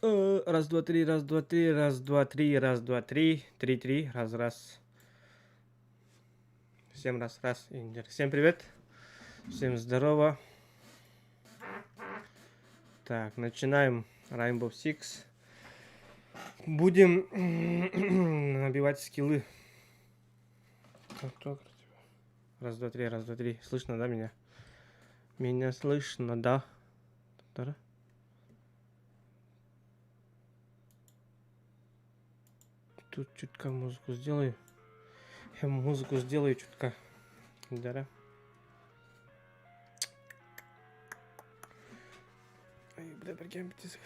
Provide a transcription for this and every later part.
Раз, два, три, раз, два, три, раз, два, три, раз, два, три, три, раз, раз. Всем раз, раз. Всем привет. Всем здорово. Так, начинаем Rainbow Six. Будем набивать скиллы. Раз, два, три, раз, два, три. Слышно, да, меня? Меня слышно, да? Да? Тут чутка музыку сделаю. Я музыку сделаю чутка. Да. Ай, бля, прикинь, птицы.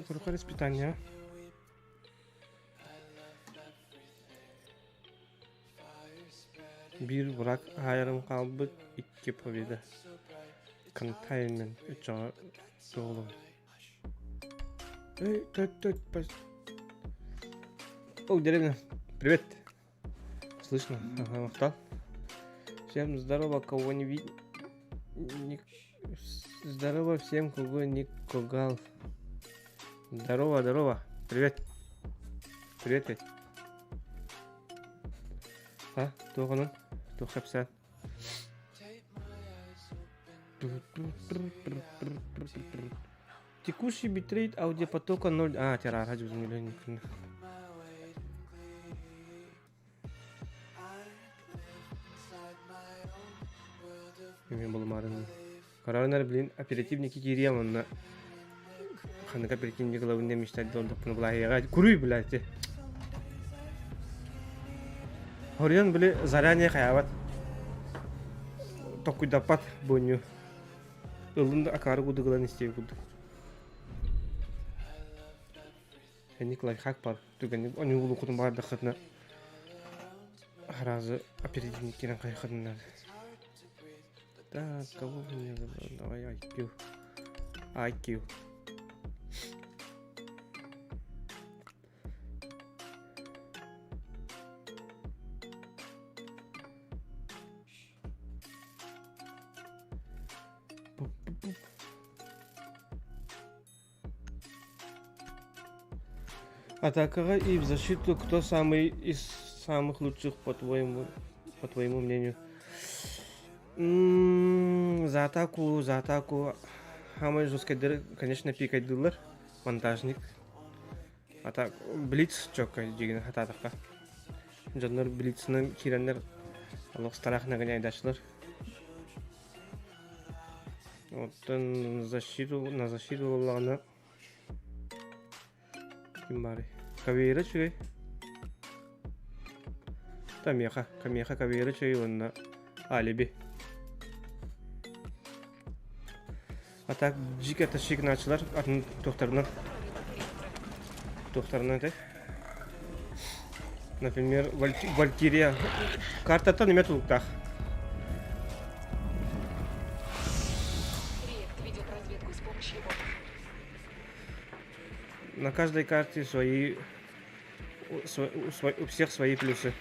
Какое испытание? Bir bırak ayrım kalbı iki победа. Containment доллар. Эй, О, деревня. Привет. Слышно? Ага, встал. Всем здорово, кого не видел. Здорово всем, кого не когал. Здорово, здорово. Привет. Привет. А, тоғының. Тоқсапсан. Текущий битрейт аудиопотока 0. А, тираж, радио замедление. Мен болмарын. Карарынар билин оперативники кириямын. Ханнык оперативники главында мечтать долдық бұны бұлайыға. Күрүй біләйті. Хориян білі заранее қаяват. Тоқуйдапат бөню. Үлінді акары күдігілен істеу күдік. Әнік лайфхак бар. Түгенік оны ұлы құдың барды қытына. Аразы оперативниккенен қайқыдынлады. Так, кого мне... Давай IQ. IQ. Атакага и в защиту кто самый из самых лучших по твоему мнению? За атаку. Самый жесткий, конечно, пикайдылар. Монтажник. Атак блиц чокка деген ататакка. Жаннар блицны киреннер алок старахна гайдашлар. Вот на защиту лагана. Кимбари. Кавера чуй. Камеха кавера чуй онна алиби. А так жике ташик началар атын тоқтарынан да. Например, Валькирия. Карта-то не метултах. На каждой карте у всех свои плюсы.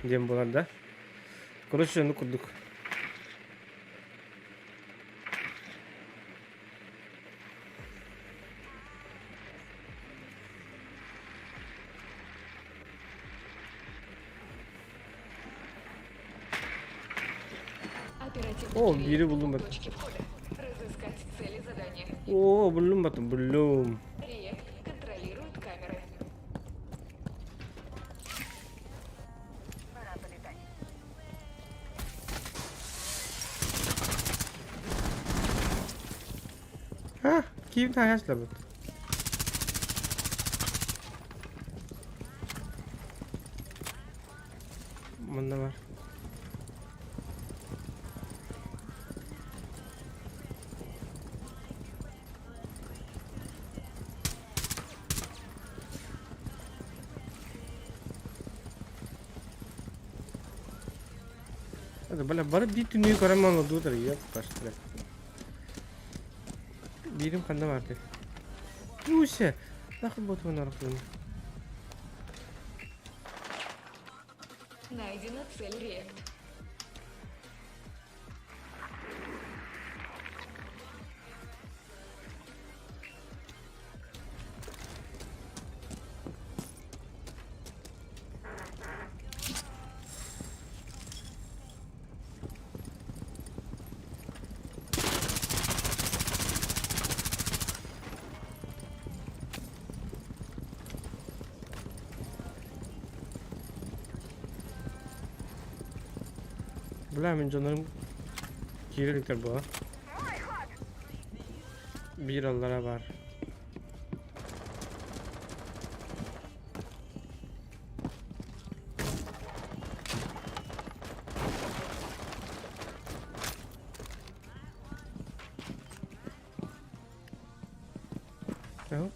Где была, да? Короче, ну кудук. О, бери булым бар. Разыскать цели задания. О, булым бар, булым. Реект контролирует камеры. Пора полетать. А, kim tayaslar bu? Bunda var. Бля, бары bir tünüyü karamman oldudur ya başta. Birim kanda vardı. Use. Bakın botu bana araklığını. Найдена цель Рект. Bля, ben canlarım gerilikler bu ha. Bir allara var. Yok.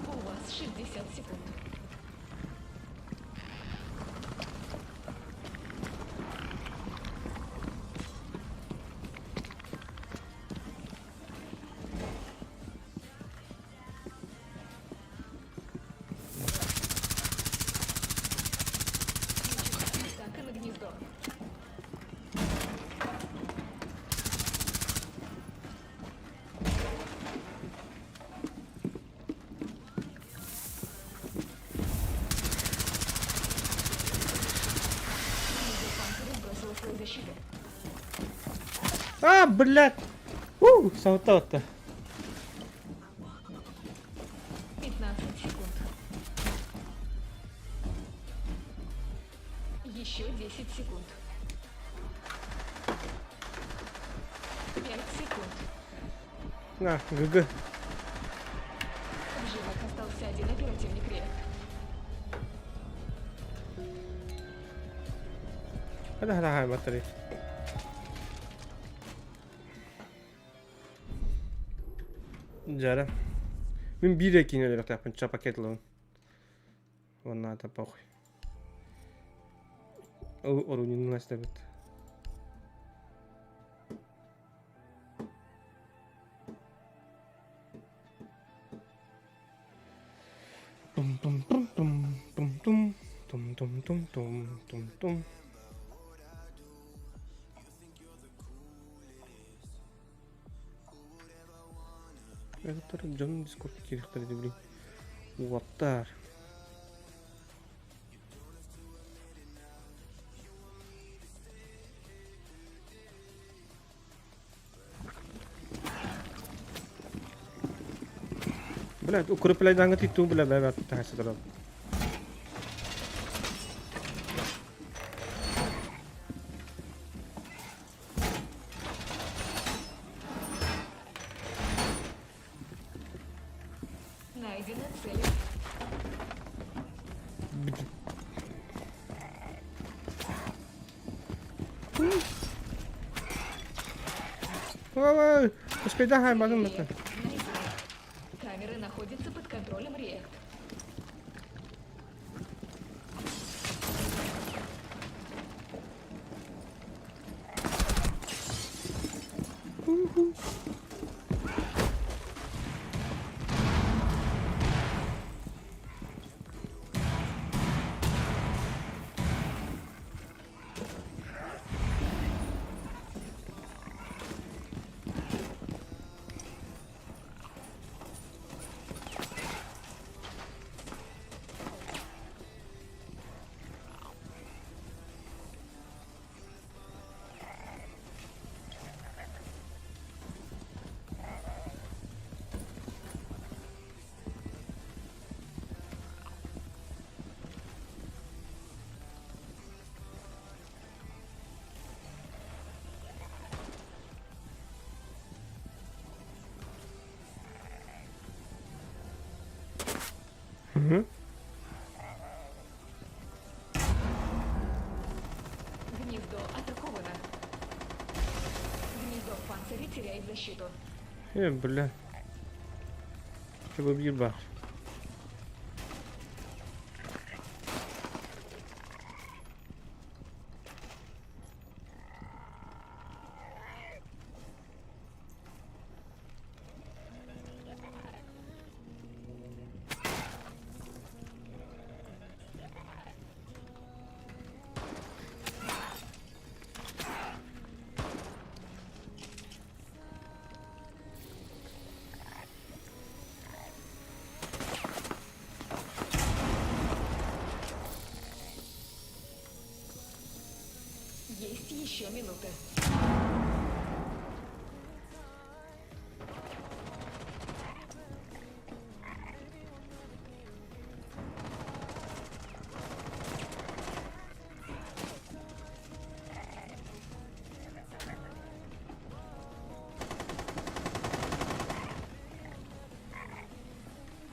У вас 60 секунд. Так и на гнездо. Панцирь бросила свою защиту. А, блядь! Саутаута. 15 секунд. Еще 10 секунд. 5 секунд. На, ГГ. В живых остался один оперативник Рект. Hadi hay batarya. Jara. Min bir ekin öyle yapın paket lan. Onlar da pokoj. O oyunun nasıl bit. Tum tum tum tum tum tum tum tum tum tum tum tum. Это Джон Дискорд керектер деп ойлойм. Уаттар. Блядь, укрепляй дангат и ту, блядь, бэбэт тахаси дорог. Найдена цель. Ой, успей дахай, базам Рект это. найдена. Камеры находятся под контролем Рект. Hı. Гнездо атаковано. Гнездо в панцире теряет защиту. Бля. Bu bir bak. Есть еще минута.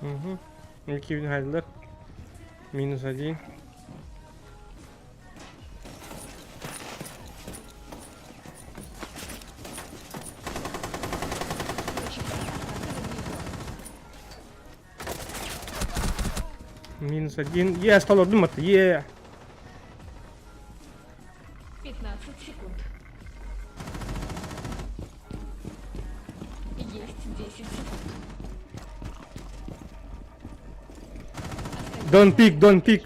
Угу. 2000 haydılar. -1. -1. Е, стал одним от. Е. 15 секунд. Есть 10 секунд. Don't pick, don't pick.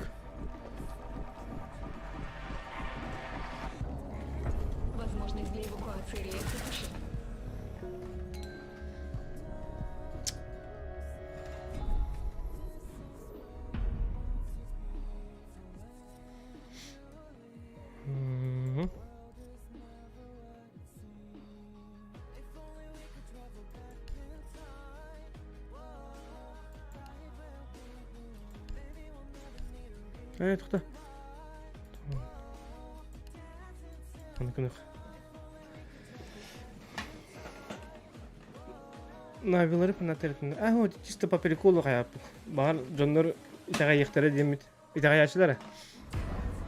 Возможность для эвакуации реактора машин. Мгм. To'xta. Qanaqa. Навилары панатертин. Вот чисто по приколу каяп. Бар жоннор итага ехтере демит. Итага яшылары.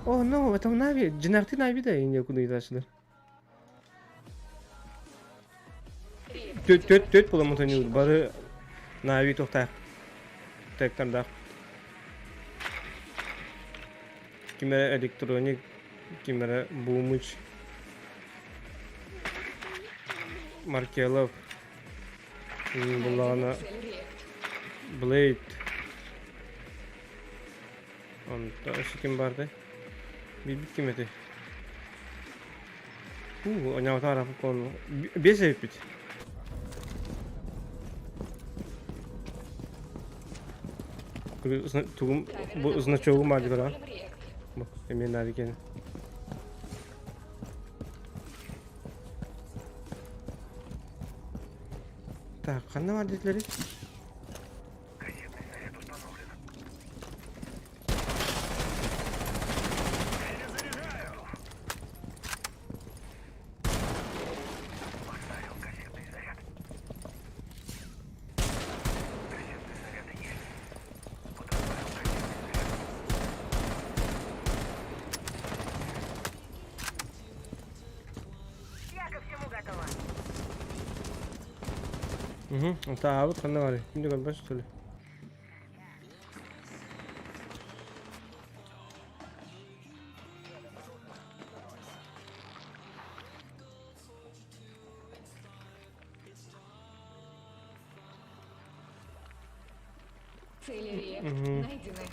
О, no, это Нави. Жинакты Нави да инде куды иташылар. Төт бола мутаны бары Нави тохта. Тектарда. Kimere elektronik, kimere Bumuç, Markelov, Bulana, Цель реактор. Blade. Onda kim vardı? Bir kim eti? Oynağı tarafı konu. Bir şey bit. Tugum bu значок vardı galiba. Контролем реактор. Bak emin hareket. Так, қандай бар деділер еді? Так, вот қандай бар еді? Кімде көрбас төлі? Цели реактор найдены.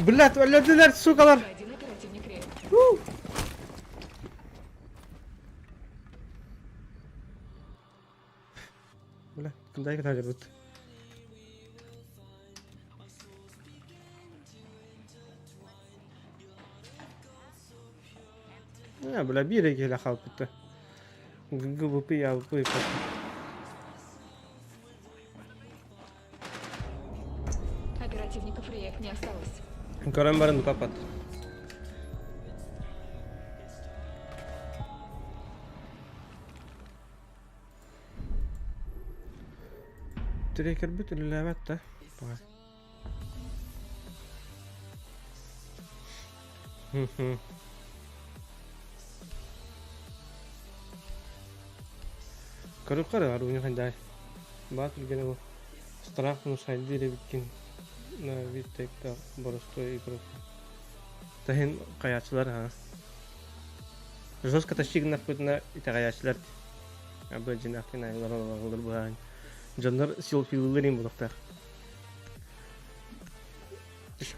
Блядь, öldürdüler sukalar. Один оперативник реактор. Блядь, кандай kadar жабыт. Бля, бире келе қалып бітті. ГБП алып қойып. Оперативников реак не осталось. Көрем барын капат. Трекер bütün lülevet de. Көріп қары бар өне қандай. Бат үлгені бұл. Страх мұны шайды ере біткен. На виттекті борыстой игрок. Тахин қаячылар, ха. Жестко тащигнав көтіна иті қаячылар. Абы жинақтен айлар олағылыр бұған. Жандар сил филулерин бұлықтар.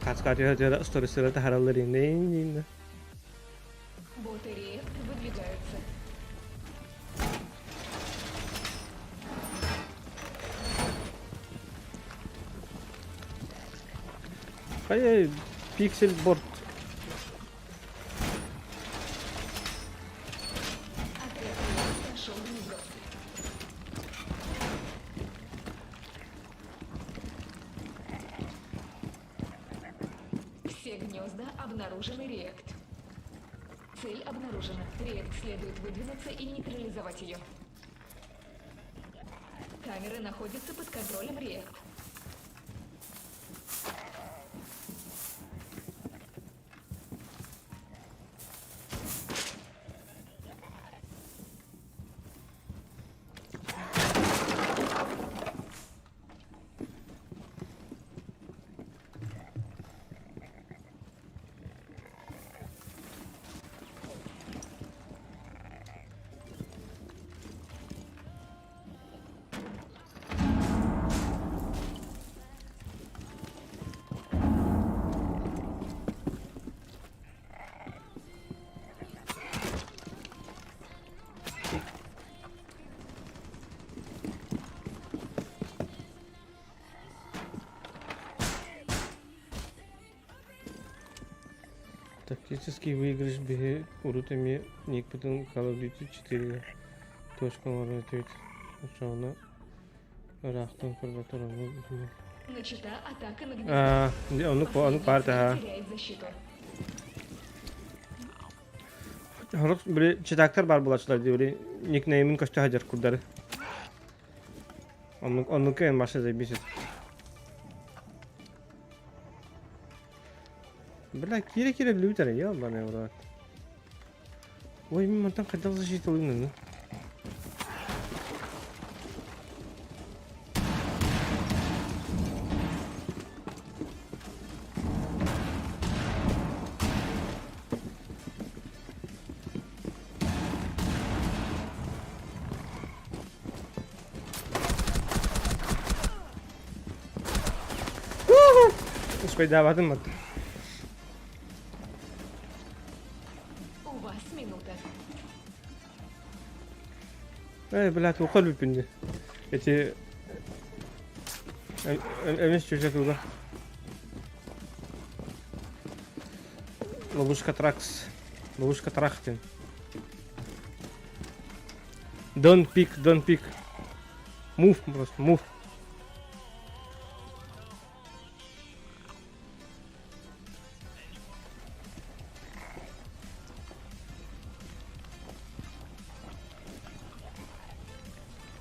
Қат-қат стористерді хараларин. Нейін. Боты реактор выдвигаются. Қай пиксель борт. Отряд реак прошел гнездо. Все гнезда обнаружены реакт. Цель обнаружена. Реакт следует выдвинуться и нейтрализовать ее. Камеры находятся под контролем реакт. Тактический выигрыш беги урутами никпытын Call of Duty 4 точка воротить. Сначала рахтан курбатураны. Начата атака на гнездо. Onu parti ha. Теряет защиту. Hanım böyle çıtaklar var bulaşlar diyor. Böyle nickname'in kaçtı hacer kurdarı. Onun en başta da bir şey. Bela kira blue tane ya bana orada. Oy mi mantan kadar защита oyununu. Успей даватым мат. У вас минута. Блядь, укол выпинди. Эти... Эмес чужа туда. Ловушка тракс. Ловушка трахтин. Don't pick. Move, просто, move.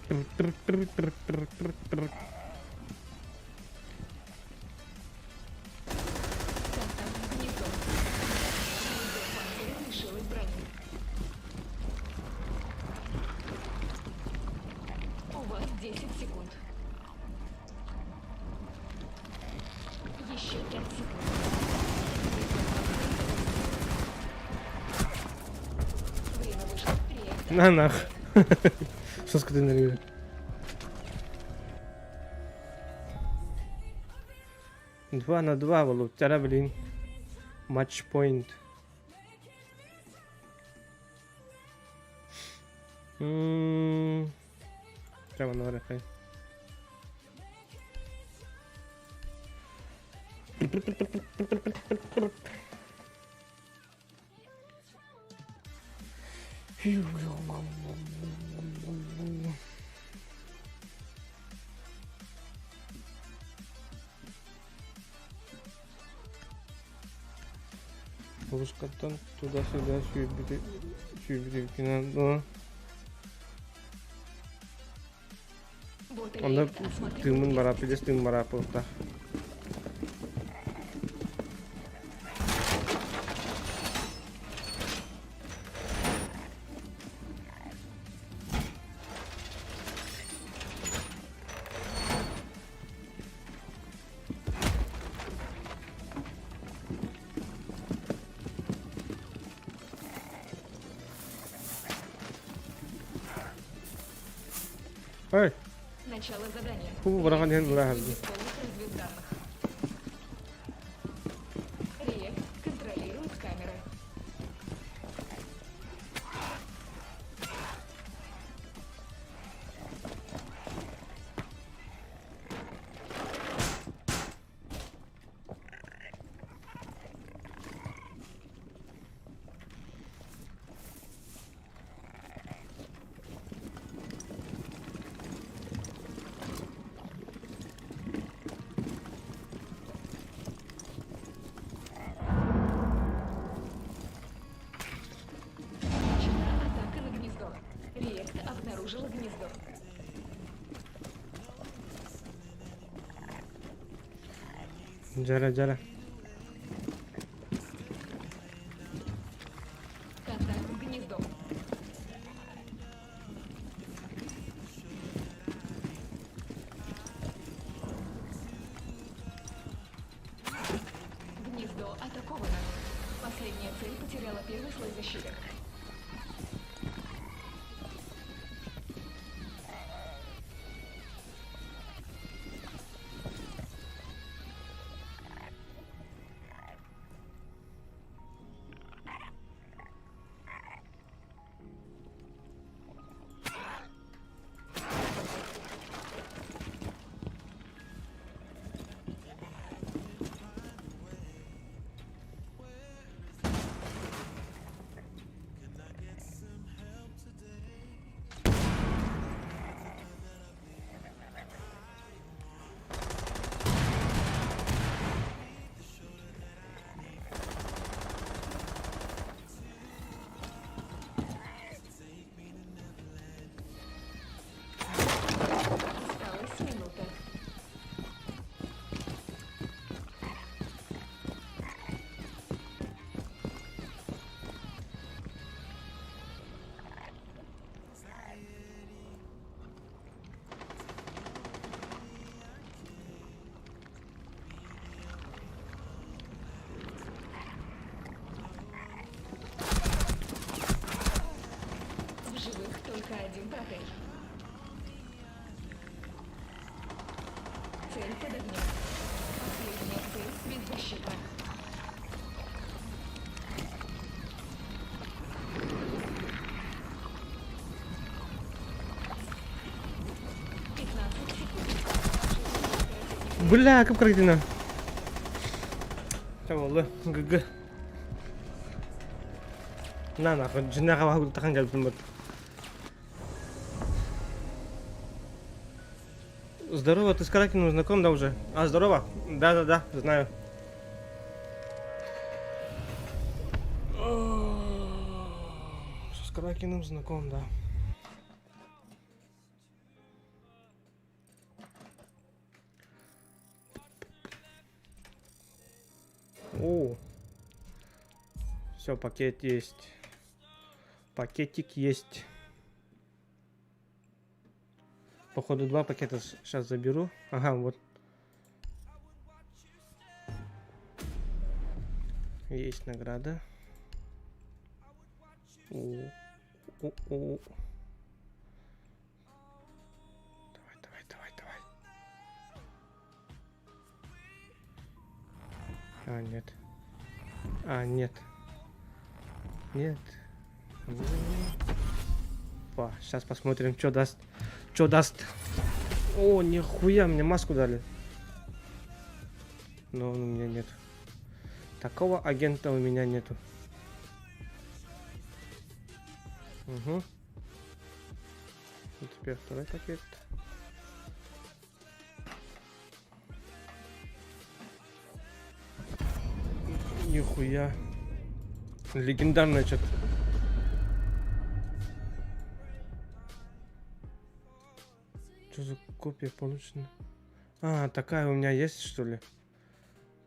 Контакт с гнездом. Панцирь лишилась брони. У вас 10 секунд. Еще 5 секунд. Время вышло. Реактор. На нах. Что с категорией? 2 на 2 было. Тяра, блин. Матчпоинт. Прямо на варяхай. Лускаттан туда-сюда сүйбүрүп надо. Вот Анда реакт. Осмотри тымын объект. барапы, дес тымын барапы. Ой, Начало задания. Фу, врага не Реакт было. требует без полных разведданных. Реакт контролирует камеры. Начата атака на гнездо. Реакт обнаружила гнездо. Жара. Контакт с гнездом. Гнездо атаковано. Последняя цель потеряла первый слой защиты. Осталась минута. В живых только один трофей. Цель под огнем. Последняя цель беззащитна. Бля, как кредина. Tamam, GG. На нахуй, жинага багыл тахан келбим бот. Здорово, ты с Каракиным знаком, да, уже? А, здорово. Да, знаю. С Каракиным знаком, да. О, все, пакет есть. Пакетик есть. Походу 2 пакета сейчас заберу. Ага, вот. Есть награда. О. Давай. А, нет. А, нет. Нет. Сейчас посмотрим, что даст. Что даст. О, нихуя, мне маску дали. Но у меня нет. Такого агента у меня нету. Угу. И теперь второй пакет. Нихуя. Легендарное что-то. Что за копия получена? А, такая у меня есть, что ли?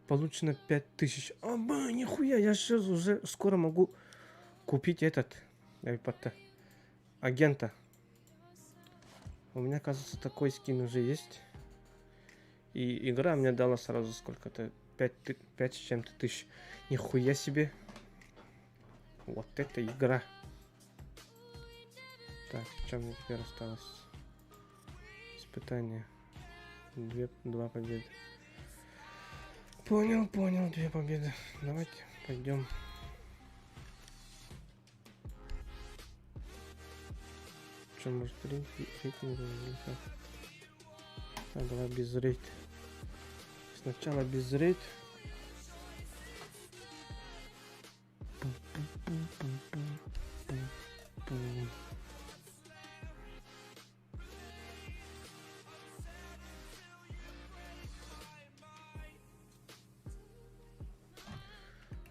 Получено 5000. Аба, нихуя, я сейчас уже скоро могу купить этот агента. У меня, кажется, такой скин уже есть. И игра мне дала сразу сколько-то 5 с чем-то тысяч. Нихуя себе. Вот это игра. Так, что мне теперь осталось? Испытание. 2 победы. Понял, 2 победы. Давайте пойдем. Что, может, рейтинг? Так, давай без рейд. Сначала без рейд.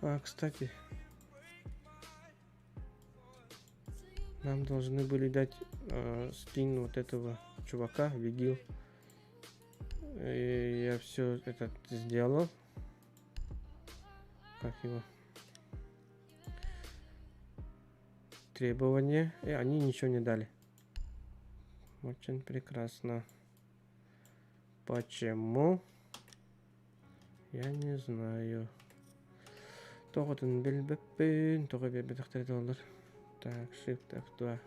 А, кстати, нам должны были дать скин вот этого чувака, Вигил. И я все это сделал. Как его? Требования. И они ничего не дали. Очень прекрасно. Почему? Я не знаю. Тоғытын білбіппін. Тоғы бебедіқтері доллар. Так, shift F2.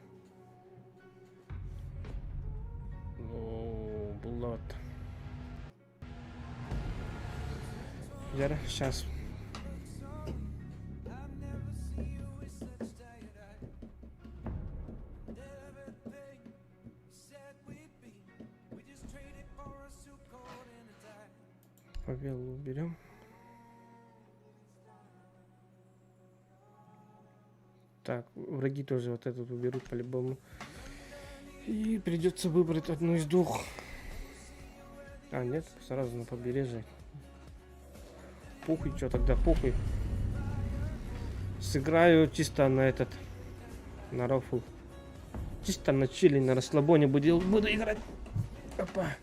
О, булат. Жара, сейчас. Павел уберем. Так, враги тоже вот этот уберут по-любому. И придется выбрать одну из двух. А, нет, сразу на побережье. Похуй, что тогда, похуй. Сыграю чисто на этот, на рофл. Чисто на чили, на расслабоне буду играть. Опа.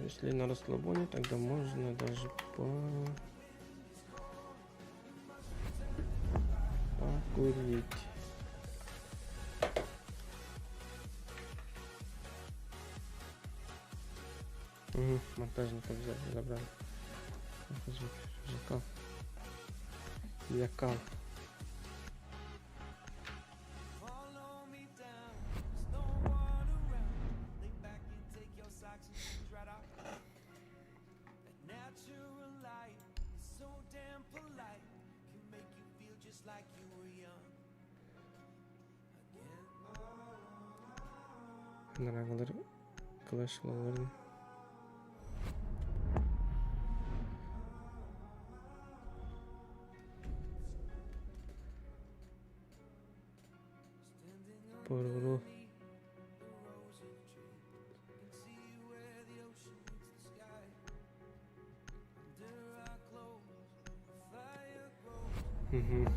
Если на расслабоне, тогда можно даже покурить. Угу, монтажника взяли, забрали. Закал. Якал. Нарагылар клэш лаларын. Поруру. Угу.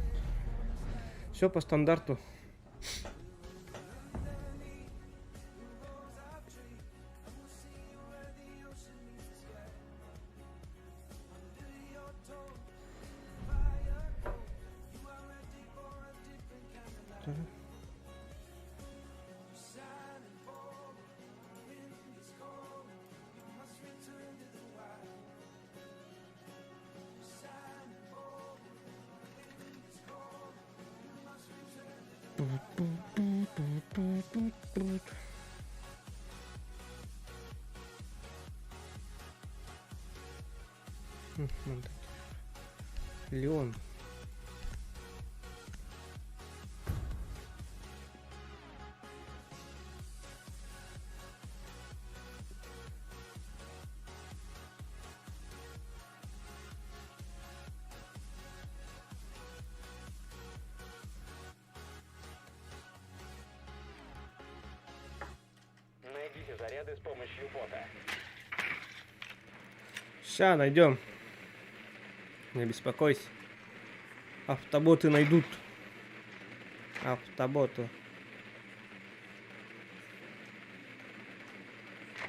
Все по стандарту. Леон. Найдите заряды с помощью бота. Ща найдем. Не беспокойся. Автоботы найдут. Автоботы.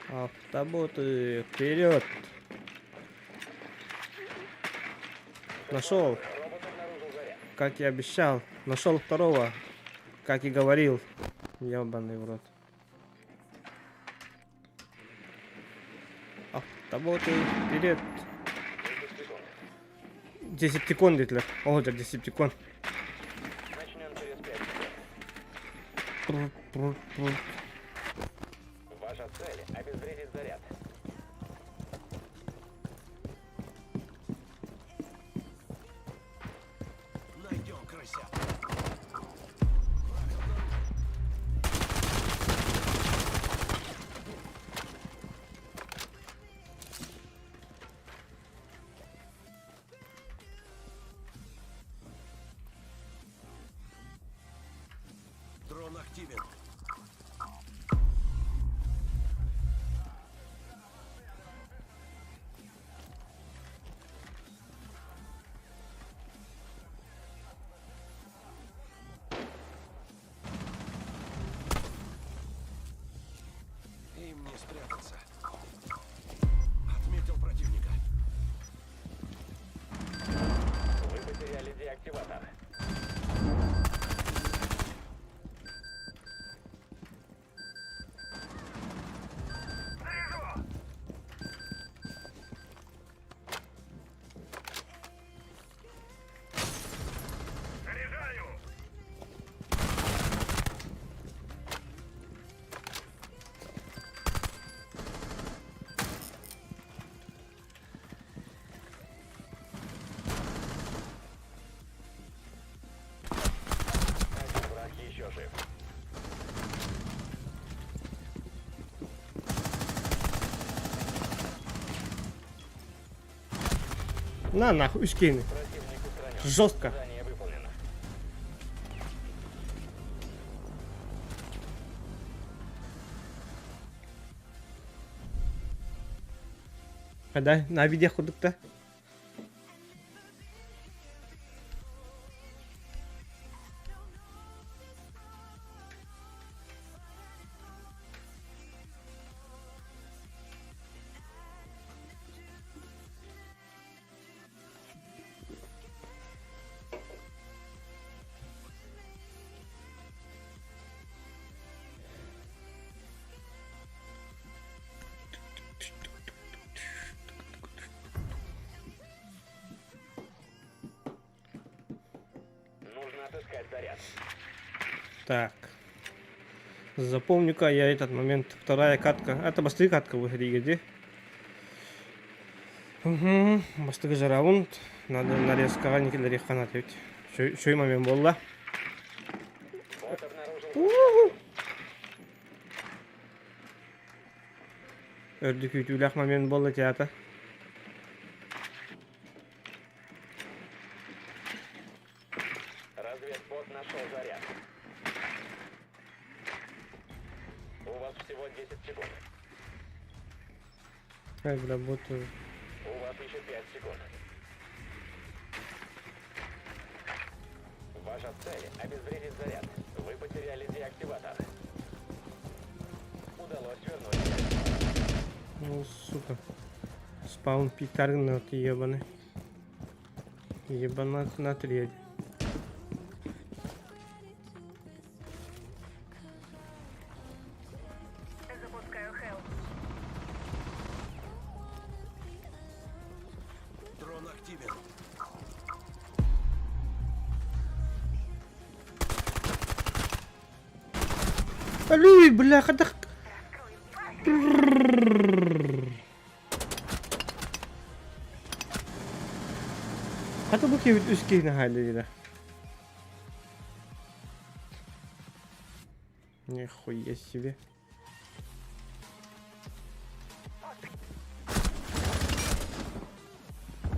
Автоботы. Вперед. Нашел. Робот обнаружил заряд. Как и обещал. Нашел второго. Как и говорил. Ёбаный в рот. Автоботы. Вперед. 10 секунд, Гитлер. О, это 10 секунд. Начнем через 5 секунд. Пру-пру-пру. Ваша цель — обезвредить заряд. Найдем крысят. Дрон активен. Им не спрятаться. Отметил противника. Вы потеряли деактиватор. Один враг еще жив. На нахуй, скины. Противник устранен. Жестко. Задание выполнено. Когда на видео ходок-то? Нужно отыскать заряд. Так. Запомню-ка я этот момент. Вторая катка. Это быстрая катка в игре, где? Угу. Быстрый же раунд. Надо нарезка никелери ханатить. Шой момент был, да? Бот обнаружил. Örдük ütülək момент был театр. Разведбот нашел заряд. У вас всего 10 секунд. Как работаю. У вас еще 5 секунд. Ваша цель — обезвредить заряд. Вы потеряли деактиватор. Удалось вернуть. Ну, сука. Спаун питарнут ебаный. Ебанат на треть. Запускаю Хелл. Дрон активен. Алюй, бляха, да... А то бы кебит үскейне хайлы дейді. Нихуя себе.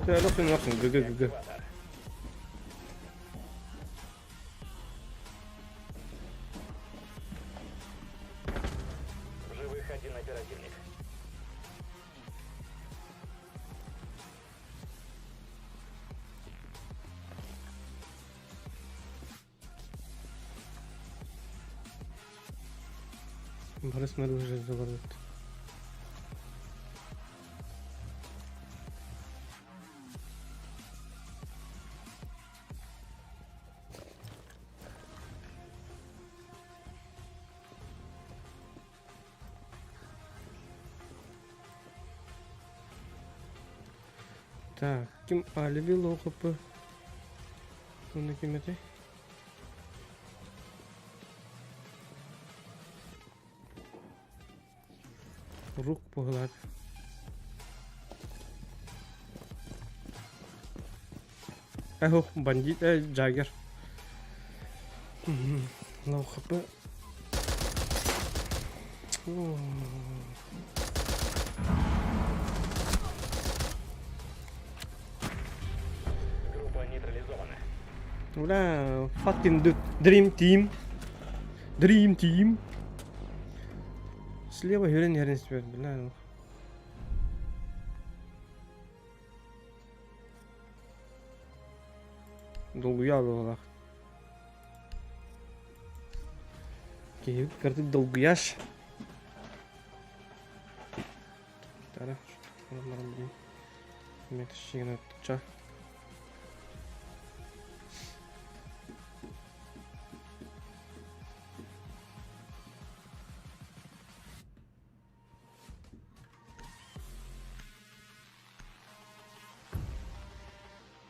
Да, лохин, ГГ. В живых один оперативник. Бары снаружи заворот. Так, ким алиби лоқыпы? Оны кем еді? Рук погладь. Ого, бандит, Джаггер. Лоқыпы. Группа нейтрализована. Бля, fucking Dream Team. Dream Team. Слева херен свет, бля. Долгуя была. Кейіп кірдік долгуяш. Тара, что нормально блин. Мет шегін өттікча.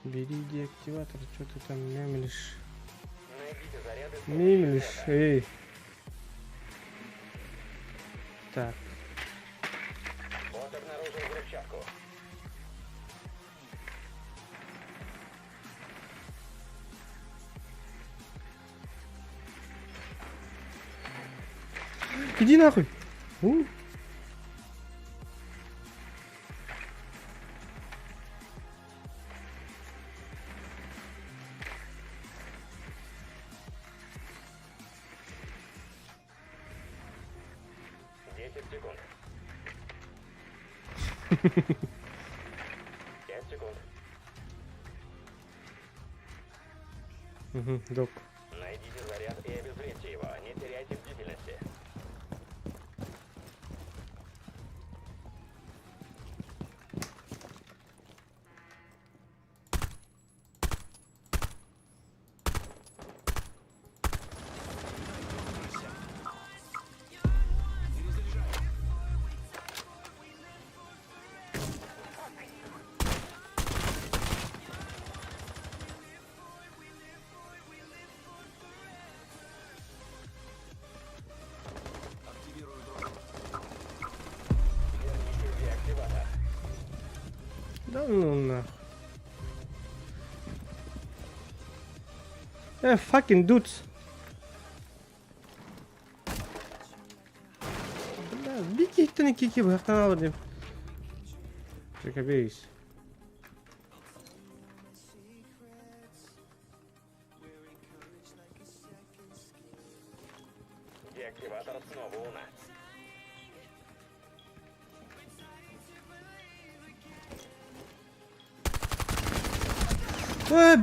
Бери деактиватор, что ты там мямлишь? Найдите заряды. Мямлишь, эй. Так, Вот обнаружил взрывчатку. иди нахуй. Секунд. 5 секунд. Док. Найдите заряд и обезвредьте его. Не теряйте бдительности. Деактиватор. Да ну нахуй. Fucking dudes. Бля, беги ты на кики, бахтанал. Прикобейся. Деактиватор снова у нас.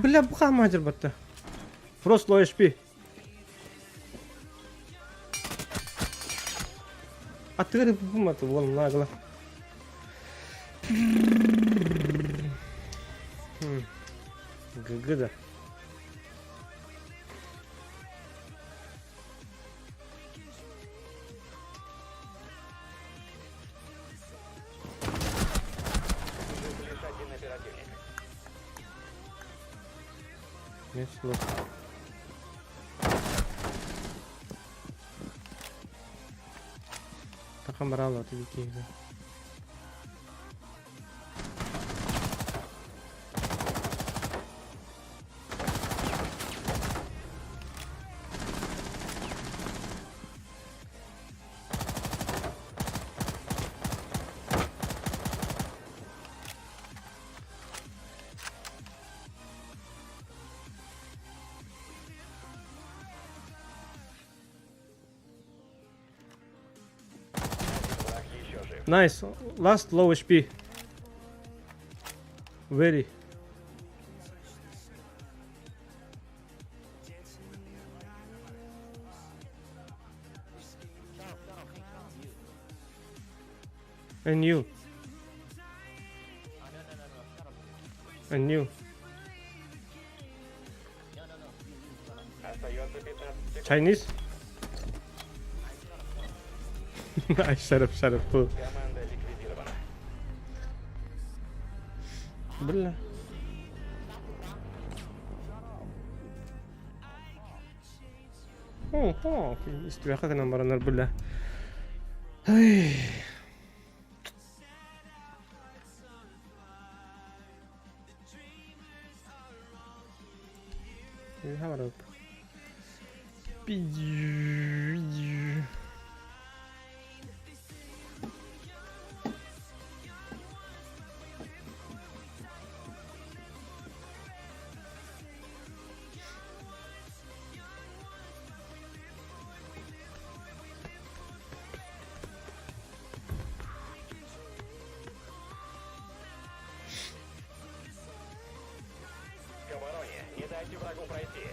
Бля, буха матер батта. Просто лоw HP. Атыры буматы, вон нагло. ГГ да. Лишь один оперативник. Нет слов. Такам брало от вики. Nice. Last low HP. Very. And you. And you. Остается 15 секунд. Chinese? I shut up, fool. Команда ликвидирована. Бля. О, из тебя как нам баранар, бля. Ай. Говорю. Пидю. К обороне. Не дайте врагу пройти.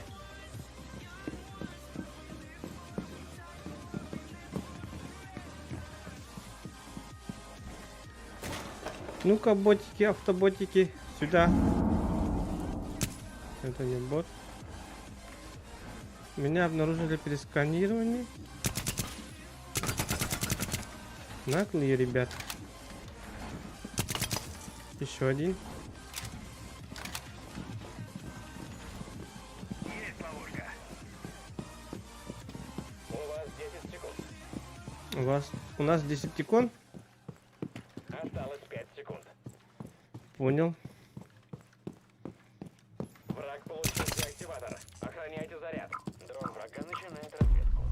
Ну-ка, ботики, автоботики, сюда. Это не бот. Меня обнаружили при сканировании. Наглые ребят. Еще один. Есть ловушка. У вас 10 секунд. У нас десептикон. Осталось 5 секунд. Понял. Враг получил деактиватор. Охраняйте заряд. Дрон врага начинает разведку.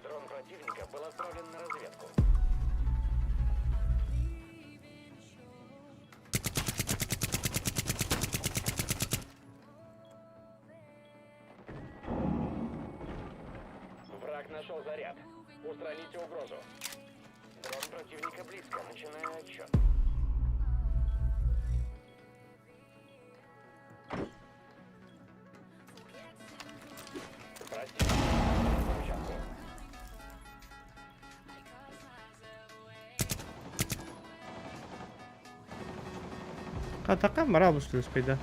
Дрон противника был отправлен на разведку. Враг нашел заряд. Устраните угрозу. Дрон противника близко. Начинаю отсчет. Простите. По участку. Атака морал, что ли, спайда.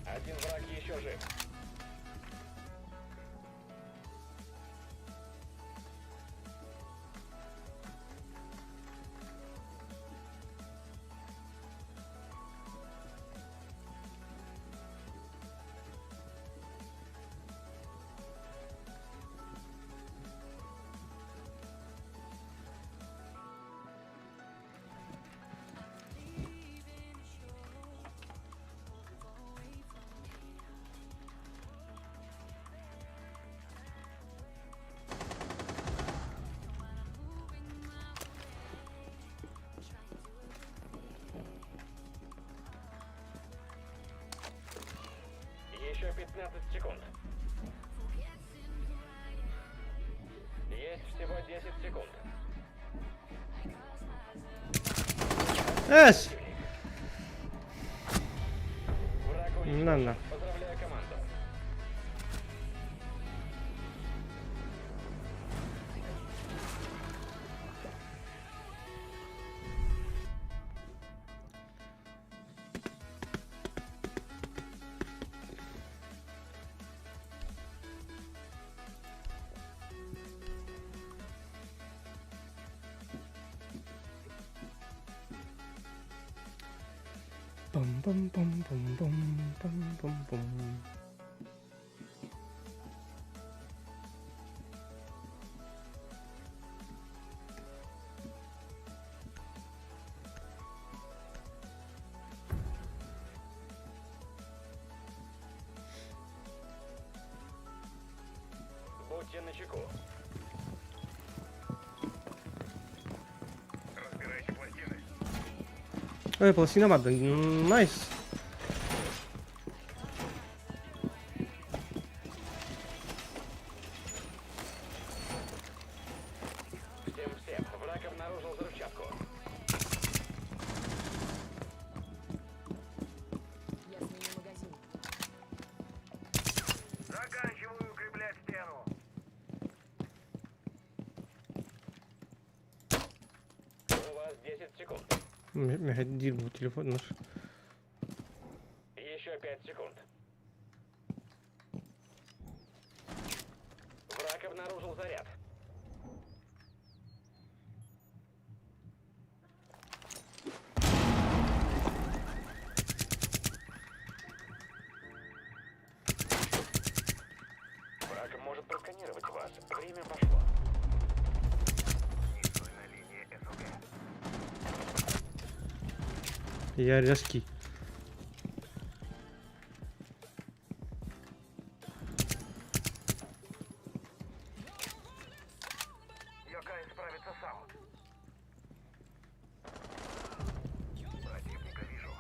Один враг еще жив. Еще 15 секунд. Есть всего 10 секунд. Эш! Враг уничтожен. На-на. Поздравляю команду. Бум-бум-бум-бум-бум-бум-бум. Будьте начеку. Разбирайте пластины. Ой, пластина мада. Найс. Всем. Враг обнаружил взрывчатку. Я сменю магазин. Заканчиваю укреплять стену. У вас 10 секунд. Мегадир был телефон наш. Еще 5 секунд. Враг обнаружил заряд. Враг может просканировать вас. Время пошло. На линии СОГ. Я резкий. Йокай справится сам. Противника вижу.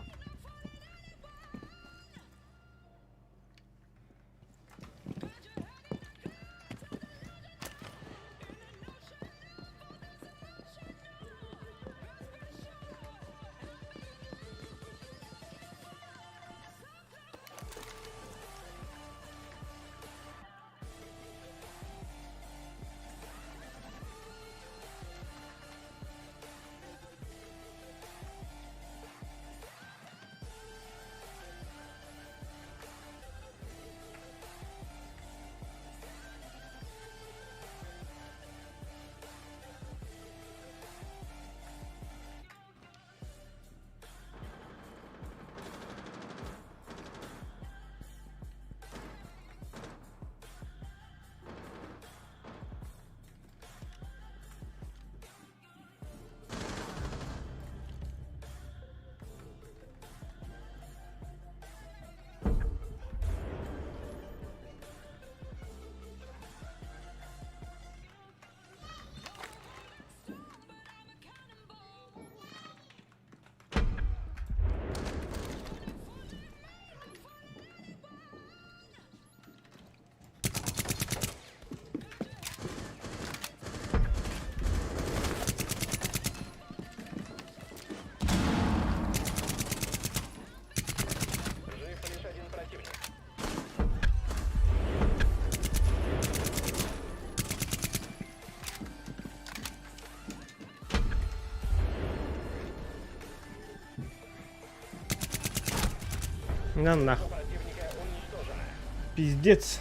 Жив лишь один противник. На нахуй. Противника уничтожено. Пиздец.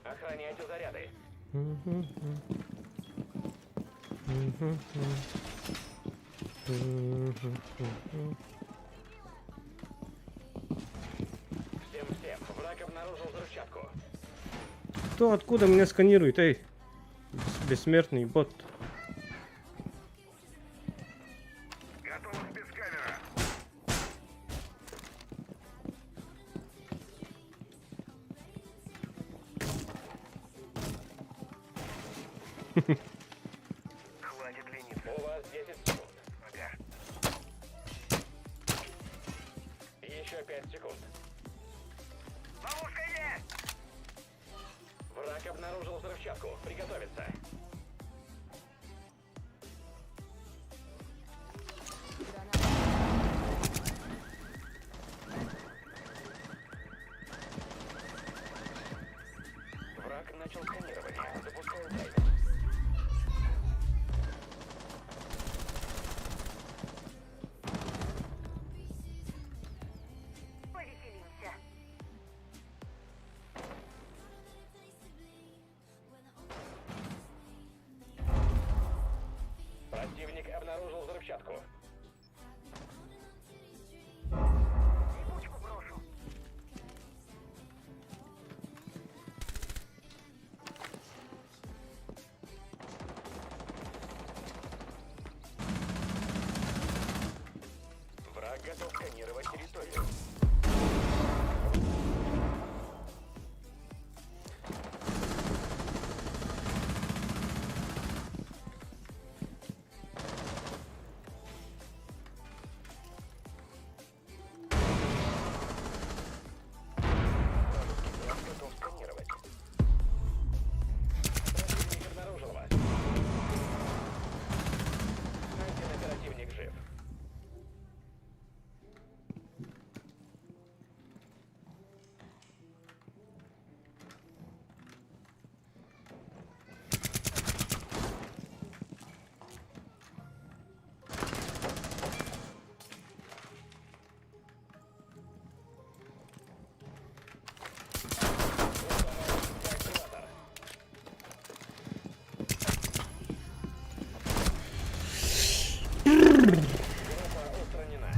Охраняйте заряды. Мгм. Всем. Враг обнаружил взрывчатку. Кто откуда меня сканирует, эй? Бессмертный бот. Готово спецкамера. Хватит лениться. У вас 10 секунд. Ага. Еще 5 секунд. Ловушка есть! Враг обнаружил взрывчатку. Приготовиться. Враг начал сканирование. Запускаю таймер. Повеселимся. Противник обнаружил взрывчатку. Липучку брошу. Враг готов сканировать территорию. Враг готов сканировать. Противник обнаружил вас. Один оперативник жив. Активатор. Группа устранена.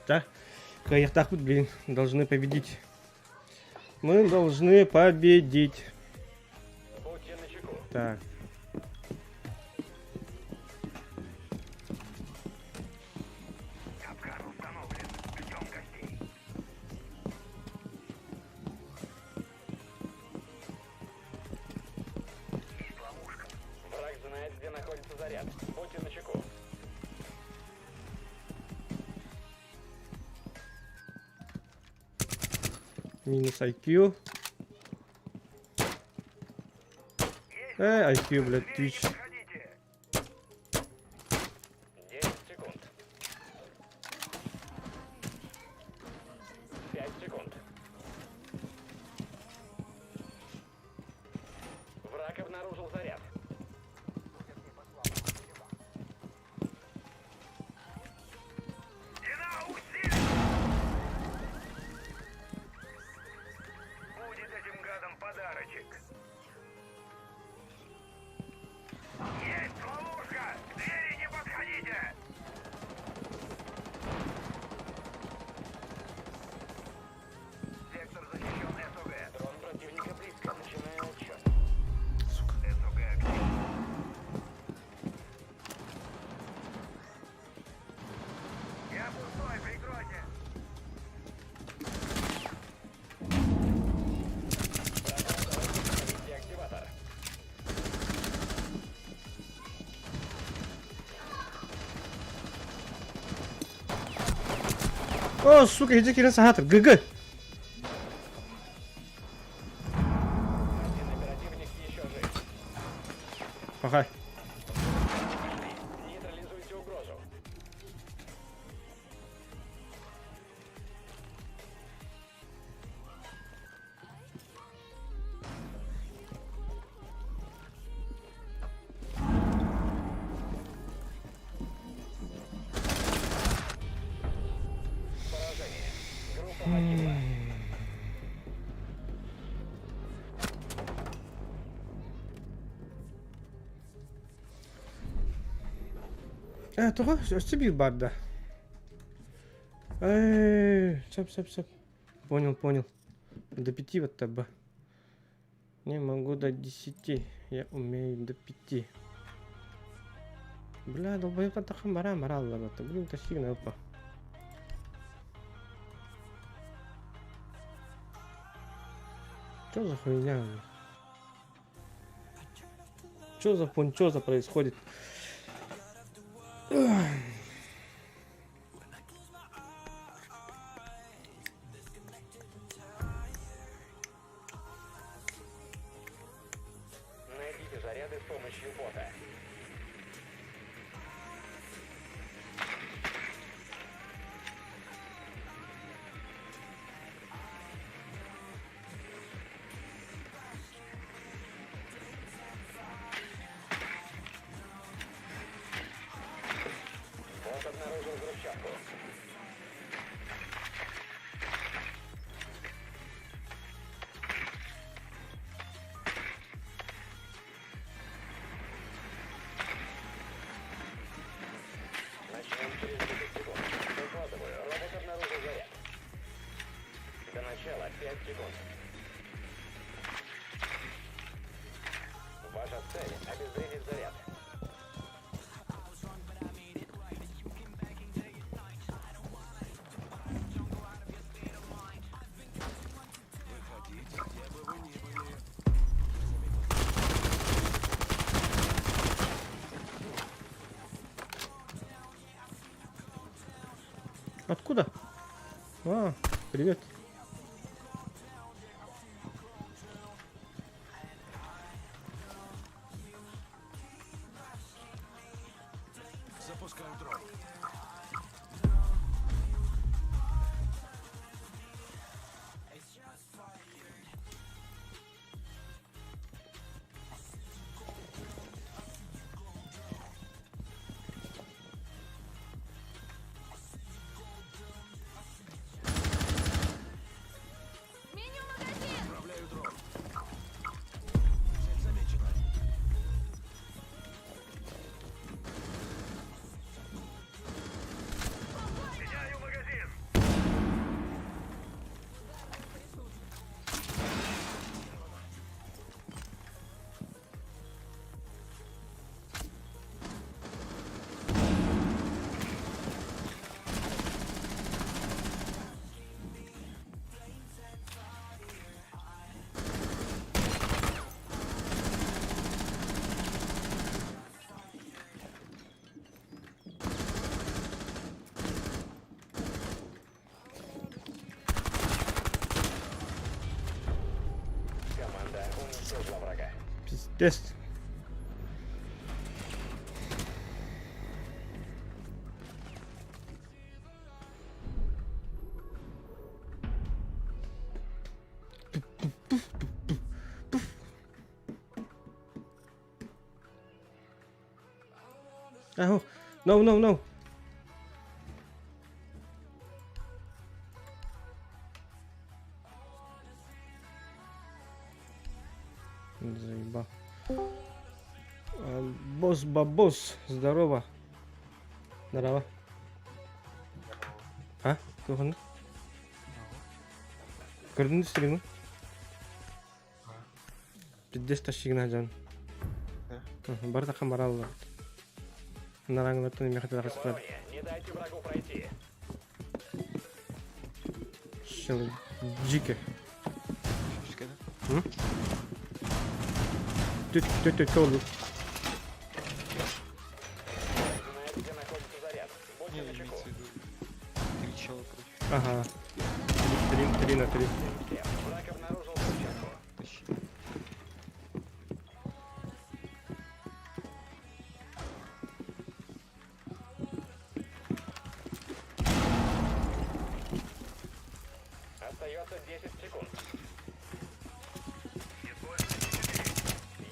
Да, так вот, блин, должны победить. Мы должны победить. Будьте начеку. Так. Капкан установлен. Ждем гостей. Есть ловушка. Враг знает, где находится заряд. Будьте начеку. Минус IQ. IQ, блядь, Twitch. 10 секунд. 5 секунд. Враг обнаружил заряд. Будет этим гадом подарочек. Есть ловушка! К двери не подходите! Сектор защищен СОГ. Дрон противника близко. Начинаю отсчет. СОГ активирован. О, сука, иди кинотеатр. ГГ. Один оперативник еще жив. Пока. Нейтрализуйте угрозу. Поражение. Группа погибла. Туга, bir barda. Стоп. Понял. До 5 вот таба. Не могу до 10. Я умею до 5. Бля, долбоёб атаха мара вот. Блин, тащи на опа. Чё за хуйня? Чё за пончоза происходит? Найдите заряды с помощью бота. Бот обнаружил взрывчатку. Начнем через 10 секунд. Выкладываю. Робот обнаружил заряд. До начала 5 секунд. Ваша цель — обезвредить заряд. Откуда? Привет. Запускаю дрон. Отправляю дрон. Цель замечена. Меняю магазин. Команда уничтожила врага. Пиздец. Oh, no. Заебал. Босс, здорово. Здорово. Кого? Көрдің стримі? Пиздец тащигна жан. Бар тақа маралла. Нараңын өттін мехатыда қасыпады. Не дайте врагу пройти. Шел джике. Тётя, Знаете, где находится заряд. Будьте начеку. Ага. 3 на 3. Враг обнаружил взрывчатку. Тащи. Остается 10 секунд.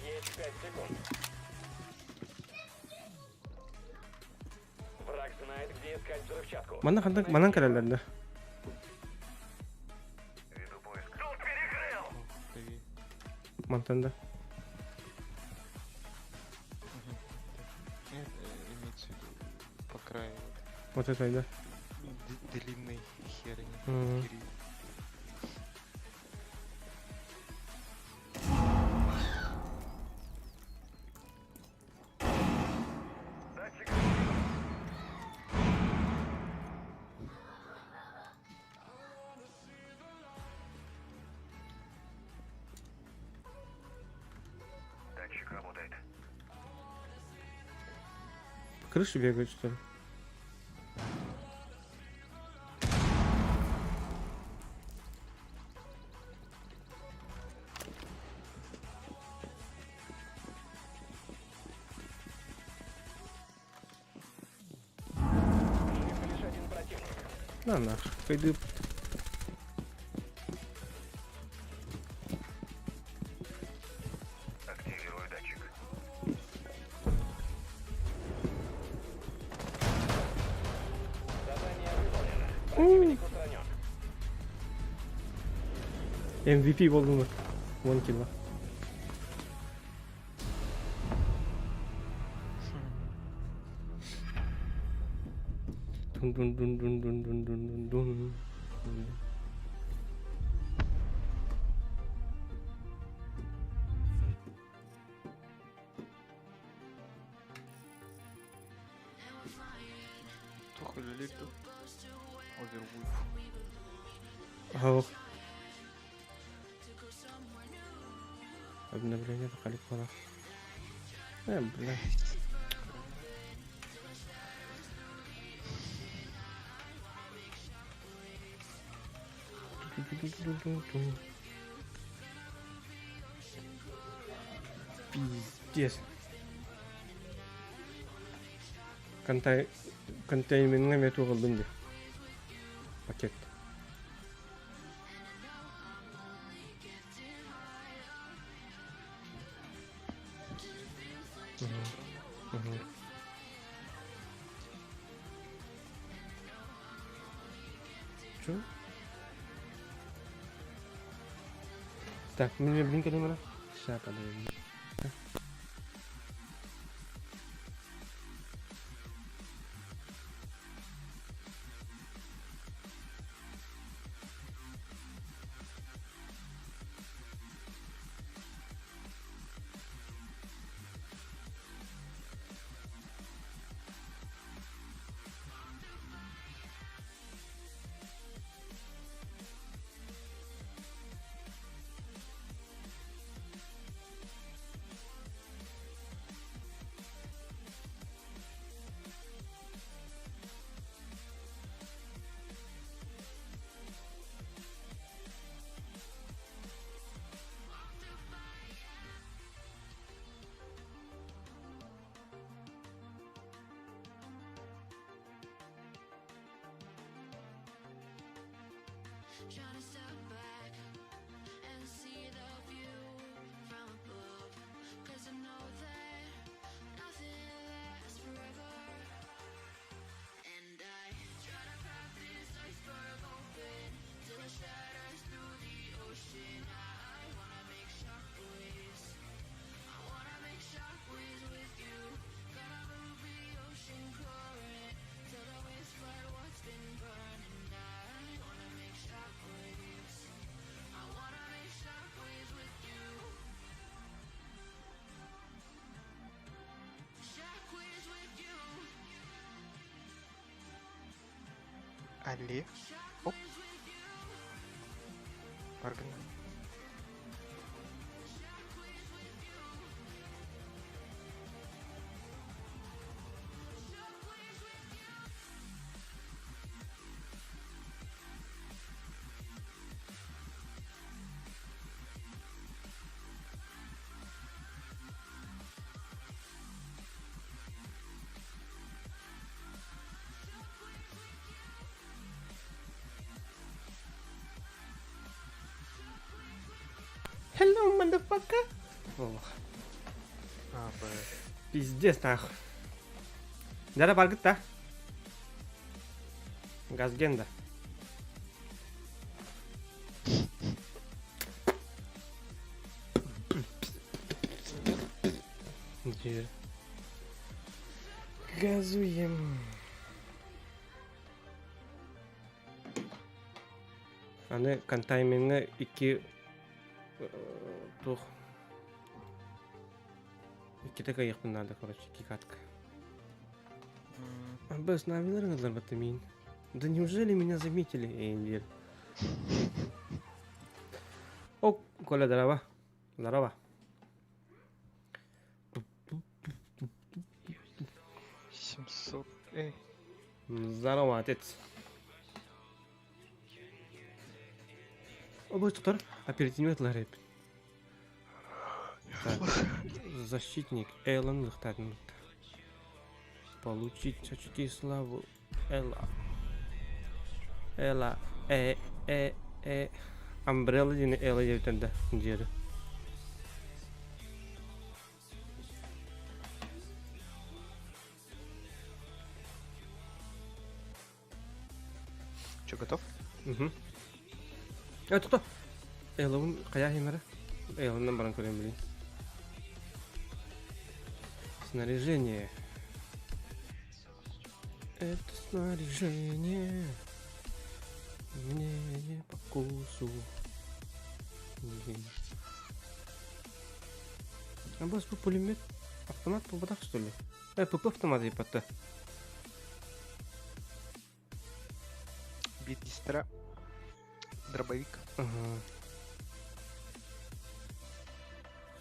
Есть 5 секунд. Враг знает, где искать взрывчатку. Манан керелерди. Веду поиск. Тут перекрыл! Правее. Мантенда. Нет, имеется в виду по краю Вот это, да. длинной херни. Мгм. Кирилл. Датчик работает. По крыше бегают, что ли? Жив лишь один противник. На нах. Пойду. Активирую датчик. Задание выполнено. Противник устранен. MVP болдum. 1 kill. Dun dun dun dun dun dun dun dun dun. Toch лилиту. Овервульф. Ох. Обновление по халифона. Бля. Пиздец. Контейнермен мету кылдым ди. Пакет. Чё? Так, мне блинка не надо. Сейчас подожди. Trying to step back and see the view from above, 'cause I know that nothing lasts forever. And I try to crack this iceberg open till it shatters through the ocean. I wanna make shockwaves. I wanna make shockwaves with you. Gotta move the ocean current till the waves flood what's been burning. I wanna make shockwaves. I wanna make shockwaves with you. Shockwaves with you. Але. Оп. Погнали. Hello, motherfucker. Ох, А, Б. пиздец, нахуй. Дара баргыт да. Газгенда. Жер. Газуем. Аны контайменге 2 тух. 2 така яқпын надо, короче, 2 катка. Абы остановиларыңыздар бата мен. Да неужели меня заметили, Эндер? О, Коля, здорово. Здорово. 700. Здорово, отец. О, бой туктар, оперативный рэп. Защитник Эллен Лихтадин. Получить очки славу Элла. Элла. Umbrella дені Элла дейтенді. Жері. Че, готов? Угу. Это кто? Эллаун қая хемері? Эллауннан баран көрем білейін. Снаряжение. Это снаряжение мне не по вкусу. А босс по пулемет автомат по бодах, что ли? ПП автомат и ПТ. Бит дистра. Дробовик. Ага.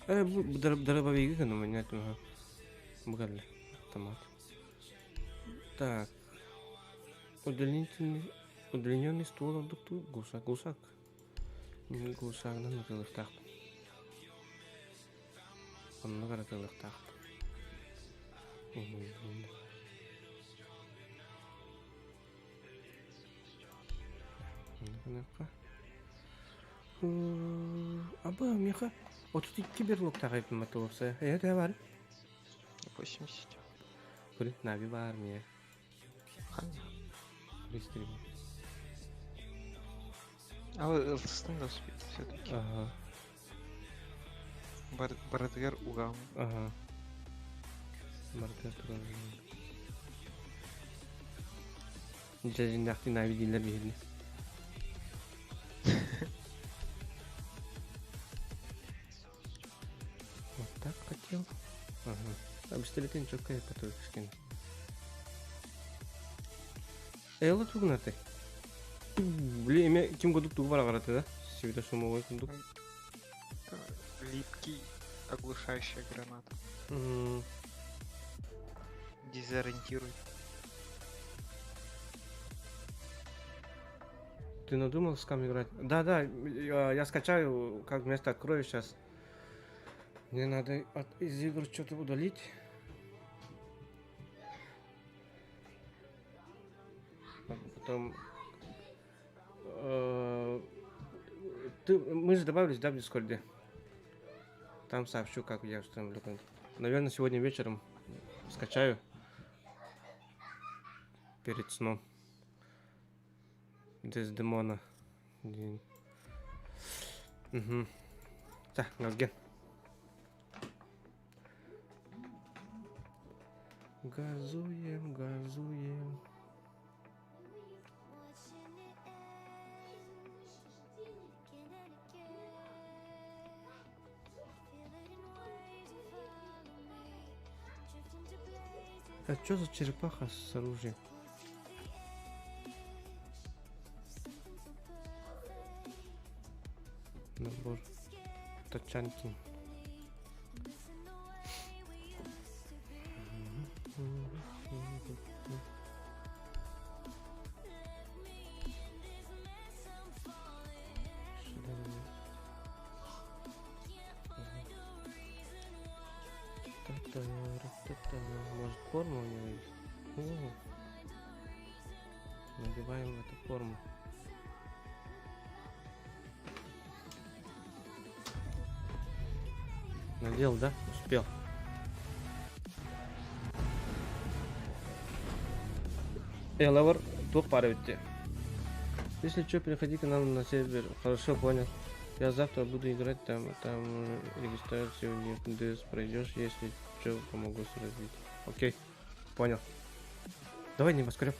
Дробовик, но у меня там бгали автомат. Так. Удлиненный ствол абдукту. Гусак. Не гусак, да, на тылых так. Он на тылых так. Аба, меха. Вот тут киберлок тағайып матылықса. Это бар. 80. Курит нави бар мне. Ханна. Пристрим. А вы стендов спит все-таки. Ага. Бородгер угам. Ага. Марка тоже. Жажындақты нави дейлер бейді. Вот так хотел. Ага. А пистолетин чокка я потом кішкен. Элла тугнаты. Блин, эме ким годук тугу бара караты да? Себеде шумовой кундук. Липкий оглушающая граната. Мгм. Дезориентирует. Ты надумал с кем играть? Да, я скачаю, как место открою сейчас. Мне надо из игр что-то удалить. Потом... мы же добавились, да, в Дискорде? Там сообщу, как я установлю. Наверное, сегодня вечером скачаю. Перед сном. Дездемона. Угу. Так, газген. Газуем. А что за черепаха с оружием? Набор тачанки. Может, форма у него есть? Надеваем эту форму. Надел, да? Успел. Лавр, топ пары ведь. Если что, переходи к нам на сервер. Хорошо, понял. Я завтра буду играть там регистрацию не КНДС пройдешь, если что, помогу с развитием. Окей, понял. Давай не воскреб.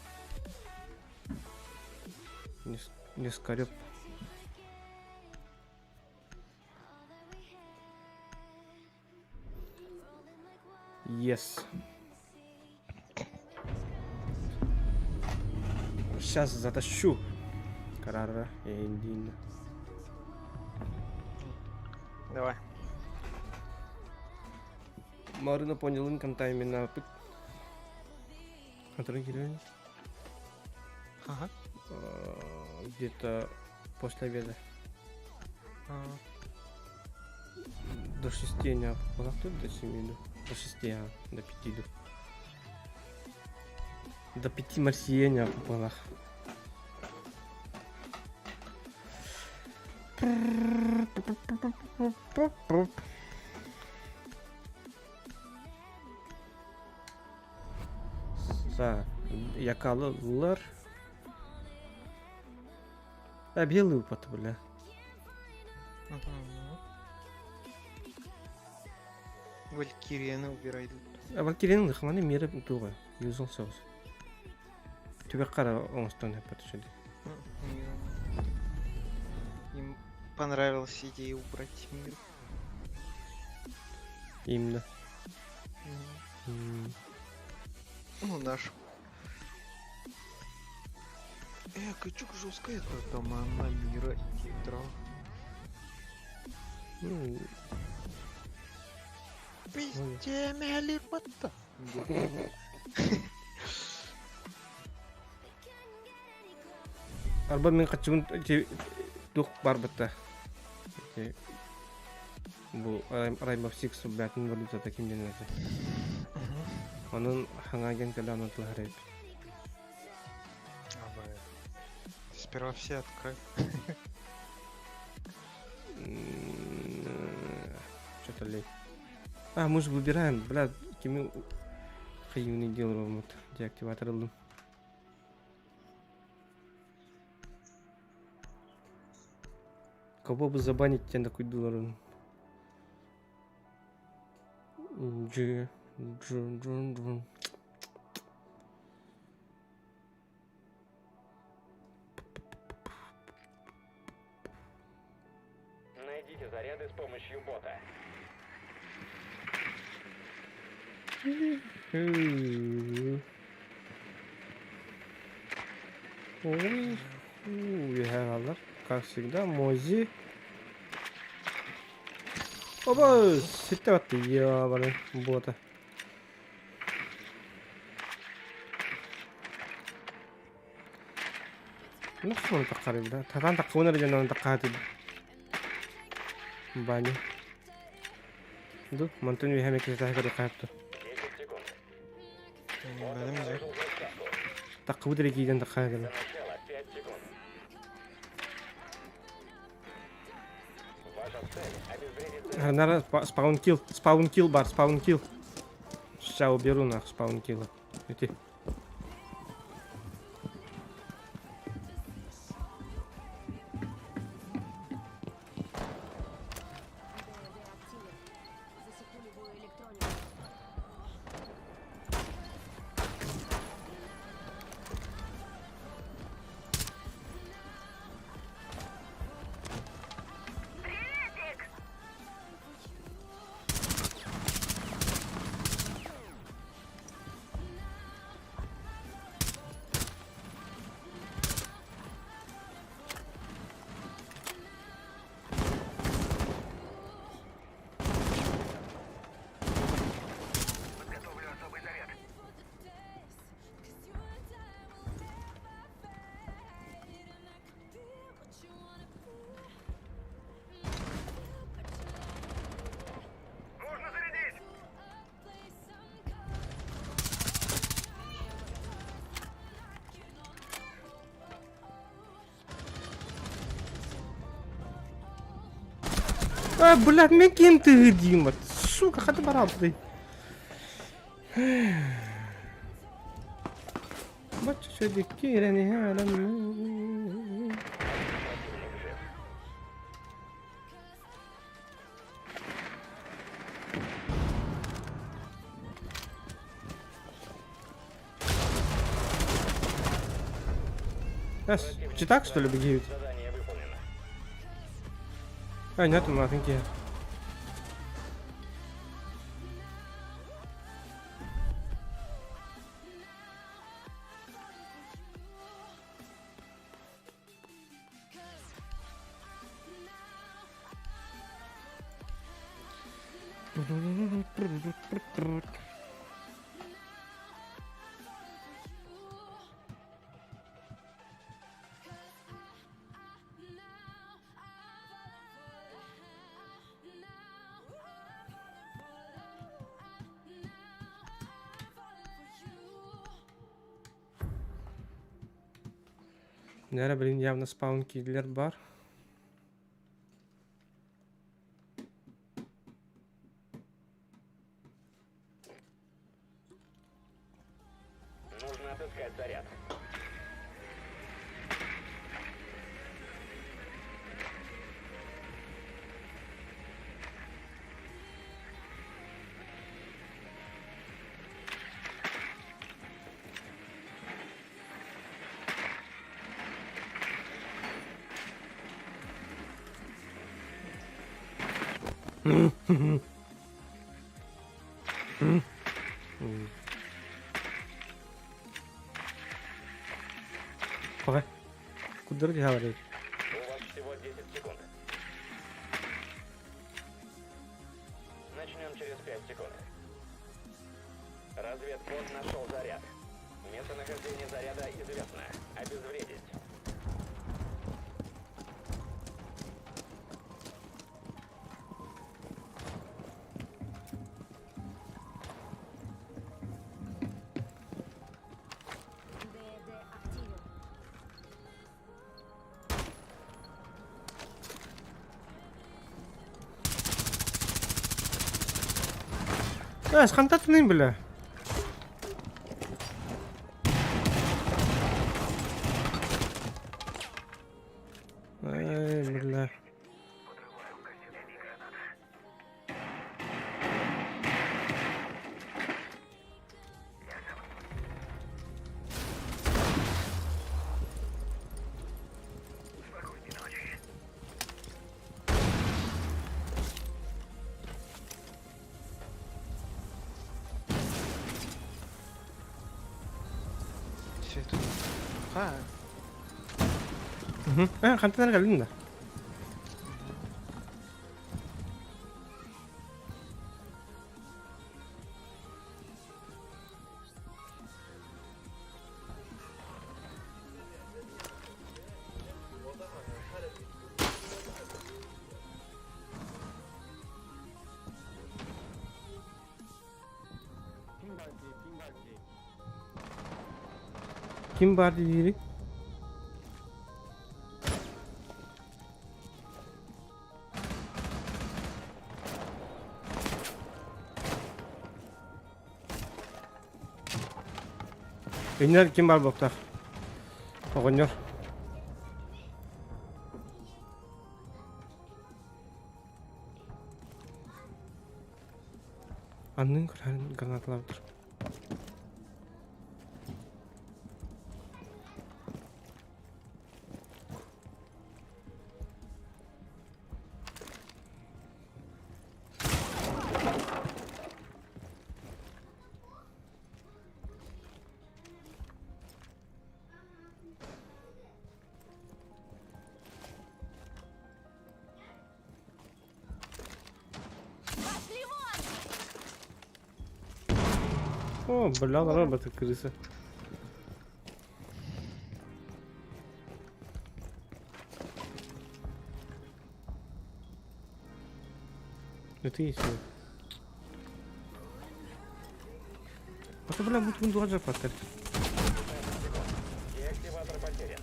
Не скореб. Yes. Сейчас затащу. Карара, Индина. Давай. Марина понял инком таймина. Отреагировали. Ага. Где-то после обеда. А, До 6 не попала, тут до 7 иду. До 6, до 5 иду. До 5 марсиеня попала. Якалылар. Белый упад, бля. ага. Валькирияны убирай деп. Валкирияның хманы мері туға. Юзыл соғыз. Төбек қара оңыстан әппәті шеді. Им понравилась идея убрать мир. Именно. Ну, наш. Качук жесткая это команда мира и игра. Везде мялипота. Арба мен қачуын дуқ бар бітті. Бұл Раймов 6 бәтін валютата кемден әді. Оның хаңаген кәлі анатылы әрейп. Сперва все открой. Что-то лей. Мы же выбираем, бля, кеми хайюни делаем вот деактиватор алdım. Кого бы забанить тебя такой доллар? Найдите заряды с помощью бота. Аллах, как всегда, Мози. Оба, сетеватый, ебаный, бота. Ну что он так хариб, да? Татан так кунер же он так хатиб. Бани. Ду, мантун ви хаме киста хакар хатто. 10 секунд. Бәлем же. Так кудер киден так хакар. До начала 5 секунд. Ваша цель обезвредить Нара спаун килл бар, спаун килл. Сейчас уберу нах спаун килла. Иди. блядь, мен кем ты, Дима? Сука, хаты баралды. Бачу, что дикирани, Противник жив. Читак, что ли, бегают? Задание выполнено. А, нет, маленькие. Наверное, блин, явно спаун киллер бар. Нужно отыскать заряд. Ой, куда ты говоришь? У вас всего 10 секунд. Начнем через 5 секунд. Разведбот нашел заряд. Местонахождение заряда известно. Обезвредить. Схантатный, бля. Ай, бля. Все это. А, Хантатный geldi. Kim var diyecek? Ünler kim var boktar? Oğunyor. Anның kurarın granatlardır. О, бля, роботы крысы. Это есть. А то, бля, будет дуаджа поставить. Деактиватор потерян.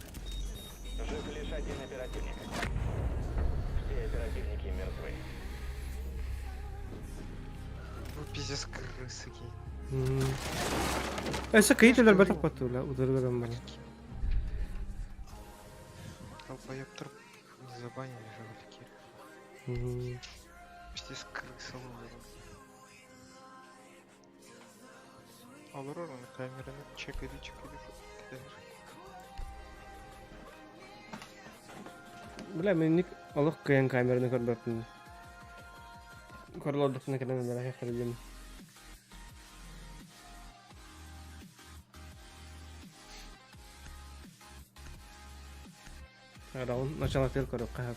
Жив лишь один оперативник. Все оперативники мертвы. Пиздец крысы какие. Sakayı бата патула, удырган бана. Долбоёб труп. Не забанили же вы такие. Пиздец крысы ловят. Алурора на камераны чекали. Бля, мен ник алык кыян камераны көрбөпмүн. Корлордукна кенен бара хакырдым. Раун начало только рукав.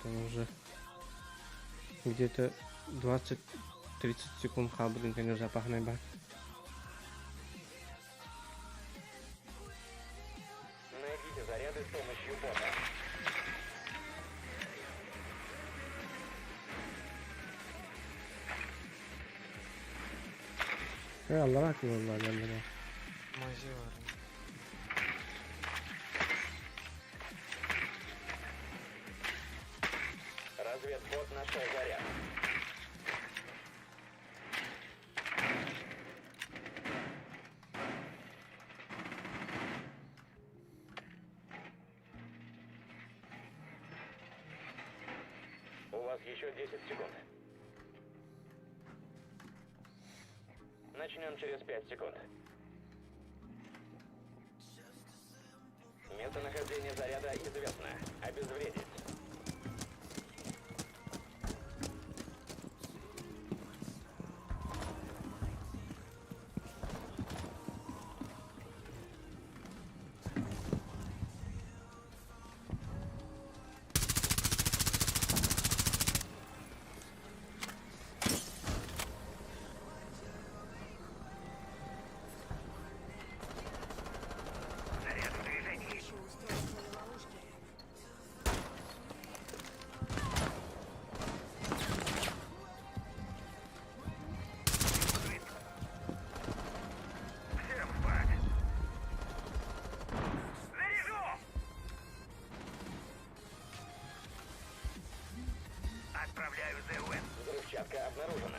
Там уже где-то 20-30 секунд хабрин, конечно, запахнет бак. Найдите заряды с помощью бота. Allah rahmet vallahi geldi. Мази var. Разведбот нашел заряд. У вас еще 10 секунд. Начнем через 5 секунд. Местонахождение заряда известно. Обезвредить. Взрывчатка обнаружена.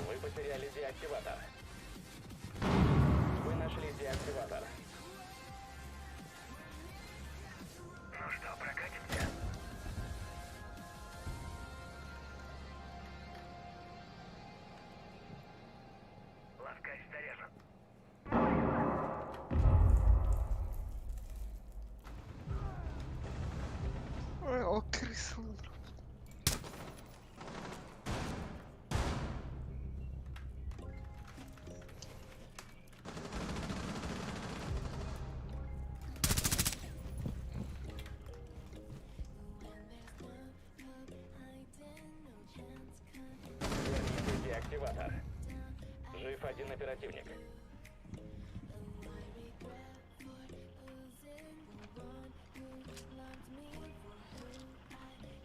Вы потеряли деактиватор. Вы нашли деактиватор. Ну что, прокатимся? Лавкач заряжен. Ой, о, крысы ловят. Верните деактиватор. Жив один оперативник.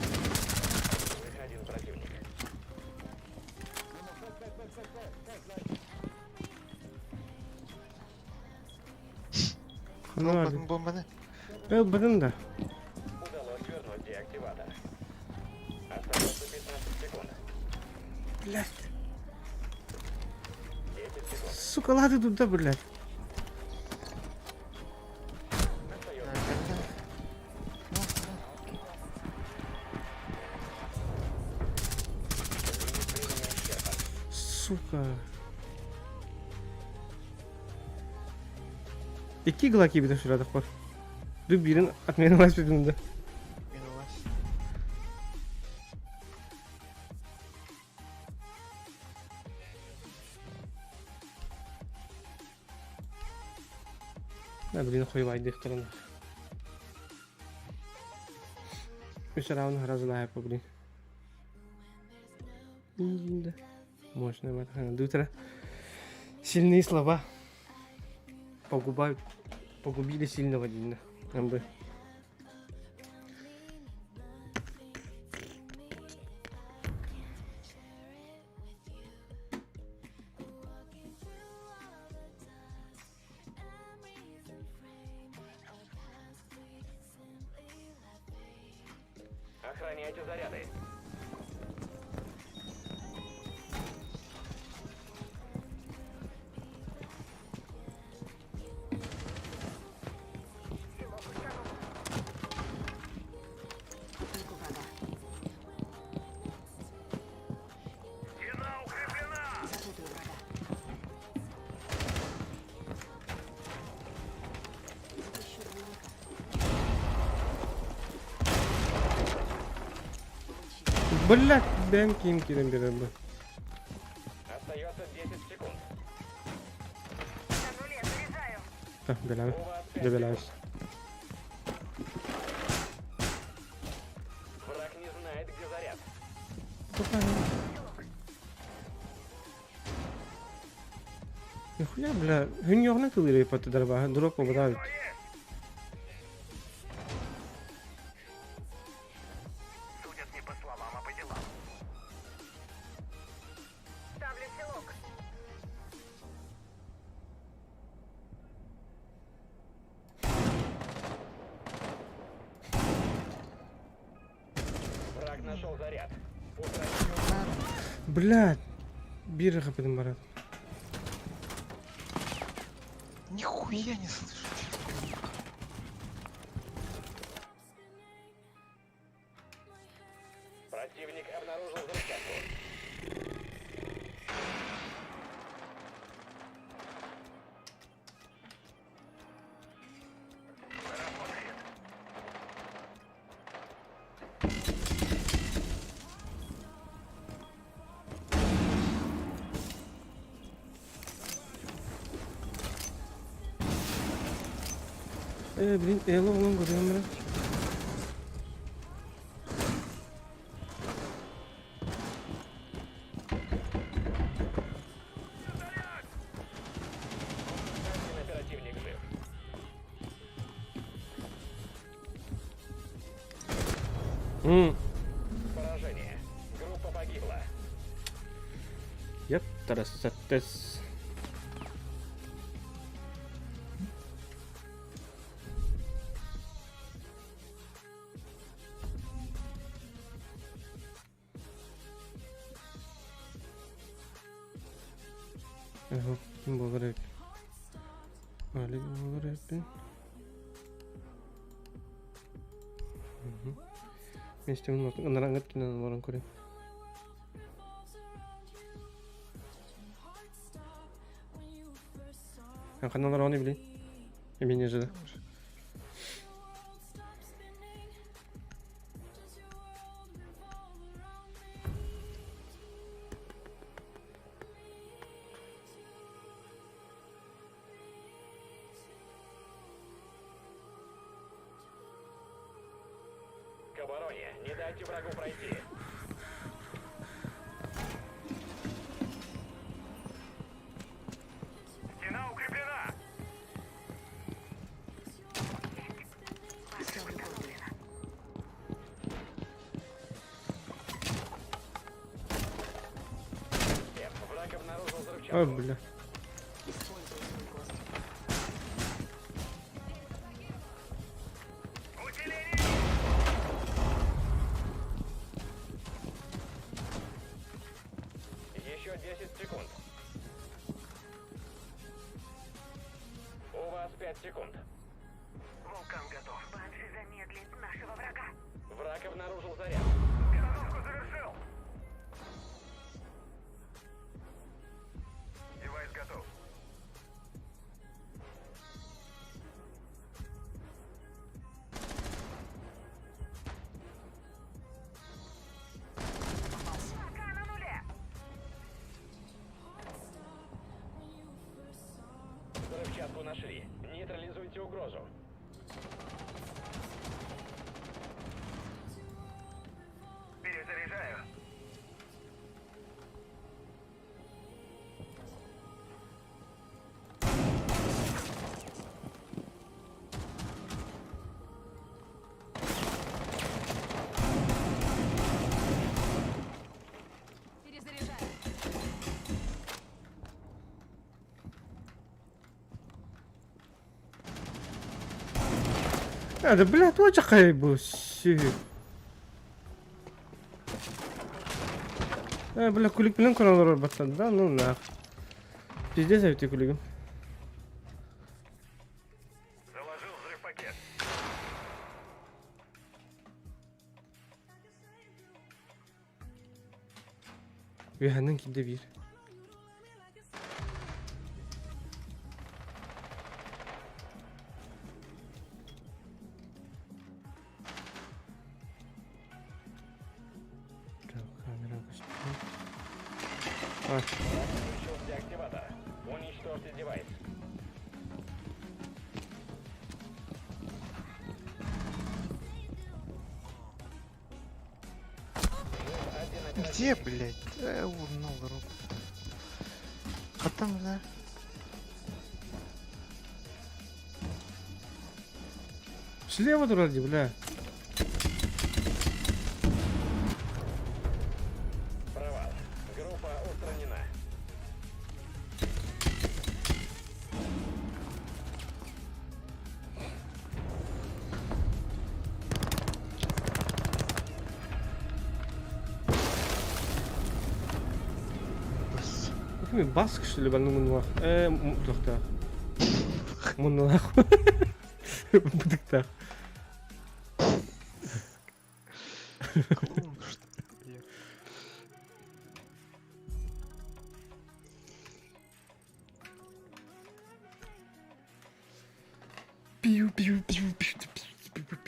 Жив один противник. Ну ладно. Бомбаны. Бадın da. Удалось вернуть деактиватор. Остается 15 секунд. Блядь. 10 секунд. Сука, лады тут да, блядь. Остается лимит времени исчерпан. Сука. İki Glock bir de şurada var. Dur birinin atmaya başladığında. Минулась. Да, блин, хуй вайди их сторону. И все равно разлая по, блин. Да. Мощная матаха. Дутра. Сильные слова. Погубили сильного Дина. МБ. Охраняйте заряды. Атаку врага. Стена укреплена! Запутаю врага. Запущу двойника. Блять, бен ким кирен берем бы. Остается 10 секунд. Так, беляю. У вас 5 Добеляюсь. секунд. Враг не знает, где заряд. Нихуя, бля. Гыньёгны тылырый по тыдарба. Дурак побудают. Судят не по словам, а по делам. Ставлю селок. Враг нашел заряд. Устранить Блядь. Бирха потом барат. Нихуя не слышу. Противник обнаружил взрывчатку. Блин, эло он говорим, бля. Один оперативник жив. Поражение. Группа погибла. Я тарасатес. Ага, kim bu olarak? Ali olarak ben. Вместе он может наранgat kina orang Korea. Yang kanal orang ni beli. Ini aja dah. К обороне. Не дайте врагу пройти. Стена укреплена. Ставлю контур. Враг обнаружил взрывчатку. Ой, бля. Использую свой гость. Еще 10 секунд. У вас 5 секунд. Вулкан готов. Банши замедлит нашего врага. Враг обнаружил заряд. Установку завершил. Девайс готов. Пока на нуле. Взрывчатку Нашли. Нейтрализуйте угрозу. Перезаряжаю. Перезаряжаю. Да, блядь, вот же все. Бля, кулик bilen kurallar başladı da, ну нах. Пиздец, эти кулиган. Заложил взрыв-пакет. Виhanın kimde bir. Камера Включил деактиватор. Уничтожьте девайс. Где, блядь? Урнул руку. А там, да? Слева вроде, бля. Провал. Группа устранена. Bakın bask что ли, bunu var. Mutluqta. Bunu var. Mutluqta. Клоун, что ли? Пиу пиу пиу пиу пиу пиу.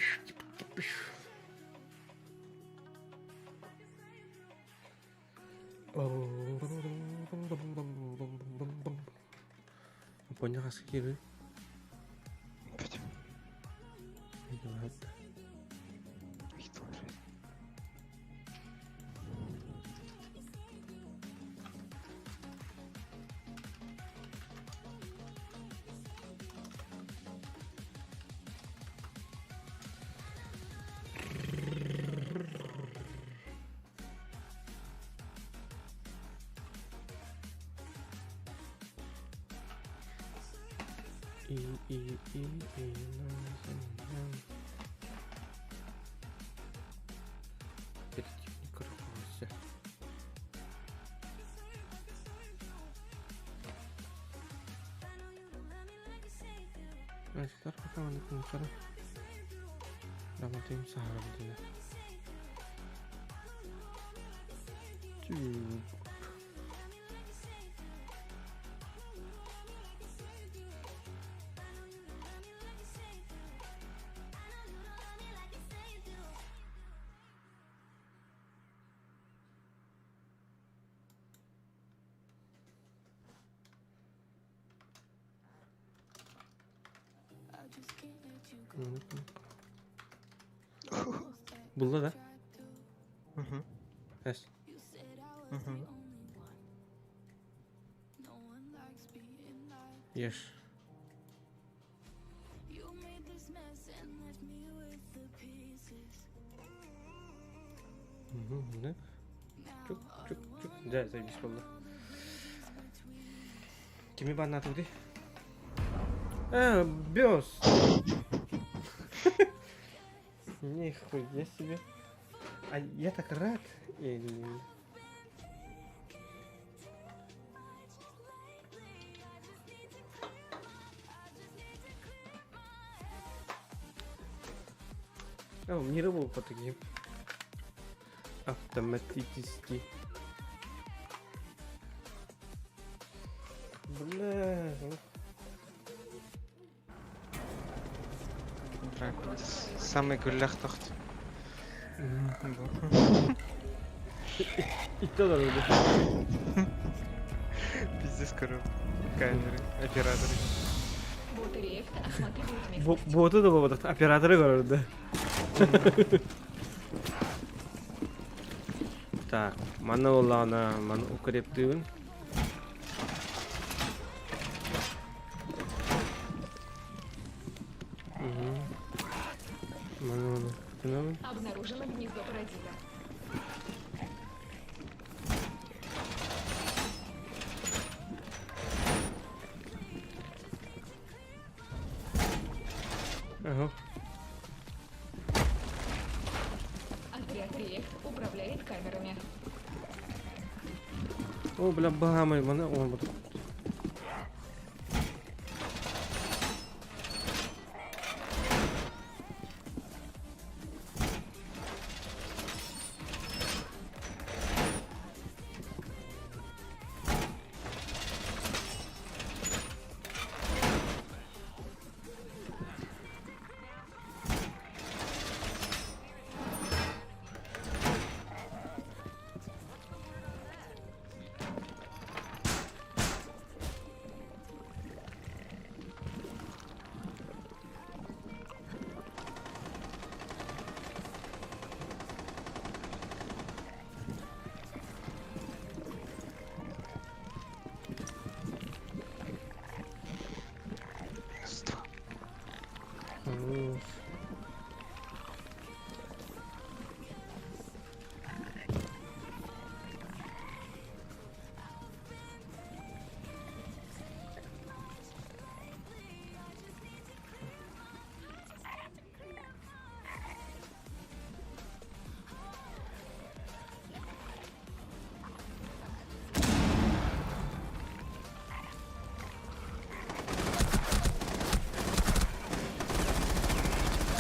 Понял, как скиллы. Опять. Идет. Их тоже. Оперативник руководитель. Arkadaşlar bakalım konuşalım. Ramatayım sahara diye. Bulda da. Угу. Yes. Угу. Yes. Да? Чук, чук, чук. Да, заебись болды. Кеме бана туди? Бёс. Нихуя себе. А я так рад. Не рыбу по таким. Автоматически. Бля. Самый гулях тохт. И то да вроде. Пиздец, короче. Камеры, операторы. Боты Реакт осматривают местность. Боты да вот операторы говорят, да. Так, mana olana, mana укрептивен. Mana olana. Обнаружено гнездо паразита. Ага. Отряд Реакт управляет камерами. О, бля, багами, мене он буде. Гнездо.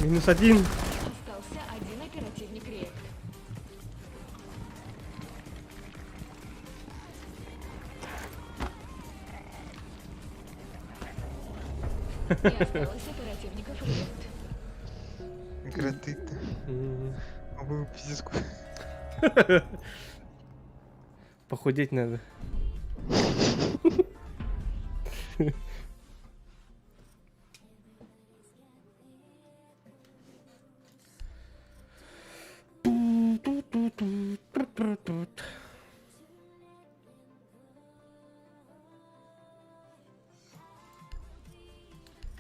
Минус один. Остался один оперативник Реакт. Не осталось оперативников Реакт. Гратыта. А вы пиздец. Похудеть надо.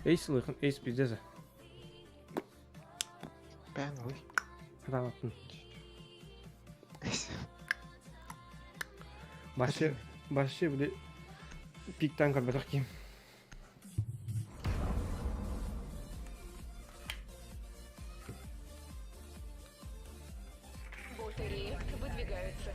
Ace лыхын, Ace пиздезі. Бән ой. Раватын. Эйс. Башы біле пиктан көрбедік кем. Боты Реакт выдвигаются.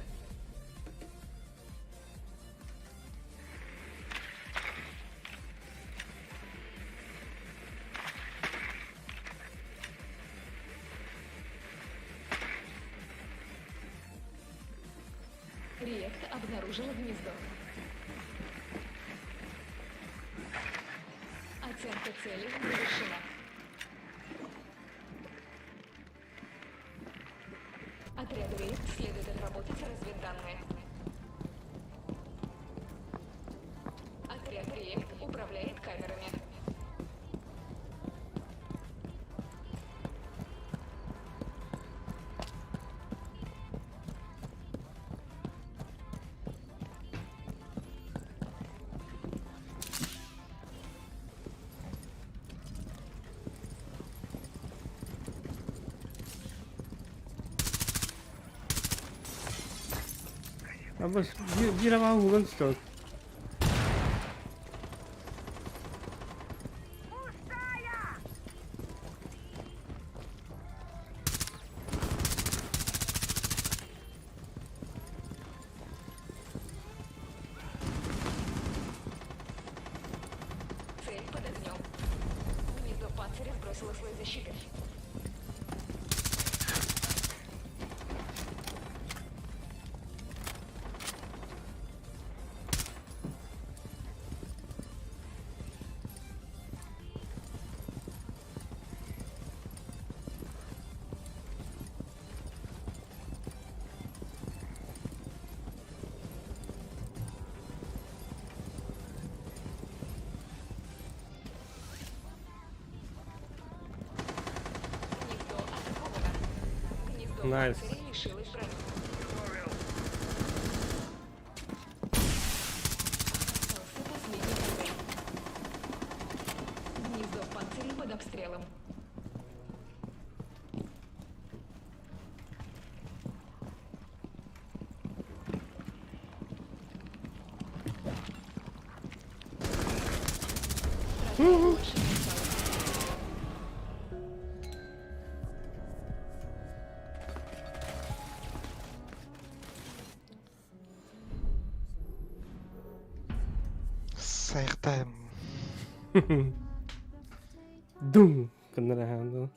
Реакт обнаружила гнездо. Оценка цели завершена. Отряду Реакт следует отработать разведданные. Отряд Реакт управляет камерами. А бос, bir ama ulan istiyor. Цель под огнем. Гнездо панциря сбросило слой защиты. Гнездо Найс. панциря лишилось брони. Остался последний уровень. Гнездо панциря под обстрелом. Врага больше не осталось. Сайртайм. Дум! Понравилось.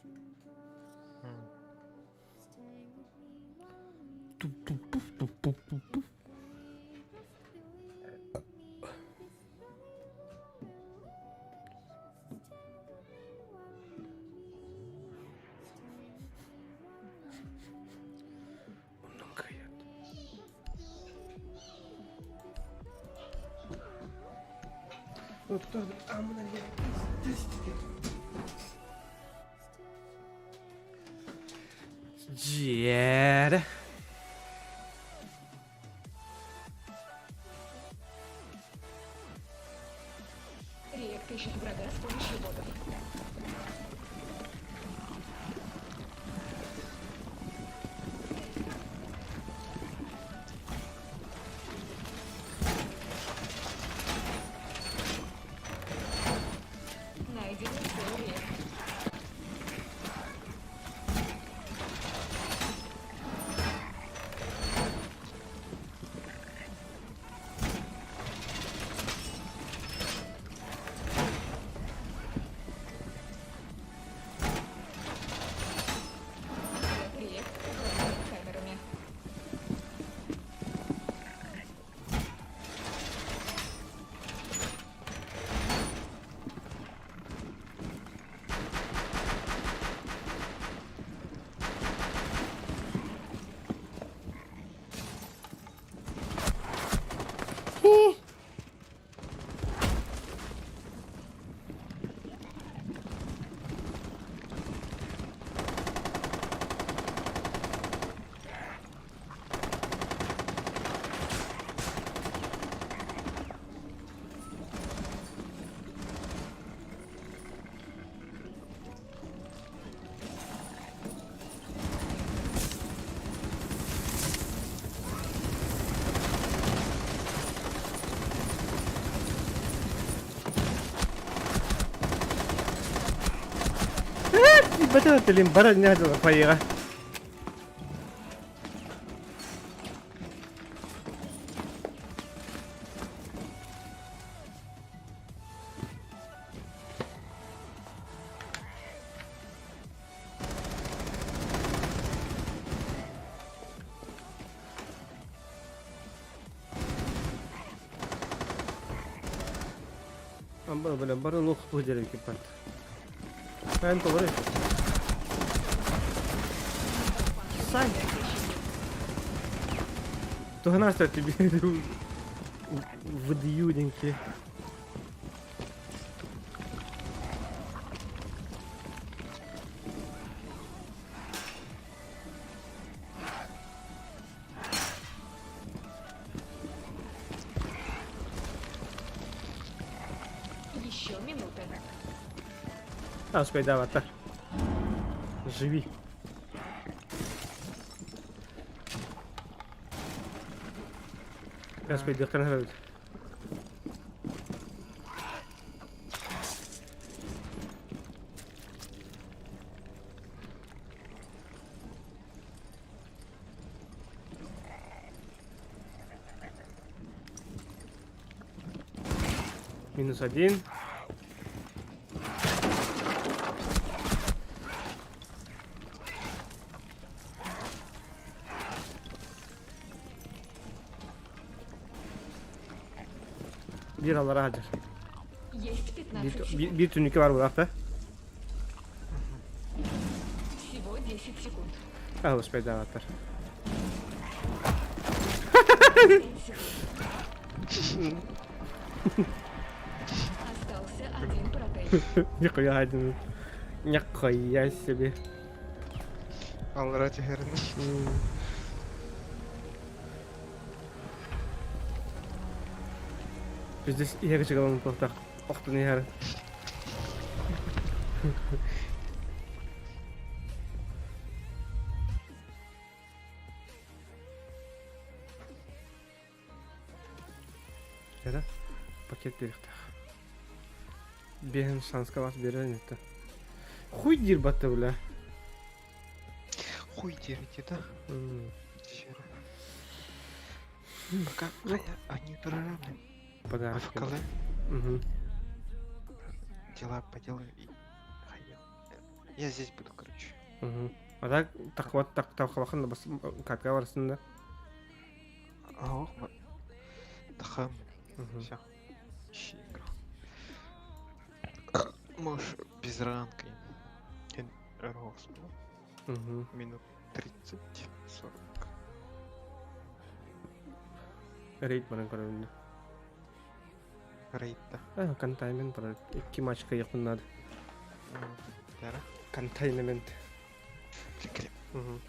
Туп-туп-туп-туп-туп-туп. Много я. Вот тоже. А мы Джед. Реакт ищет врага с помощью ботов. Найден целый реакт. Реакт управляет камерами. Betul limbarannya tuh apa ya? Ambil benar-benar lu kepujar kipat. Kan tuh boleh. Сань! То что тебе выдаютенькие. Еще минута. А, успей, давай, так. Живи. Успей, дохранить. -1. Bir Allah rahat eder. Есть 15 секунд. Bir tünük var burada. Всего 10 секунд. Ah, успей, давай, так. 5 секунд. Остался один протеин. Нихуя один. Нихуя себе. Алра тегерін. Біздес иегі шығалын тоқтақ. Оқтын иері. Яда, пакет беріктақ. Беген шансқа бас берен етті. Хуй дир батты бля. Хуй дерете, да? Хера. Пока они равны. Подарок. АФК, да? Угу. Дела поделаю и... Хайел. Я здесь буду, короче. Угу. А так вот так талқылақын бас катка барысында. Ау, тахам. Угу. Все. Ищи игру. Можешь без ранки. Рос. Угу. Минут 30-40. Рейд баран көрінді. Рейта. Контайнмент бар. 2 матчқа якынады. Дара. Контайнмент. Прикреп. Угу.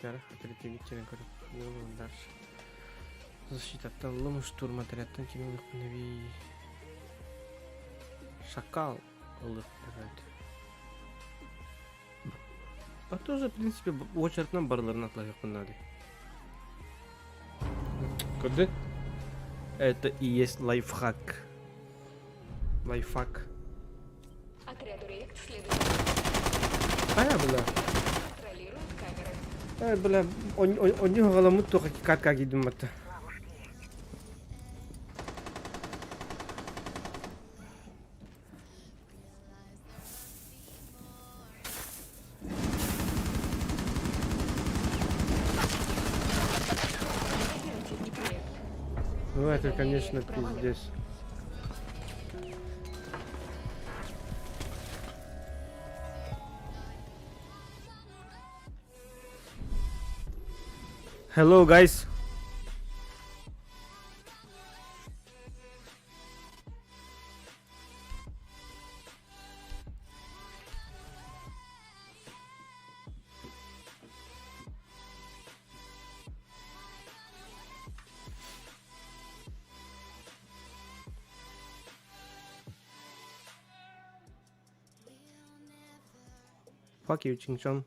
Зараз оперативник черен көріп. Ну, дальше. Защита от лом, штурм отрядтан кемелік піневи. Шакал ылық бәрәді. А тоже, в принципе, очереднан барларын атлай пінады. Көрді? Это и есть лайфхак. Лайфхак. Отряду Рект следует. Ая, бля. Контролирует камеры. Бля, он не галамут только катка гидим это. Оперативник Рект. Ну это, конечно, пиздец. Hello, guys. Fuck you, Ching Chong.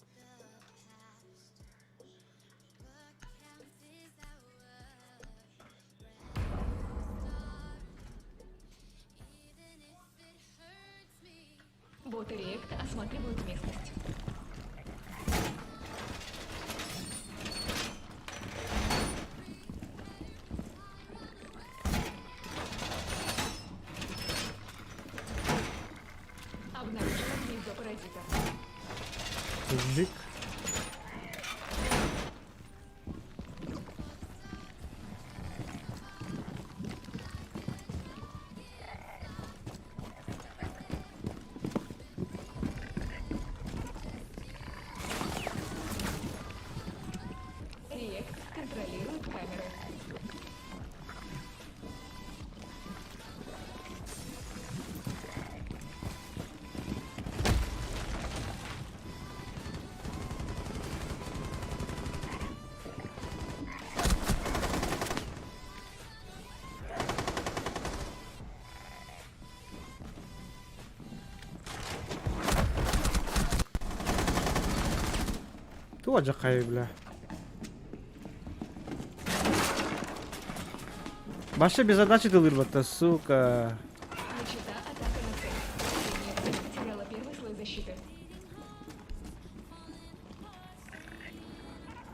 Боты Рект осматривают местность. Обнаружено гнездо паразита. Жик. Рект контролирует камеры. Туа жакай, бля. Баша без задачи ты вырвата, сука. Начата атака на цель. Линия потеряла первый слой защиты.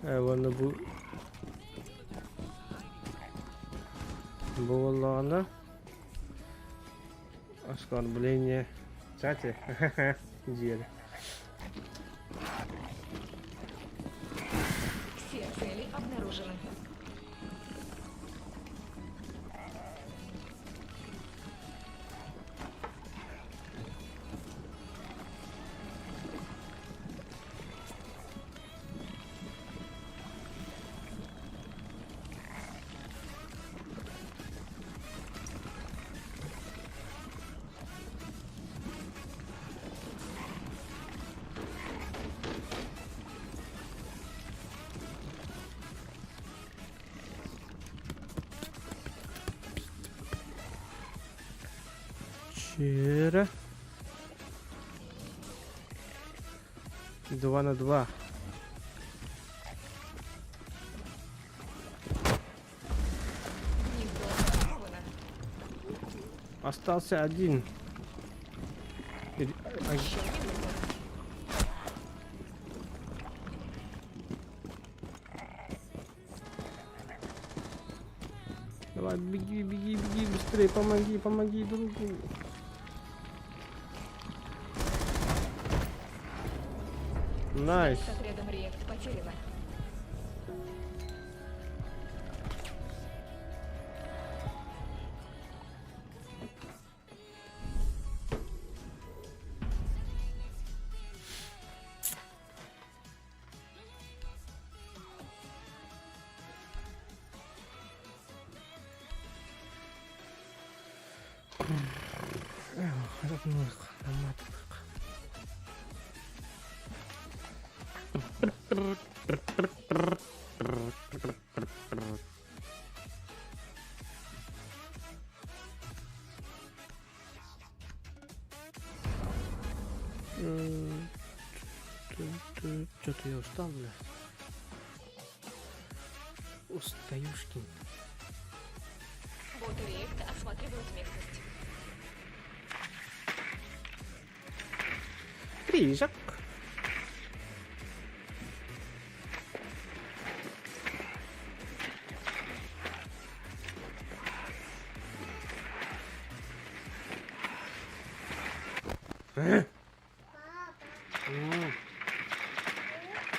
Ладно, бу. Булана. Оскорбление. Кстати, деле. Все цели обнаружены. Чера. 2 на 2. Гнездо атаковано. Остался один. Еще минута. Давай, беги, беги, беги, быстрее, помоги, помоги другу. Найс. С отрядом реакт потеряна. Что-то я устал, бля. Устаюшки. Боты реакта осматривают местность. Призрак.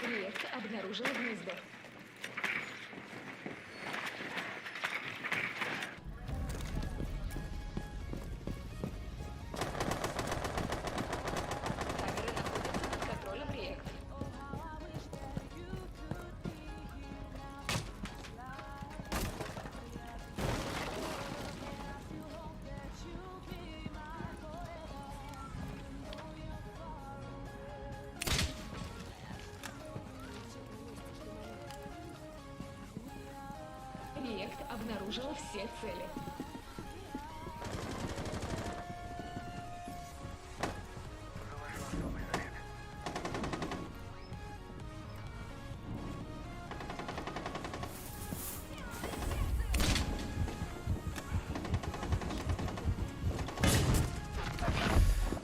Реакт обнаружил гнездо. Камеры находятся под контролем реакта. Реакт обнаружил все цели.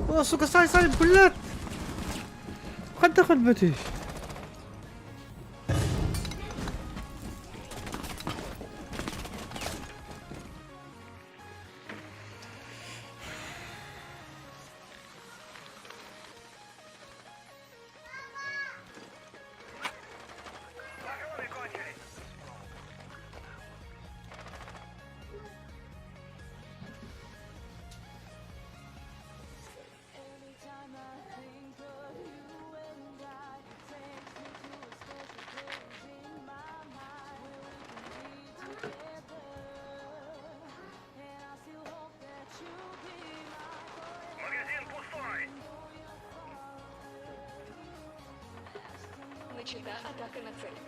О, сука, сай, блядь! Хоть бы. Патроны кончились. Anytime I think of you and I, takes me to a special place in my mind where we can be together. And I still hope that you'll be my forever. Магазин пустой. Начата атака на цель.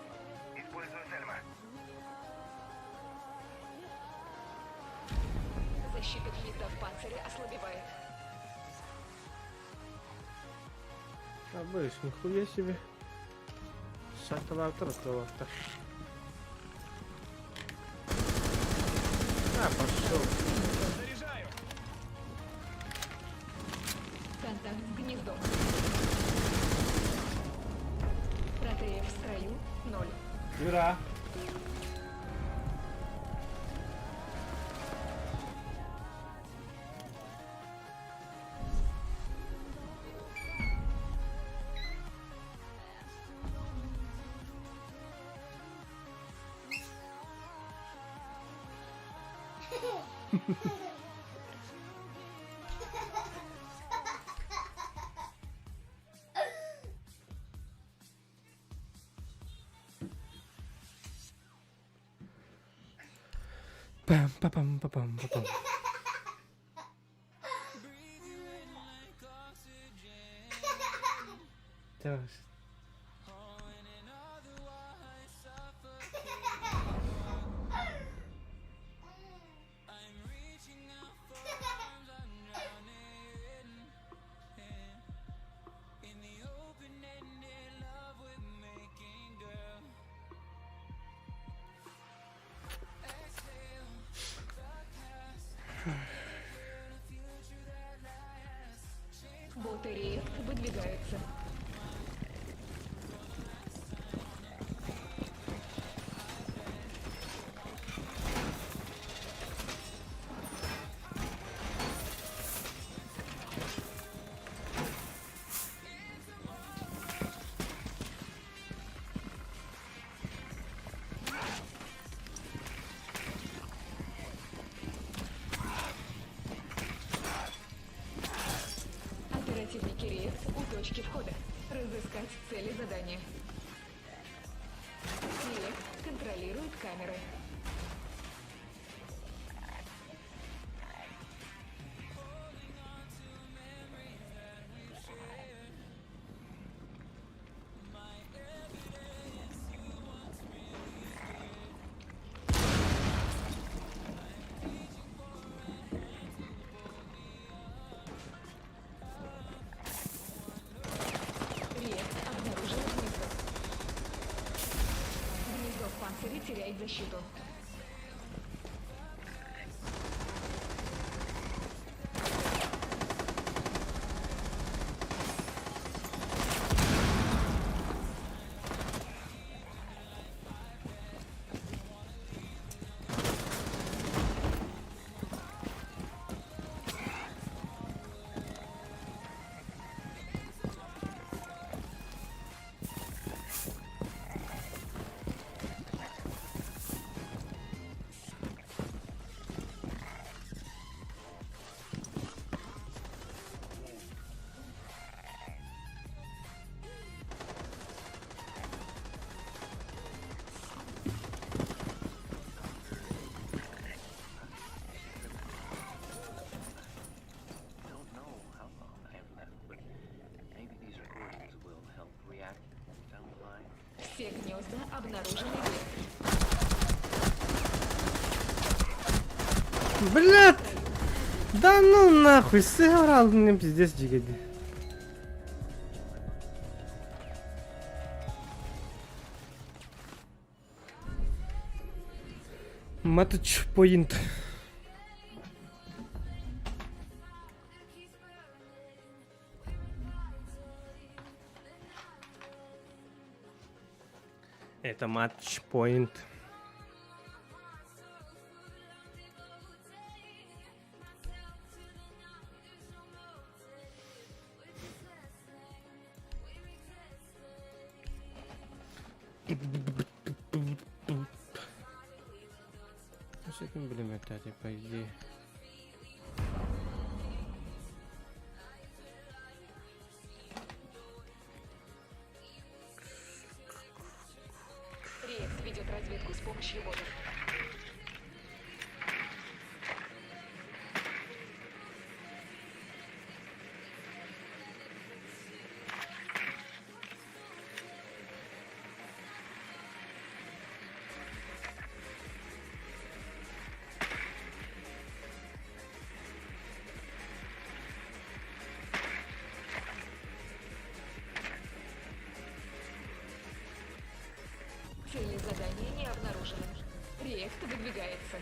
Использую Сельма. Защита гнезда в панцире ослабевает. Обыш, нихуя себе. Шаталатор кого-то. А, пошел. Контакт с гнездом. Протеев в строю 0. Юра. Пам па пам па пам па пам. Так. Боты Реакт выдвигаются. Оперативники Реакт у точки входа. Разыскать цели задания. Реакт контролирует камеры. Реакт обнаружил гнездо. Гнездо в панцире теряет защиту. Don't know how long I have left, but maybe these recordings will help react down the line. Все гнезда обнаружены Реакт. Блядь! Да ну нахуй, сыграл мне пиздец дигоди. Матч поинт. Это матч поинт. С этим будем летать, по идее. Реакт ведет разведку с помощью ботов. Цели задания не обнаружены. Реакт выдвигается.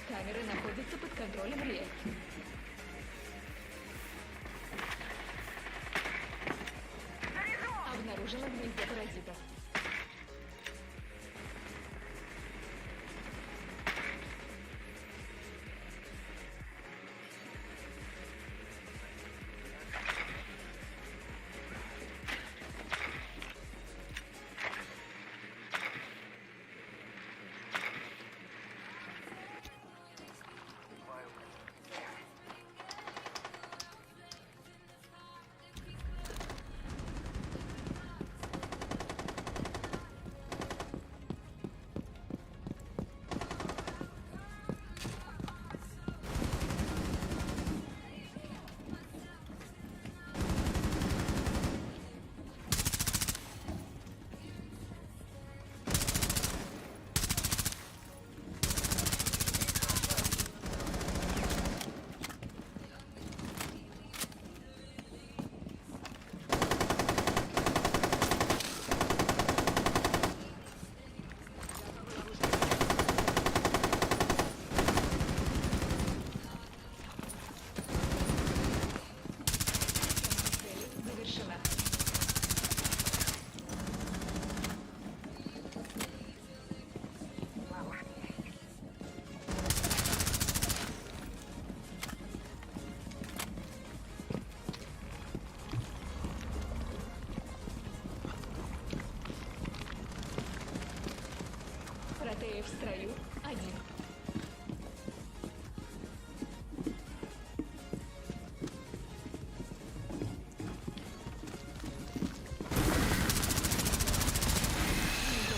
Камеры находятся под контролем Реакт. Обнаружено гнездо паразитов. Батарея в строю. 1.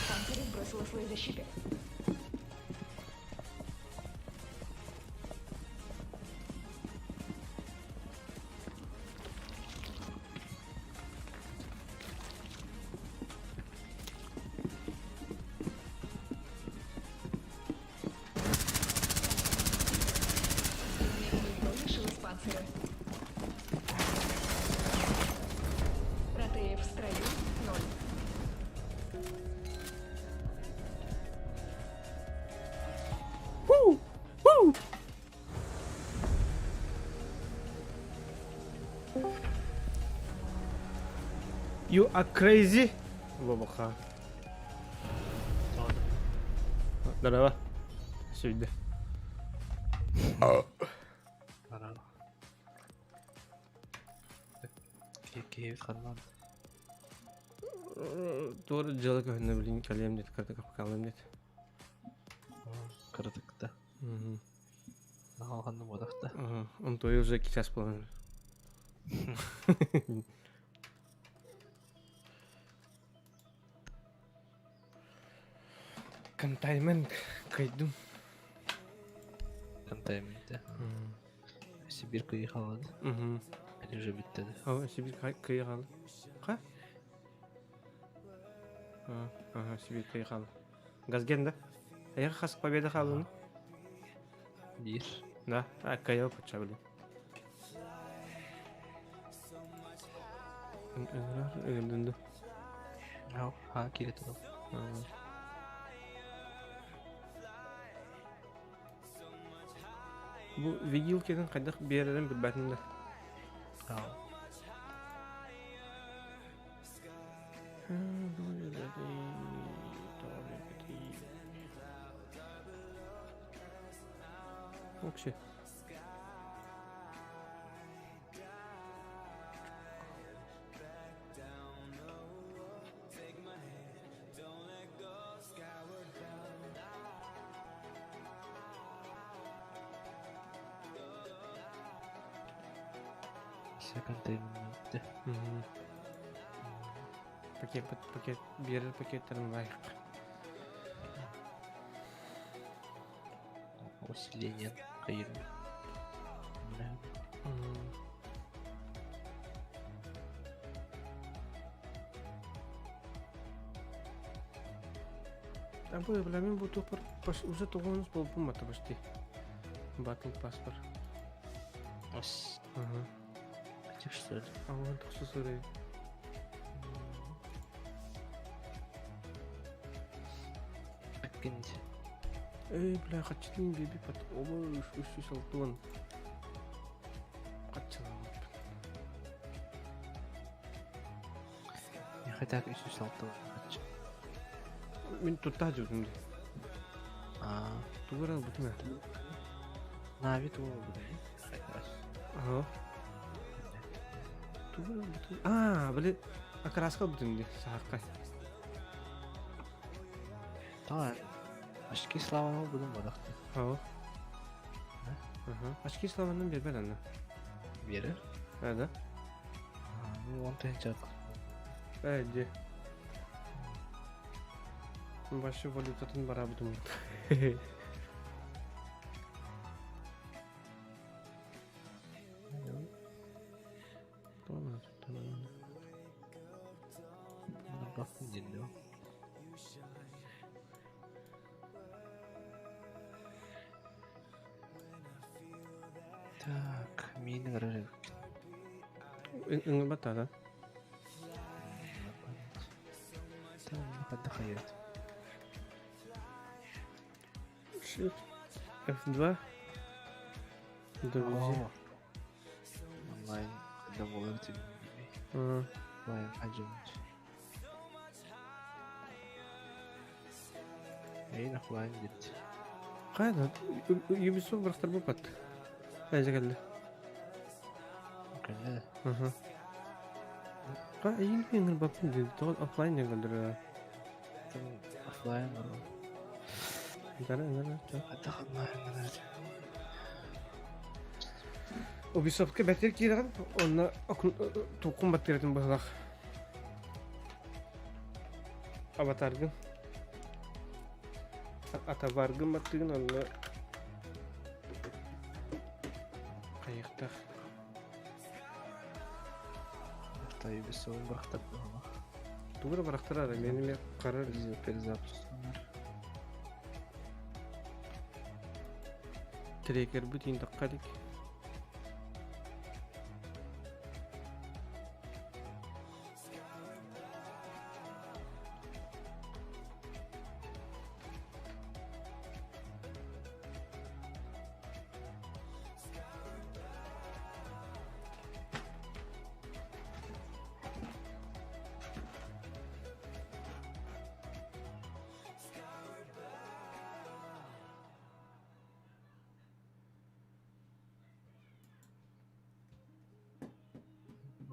Панцирь сбросила слой защиты. Лишилась панциря. Протеев в строю. 0. Woo! Woo! You are crazy. Бабаха. Здорово. Сюда. Ара. Кейв ханман. Тур жылы көһүнө билин калем дет кырды капкалым дет. Кырдыкта. Алганды бодакта. Он той уже час полон. Контаймент кайдым. Контайментте. Сибирка ехала. Или уже битті. Ага, Сибирь кайгалы. Ка? Ага, Сибирь кайгалы. Газген да? Аяқ хасық победа қалуын? Бир. Да, кайгал патша білем. Үгілдінді. Ау, ха, келет ол. Бұл вигилкенің қайдақ берерін бір бәтінде. Ау. Вообще. Все контейнерді. Пакет берер пакеттерін лайық. Усиление қайырым. А бұл біләмен бұл топыр уже тоғыныз болып бұлматы башты. Батл паспор. Ос. Хотя что ли? А он тұқсы сұрай. Әккенде. Бля, қатшының бебе пат. Оба үш алтуын. Қатшының. Я хотя бы еще салтал. Мен тұтта жүрдім. Туғырал бұтыма. Нави туғырал бұтыма. Ага. Туғырал бұтыма. Біле, акрасқа бұтымды. Саққа. Tamam. Aşkı Slavan'ı buldum badakta. Ага. Açki slavandan bir ben anne. Bir yere. Nerede? Bu 10 tane çarpı. Bence. Başı valutatın bara buldum. Tamam. Bundan baktım dinliyor. Так, мини гаражи. Ingin bata da. Tamam, отдыхает. Shift F2. Друзья. Онлайн, когда было тебе. Онлайн, ajunç. Yayın offline gitti. Kayda Ubisoft bıraktır bu pat. Ayrıca geldi. Öyle. İyi mi ingin bakın dedi. Doğru offline ne geldi. Там offline var. Дара. Атаханна ханганаад. Ubisoft'ка бәтер кирәгән, онна тукум батырдын булак. Аватаргын. Атаваргын баттыгын онна кайыкта. Тай бисоң бахтап бана. Тугра барактар ара, менин карар. Перезапусканар. Трекер бүтін таққадик.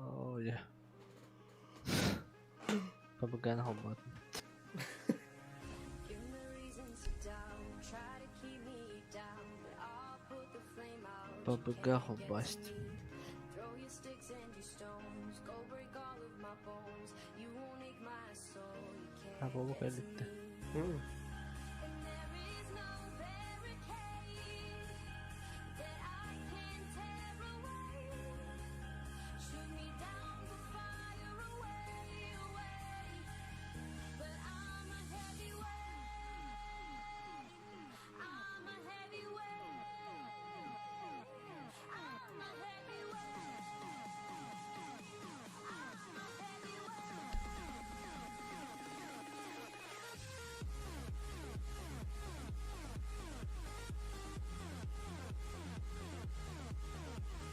Oh yeah. Papagan ako ba? Give me reasons to doubt, try to keep me down, but I'll put the flame out. Papaga ako bust. Throw your sticks and your stones, go break all of my bones. You won't ache my soul, you can't Ako mo get to kalit. me. And there is no barricade that I can tear away. Shoot me down with fire away. But I'm a heavyweight. I'm a heavyweight. I'm a heavyweight. I'm a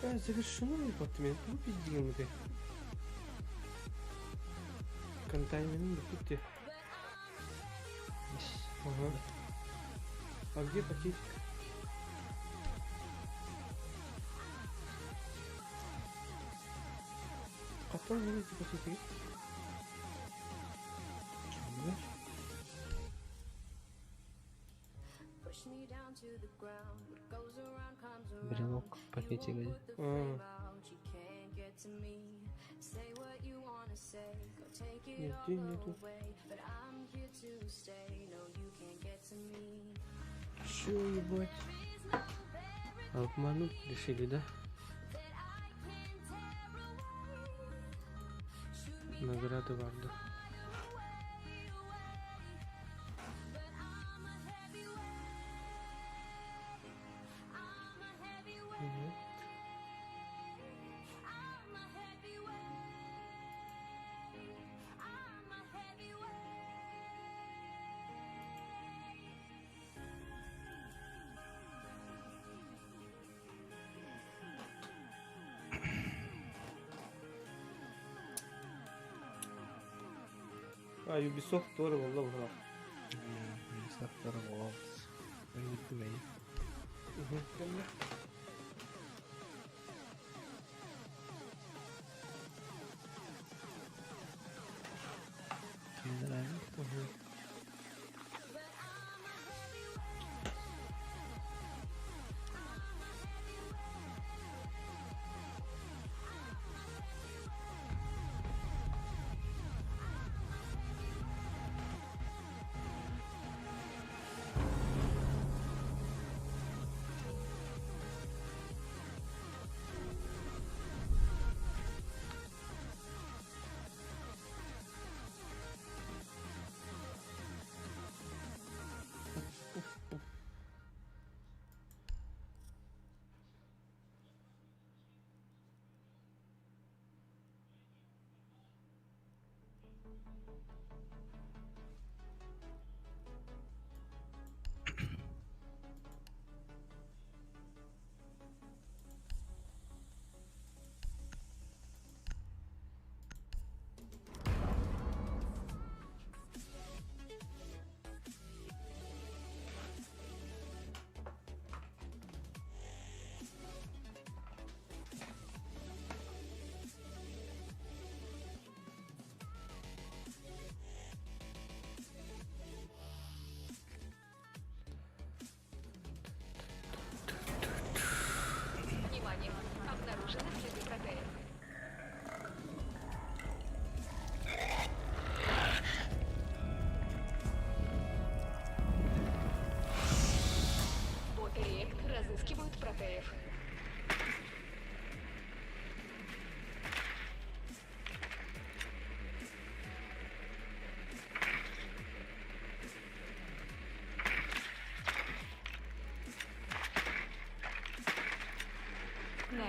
Я завершено апартамент. Убедил ты. Контайнерный будьте. Ага. А где пакетик? Потом не видите пакетик. push me down to the ground. What goes around comes around. Брелок в пакете где? Flame out, you can't get to me. Say what you wanna say, go take it all away. But I'm here to stay. No, you can't get to me. Чё, ебать? Обмануть решили, да? Награды Варда. А, Ubisoft тоже валда была. Сахтар волос. Ой. Нравится.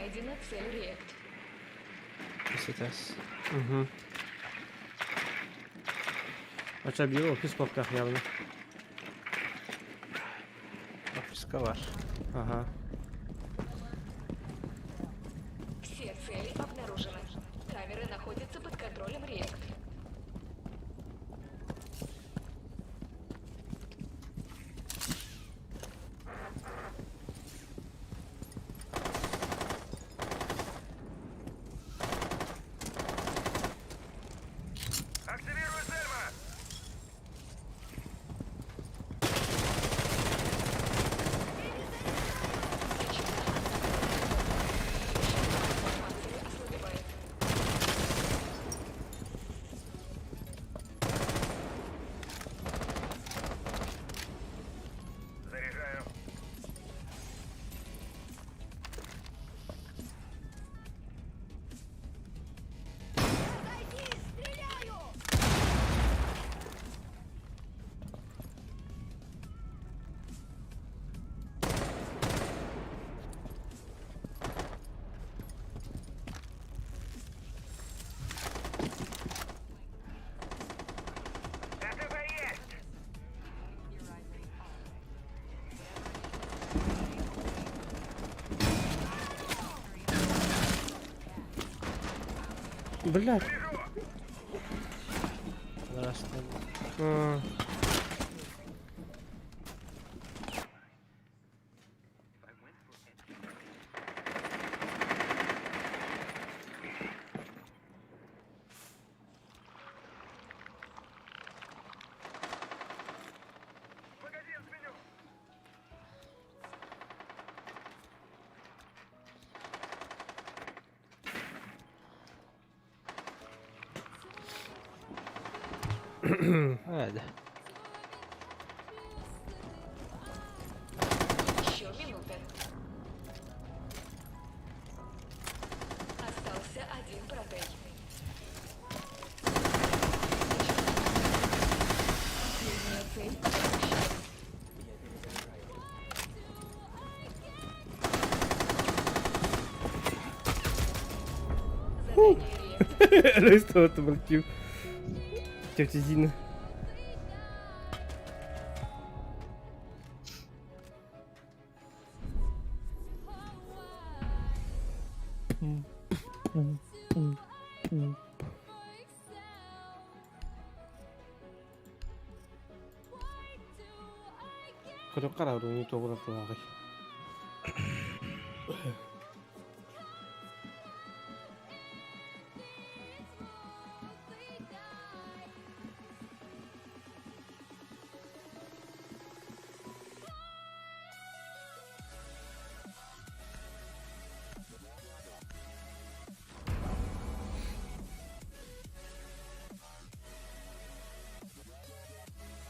Найдена цель Реакт. Після Угу. Хоча б його в піскопках явно. Піскаваш. Ага. Все цели обнаружены. Камеры находятся под контролем Реакт. Активирую Зельма! Панцирь ослабевает. Заряжаю. ТТБ есть! Блядь. Зараз не А, Магазин сменю! Ладно. Еще минута. Остался один протей. Последняя цель защищена. Задание Реакт. Аристотель, братів. Тетя Зіна.これから俺にところとなんか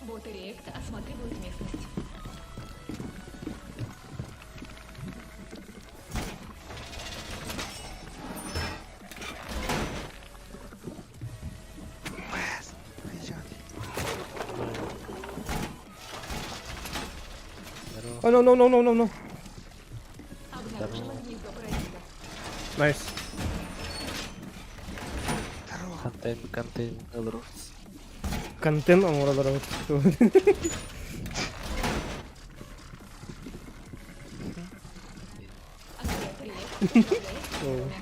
Боты Реакт осматривают местность. Пес! Приїжджай. Здорово. О, no, no, no, no, no, no. Обнаружено гнездо паразита. Найс. Здорово. Контейн, Белрус. Контент амурадорот. Отряд Реакт управляет стрелами.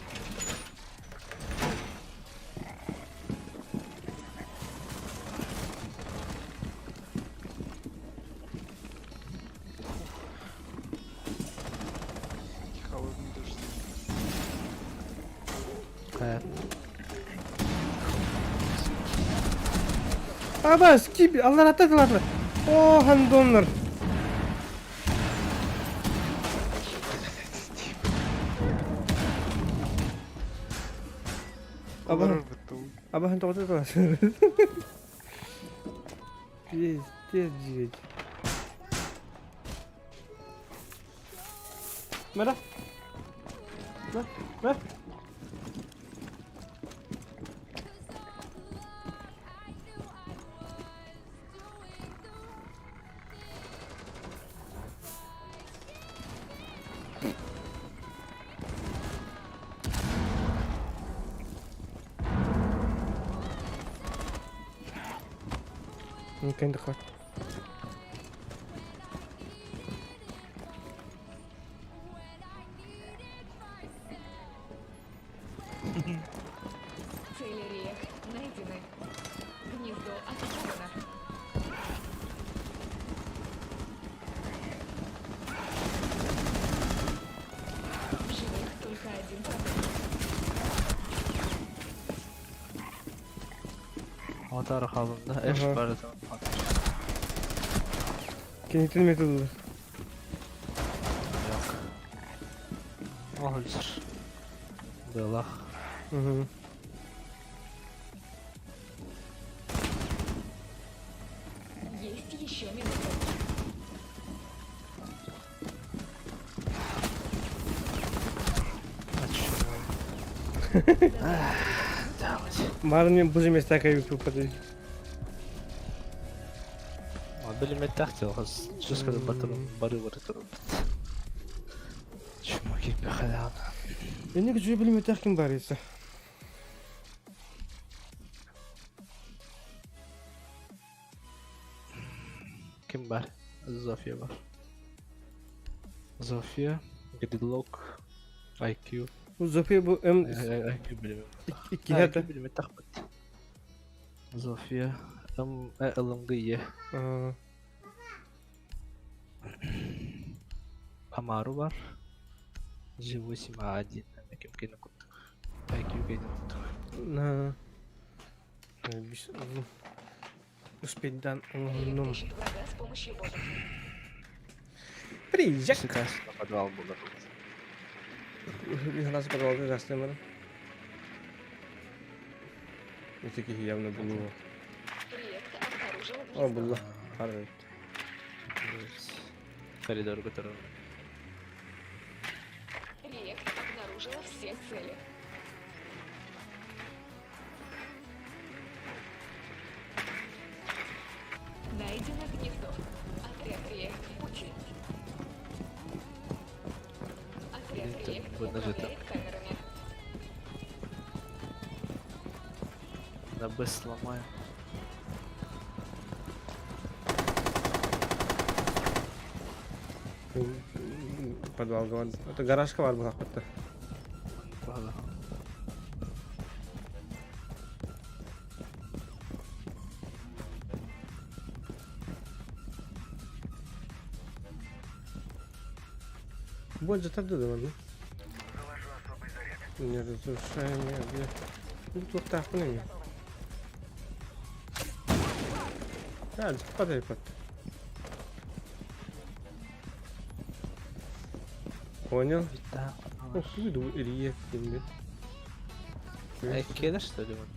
Холодный дождь. Аба, скип, аллар атадылар. О, хандоннар. Аба, Олар біту. аба хан тоқтатылар. Пиздец, жить. Мера. Мера. Никогда не хватит. Цели реакт найдены. Гнездо атаковано. В живых только один противник. Atar halında eş Aha. vardı. Кенеттен методы. Yok. Olacak. Belak. Угу. Есть еще минута. Devam et. Барын мен бұл емес такая выпадает. Benim etakti o kız. Just kadar batırım. Barı batırım. Şuma gibi bir halam. Я не хочу білмей тахкин бар есі. Kim var? Zofia var. Zofia. Gridlock. IQ. Bu Zofia bu M IQ bilimi. iki Ha, hata. IQ bilimi takmat. Zofia. Ilımgıya. Aa, Amaru var. G8A1. Kim kini kuttuk. IQ kini kuttuk. на. Успеть дан. Ну. Ищет врага с помощью ботов. Приезжай. Sıkarsın подвал bulur. Я раз подвал газ номер. Вот таких явно до него. Реакт обнаружил О, гнездо. было. Хорошо. Коридор götürün. Реакт обнаружила все цели. Найдено гнездо. Отряд реакт в пути. Отряд Это реакт будет даже управляет камерами. На Б сломаю. Подвал говорит. Это гаражка var bu hakikaten. Valla. Вот же тогда давай, ну. Завожу особый заряд. Не разрушение, где. Ну тут так, ну не. А, подай под. Понял? Да. Ох, иду, Илья, тебе. Кеда что ли он?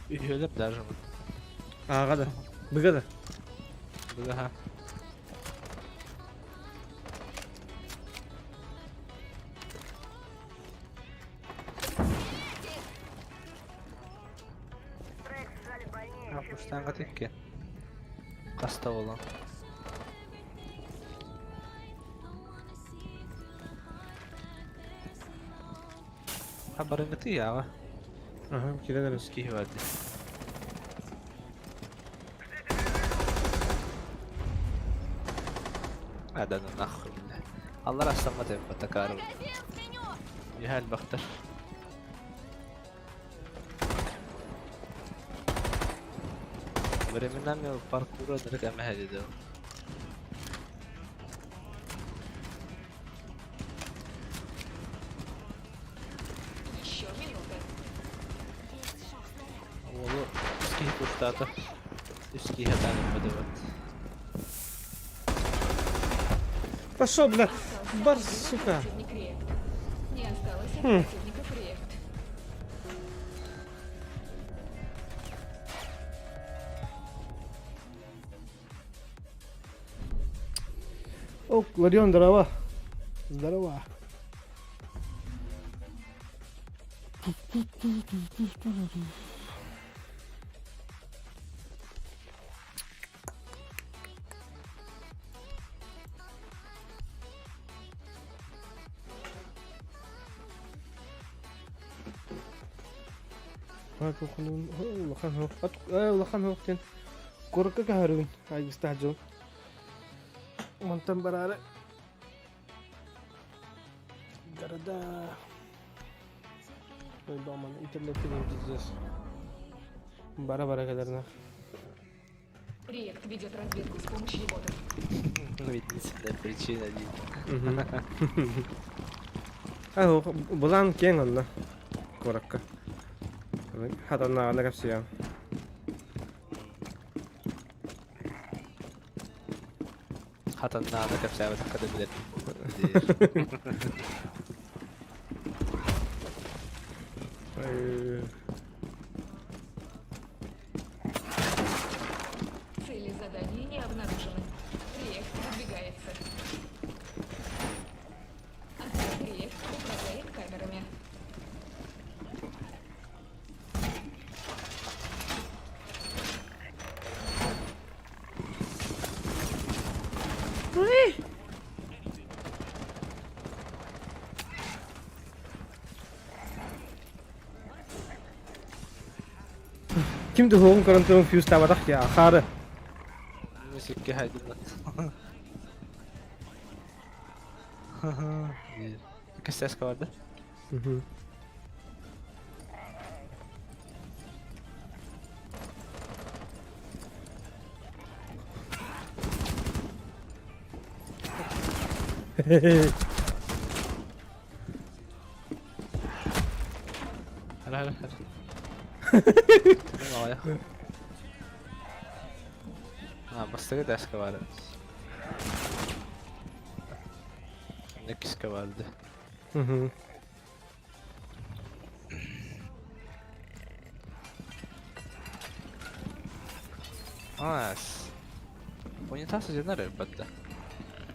Üyelep даже mı? Ağa da. Bıga da. Bu daha. Трек сжали больнее, Ha чем kuştan tek ki. Kasta olan. Ha barıngıtı ya. Ага, кидай. Ski vardı. هذا انا ناخذ الله راح سمته بتكارب يا هل بختار بريمنام يا باركورو درك اما هذه ده Еще минута. والله سكي كوستاتا سكي هذا بدوت Пошел, бля. Остался Бар, один сука. противник реакт. Не осталось от противников реакт. О, Ларион, здорово. Здорово. Ulaqan hoq. Ulaqan hoq ten. Korka kaharun. Ay bistahjum. Mantan barare. Garada. Ой, баман, интернетте пиздец. Бара-бара кадарна. Реакт ведет разведку с помощью ботов. Ну, единственная причина один. Булан кен онна. Коракка. Хатана ана капсия. Хатан надо как вся вот когда билет. Цели задания не обнаружены. Реакт выдвигается. Отряд Реакт управляет камерами. Kimdi hoğun karantinanın fuse tabadak ya. Xarı. Müzik haydi lan. İki ses vardı. Hala hala hala. Tamam ya. Bastı deska vardı. Ne kiska vardı. Nice. Унитаз одинарый бадда.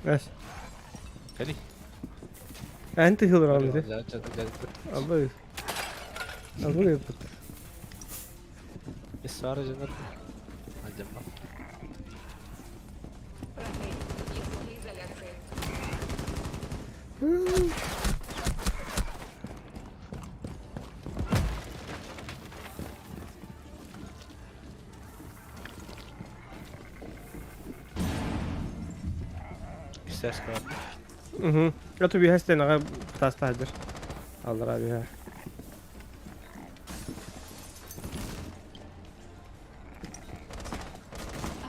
Эс. Кали. Анты хилрам де. Да, Абы. Абы yapıt. Исвара одинарый. Адема. Протей. Есть изоляции. İki ses vardı. Atu bir hasten ağa tastadır. Allah abi ya.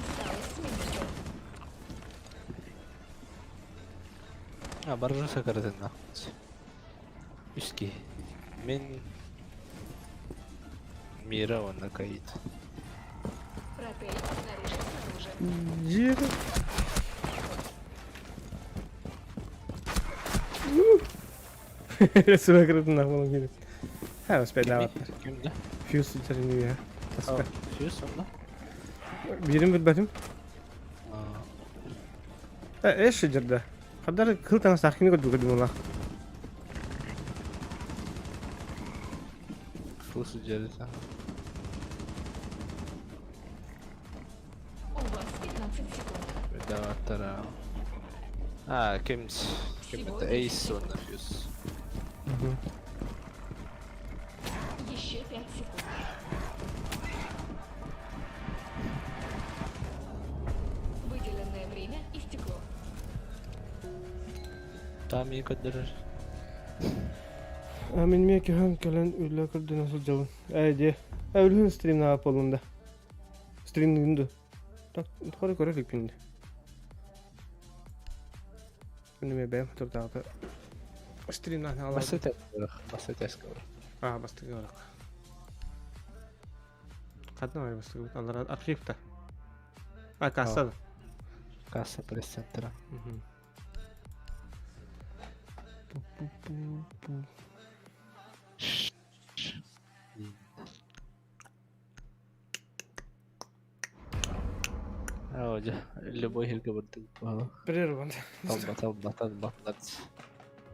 Осталось меньше. Баржа сакаратына. Üski. Мен Мира он накаит. Протей. Снаружи. Жир. Sıra kırdın lan gibi. Ha, uspej davat. Kimde? Fuse içerisinde ya. Aa, şu sonunda. Birim bir batım. Aa, Eş şecerde. Kadar kıl tane sakini gördüm ola. full suceriza. У вас 15 секунд. Даватара. Kimse. Kimde Ace sonunda fuse. Еще 5 секунд. Выделенное время истекло. Tam iyi kadar. Amin mi ki han kalan ülle kırdı nasıl cevap. Ece. Ölün stream ne yapalım da. Stream gündü. Tak kore kore klipindi. Bunu ben hatır da. Stream ne alalım. Basit eski var. Bastık olarak. Kadın var bastık. Allah arşivde. Kasada. Kasa press center. Hoca, любой хилка бардык. Прерван. Талба.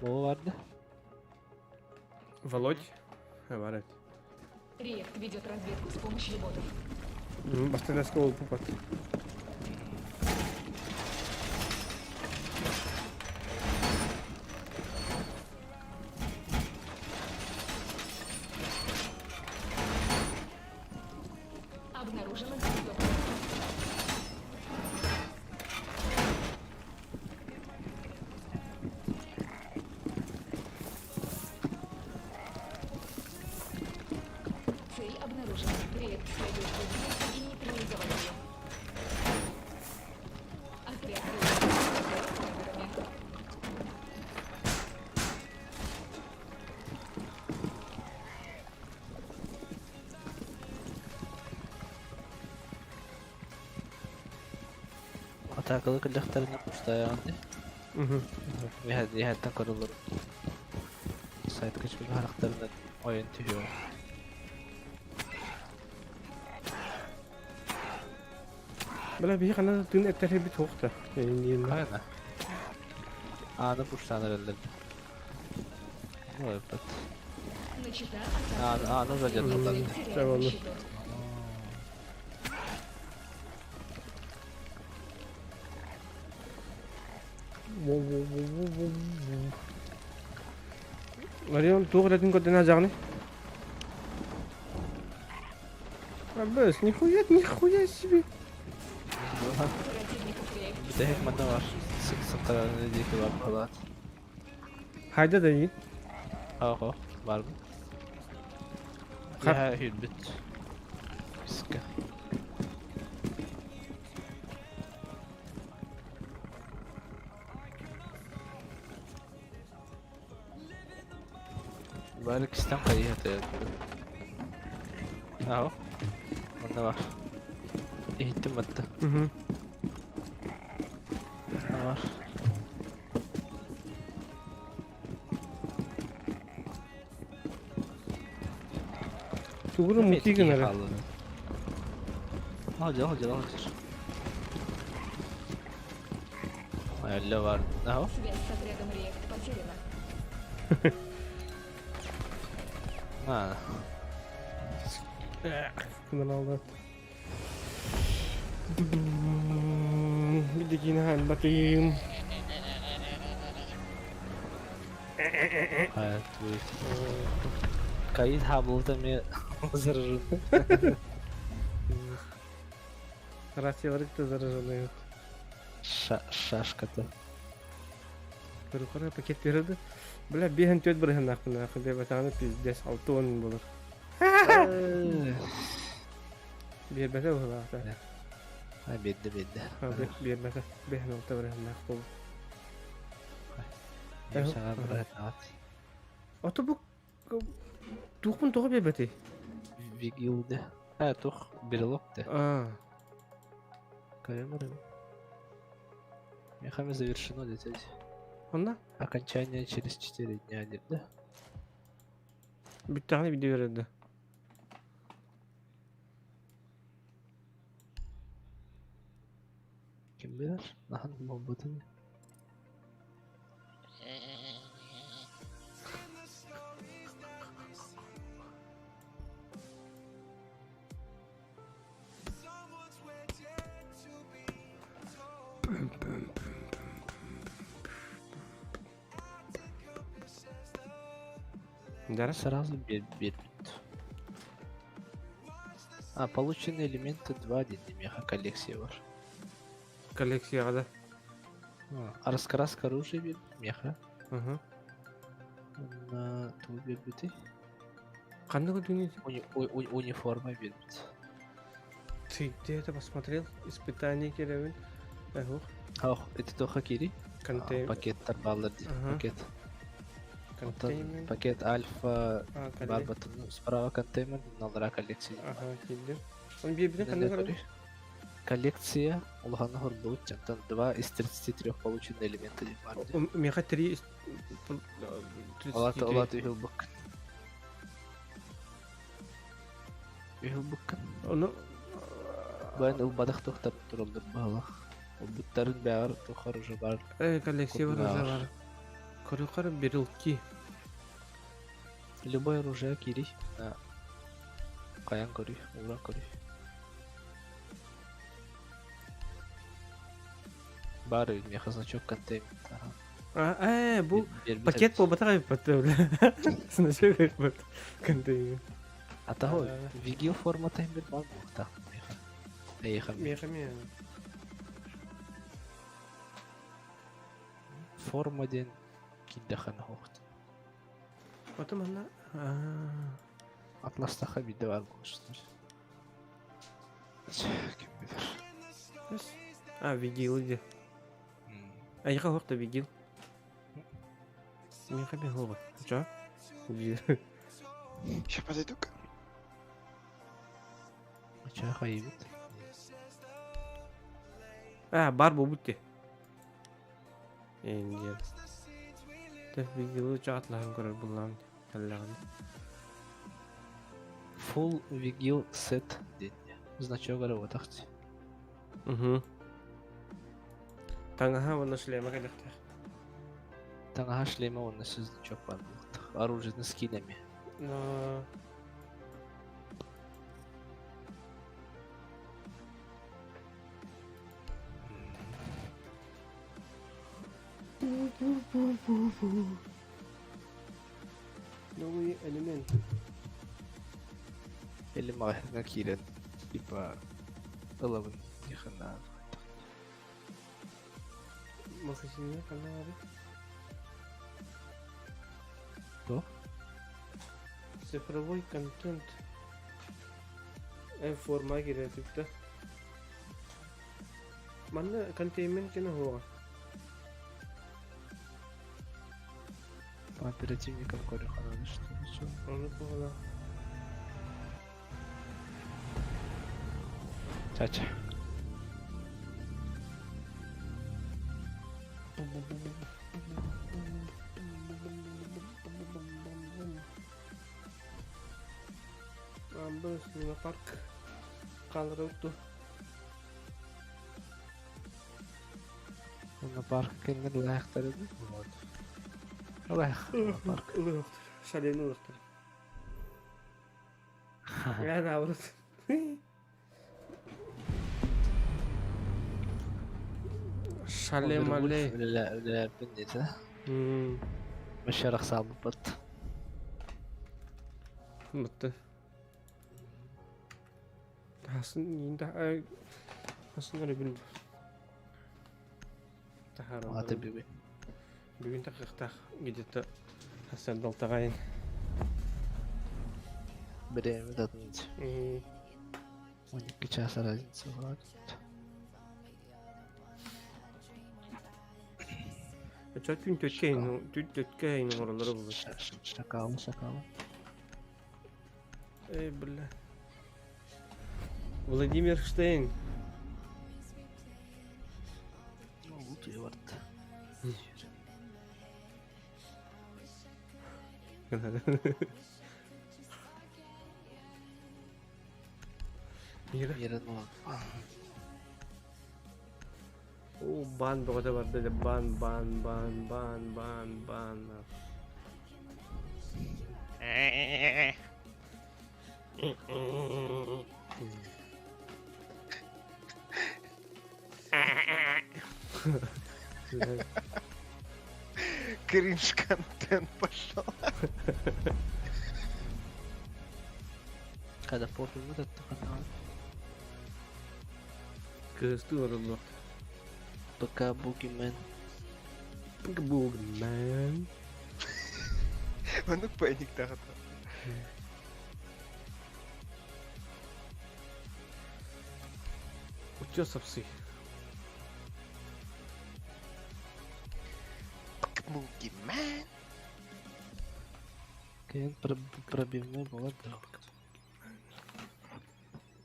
O vardı. Володь. Варать. Реакт ведет разведку с помощью ботов. Bastık da skol pupat. обнаружена. Реакт следует выдвинуться и нейтрализовать ее. Отряд реагирует выборами. Атакалы көллөхтәріне пустая анды. Мгм. Яһәттән корылыр. Сайт көчбүл характарынан ойын түйөө. Бля, бии қана тын әттәрі бит оқты. Кайна. Аны пуштаныр әлдер. Ой, бат. Начата атака. Аны задержалар. Теряет Давай, защиту. Вариант туғыр әтін көттен ажағыны. Аббас, нихуя себе. Противников реакт. Bir de hekmanda var. Sıkıntılarını diyeki var falan. Hayda da iyi. Oho, var mı? Kap- Ya hürbüt. Sıkı. Bari sistem kayı hataya. Aho. Onda var. İhtim battı. Hı hı. Ne var? Tuğrı muti gınarı. Hoca. Öyle var. Ne o? Связь с отрядом реакт потеряна. Ha. Bundan aldı. Bir de yine hal bakayım. Evet, bu. Kayıt habluda mı zararın? Расселарик то зараженный. Шашка-то. Бір пакет береді. Бля, бейін төт бірген нақпын нақпын деп атағаны пиздес 6 10 болыр. Бербәті ол ақта. Ha bedde. Бербәті. Бейін 6 бірген нақ болыр. Bir sana bırak at. Аты бұл туқпын тоғы бербәті. Vigilde. Ha тух брелок-то. Камеры. Мехами завершено лететь. Онда Окончание через 4 дня, да? bir tane video verildi. Kim bilir? Lan bombadı. Дәрі? Сразу бит. А, полученные элементы 2 меха коллекция var. Коллекцияға да. А раскраска оружия бит меха. Угу. На ту бит. Қандай көтіңіз? Униформа бит. Ты где это посмотрел? Испытание керевин. Ого. Ох, это только Кири. Контейнер. Пакет торбалар дейді. Ага. Пакет. Контейнер. Пакет альфа Коллег. бар батын справа контейнер, налдыра коллекция. Ага, келді. Он бейбіне қандай көрі? Коллекция улғаны хорбуд, жақтан 2 из 33 полученные элементы деп бар. Меха 3... Олаты үйілбік. Үйілбік. Оны... Бәйін ұлбадық тоқтап тұрылдыр бағылық. Ұлбыттарын бәғір тұқар ұжы бар. Коллекция бар Купуна уже бар. бар. Көрі қары берілки. Любое оружие кири. Қаян көрі, ұлан көрі. Бар меха значок контеймент. Бұл пакет бұл батаға бәтті өлі. Значок бәт контейнер. А того, вигил формата им бар бұқта. Меха. Меха мен. Формаден киддахан хоқт. Потом она... Атластаха видео var bulmuşlar. Kim bilir. А, Вигил где? А яка вақта Вигил? Мен қабен ғой. Жа? Сейчас подойду-ка. Açığa kayıbıt. А, бар бұл бұтте. Енді. Тәп Вигилі жағатлағын көрір бұллағын. Әллағын. Full Vigil set dedi. Значок ara отахти. Угу. Таңаға оны шлема қайдақтар. Таңаға шлема onun siz çok var buluttuk. Оружиены скинами. Но... Новый элемент. Elim ayağına kiren. Типа ылабын яхана. Магазинне каналы. Что? Цифровой контент. Форма керетипті. Манна контеймент кені хоға. По оперативникам корюхананы что ли? Оны бұғыла. Чача. Амбы синема парк. Қалыры ұтты. Ona park kendini layıklar edin. Layık. Park. Ұлықтыр. Шалені ұлықтыр. Я наоборот. Шалем алей. Öyle bindiyse. Başarak sabit bat. Мықты. Тасын енді тасын әрі білді. Тахарам. Аты бүгін. Бүгін тақиқтақ где-то Хасан тағайын. Время дадınca. 12 час разница var. Çok gün tötkəyin oraları bulur. Şakalı. Ey бля. Владимир Штейн. Bu diyor vardı. Mira. Yerin o. O ban burada var dedi ban. Кринж контент пошел. Kada portumu da tıkanıyor. Kızdı orada. Пока Boogeyman. Boogeyman. Onu panik dağıtı. Утесовцы. Boogeyman. Keyin пробивной болады.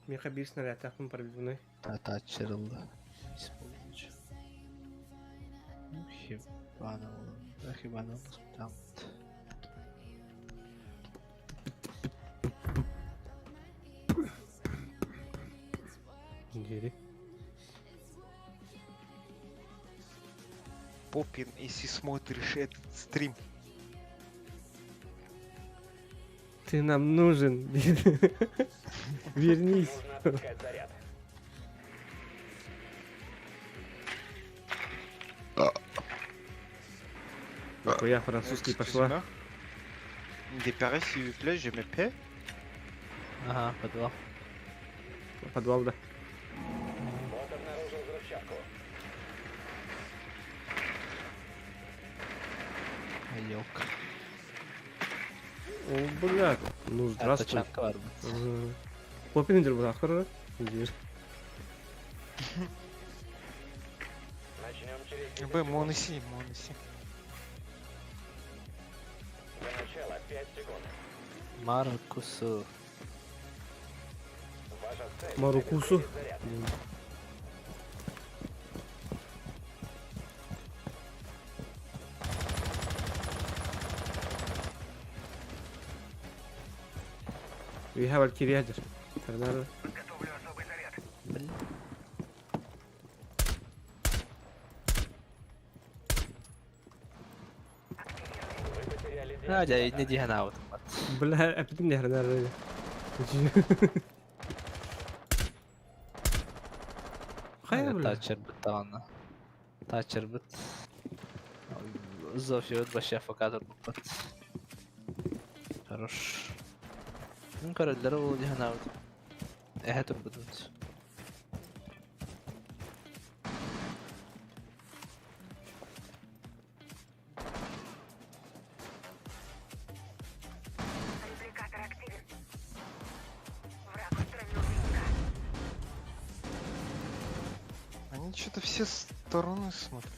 Меха bir снаряд тақым пробивной. Ата açırıldı. İspolunca. Хибана там. Гери. Попин, если смотришь этот стрим. Ты нам нужен. Вернись. Нужно отпускать заряд. Я французский пошла. Déparez s'il vous plaît, je me paie. Ага, подвал. Подвал, да. Вот обнаружил взрывчатку. Елка. О, блядь. Ну, здравствуй. Тачанка var mı? Попин инdir bu akırı. Gidiyor. Начнем через 10 Б, моноси, моноси. До начала 5 секунд. Markus'u. Ваша цель. Марукусу. Заряд. We have Valkyrie'dir. Nerede? Готовлю особый заряд. Блин. Вы потеряли 2. Hadi ne diyen avut. Bля, epidin de nerede? Hayır bля. Тачер бит тағаны. Тачер бит. Зофия от башия факатор бит. Хорош. Ну, короллері ол диген авут. Эхе тур бит. Репликатор активен. Враг устранил винка. Они что-то все стороны смотрят.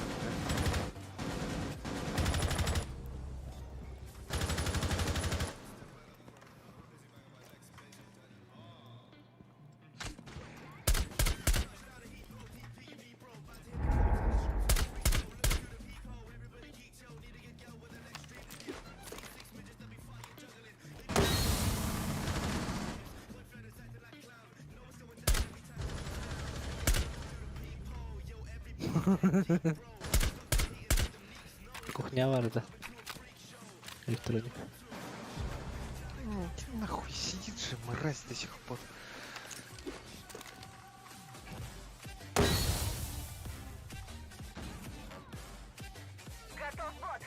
Кухня vardı. Elektronik. Ну, иди нахуй, сидит же, мразь до сих пор. Готов бот.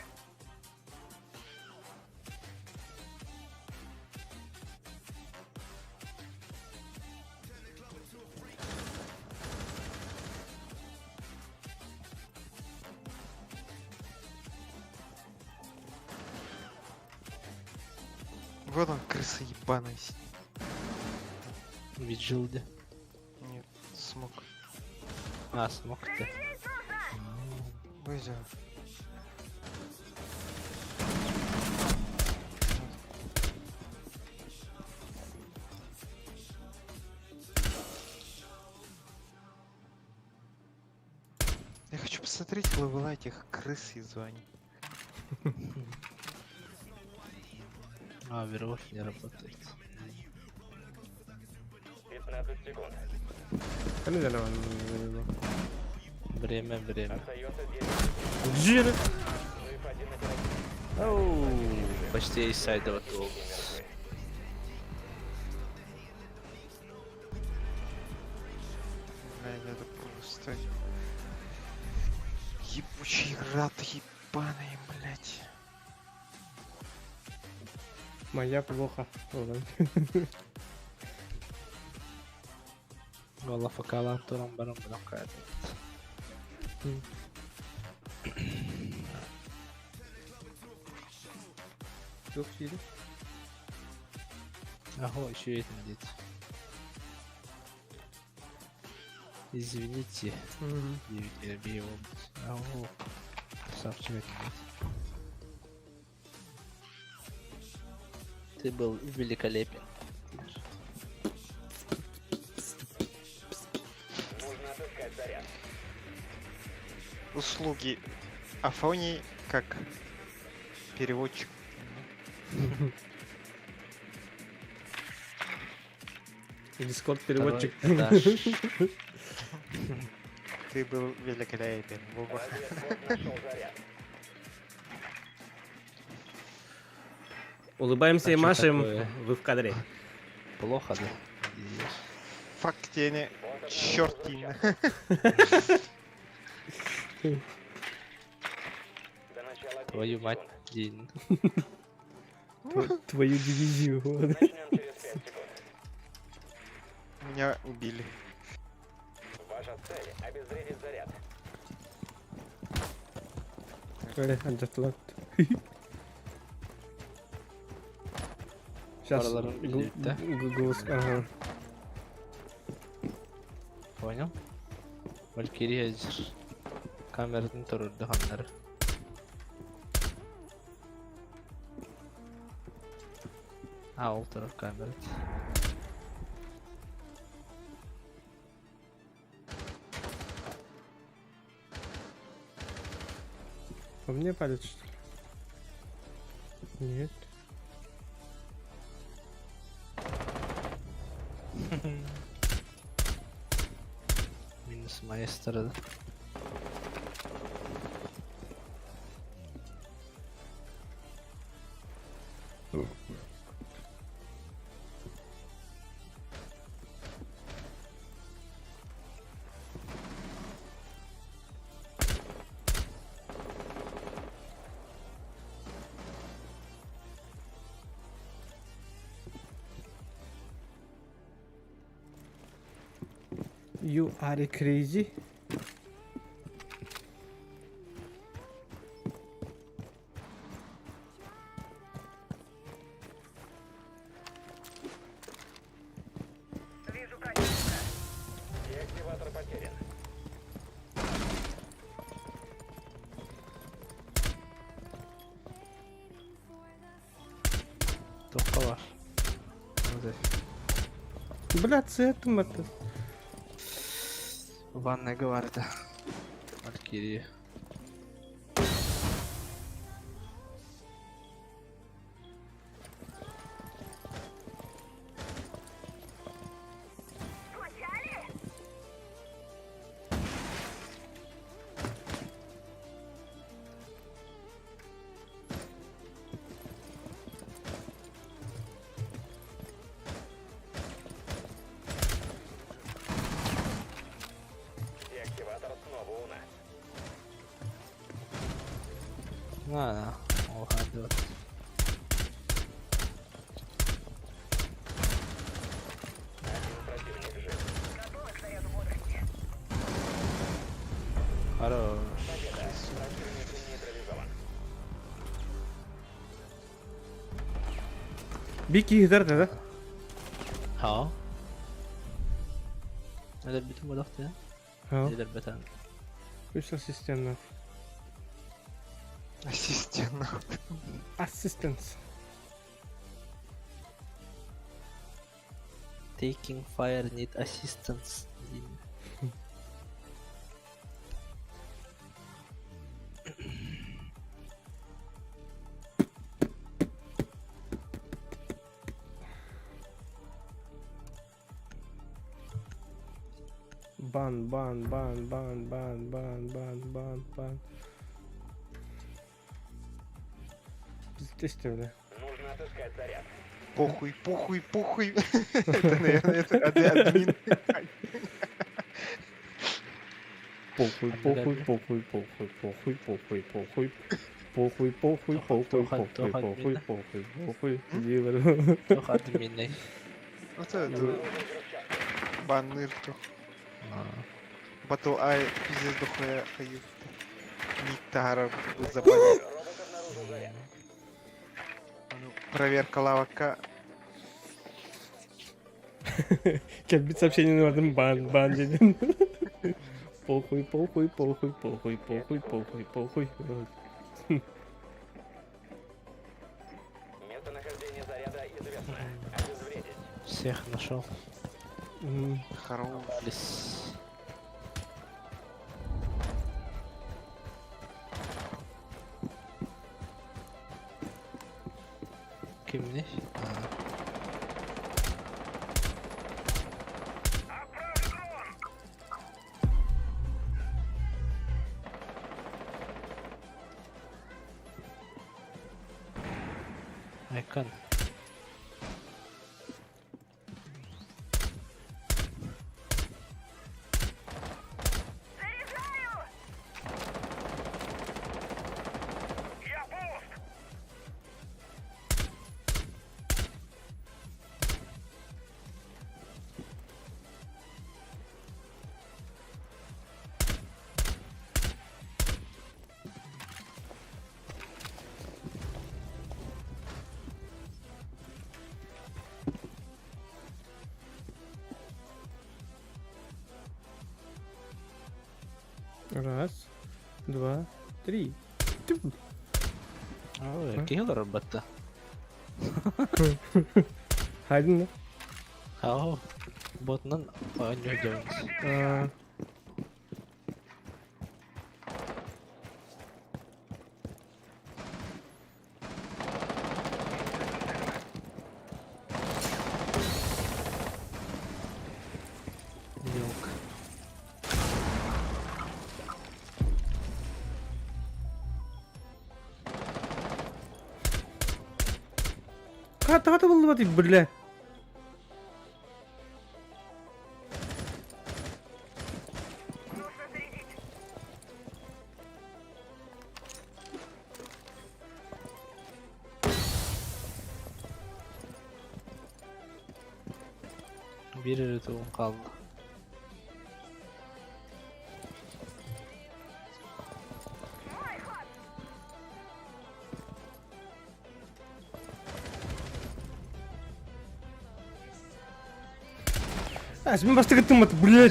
Вот он, крыса ебаная. сидит. Vigil'di. Нет, смог. Ha smoke'ti. Выйдем. Я хочу посмотреть левела этих крыс из званий. А, Вервольф не работает. 15 секунд. Hani de ne var? Время. Остается 9. Где? Жив один оперативник. Оу, почти из сайда вот был. Блядь, это просто... Ебучий рад ебаный, блядь. Моя плохо. Ulan. Valla fakalan turan benim kaydı. Yok şeydi. Ага, еще это надеть. Извините, я бью. Ого, красавчик это надеть. Ты был великолепен. Нужно отыскать заряд. Услуги Афонии как переводчик. Дискорд переводчик. Второй этаж. Ты был великолепен, Вова. Разведбот нашел заряд. Улыбаемся А и чё машем. такое? Вы в кадре. Плохо, да? Пиздец. Фактене чертина. До начала 10 Твою мать, секунд. Дин. Твою дивизию. вот. Начнем через 5 секунд. Меня убили. Ваша цель — обезвредить заряд. Öyle ancak lan. Сейчас. Paraların birlikte. Ага. Понял? Valkyrie Hazır. Kameranın torurdu hanları. Ha, o taraf kamera. По мне палец, что ли? Нет. Minus с моей стороны. You are crazy. Вижу качество. Деактиватор потерян. Toka var. Hadi. Блядь, с этим это. Ванная говорит. Valkyrie. Деактиватор снова у нас. Ладно. Oha, 4. Один противник жив. Готовы к заряду бодрости. Хорош. Победа. Противник нейтрализован. Бики gider de. Ja. Eller bütün bu lafta ya. Ja. Eller beten. Пусть ассистент. Ассистент. Ассистент. Taking fire need assistance. Бан, бан, бан, бан, бан, бан, бан, бан, бан. Естественно. Нужно отыскать заряд. Похуй, похуй, похуй. Это, наверное, это админ. Похуй, похуй, похуй, похуй, похуй, похуй, похуй. Похуй, похуй, похуй, похуй, похуй, похуй, похуй. Дивер. Çok adminli. Вот это. Баннер то. Батл ай пиздец дохуя хаюф. Митара забанил. Робот обнаружил заряд. Проверка лавака. Кельбит сообщение на этом бан, бан деден. Похуй, похуй, похуй, похуй, похуй, похуй, похуй. Местонахождение заряда известно. Обезвредить. Всех нашел. Хорош. Лис. Kimmiş? Aykan. Я пуст. Раз, два, три. Тю. Ой, кигелер робота. Хайдın mı? Ау. Ботнан ойноо жабыз. Yok. Kata buldu batı bırla. Bir üretiyorum kaldı. Asmin bastı gittim batı bırla.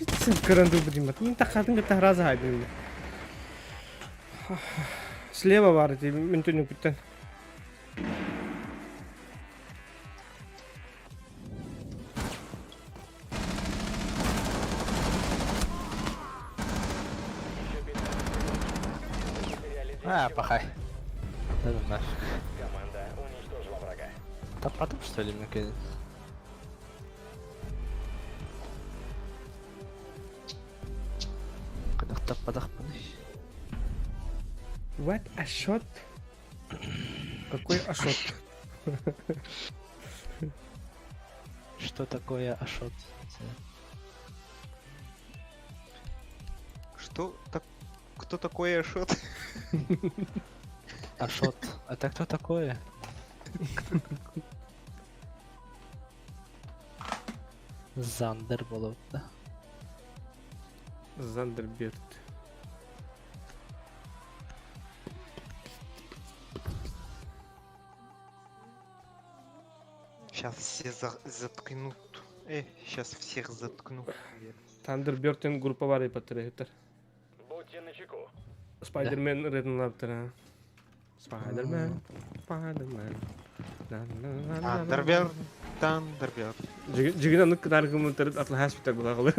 Bitsin karandı budим batı. Min takatın gita razı haydın. Слева var diye mümkün bitten. Пахай. Да ну нафиг. Команда уничтожила врага. Да потом что ли мне кинет? Подах. What a shot? Какой ашот? Что такое Ашот? Что так? Кто такой Ашот? Ашот. Это кто такое? Зандер болот да. Зандерберт. Сейчас все заткнут. Сейчас всех заткну. Thunderbird'in grupa var ya patır. Будьте начеку. Spider-Man redden yaptır. Spider-Man. Тандерберт. Тандерберт. Jigin anık kadar kımıltırıp atla hospital bulağılı.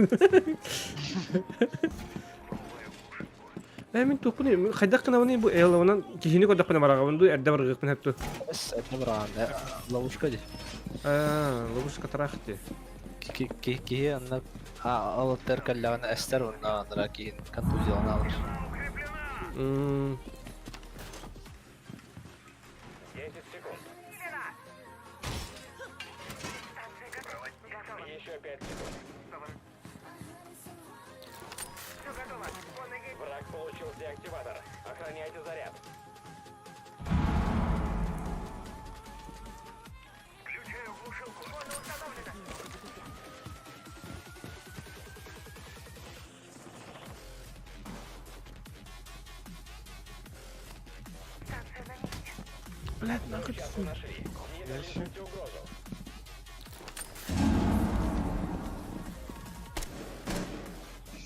Min topunu kaydak kınavını bu eylavanın kihini kodak kına marağabın du erde var gıkın hep tu. بس это бран. Ловушка ди. Lobus kataraqti. Ки анна ал теркаллана эстер онна анраки контузион алыр. 10 секунд. Еще 5 секунд. Враг получил деактиватор. Охраняйте заряд. Включаю глушилку. Зона установлена. Станция на месте. Блядь, нахуй. Сейчас вы нашли. Не реализуйте угрозу.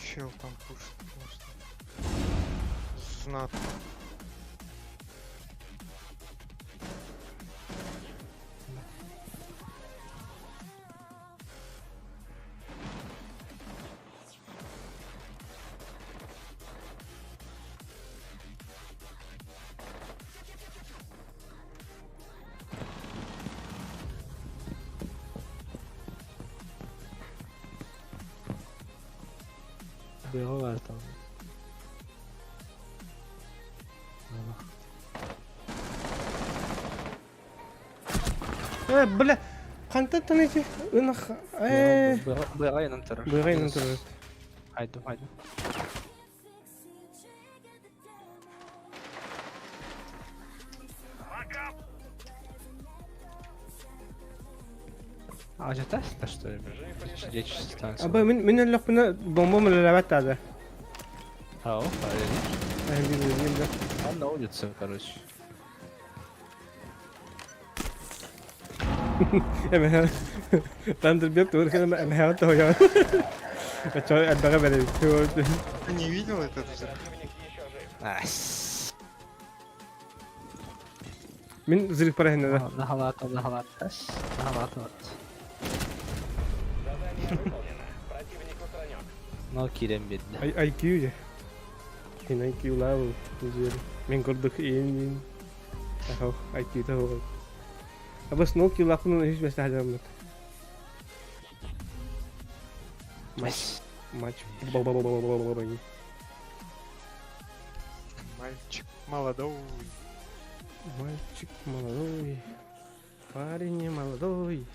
Чел там пушит просто. Знатно. Бего var там. Бля. Qanday tanaychi? Uni Бего инантер. Buyga inantiradi. Haydi. А ждать-то что ли? Речь станция. Aba min اللي buni bomba mı lavat hada? Ау, Bilmiyorum. он на улице, короче. Em ha. Тандерберт урхан em ha то я. Чё, отбага берем. Ты не видел этот взрыв? Ас. Мен взрыв пора хенде. Нахалат. Ас. Нахалат. Задание выполнено. Противник устранен. Но кирем бедли. IQ же. Хин IQ level. Мен көрдік ең. Ахау, IQ та ғой. Абас нол кило лапын еш мәсті хажамын. Мас. Матч. Мальчик молодой. Мальчик молодой. Парень не молодой.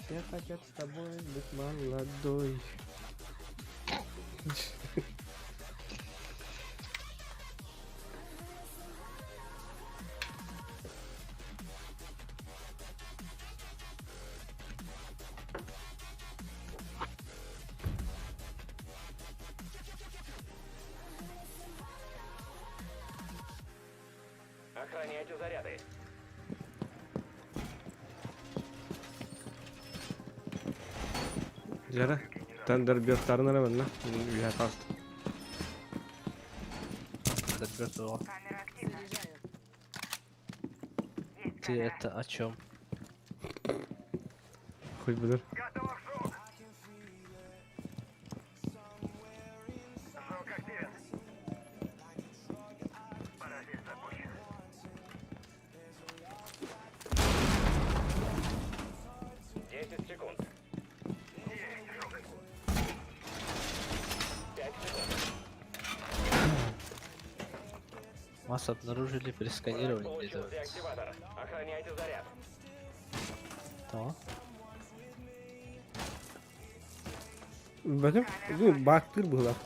Все хотят с тобой быть молодой. Охраняйте заряды. Жара. Тандерберттарын арамын, я каст. Тандерберт о. Камера активна. Есть Ты камера. это о чем? Хоть бы. Готов жук. Жук активен. Паразит запущен. Десять секунд. Есть жук. 5 секунд. Вас обнаружили при сканировании. Получил Это деактиватор. Охраняйте заряд. то. Bakın, bu baktır bu laf.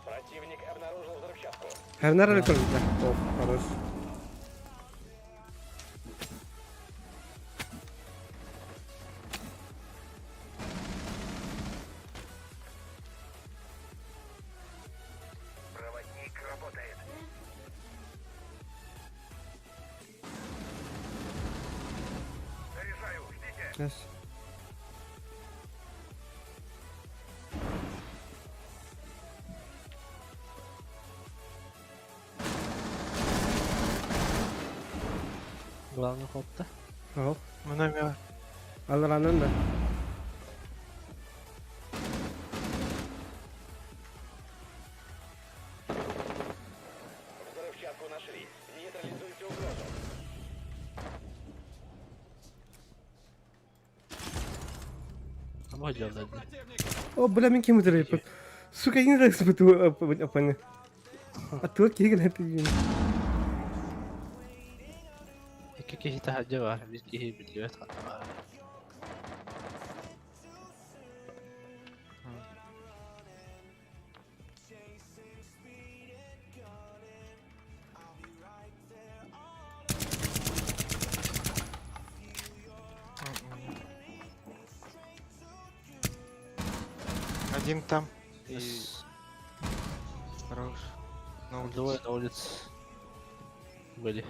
Противник обнаружил взрывчатку. Her nerede kalın? Oh, хорош. Проводник работает. Заряжаю. Ждите. Yes. Главный хоп-то. Al. Номер. Al ranın da. Взрывчатку нашли. Нейтрализуйте угрозу. А мой делать. O bula min kim udur yapın. Suka yine de sıfıtı apanı. Atıyor ki gel hadi yine. Какие تهجوا بيجي بالليوت خطأ. Один там. И хорош. На улице. Двое на улице были.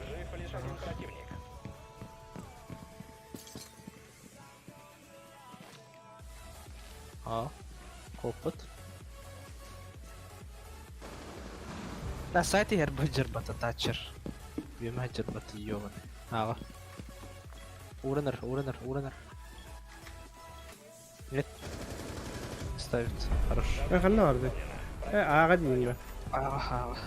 Жив лишь один противник. А, опыт. Да, сайты Ярбаджербата Тачер. Вимаджербата Йован. Ага. Уренер. Нет. Ставит. Хорош. Ben kanlı vardı. Ağa diyeyim ben. Ага.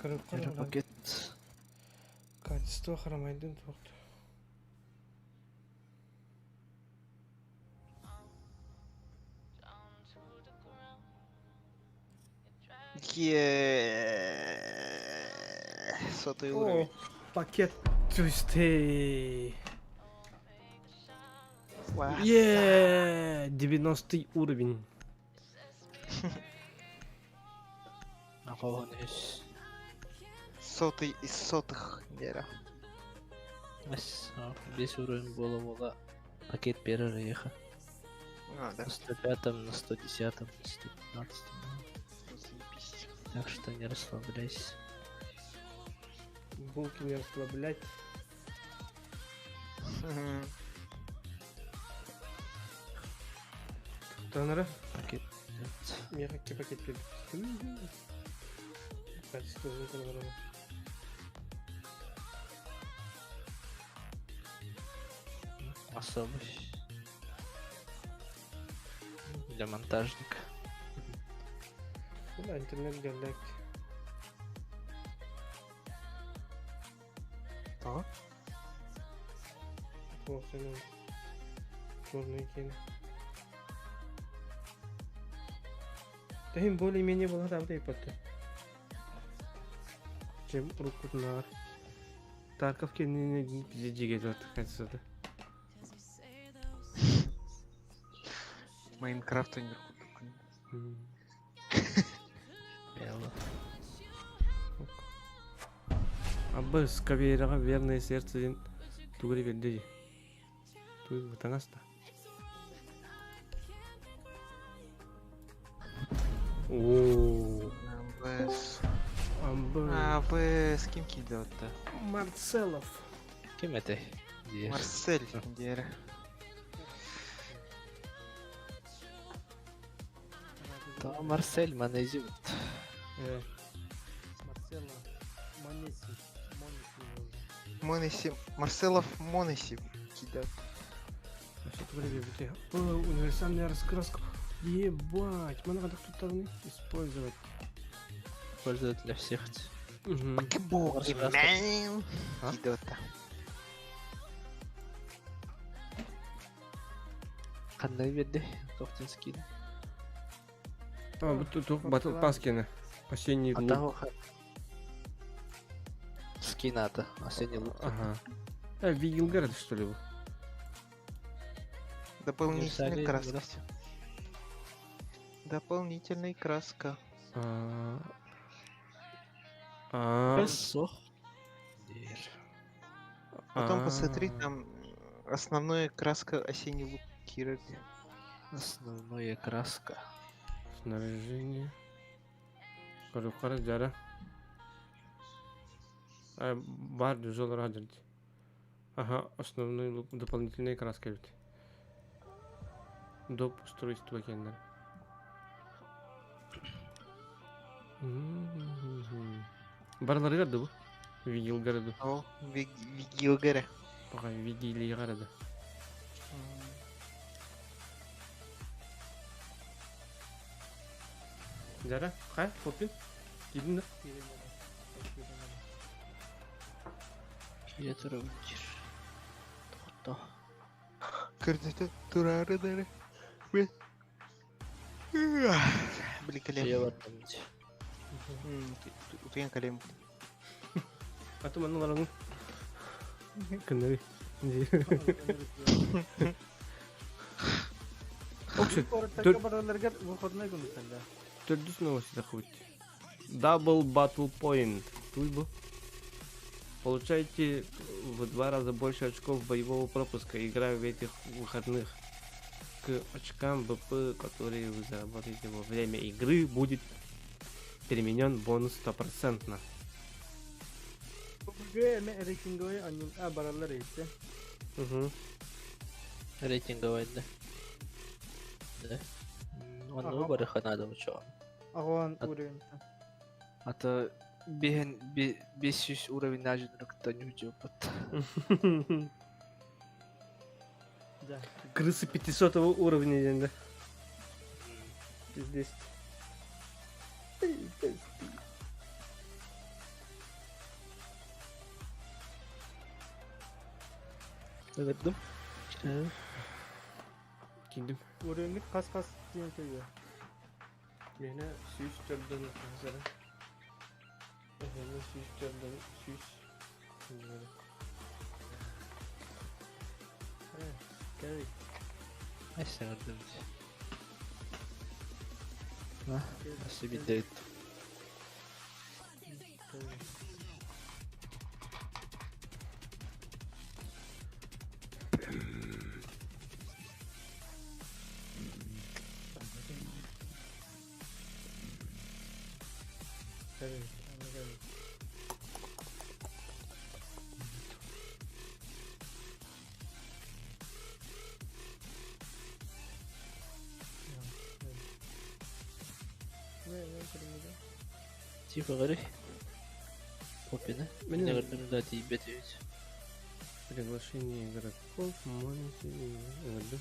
Kırık Пакет. Качество хромайдın çok. 100 О, уровень. пакет Tuesday. Класс. 90 уровень. Охуенный. 100 из сотых нера. Mas, весь уровень было пакет первого еха. А, да. На 105, на 110, на 115. Заебись. Так что не расслабляйся. Булки не расслаблять. Мгм. Танра. Пакет. Я какие пакет прибыл. Особый. Для монтажника. Да, интернет галак. А? Вот оно. Черный кино. Да им более-менее было там репорты. Чем руку на Тарковки не двигать вот отсюда. Майнкрафт не Бело. Абы скаверага верное сердце тугри верди. Туй ватанаста. О, АБС. Абы АБС ким кидет-то? Марцелов. Кем это? Дер. Марсель Дера. Да, Марсель Манезют. Марцелов. Монеси. Монеси. Марселов Монеси кидет. Универсальная раскраска. Ебать, мне надо кто-то использовать. Используют для всех. Покебол. Раскраска. А? Кидет-то. Қандай берді? Тоқтен скин. Тут батл паскина. Осенний лук. Атағы скин аты. Осенний лук. Ага. Видел город, что ли? Дополнительная Универсальный краска. граф. Дополнительная краска. Хорошо. Дер. Потом посмотри, там основная краска осенний лук Кира. Основная краска. Снаряжение. Корюкара жара. Бар жол раджент. Ага, основной лук, дополнительные краски ведь. Доп устройства кендер. Барлары гарды бу? Вигил гарды. О, Вигилгара. Пока вигили гарды. Жара, хай, попин. Кидin да. Я тұрып жүр. Тоқта. Кырдыты турары дары. Великолепно. Я бардым. Утуян калем. Ату манның ларың. Кыннары. Окшет. Төрдүс новости доходит. Double Battle Point. Туй был. Получаете в 2 раза больше очков боевого пропуска, играя в этих выходных. К очкам БП, которые вы заработаете во время игры, будет переменен бонус 100%. Угу. Рейтинговый, да? Да. Он выборы надо учё. Ағуан Ат- уровень. А то 500 уровень наженрыкта не учёпот. Да. Крысы 500 уровня, да? Здесь. Verdim. Киндим. Уровень қас-қас деген сөйді. Мені сүйіс түрден қазір. Efendim süs candan süs. Şimdi böyle. Gel. Neyse öldüm. Ha? Nasıl bir date? Gel. Тихо говори. Попина. Блин. Меня вернули на тебе ответить. Приглашение игроков, маленький. Öldü.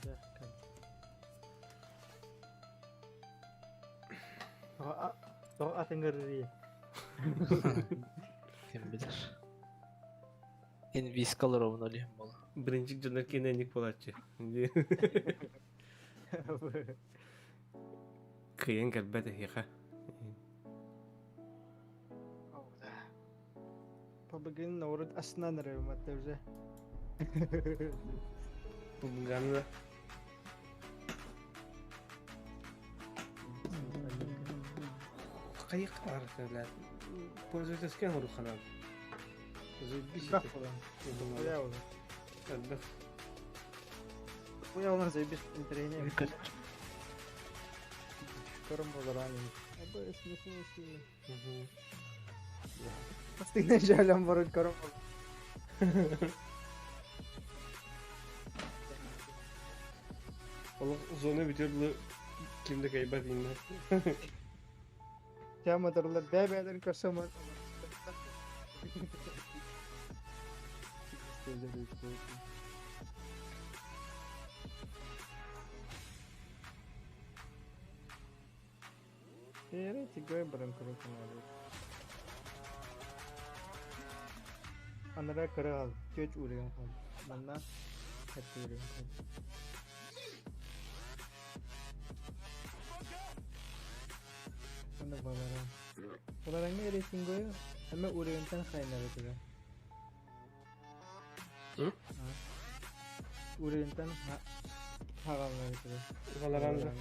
Gel. Bak atın gırrıyı. Kim bilir. En viskalar ovun olayım bana. Birinci canlar kenenlik Polatçı. Kıyın kalbede yıka. Pabagin naurut asnan revmat devze. Bu ganla. Kayık var şeyler. Pользуйтесь кем уру канал. Заебись. Bak ulan. Uya ulan. Отдых. Uya ulan zaybis intereyine. Karım olur hani. Abi esmesin esmesin. Pasti ne jalan varın karım olur. Oğlum zona bir türlü kimde kaybedeyim ben. क्या मतलब बेबेदन customer Ini tiga barang kerja kemarin. Andra kerja, cuci ulang kan, mana hati ulang kan. Mana barang? Barangnya ada tinggal ya, ama ulang kan kayaknya ada tuh. Ulang kan haram lah itu. Valorant'da.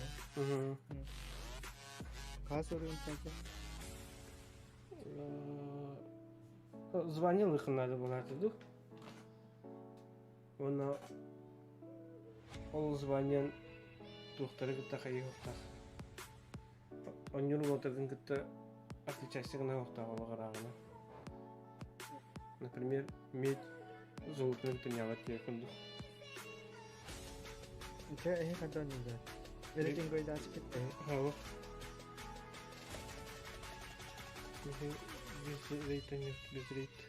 Kaç ulang kan? Звонил их надо было отойду. Он звонил тухтары гытта кайыктар. Он юру отырдың гытта отличайсыгына оқтаға бағарағына. Например, медь золотының тынялат якынды. Saya ini kan tuh nih. Jadi tinggal dah sedikit. Хава. Без рейта нет, без рейта.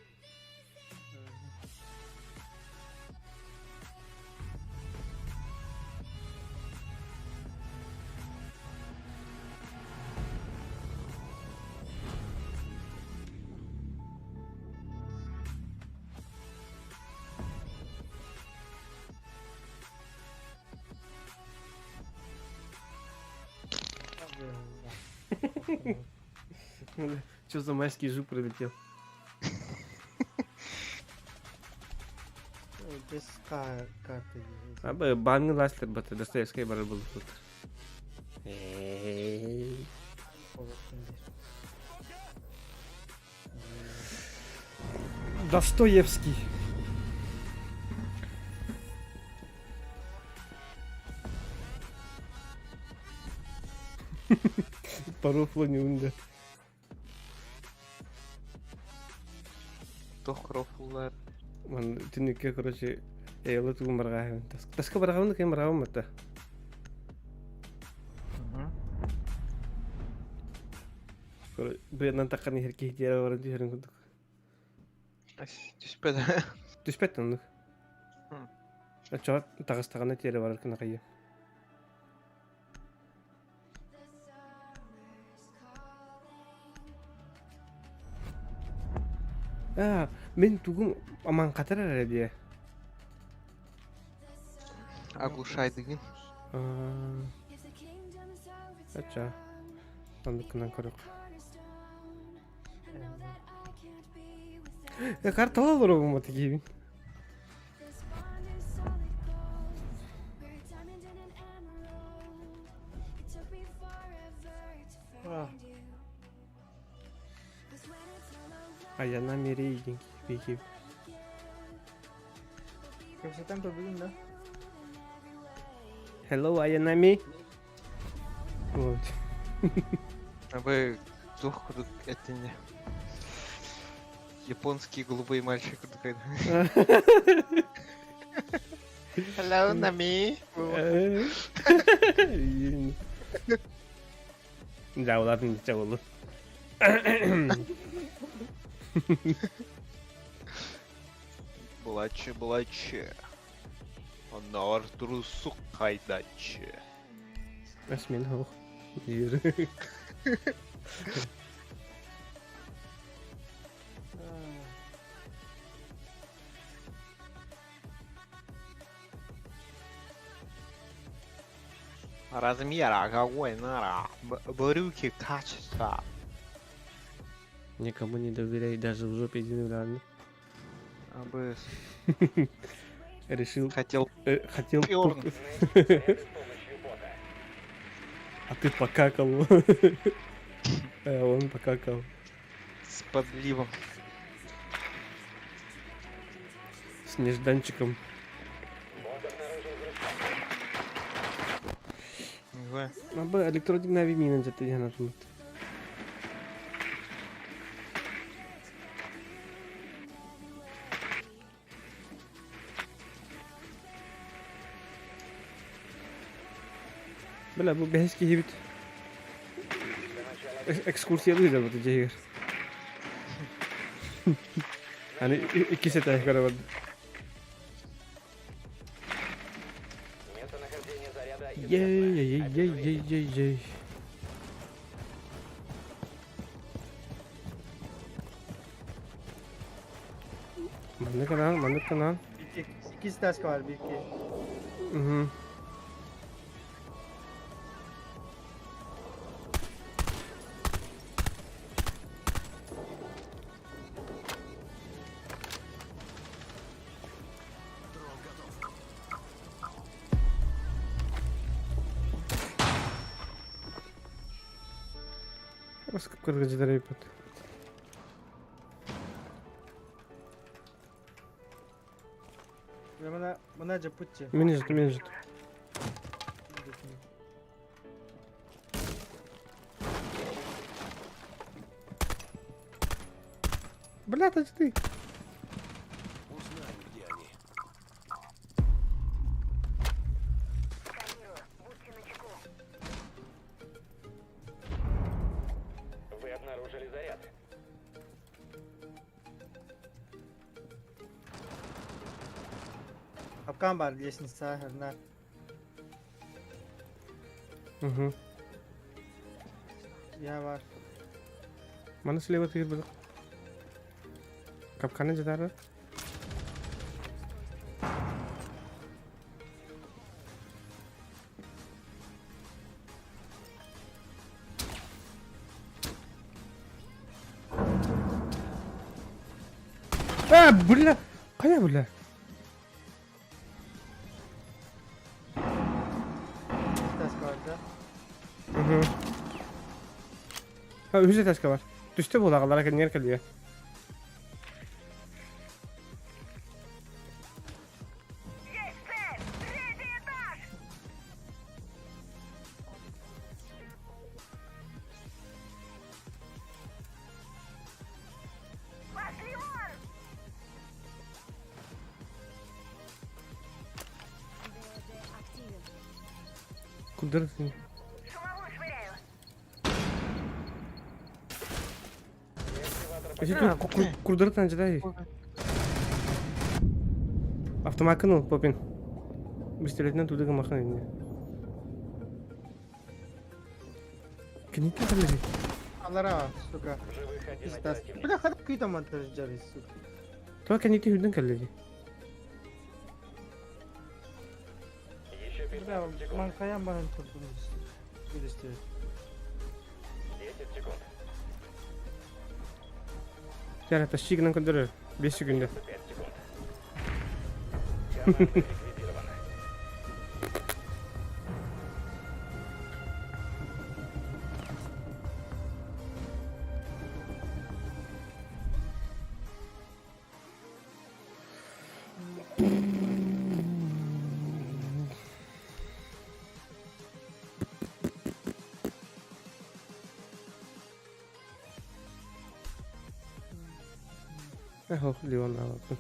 Что за майский жук прилетел? Без карты. Абы банны ластер баты Достоевский бары был тут. Достоевский. Пару не унда. Тохрофулар. Мен түнүккө короче эйлы тугум барган. Таска барган кем барган мата. Быйынан таккан эрке хитер барын дүйөрүн күндүк. Түспеді. Түспөт ондук. Ача тагыстаганы тере бар кына кайы. Мен тугум аман катар эле дие. Оглушайдыгын. Ача. Ондукунан көрөк. Ya kartal alır o bu matı gibi. This bond is solid gold. We're a diamond and an emerald. It took me forever to Ah. find you. 'Cause when it's all over, Ayağına nereye giydin peki? Kapsatan to bilin da. Hello, Ayanami. Вот. А вы дух это не японский голубой мальчик такой. Hello, Nami. Жауладың жауылы. Булачы. Анар турусу кайдачы. Осмен хоқ. Йürü. Размера какой нара. Брюки качества. Никому не доверяй, даже в жопе единорога. АБС. Решил... Хотел хотел... Пёрн. Найти следы с помощью бота. А ты покакал. А он покакал. с подливом. С нежданчиком. Бот обнаружил взрывчатку. Не знаю. Abi elektronik navi minen jette yanatmut. Bela bu beheski hibit. Ekskursiyalıyız bu cehir. Hani iki sete karavan. Местонахождение заряда Yey. Mandık kanal. İkisi task var bir iki. Mhm. Басып кыргыздар айпат. Ve bana caputçı. Менеджер. Бля, это ты. Сканирую. Будьте начеку. Вы обнаружили заряд. Kapkan var diyesin sahirler. Угу. Ya var. Mana слева ты был. Капканы жадары. Бля! Кая бля? İki task var da. Угу. Ha, üç taşka var. Düştü bu dağlara kendine geliyor. Есть цель! Третий этаж! Пошли вон! Kudursun. Шумовую швыряю. Kurdurut anca daha iyi. Автомакын ol Попин. Пистолетнен тудыгы махын инде. Кенетте қалады. Алара сука. Живых один İkisi task. оперативник. Bırak hadi kıyıda montajcıyız suka. Тоа кенетте хүдэн қалады. Еще Bırak 15 секунд. mankayan bana tuttunuz. Birisi. 10 секунд. Яра тащик нан кудуру. 5 секунды. 5 секунд. Команда ликвидирована. Эхо, Леон алатын.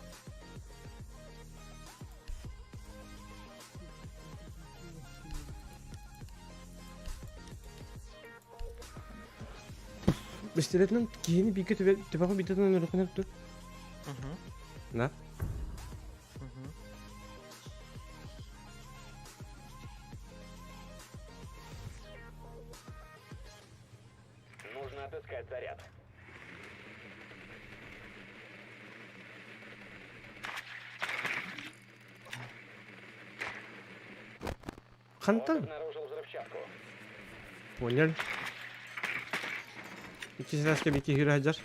Бестеретнен киени бике тебаға битетен өрөкөнөп тур. На. Нужно отыскать заряд. Бот Хантан. обнаружил взрывчатку. Понял. İki sırasında bir iki hür hacar.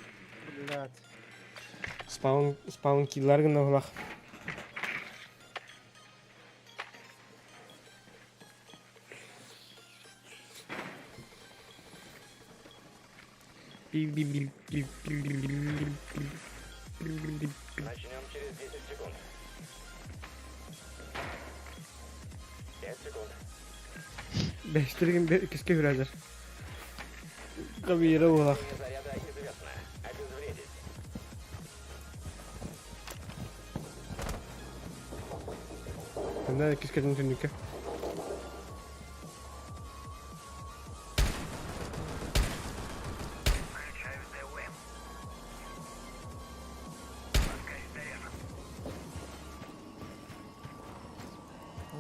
Блядь. Spawn kill'lar gına olaq. Начнем через 10 секунд. 5 секунд. Beştirgin kiske hür hacar. Kabira olaq. Уровень заряда известно. Обезвредить. Bende kiske tününke. Включаю ДУМ. Пускай заряжен.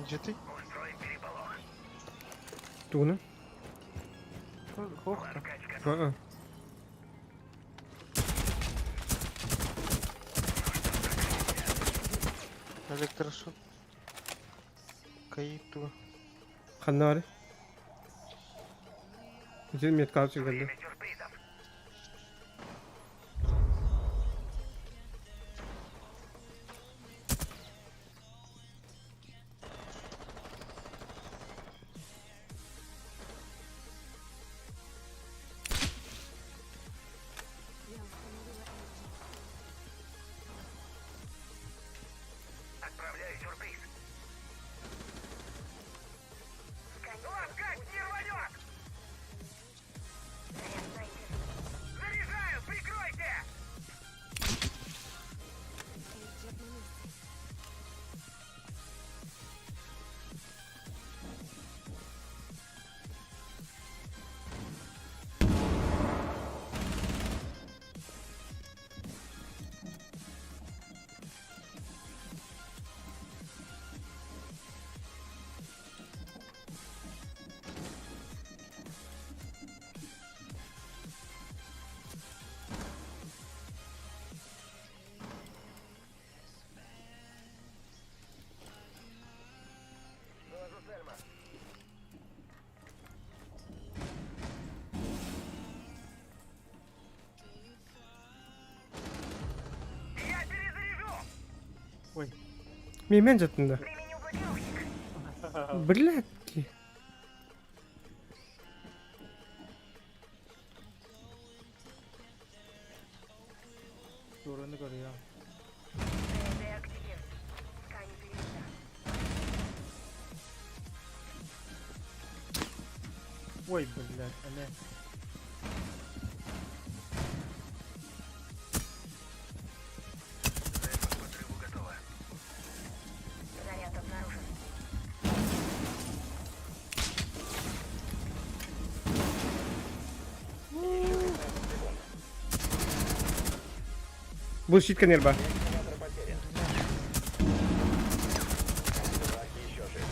Где ты? Устроим переполох. Тугuna. Хохта. Качка. Aa. Электрошок. Каиту. Xanna var. Bizim met kalçı geldi. Время сюрпризов. Отправляю сюрприз. Ласкать не рванет! Заряжаю! Прикройте! Я перезаряжу! Ой. Meymen jatında. Применю блокировщик. Блядки. Sorunu görüyor. Реактив. Ткань переда. Ой, блядь, але. Подрыву готово. Заряд обнаружен. Bu shit kanelba. Экскаватор потерян. Враг еще жив.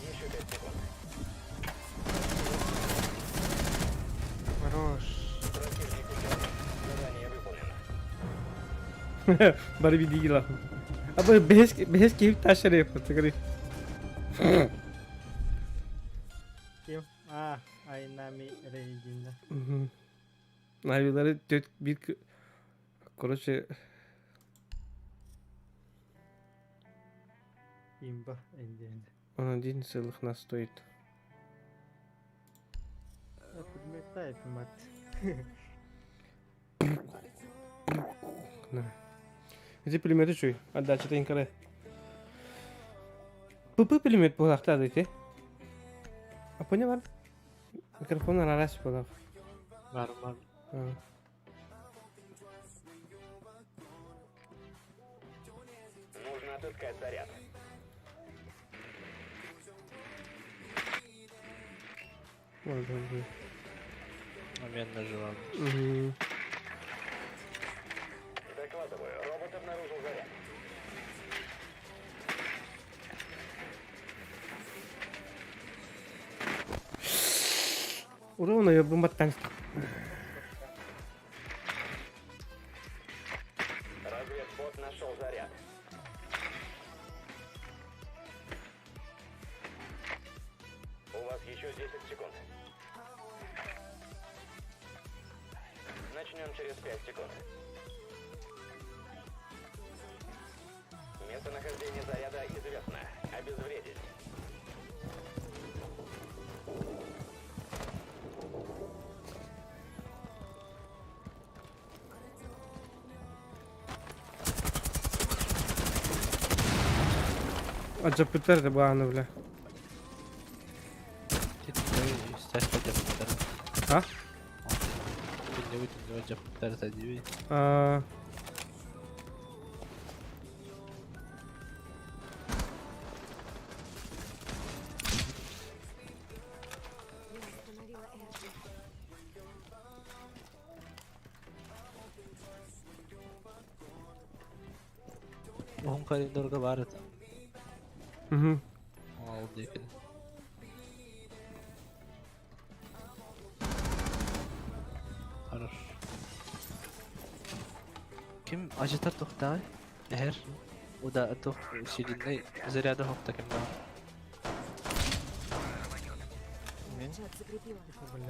Еще 5 секунд. Хорош. Противник участник. Задание выполнено. Bari bir değil lan. Abi behes keyif taşları yapıyor. Tıkırı. Kim? Ah, Aynami reycinde. Navileri bir... Короче... Имба, инди. Он 1 целых нас стоит. Пулемет тайп, мат. На. Где пулемет чуй? Отдача тенькары. Пупы пулемет булакта дайте. А понял бар? Микрофон аралаш булак. Бар, бар. Нужно отыскать заряд. Вот, вот. Момент нажимам. Угу. Докладываю, робот обнаружил заряд. Уровно я бомбатан. Разведбот нашел заряд. У вас еще 10 секунд. Начнем через 5 секунд. Местонахождение заряда известно. Обезвредить. Аджапитер де багано, бля. Стяж Джапитер. А? Вытягнул Джапитер за 9. Он коридор говорит. Угу. Oldu yakın. Хорош. Kim acıtar tohtağı? Eğer o da toh şirinde заряда hokta kim var?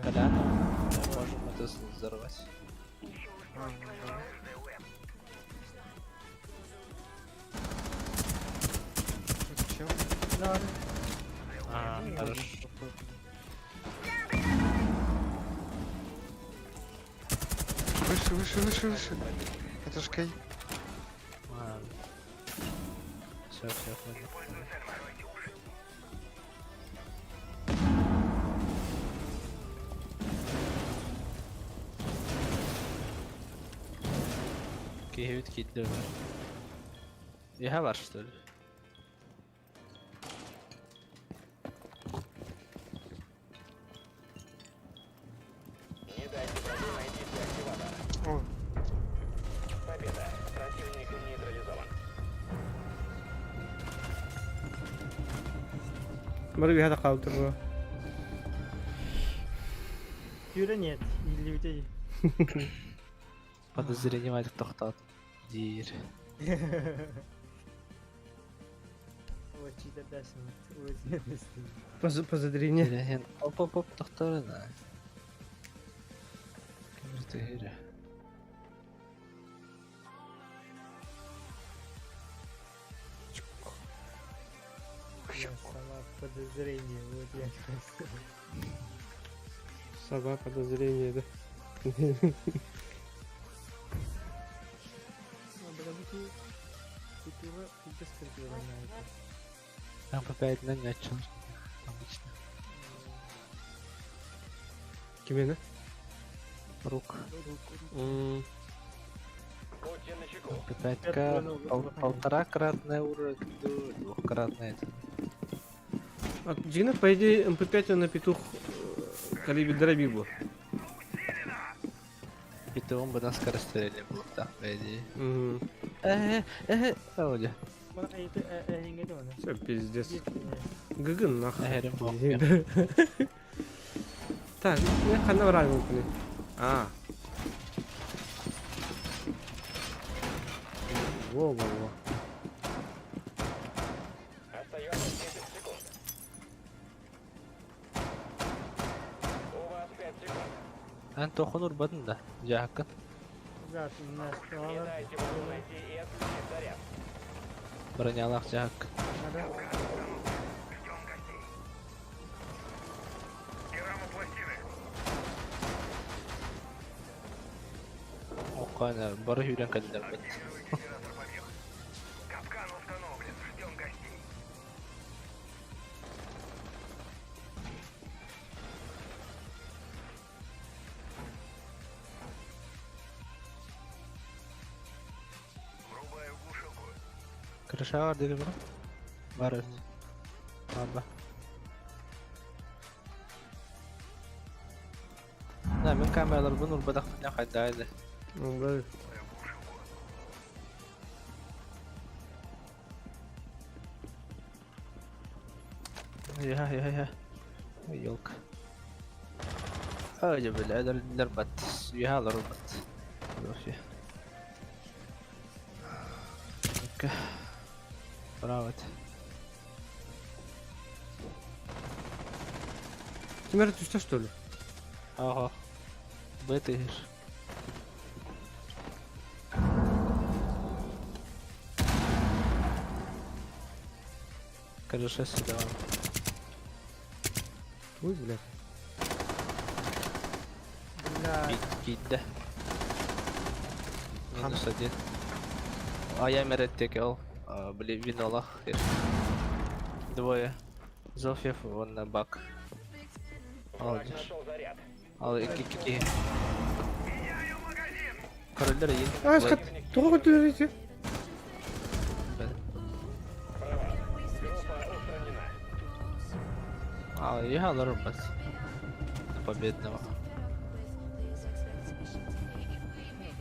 Когда? Можем это взорвать. Чё? Хорош. Выше, выше, выше, выше. Это ж Кей. Все, понял. Киевит кидли var. Яха var что ли? Не дайте врагу найти деактиватор. О, Победа. Противник нейтрализован. Барби hada qaldır bu. Юра нет, или у тебя Подозрение мать тохтат. Дир. очень дадашим. Позадрение. Hen op тохтарына. Кемерте хире. Сама подозрение, вот я просто. Сама подозрение, да. Ты сколько на это? Там по 5 на начал. Обычно. Кимені? Рук. Будьте начеку. Пятка полторакратная уровень, двухкратная. А Джина, по идее, МП5 на петух калибр дроби был. Питом бы на скоростреле был, да, по идее. Угу. Володя. Это Энгедона. Все, пиздец. Гыгын нахуй. Эхерим бог. Так, я хана враг выпали. Во-во-во. Остается 10 секунд. У вас 5 секунд. Анто хонур бадын да, жахкан. Да, у нас Не дайте врагу найти и отключить заряд. Бронялах жак. Ada. Ждем гостей. Кераму пластины. Окана бары үйрен кәділер бет. Активируйте генератор помех. Капкан установлен. Ждем гостей. Врубаю глушилку. Крыша var dedi bana. Var evet. Var. Да, мен камералар bunu урбадақ не қайдайды. Ну, да. Я. Ёлка. Öyle böyle ederler bat. Yuhalar bat. Yok. Okey. Bravo. Тимер, ты что ли? Ага. Бетер. Крыша сюда. Ой, блядь. Бля. Гидде. Минус один. А я мереттеки ал. Блин, винолах. Двое. Зофьев, вон на бак. Враг нашел заряд. Ал iki. Короллер yin. А, скат, трогать лежите. Права. Группа устранена. А, я лорбас. До победного.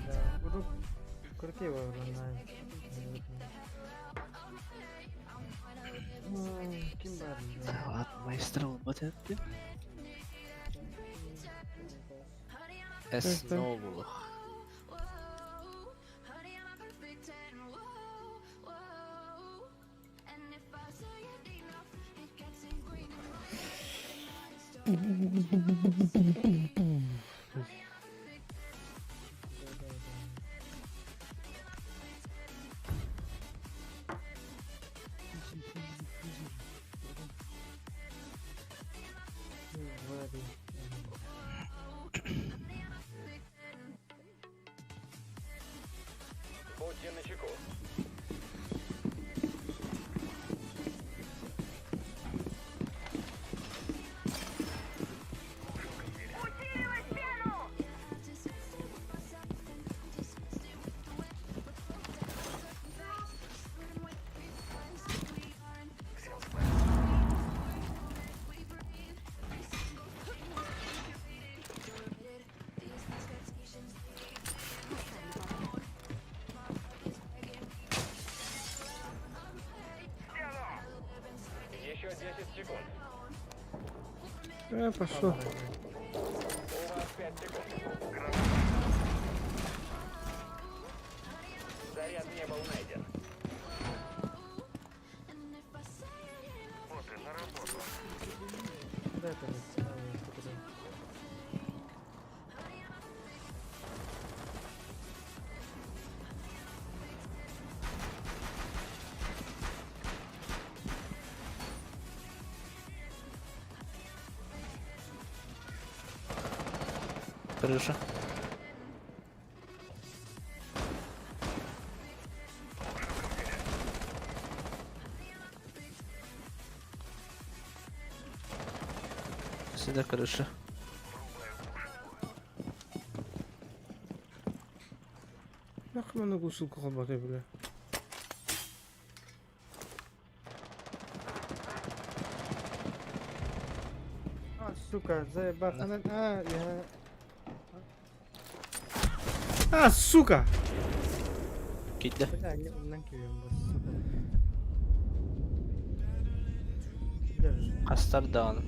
Да. Буду крутиво вранаю. Kim var? Ладно, маэстро работает. Эснову. Будьте начеку. Еще 10 секунд. Пошел. У вас 5 секунд. Заряд не был найден. Вот и на работу. Куда это мы? Куда? Крыша. Сюда крыша. Нахуй на глушилку работает, бля. А, сука, заебал. А, я... А, сука! Кидде. Бля, не накием вас, сука. Держи. Астардан.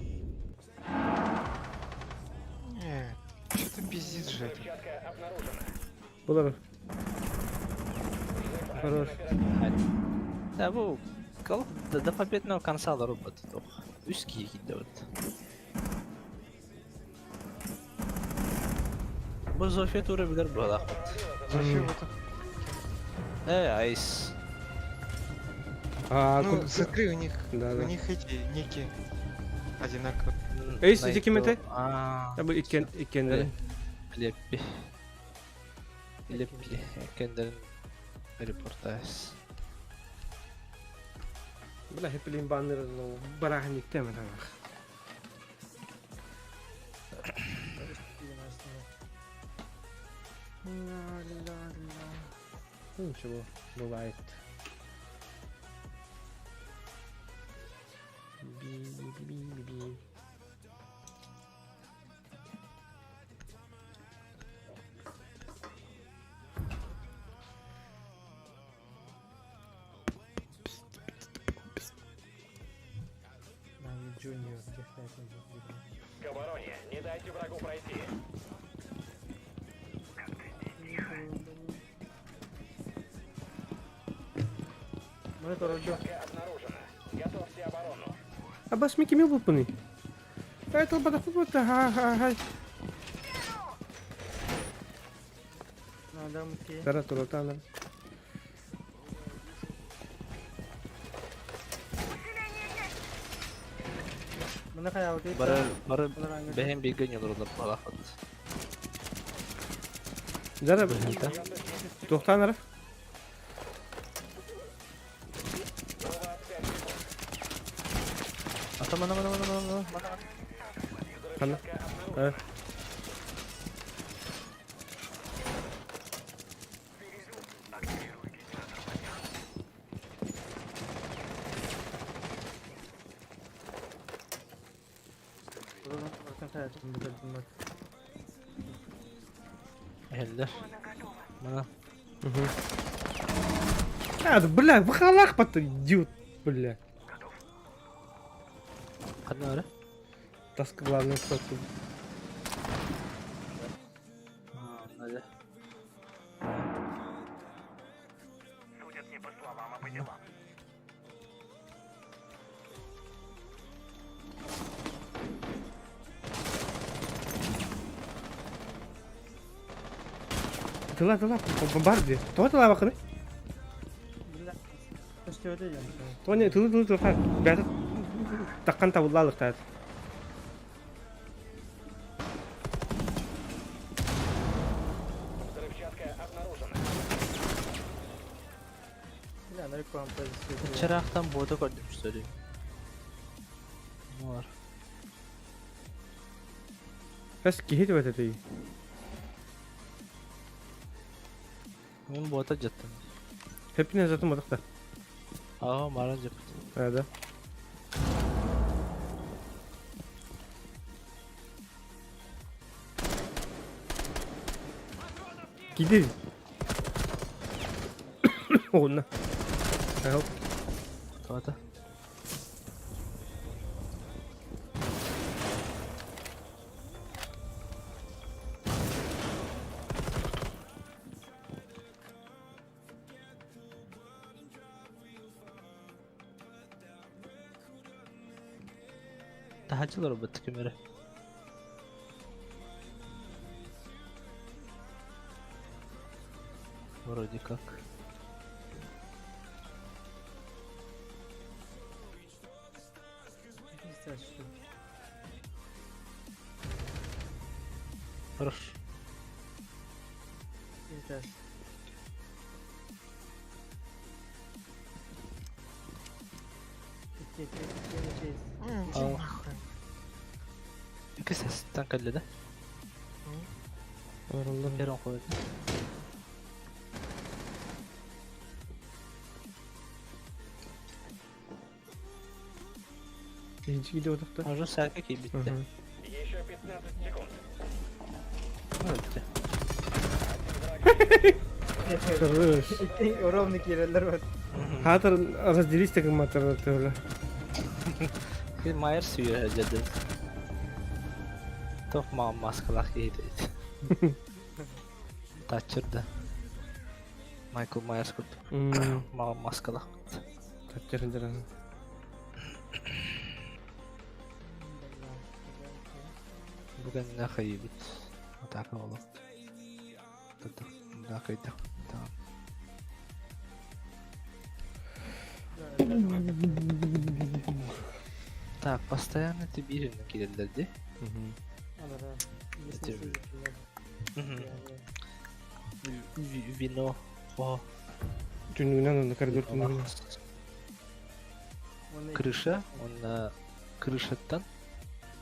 Нет, что ты пиздит же это? Взрывчатка обнаружена. Удар. Хорош. Да, bu кал до победного конца работает. Üski gidiyor. Bu Zofia vurabilir bu adam. Зофия вот Айс. Ну, смотри, у них Да, у да. них эти ники одинаковые. Ey, sizi kim ete? Aaa. Ya bu ikenlerin. Leppi. Leppi. Kendilerin reportaj. Bela hep bileyim banları no barahan yüklemedi ama. Neymiş bu? Bывает. Би. Junior, технически. К обороне. Не дайте врагу пройти. Мы это рождём. Площадка обнаружена. Готовьте оборону. Abbas mi kimi bu bunu? Evet o bana bu da ha. Надо мки. Tara turutan. Mana kayak waktu itu. Bara behem bir gün olur balafat. Zara Burada. doktan araf. Ata mana. Kana. Evet. Bakın kayak betul. Eller. Mana. Hadi bля, bu halak batı idiot bля. Kadın öyle. Task главное просто. Hadi. Судят не по словам, а по делам. Dala bombardier. Tuh dala bakın. Pasti ada yang. Tuh ne tuh ha. Biasa takkan tavullalıq tayet. Взрывчатка обнаружена. Ya dari kompozisi. Çıraktan boğda koydum söyleyeyim. Ne var? Bas gihit öte değil. Ben boğda jattım. Hepine zaten da. Aa maran jattım. Hadi. Gidelim. Ona. Help. Kavata. Tahacılar o batık ömere. Вроде как. Хорош. Сейчас. Al. İki sesten kallede. Aralım. Yarın koydu. Hiç gidiyorduk da. Arjun serkek iyi bitti. Еще 15 секунд. Öldü. Хорош. Ровный кириллер вот. Хатер разделись так матер. Bir Mayer suyu herhalde. Top maskalak iyiydi. Taçırdı. Michael Myers kurdu. Maskalak. Taçırın canım. Bugün ne kaybet? Ataka oğlum. Ne kaydı? Tamam. Так, постоянно ты бежишь на кириллерде. Анара. Это- Вино. О, Түнүгүнөн анда коридор түнүгүнөн. крыша. Он на крышаттан.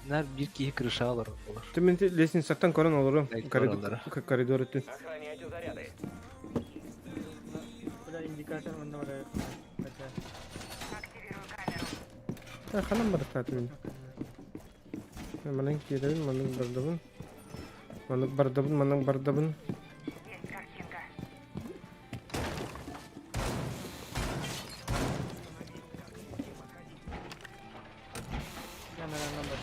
Нар бир кии крыша алар. Ты мен лестницаттан көрөн олору. Айт Коридор көрөлөр. коридор өттүн. Охраняйте заряды. Куда индикатор он давай. Активирую камеру. Ханам бар таатын. Манан киедебин, манан бардабын. Манан бардабын, манан бардабын. Есть картинка. Анара номер.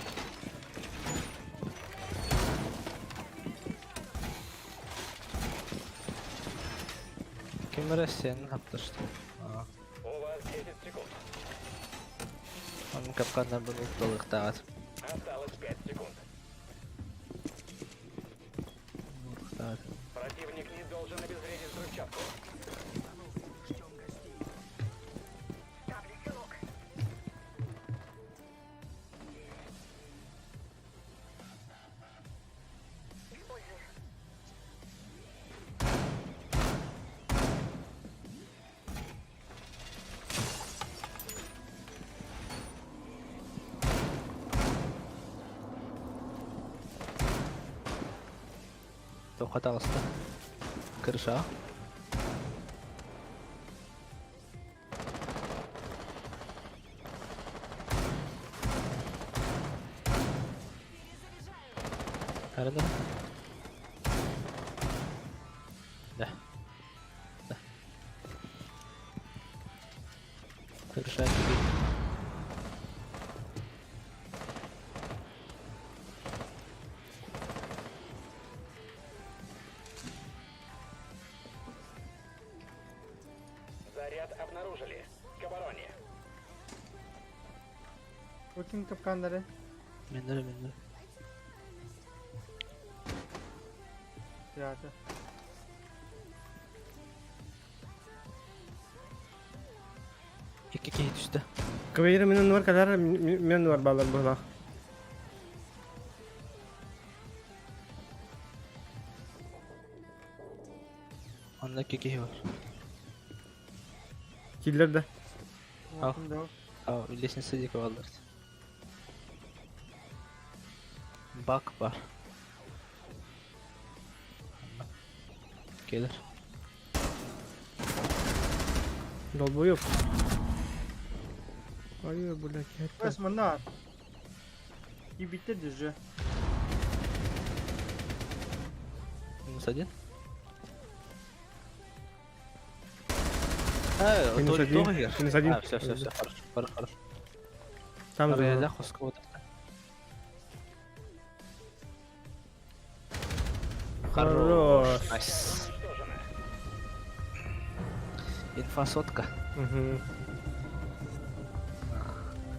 Камера сенин хапташты. У вас 10 секунд. Он капкандан bunu толыктагат. Осталось 5 секунд. Противник не должен обезвредить взрывчатку. Ставлю селок. Использую. Тоқатағысты. Крыша. Арада. Да. Да. Крыша тебе. Заряд обнаружили. К обороне. Bakayım kapkanları. Мендер. Pirata. Екі кей түсті. Квейра менен бар кадар, мен бар балар булак. Онда кекей бар. Киллер да. Al. Bakımda o. Aa, лестница дико алды. Бак бар. Келер. Долбоёб. Ой, блядь, Раз манар. И bitti düzü. Минус один. А, Минус один. Минус один. А, все, хорошо. Там Я за... захвост кого-то. Хорош. Найс. Инфосотка. Мгм.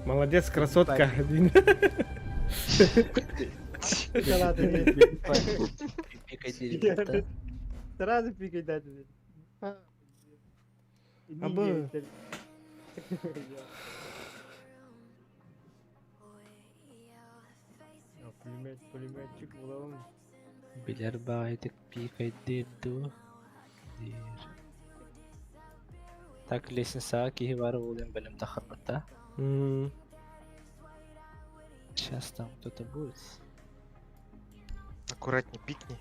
Молодец, красотка. Kalada değil. Пикай дерево. Сразу пикай дати. Абы. Пулеметчик bulalım. Билер байтык пикай дерду. Так, лестница киһи бары улем белем тахарбата. М, Сейчас там кто-то будет. Аккуратней пикни.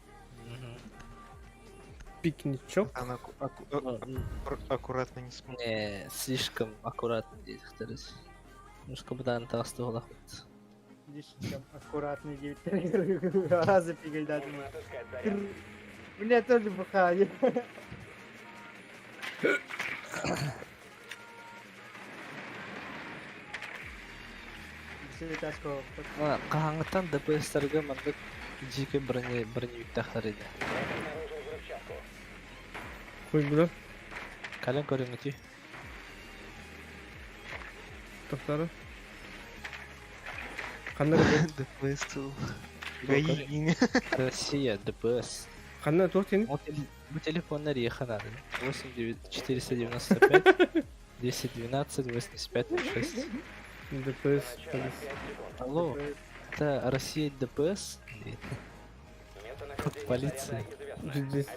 Пикничок. Она аккуратно не смотрит. Не, слишком аккуратно здесь, вторых. Немножко будан тасты улахут. Слишком аккуратный девять. Разы пикай дати. Нужно отыскать заряд. У меня тоже бухали. Все таско. Кахаңыттан ДПС-терге мандык жеке броневик тахтар еді. Обнаружил взрывчатку. Хуй бұлар. Кален көріңіті. Тоқтары. Қандай еді? ДПС тыл. Yok, ГАИ. Россия, ДПС. Қандай тоқ сенің? Bu telefonlar yakın abi. 8495 10-12, 85, 6. ДПС. Алло, это Россия ДПС? Или полиция? Здесь.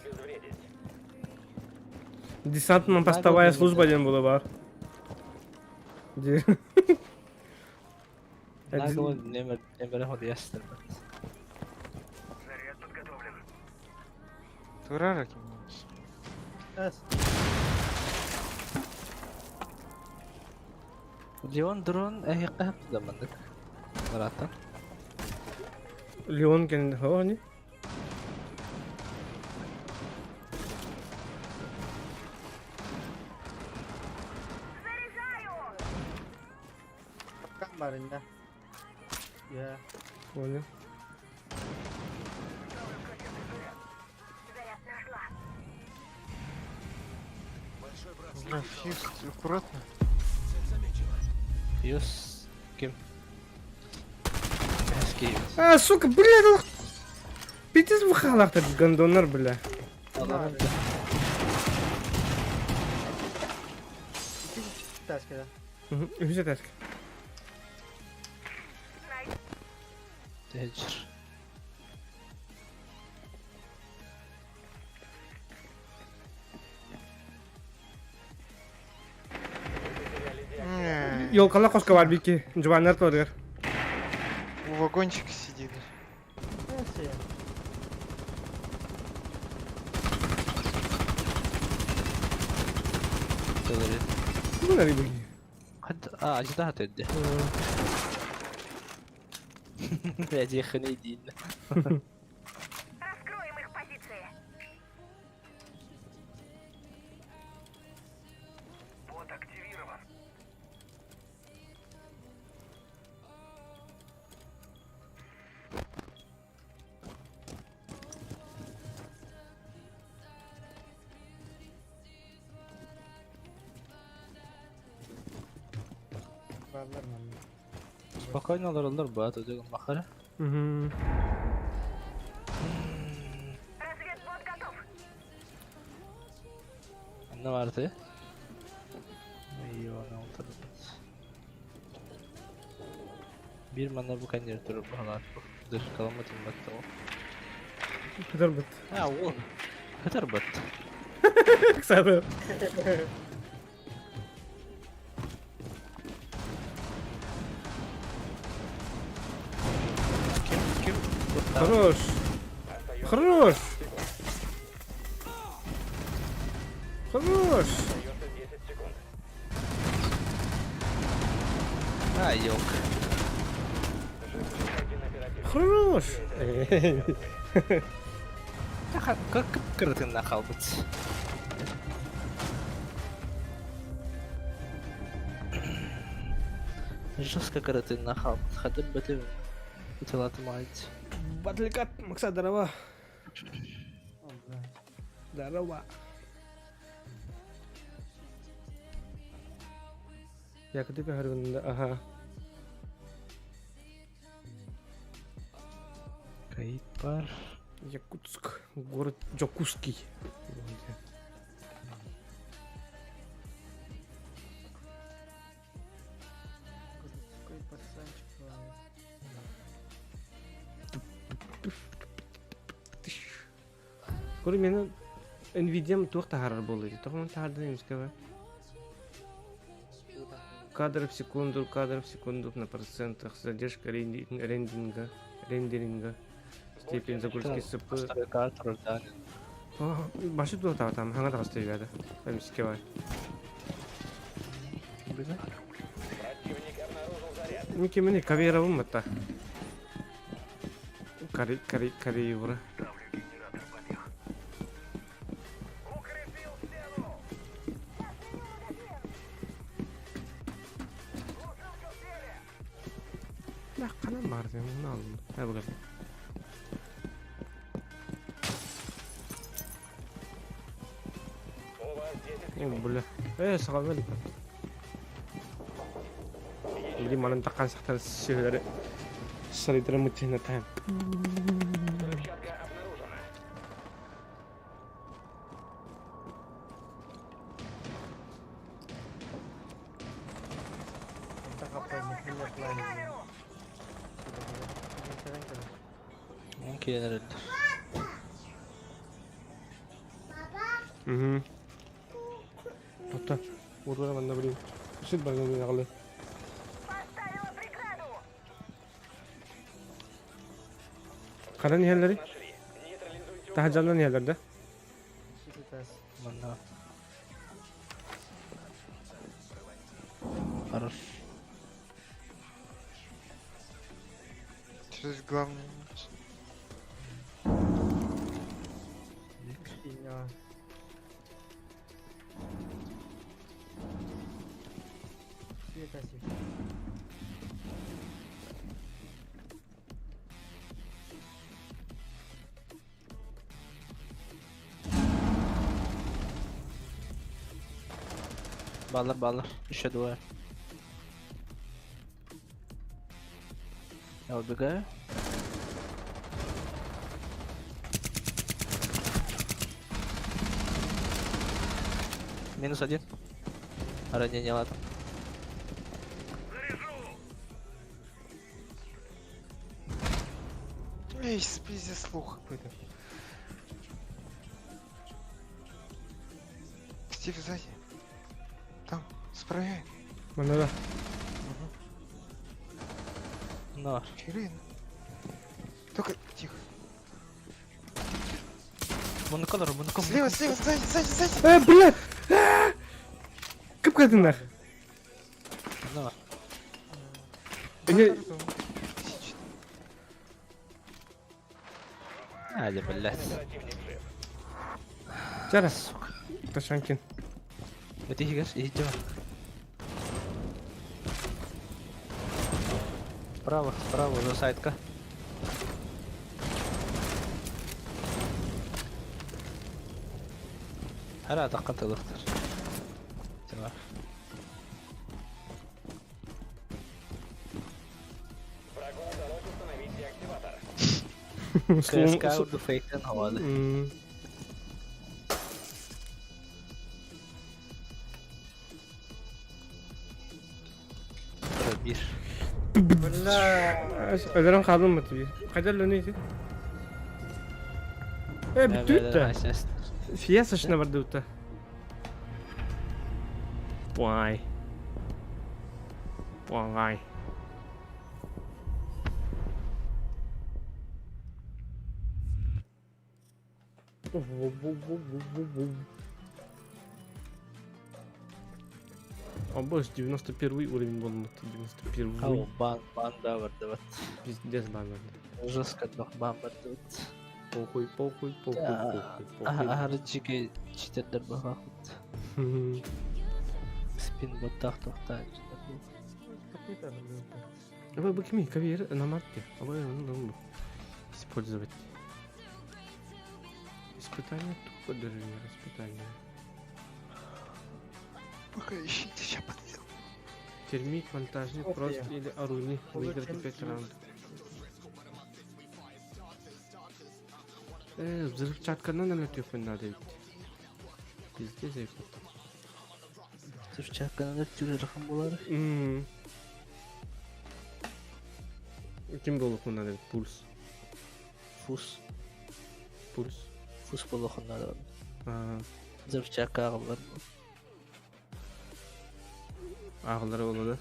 Десантно-постовая служба деген була бар. Де- Нагло нөмірі ходы ястыр. Заряд подготовлен. Турара кимmiş. Эс. Леон дрон әйіққа хапты да мандык. Нарата. Леон кен хо не? Капкан бар инде. Я. Понял. Графист, аккуратно. Юс... Ким? Әскей. А, сука, блядь, пиздец в халах-то гандонар, бля. Аларым да. Таскада. Үзе тәск. Тәжір. Yolkala koska var bir iki. Civanlar torgar. У вагончика сидит. Эс я. Тәлері. Bu ne bir? Хад... Ажда хатедді. Әде хыны дейін. Раскроем их позиции. Бот активирован. Varlar mı? Спокойно олар баат өдеген мақара. Разведбот готов. Ne vardı? İyi ona oturdu. Bir mana bu kanyer durup halar. Dur kalamadım baktım o. Kadar bıt. Ha o. Kadar bat. Kısa. Kim? Хорош. Хорош. Хорош. Ha yok. Хорош. Как кыртын нахал быть. Жестко кыртын нахал. Хадым бітіп. Ütülatım ait. Батликат макса дарова. О, бля. Дарова. Я куда бегаю? Ага. Kayıt var. Якутск. Город Джокуский. Какой пацанчик. Көрі мені NVIDIA тоқта харар болды. Тоқман тағарды неміз кәбі. Кадров в секунду на процентах, задержка рендеринга, степень загрузки СП. Старый да. Башы тоқта там, хаңа тағысты бәді. Әмісі кәбі. Неке мені каверовым бұтта. Корея бұра. Lah kanan var diye bunu aldım. Hadi bakalım. Bля. Саған бәлі. Или манын таққан сақтан сөйлері. Сарайдыры мұтсайна тайым. Взрывчатка обнаружена. Kilenler. Тоқта. Урбана мында білейін. Шыт барған мен ағылы. Поставила преграду! Қара нехелері? Нашли. Нейтрализуйте Таға жална нехелер, да? Сейчас. Мында. Хорош. Что здесь главное? Фигня. Света себе. Bağlar. Düşe dua. Я убегаю. -1. Ранение ладно. Эй, спизи слух. Стив сзади. Там, справа. Мында да. Но. Ирина. Только тихо. Моноколор. Слева, сзади. Блядь! Кіп қайдың нах? Но. Hadi billah. Жара. Ташанкин. Бетихи гаш, иди. Справа, за сайдка. Hala атаққан доктор. Tamam. Врагу удалось установить деактиватор. CSK urdu fake'ten havalı. Bir. Öderim kaldım mı tabii? Kaderle neydi? Bitti de. Fiyat saçına vardı uta. Vay. Vay. Обош, 91 уровень был, 91. Ау, банда vardı evet. Пиздец банан. Жестко doch ban vardı evet. Похуй. Harcıge çiterler bakakut. Spin botak tohtan. Какие-то минуты. Вы бы кми, кавер на марке. А вы ну использовать. Испытание тупо даже не испытание. Пока ищите, сейчас подъеду. Термит, монтажник, Вот просто я. или оруни. Выиграть Зачем 5 ты? раундов. Взрывчатка на телефон надо ведь. Пиздец я потом. Türkçe hakkında türlü rakam bular. Kim dolu надо ведь? Пульс. Fus buluğunlar var. Türkçe hakkı var. Ağları oladı.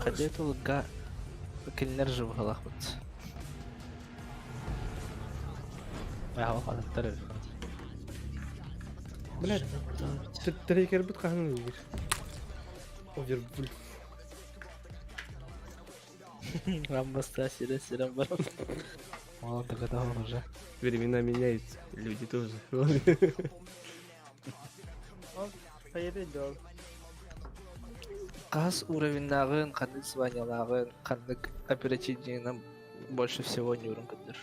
Kadet olga kimler живых вот. Я هو على التلفزيون. Блядь, трекер бит қаның егер. Овербуль. Рамбаста сирен бар. Мало тогда уже. Времена меняются, люди тоже. Hayır diyor. Каз уровеньнагын, кандык званиялагын, кандык оперативныйынан больше всего не уровеньдер.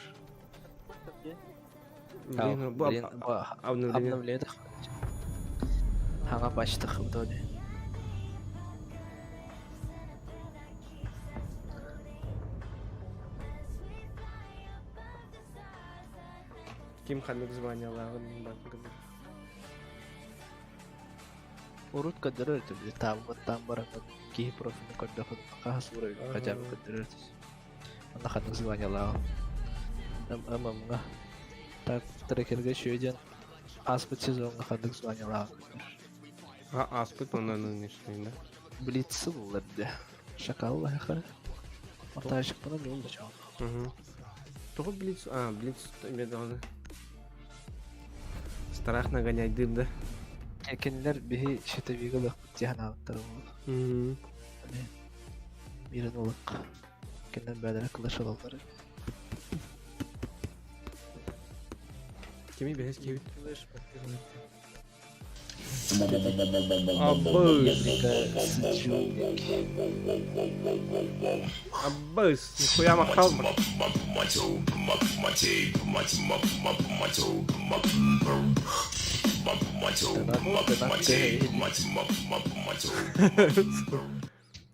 Блин, обновление. Обновление. Хага бачтык вдоль. Ким қандық званиялағын бақырды. Урут кадырыр түбі табыттан баратын кейі профилін көрді қаз уровень қажабы кадырыр түс. Ана ханнык званялаа. Амамга. Так, трекерге шөйден. Аспыт сезонга ханнык званялаа. Аспыт онан нешейін, да? Блицы буларды. Шакалла хара. Орташык бана мен да чам. Тугу Блиц, Блиц имеет оны. Страх нагонять дым, да? Экенлер бихи шетевиге лык тиханаттар бул. Мирен улык. Кенен бәдәрә кылыш алалар. Кеми бәһәс кебит. Слышь, подтянуть. Аббыс, нихуя махал.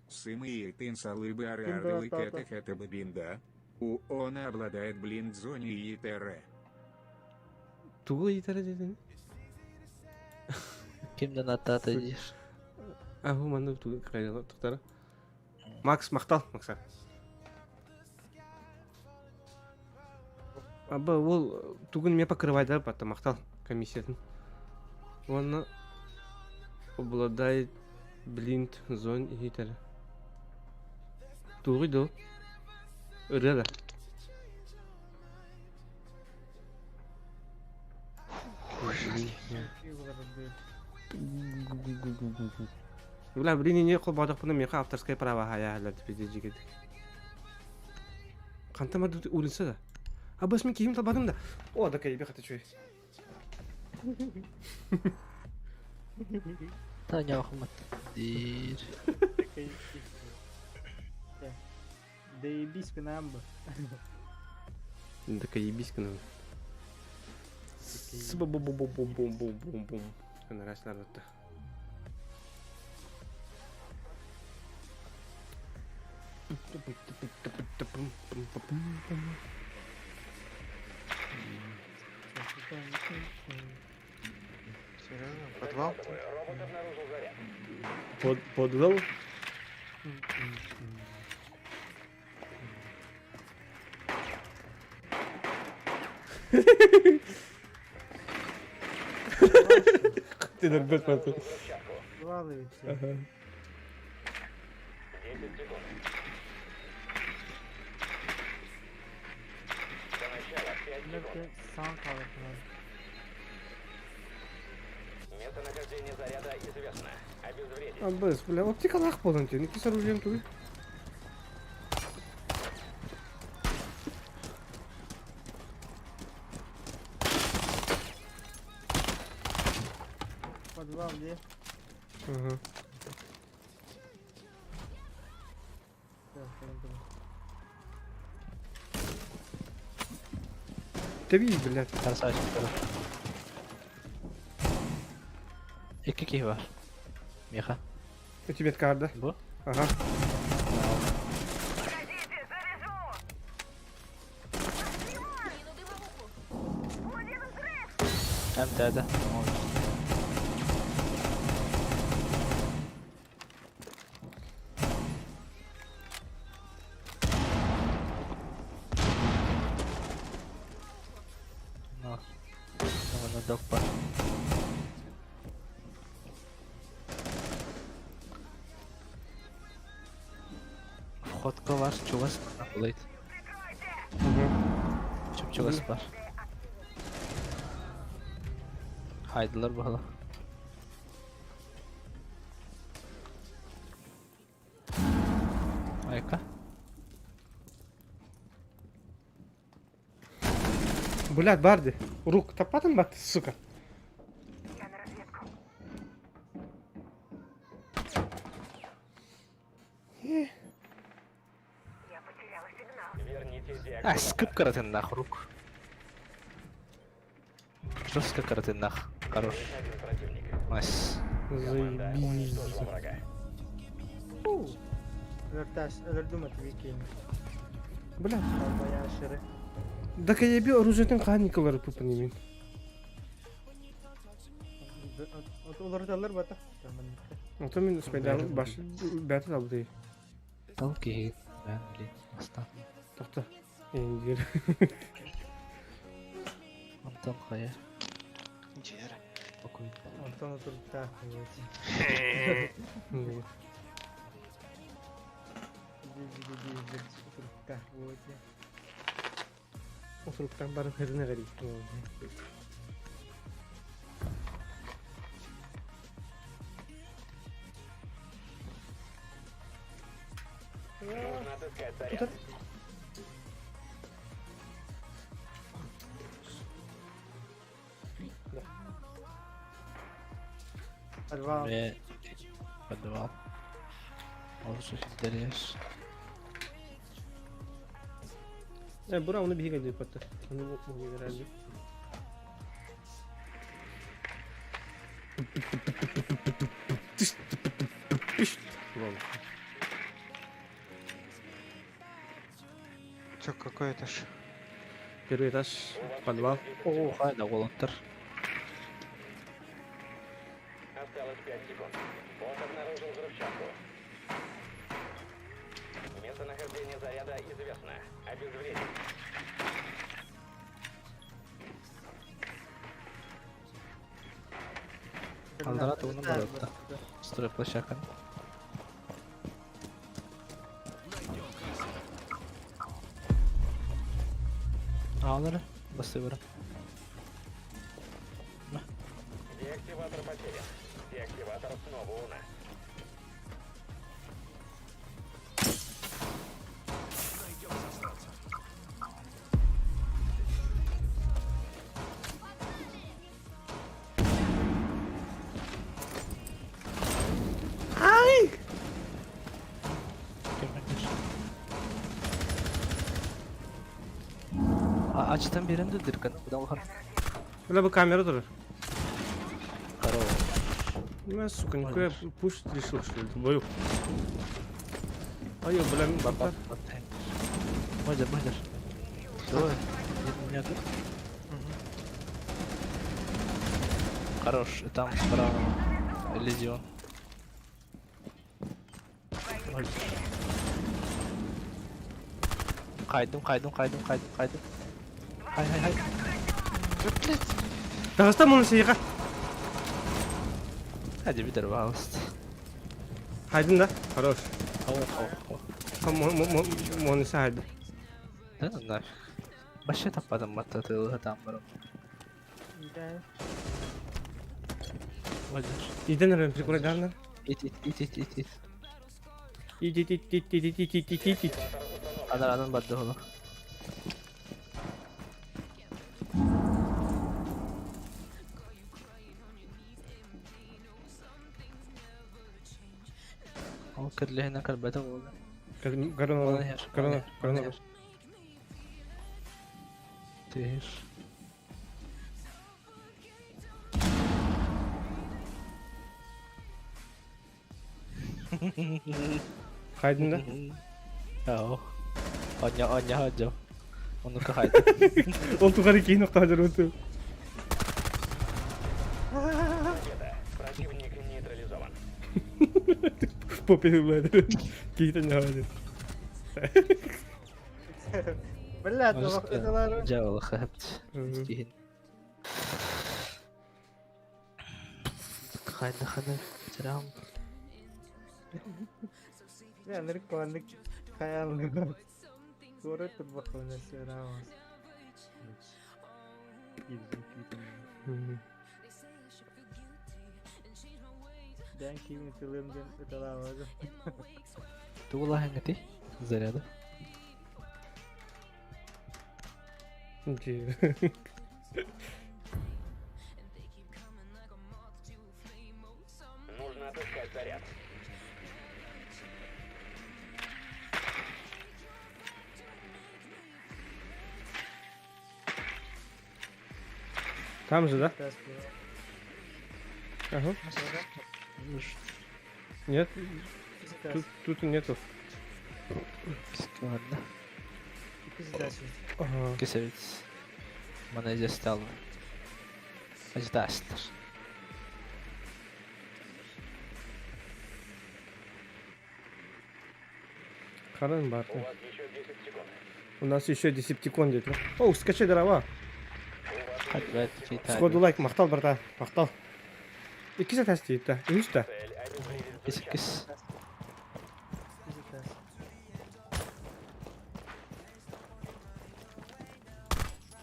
Сымы тын салыбы арарлы кэта бабинда. У он обладает блинд зоне и ТР. Тугу итәрә деден. Кимден аттата диш? Аху маны тугу кайда туктара. Макс мактал, Макса. Абба ол тугун ме покрывай, да, потом мактал комиссиясын. Он обладает блинд зон и итәрә. Тугу до. Рада. Бля, блин, не кол бадак пуна меха авторская права хая ла типи жигит. Канта ма тут улица да. А бас мен кийим табадым да. О, да кайбе хата чуй. Таня Ахмат. Дир. Доебись к нам бы. Да кайбись к нам. Бум-бум-бум-бум-бум-бум-бум. Нравится народ-то. Серьезно? Подвал? Робот обнаружил заряд. Подвал? Ты нормально смотри. Валывай все. 10 секунд. До начала 5 секунд. Сам калык надо. Местонахождение заряда известно. Обезвредить. Аббас, бля, оптикалах болон тебе, не с оружием тугу. Подвал где? Ага. Ты видишь, блядь. Красавчик. Iki kişi var. Меха. У тебя карда. Бу? Ага. Hem de. Док бар. Входка var, чугас булайт. Чугас бар. Хайдылар бала. Айка. Блядь, Барди. Рук топатом бат, сука. Я на разведку. Я потеряла сигнал. Верните диагноз. Ай, скып каратен нах рук. Жестко каратен нах. Хорош. Один противник. Найс. Команда Заебись. уничтожила врага. Öldürdüm викинг. Блядь. Bayağı aşırı. Да я бил оружиятын каникалары пупанымен. Оларды алар бата. Ото мен спайдалы баш бәтіл алды. Тал ки. Ben bileyim. Aslan. Тохта. Эндир. Антон Кая. Жер. Спокойно. Антон oturup takmıyor. Oturup takmıyor. Osuruktan barın hızına garip. Нужно отыскать заряд. Arva Ve подвал. Olsun deriz. Bura onu bir geldi patta. Onu bu herhalde. Чё, какой этаж? Первый этаж, подвал. Oo, hayda volunteer. Осталось 5 секунд. Он обнаружил взрывчатку. Местонахождение заряда известно. Обезвредить. Kaldıra da onun da yoktu. Stura площадка. Ağları basıyorum. Деактиватор потерян. Деактиватор снова у нас. Açıdan birinde dirkan. Bu da var. Böyle bu kamera durur. Karo. Ben сука, никуда пуш решил, что ли? Бою. Ай, блин, бапар. Бадер, бадер. Давай. Меня тут. Хорош. И там справа. Лезион. Kaydım. Hay. Dağıstan bunu şeyka. Hadi bir de bakalım. Haydın da. Хорош. Oh. Monisi haydi. Ne onlar? Başa tapadım batatı adamlarım. İyi. Bacır. İden nereye prikure garnar? İt. İt. Anan baddı oğlum. O kirli hena karbata oğlum. Корона. Tehir. Haydın da. Oo. Onya aja. Onu kahaydı. Он тухари кейн нокта жирөтө. Победа. Противник нейтрализован. Попе блядь. Кейтен жабады. Блядь, o vaktidalar. Jawab khabt. Kihin. Khana. Seram. Ya nereye koyalım? Kayalım. Sonra tur bakalım selam. Ben kimin filmden ötelamadım. Tuğla hangati? Заряда. Нужно отыскать заряд. Там же, да? Ага. Нет, тут нету. Ладно. Ага. Кисевец. Mana здесь стало. Аждастер. Karın var. У вас еще 10 секунд. У нас еще десептикон дейді. О, скачай дрова. Хат бәт чита. Сходу лайк, мақтал брата, мақтал. 2 сәт әсті дейді. 3 та. Кис.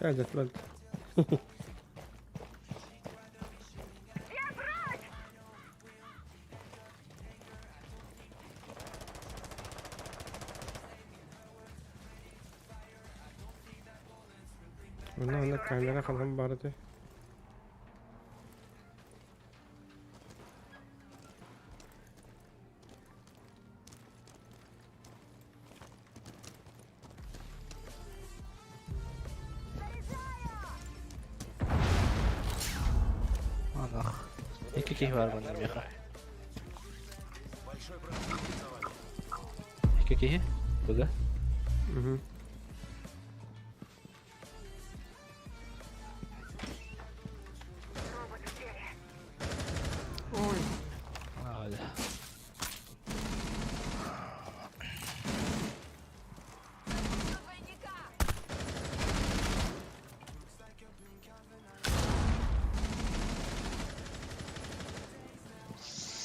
Әді, бәлді. Ona kamera falan vardı. Allah. İki kişi var bunun ya. İki kişi. Burada. Hı. Hadi.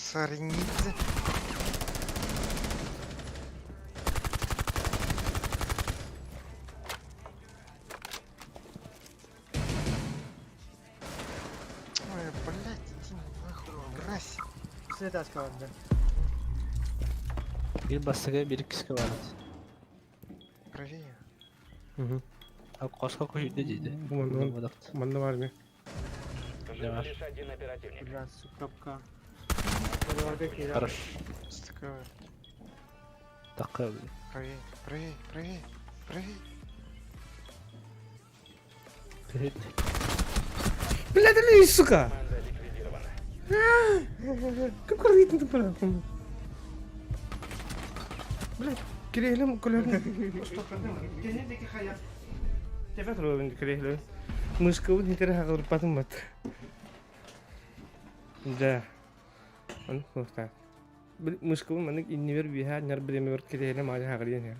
Сорнидзе. Ой, блядь, иди нахуй, мразь. Üstüne taş kaldı. Bir basıga bir kişi var. Правее. Hı. Abi koşka koşuyor dedi. Bunda var mı? Давай. Лишь один оперативник. Biraz su kapka. Oradaki ya. Хорош. Стыковая. Dakika öyle. Правее, правее, правее, правее. Блядь, или сука! Команда ликвидирована. Как рвит это пора? Блядь, кириллем, колерем. Что кириллем hayat. Tepe kırıyorum kiriyle. Mıskıvı nitere hakır patım bat. Да. Он просто. Мышкавы манык иннивер биха нар биреме бер кириллем али хагырын я.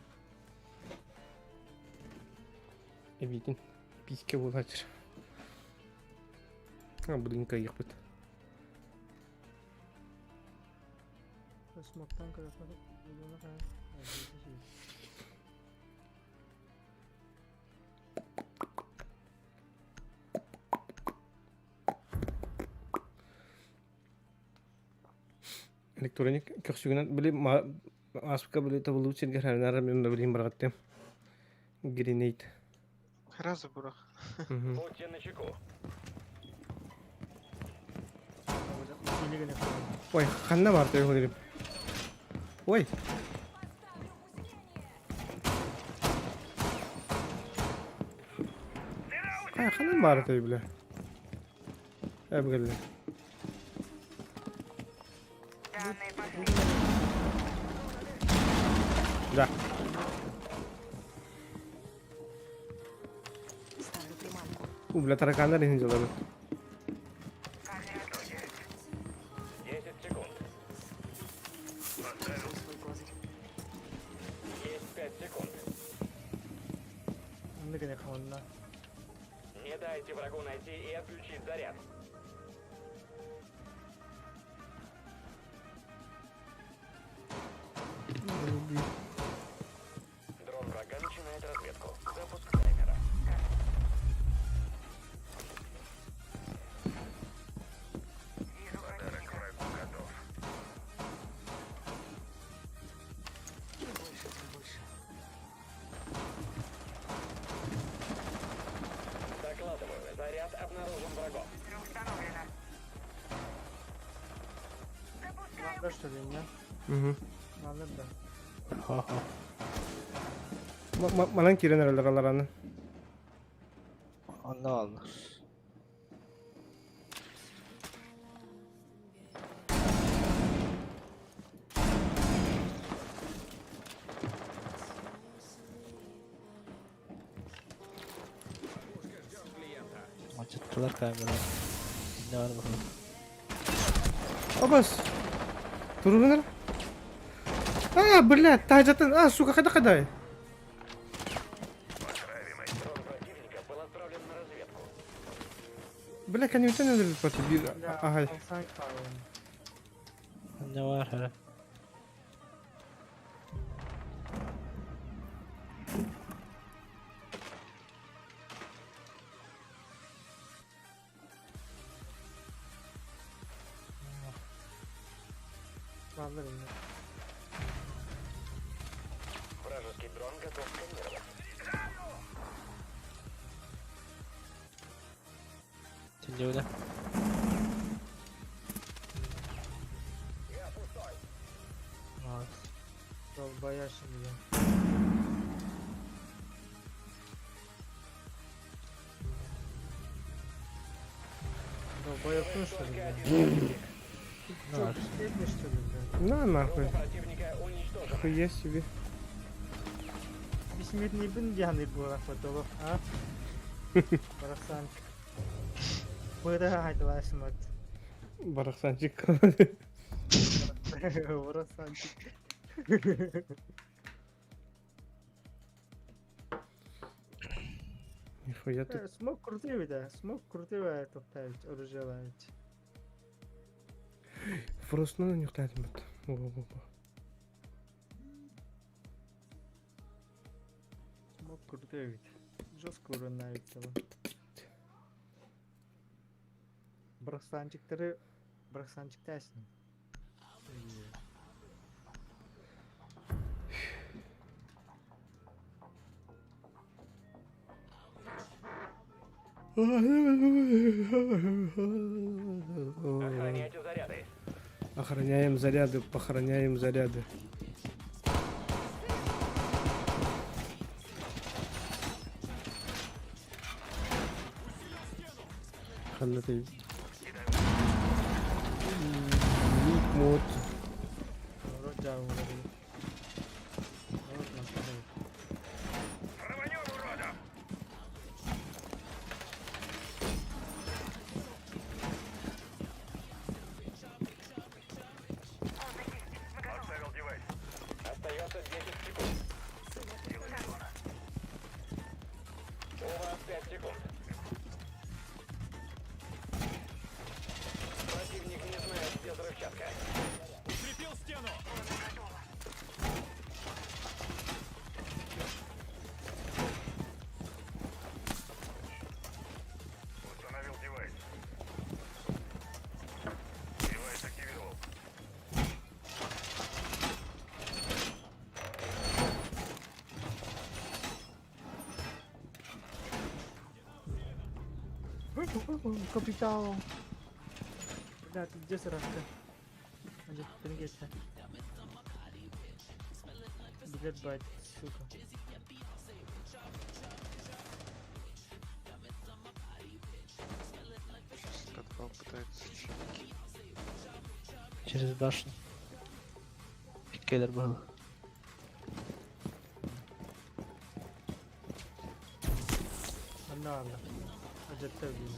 Эбитин письке булачыр. А блин кайык бит. Smoke'tan kırıkları. Bulduğuna kadar. Электроник көксүгүнөн били аспка били табылуу чирге харнар мен да билим баргаттым. Гринейт. Раза бурах. Будьте начеку. Yeni gene kaldı. Ой, ханна бар той хөлүп. Ой. Ханна бар той биле. Эбгеле. Данные пошли. Да. Ставлю приманку. Бля таракандар ин жолы. 10 секунд. Покажу свой козырь. Есть 5 секунд. Yeni gene kaldı. Не дайте врагу найти и отключить заряд. Дрон врага начинает разведку. Запуск таймера. Вижу противника. Готов. Больше, тем больше. Докладываю. Заряд обнаружен врагом. Установлено. Alır söyleyeyim ya. Hı. Alır da. Ha ha. Malan kiren herhalde kalarını. Onda aldı. Acıttılar kamera. Ne var bakalım. Абас. Турунар. Блядь, тажатын. Сука, када. Bırak hani sen öldürdün Batı. Bir Ya aha. alsan kalın. Ne var hele? Alırım ya. Вражеский дрон готов сканировать. Şimdi öyle. Bayağı şimdi ya. Bayağı konuşmadım ya. Çok etmiştim ben. На нахуй. Противника уничтожен. Хуя себе. Бисмет не бин яны була фотолог, а? Барасан. Быра айтла смат. Барахсанчик. Барасанчик. Нихуя тут. Смог крутый, да. Смог крутый, это ставить, оружие. Фростно нюхтать мат. Смог крутый. Жестко нравится. Барасанчиктары. Барасанчик тесен. Охраняйте заряды. Охраняем заряды, похороняем заряды. Халаты. Мод. Вроде уровень. Вот на второй. Рванем, урода! Отставил девайс. Остается 10 секунд. У вас 5 секунд. Противник не знает, где взрывчатка. Укрепил стену! Установил девайс. Девайс активировал. Капитал. Бля, ты где сразу? Где ты где-то? Блядь, бать, сука. Подвал пытается чуть. Через башню. Кейлер был. Ладно. Где-то блин.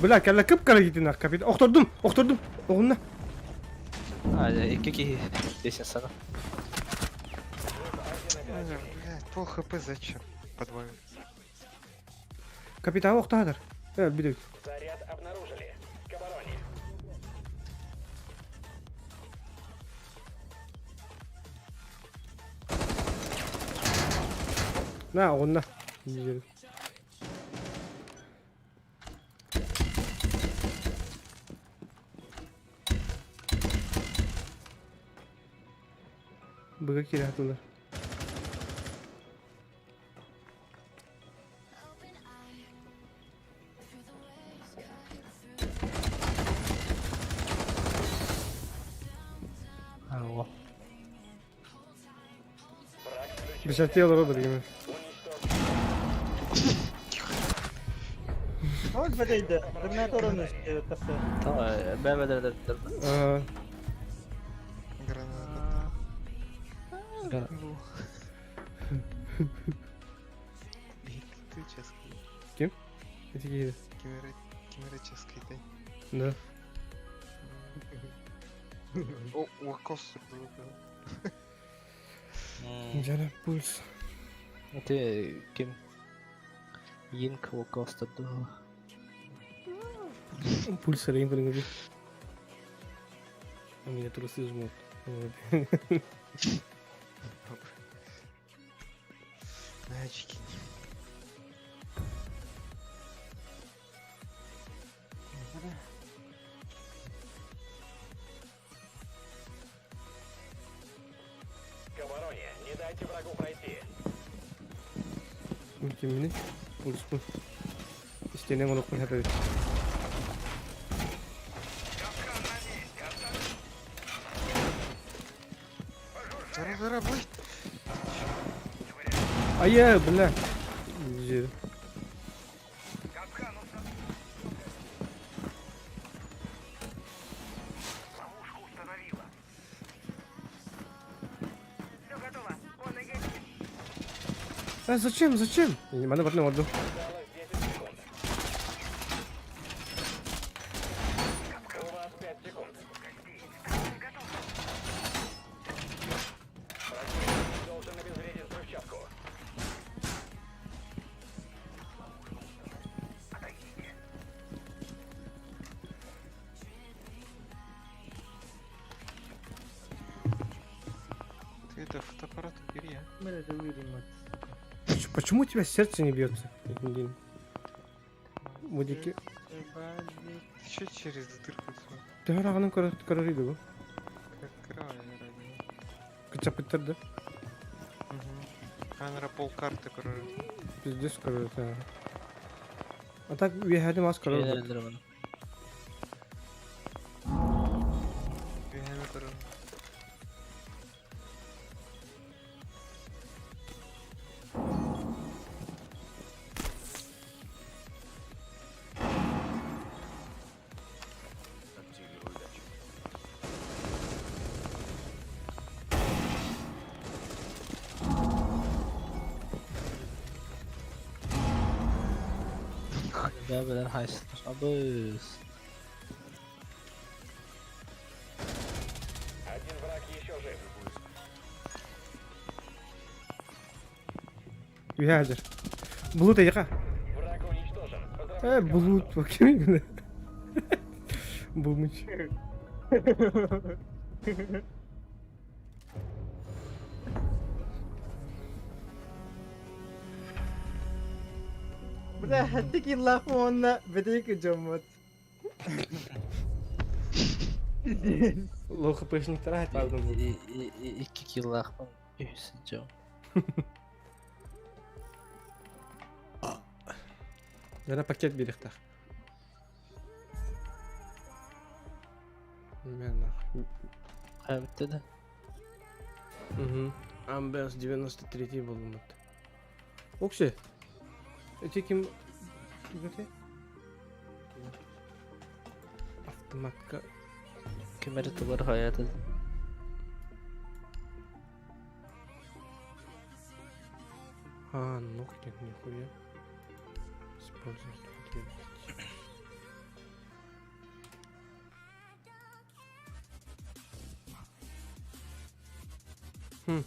Bırak kelle kıpkara gidin kapit. Okturdum. Oğluna. Hadi iki десять sana. Блядь, пол хп зачем? Подвал. Kapita oktadır. Evet bir dakika. Заряд обнаружили. К обороне. Ne oğluna. Yiyelim. Bıga kirahtılar. Open eye through the waves, cut through. Алло. Bir şey alır o da değil mi? Вот подойди. Гранатор он кафе. Tamam, ben de Aa, Граната. Ты ческий. öteki yedi. Кимера ческий ты. Da. О, лакосы было. Жана пульс. Это кем? Йинк Волкоста до. Пульс рейн кыргы. А меня трусы жмут. На очки. К обороне. Не дайте врагу пройти. Kimini? Pulus mu? İsteyene onu koy hadi. Зара, бой! Ая, бля. Жер. Ловушку установила. Все готово. Он и есть. А зачем? Зачем? Bana bak ne oldu? Осталось 10 секунд. У вас 5 секунд. Противник должен обезвредить взрывчатку. Ты это фотоаппарат убери, а? Мы это выйдем от... Почему у тебя сердце не бьется? Мудики. Ты чё через дырку свою? Ты арағының көрірейді бұл. Как края ради. Кычап бітірді. Камера полкарты, короче. Пиздец көрірді. А так вехәдім аз көрірді. Şeyler bana. Бегами, короче. Да, bilen hayslar. Abız. Один враг еще жив. Вехәдір. Bulut ayıqa. Враг уничтожен. Поздравляю. Bulut bakayım. Bulmuş. Бля, таки лахмонна бедейка жомот. Лоха пешник тарахет pardon. 2 kill akman. Ühsünce. Yana paket biriktir. Ben Ha bitti de. Ambiance 93 buldum. Okşe. Ötekim... Öte? Автоматка. Kemeriti var hayatı. А, ногти, нихуя. Использовать потребность. Хм.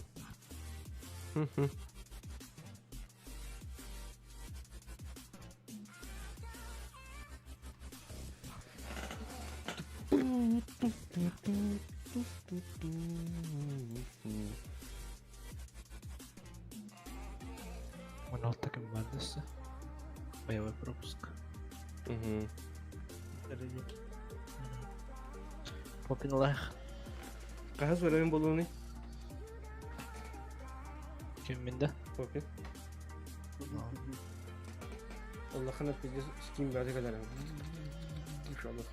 Минута командасы. Боевой пропуск. Попин лайх. Қағаз өлеуін болуыны? Kim minde? Попин. Allah'ın pide Steam verdi kadar. İnşallah.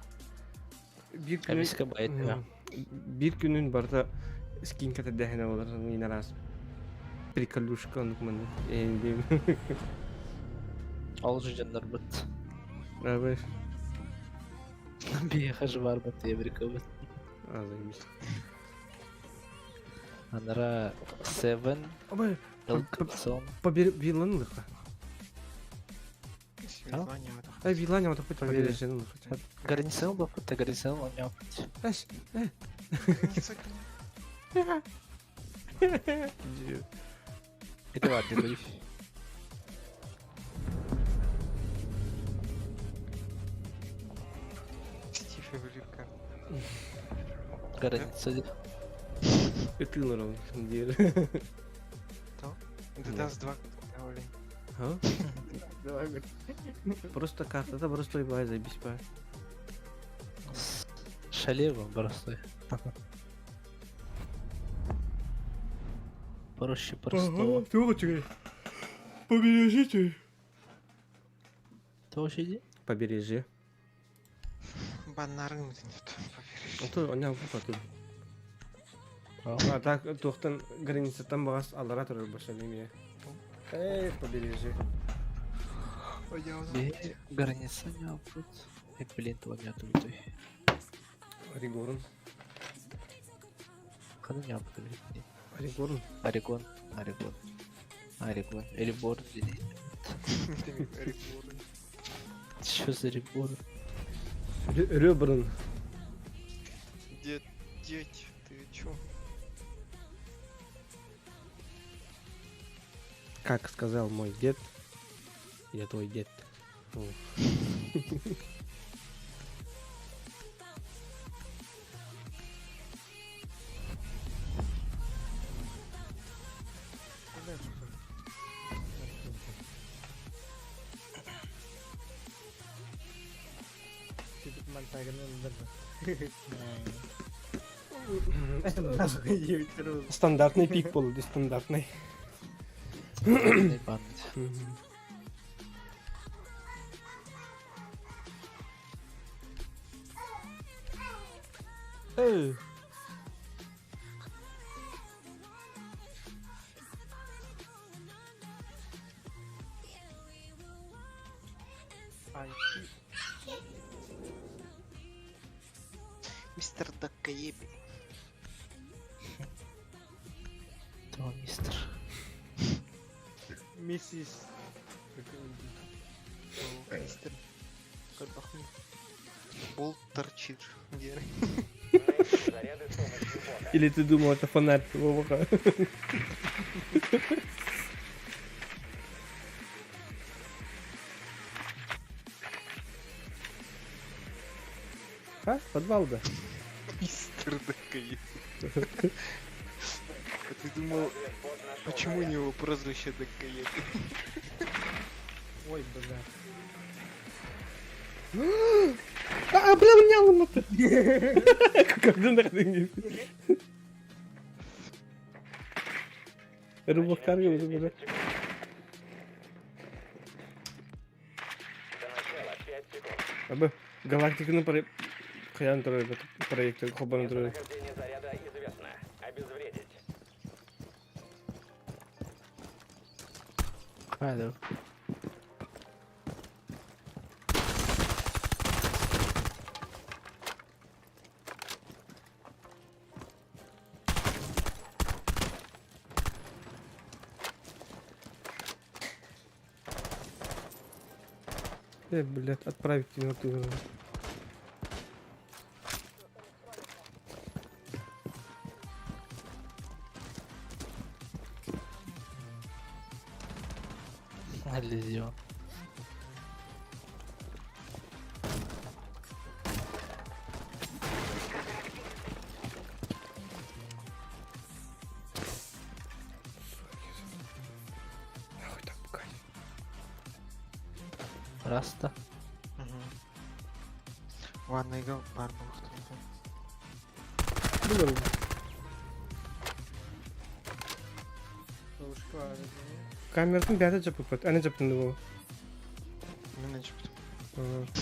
Kamiska bayet ya. Bir günün barda skin kata dehne olur. Yine raz. Приколюшка аныкмын. Эндем. Alıcı canlar bıt. Evet. Bir yakıcı var bıt diye bir kabıt. Azaymış. Anara 7 Ama ilk son. виланлык. Светлане вот. Ай виланя вот хоть побереженлык. Гарнизон был, это гарнизон он не опыт. Эш. Biri var dedi. Стив Эвелинка. Граница. Ытылыр ол диyor. Дадаст 2 олень. А? Просто картада просто ойбай заебись па. Шалево простой. Проще простого. Трогайте. Побережите. Площади? Побережье. Баннарын нет. А то он не тут. А так тоқтан границадан бағас алара тұрыр башан неме. Эй, побережье. Граница не обрут. Блин, того не отбутой. Орегон. Когда не обрут? Орегон. Орегон. Орегон. Орегон. Эльбор. Что за ребор? Ребран. Дед, ты чё? Как сказал мой дед, я твой дед. О. Sibuk mantai kan bener. Стандартный пик был, стандартный. Не память. Эй. Мистер Даккаеби. То мистер. Миссис. Мистер. Как бахнет. Болт торчит. Герой. Заряды с помощью бота. Или ты думал, это фонарь Вовка? А? Подвал, да? Мистер Даккаеби. А ты думал, почему у него прозвище Даккаеби? Ой, бля. А, бля, меня ломата! Когда нахрен? Рубах каргал, бля. До начала 5 секунд. Абы, галактиканы қиян тұрады, проекті қобаны тұрады. Нахождение заряда известно. Обезвредить. Алло. Блядь, отправить темноту. Лизион. Нахуй так пукать. Раста. Ванныйга бар болуп. Блин, камерасын бәрі жапып бат. Әне жапынды бұл. Мен ачып.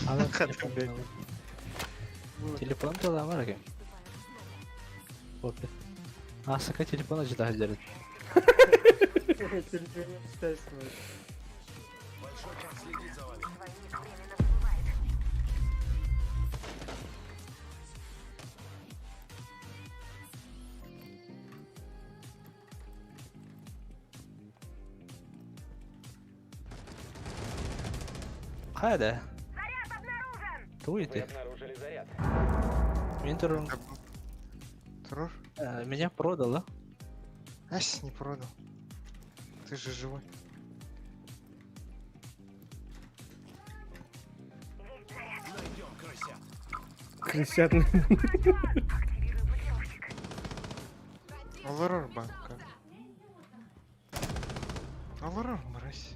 Ала Хатым бек. телефон тола var ki. Попе. Асака телефон acıda hazırladı. Hadi. Кто Вы это? обнаружили заряд. Ментором Террор? меня продала. Ась, не продал. Ты же живой. Крысятный. Аларар банка. Аларар, мразь.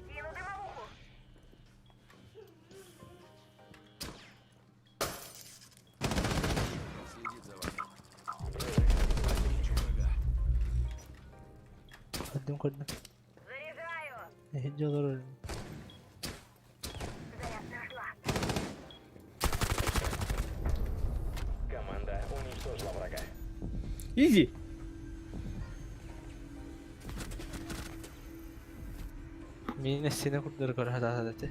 قدم كنا يهجو ضروري Команда уничтожила врага. Изи. Мин сине курдыр көрһәтә хәдәте.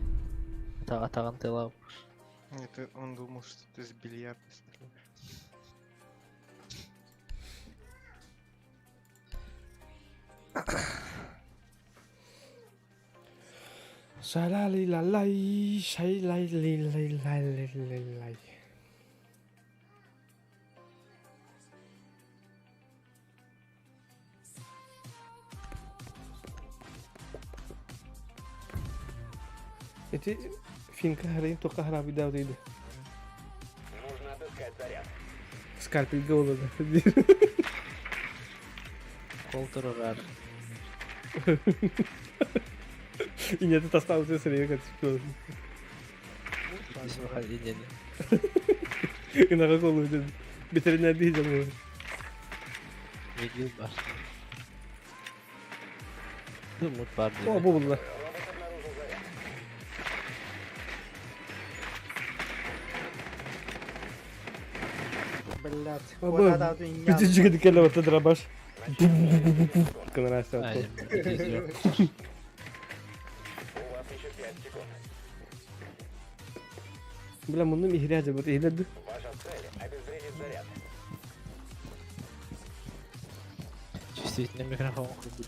Таган тыла. Нет, он думал, что ты с бильярда стреляешь. Шалали лалай, шайлай лай лай лай лай лай. Эти финка хрень только храби да выйду. Нужно отыскать заряд. Скальпель голода. Колтурар. И нет, это осталось сырье, как тепло. Исма хадиден. И на каком ветеринарный обидел. Видео бар. Думаю, бар. О, бубла. Блядь, О, вот это вот и я. Пятичка такая вот дробаш. Как нравится. У вас еще 5 секунд. Бля, мунун играть вот играть. Ваша цель — обезвредить заряд. Действительно, микрофон будет.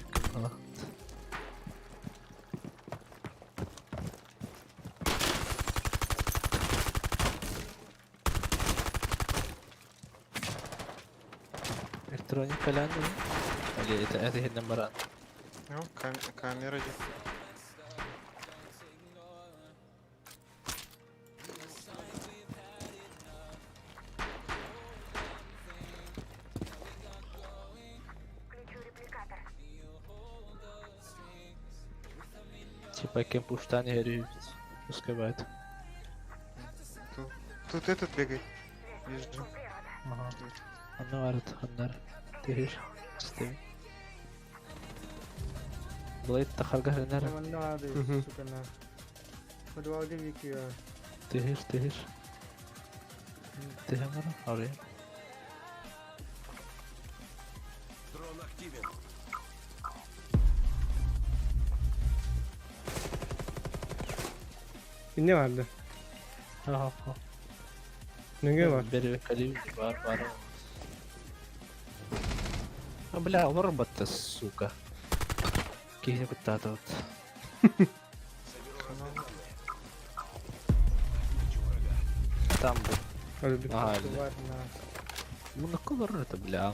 Электроник поляны. Или это хиднамбаран. Ну, камера идет. Типа кем пуштани герюет. Успевает. Тут этот бегает. Вижу. Ага. Анна арт, аннар. Тихиш. Стив. Блейд тахарга хренар. Mana ada Mhm. suka na. Kedua dia mikir. Тихиш. Тихамара. Аре. И не vardı. Ага. Ne var? Бери калив. Бар. А бля, ворбата, сука. Кихне кутата вот. Там был. Öldü. Ага, Keluar na. ну на колор это, бля.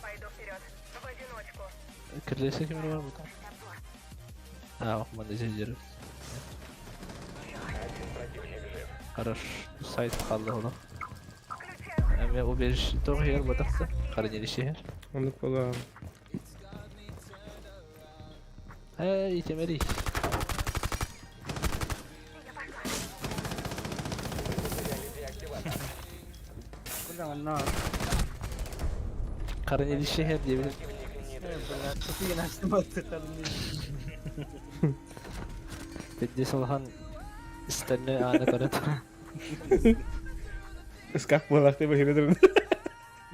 Пойду вперед. В одиночку. Кирлесе кем var bu там? А, Ахмад изедер. Один противник жив. Хорош. Сайт kaldı oğlum. Ama o bir doğru yer batakta. Karadeniz şehir. Onu kola. Hey, temeli. Kena mana? Karadeniz şehir diyebilirim. Blядь, tapi nasi mati tadi. Bedde Salhan istenme ana karat. Skak bolak diye bahir ederim.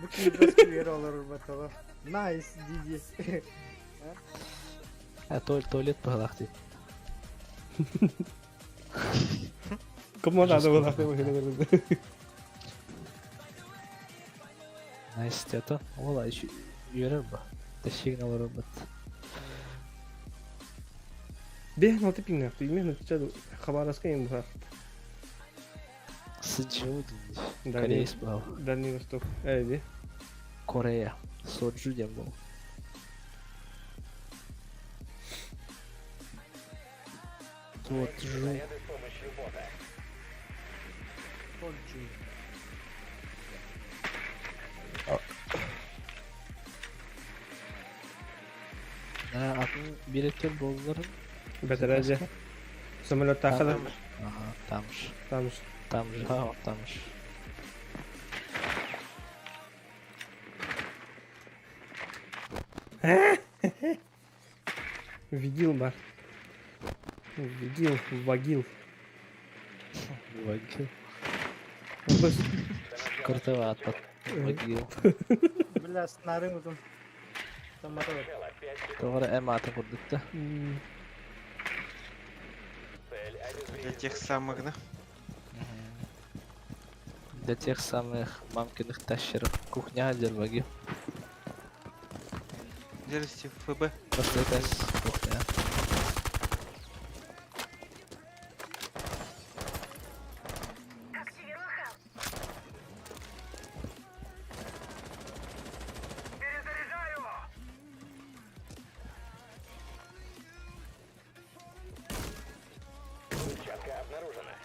Bu kibas clear olur betul. Nice DJ. Ha tuvalet bahalıktı. Como nada bolak diye bahir ederim. Nice tiyatro. Valla şu yürür bu. Teşekkür ederim bat. Beh, nanti pindah. Pindah nanti cadu. Kabar askın bu. Sıcak oldu. Dani, Kaleyiz bu. Dani Vostok. Evet. Корея. Соджу дем был. Соджу. Заряды с помощью бота. Ходжу. Atın biletleri bolların. Бетереде. Самолет тахада. Aha, tammış. Тамш. Tammış. Ha, tammış. Видел бар. Видел, вагил. Vagil. Быс. Kırtava atlat. Vagil. Бля, снарың uzun. Tamara bak. Начало 5 секунд. Doğru ematı kurduk da. Цель Для обезвредить. тех самых, да? Для тех самых мамкиных тащеров. Кухня отдел вагил. Держите ФБ. Просто это кухня. Активируй хаб. Перезаряжаю! Взрывчатка обнаружена.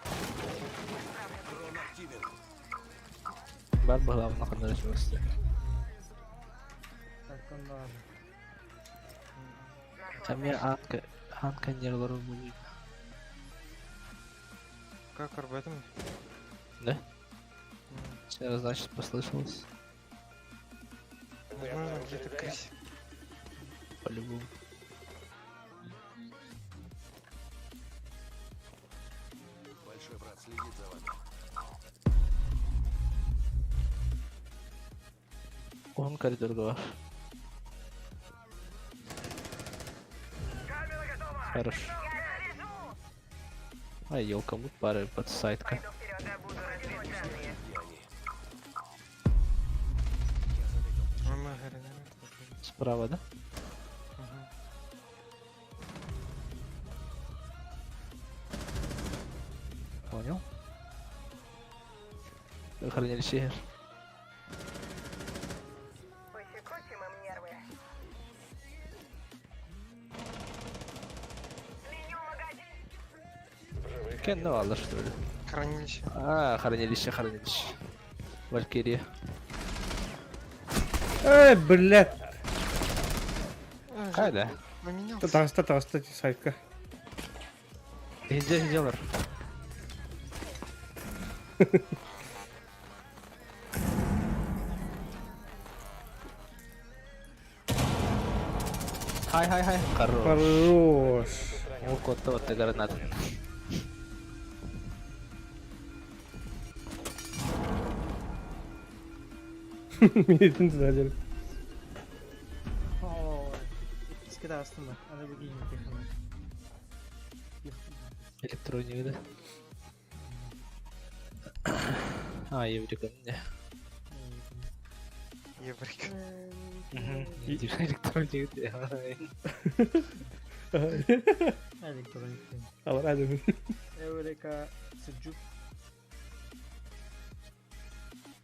Ben bu hlavna konuşması. Arkamda abi. Там я Анка нервları будет. Как об этом? Да? Сейчас, значит, послышалось. Возможно, где-то крысь. По-любому. Он коридорга var. Хорош. Ай, елка-мут, пара под сайтка. Пойду вперед, добуду разведданные. Справа, да? Понял? Хранилище. Пощекочем им нервы. Сменю магазин. Кен ну алды, что ли? Хранилище. А, хранилище. Валькирия. Блядь. Кайда? Поменялся. Татарста, сайтка. Где делар? Хай. Хорош. Хорош. О, котта вот гранат. Milletini düzeltelim. Oo. İkisi de aslında. Ana bir giyim tekrar. Электроника, да? А, еврика мне. Еврик. Электроника, да. Elektronik. Allah razı olsun. Eureka sucuk.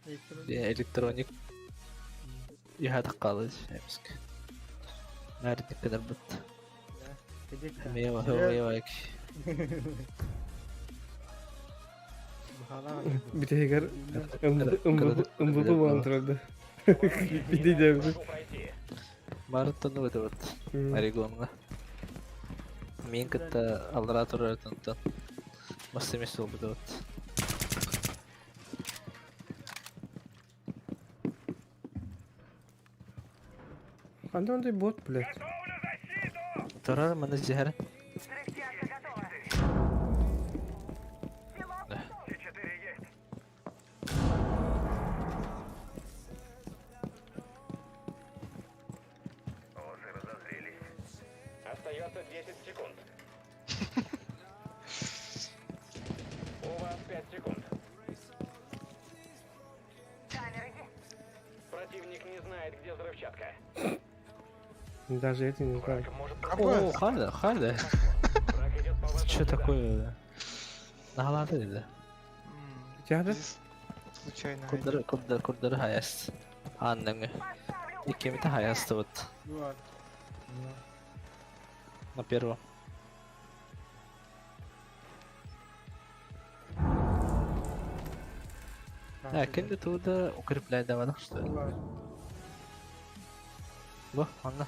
Elektronik. Электроник. Я отказалась, ямск. Нарик kadar бит. Gıcık da. Meyve. Bahala bak. Bir tekrar ımbubu mantırıldı. Bir de devri. Мартон вот вот. Орегонга. Мен ката алратор артантан. Масса сол вот. Anda onda bot блядь. Тарар мана зехар. Взрывчатка готова. С4 есть. Лозы разозрелись. Остается 10 секунд. У вас 5 секунд. Таймер иди. Противник не знает, где взрывчатка. Даже это не знаю. Может О, харда. враг идет по вашему Что следам. такое? Нагалады dedi. Тягда? Здесь случайно. Kurdarı hayas. Анненге. Икки-мита хаясты вот. Вот. Ну. На первом. Кенди туда укрепляй давай, да, что ли? Вот. Во, Анна.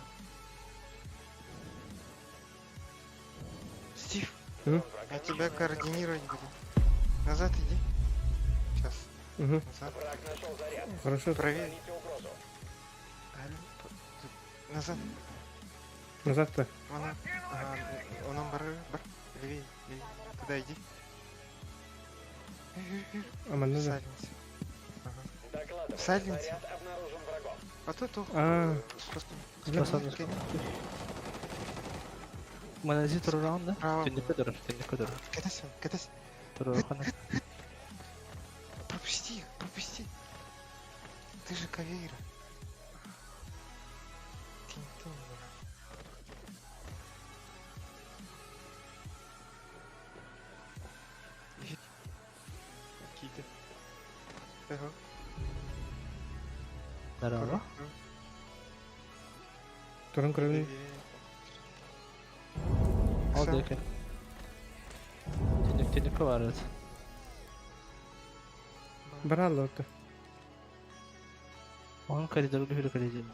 Стив, М? я тебя координировать буду. Назад иди. Сейчас. Угу. Назад. Враг нашел заряд. Хорошо. Проверь. Храните угрозу. Назад. Назад-то. Он бар. Левее. Туда иди. Аманна. Садимся. Докладываю. Садимся. Заряд обнаружен врагом. А то. А, Просто. Спасибо. Манази туру раунда. Право. Ты не кудер. Катайся. Туру хана. Пропусти. Ты же Кавейра. Кинь. Кида. Ага. Здорово. туран кровин. Oldu ekan. Tinnik var evet. Брал это. Он коридор говорю коридор.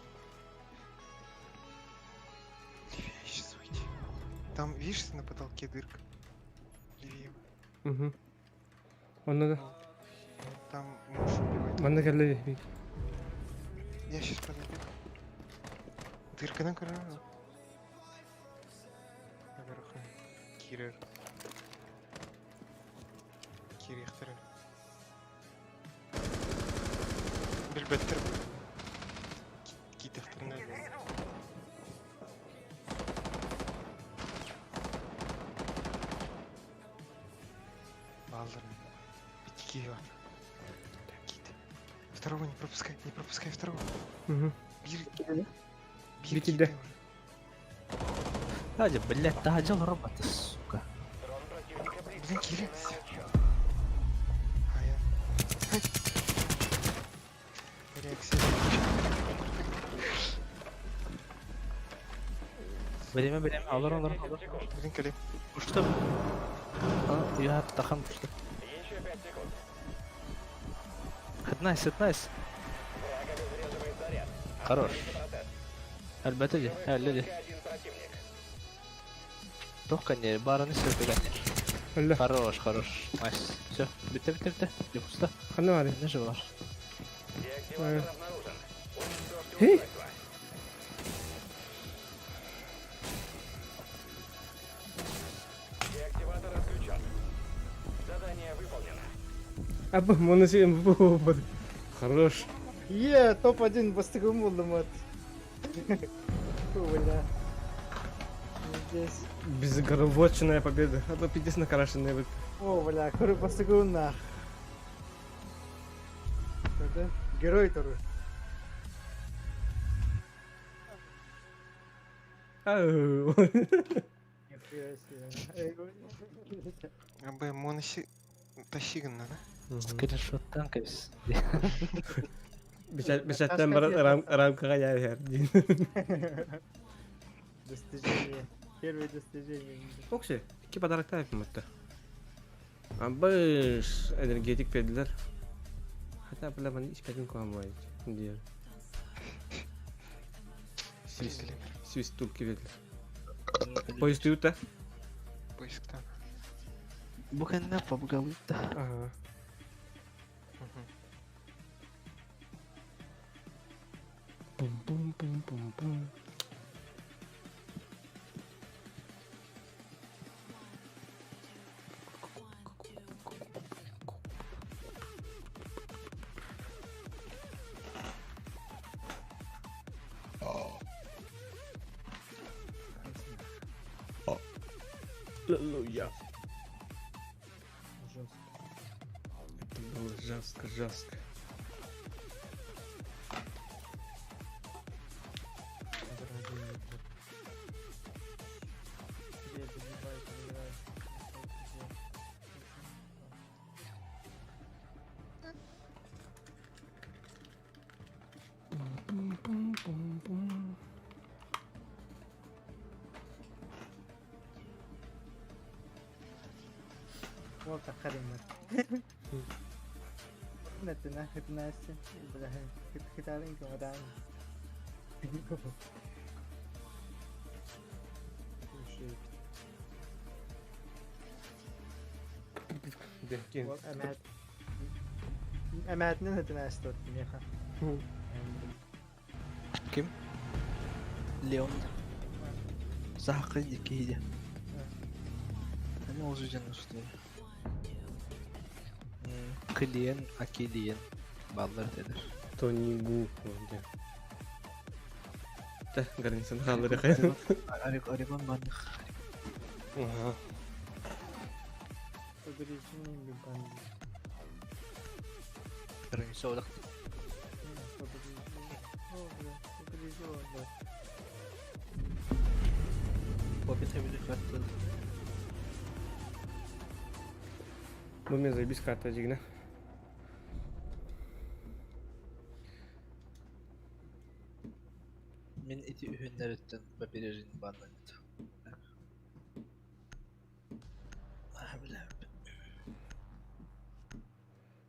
Левее сейчас уйди. Там, видишь, на потолке дырка? Левее. Угу. Onu da. Там можешь убивать. Bana geldi. Я сейчас подойду. Дырка на краю. Наверху. Кирер. Кирехтер. Билбеттер. Китехтер не. Балдер. Киева. Кит. Второго не пропускай второго. Угу. Бери Кида. кита уже. Hadi блядь, тагил робота, сука. Дрон противника близко. Блин, Кири. Молчу. А я. Реакция. Время, alır. Блин, Калим. Uçtum. Ya takım uçtu. Еще 5 секунд. Nice. Враг обезвреживает заряд. Хорош. Процесс. Elbette ki. Halledin. Только один противник. Только бараны сürtügen. Öyle. Хорош. Nice. Все. Bitti. Yoksa Kanı var ya. ne же var? Деактиватор обнаружен. Уничтожьте Эй! устройство. Деактиватор отключен. Задание выполнено. Abi bunu şey bu. Хорош. Топ-1 бастыгым болдым от. Фу, бля. Здесь. Безоговорочная победа. А то пиздец накрашенная вот. О, бля, куры бастыгым нах. Это герой туры. Ау. Нихуя себе. АБ моноси... Тащиган надо. Скриншоттан кайс. Бешаттан бар рамкага geldi. Достижение. Первое достижение. Okşe. İki padarak yapayım hatta. Abış energetik verdiler. Hatta bile bana içmedin koyamayız diyor. Свистульки verdiler. Поезд юта. Поиск там. Bugün ne yapalım? Ага. Пум-пум-пум-пум-пум. Аллилуйя. Это было жестко. مو تخرين مات نتنا ناس بلا كتارين كمدان Деркин. أماتنا نتنا استوت نيخا Kim? Leon. Sahakı dikiydi. Hani ozucan üstü. Kiliyen, Akiliyen. Ballar dedir. Тони Гу. Да, гарнисон халдыр кайын. Орегон банных. Ага. Погрежение бибан Бірінші одақ. Попит хабили хатты. Bu мен заебись карта жигна. Мен ити үхінлеріттен побережін бандан. Білем.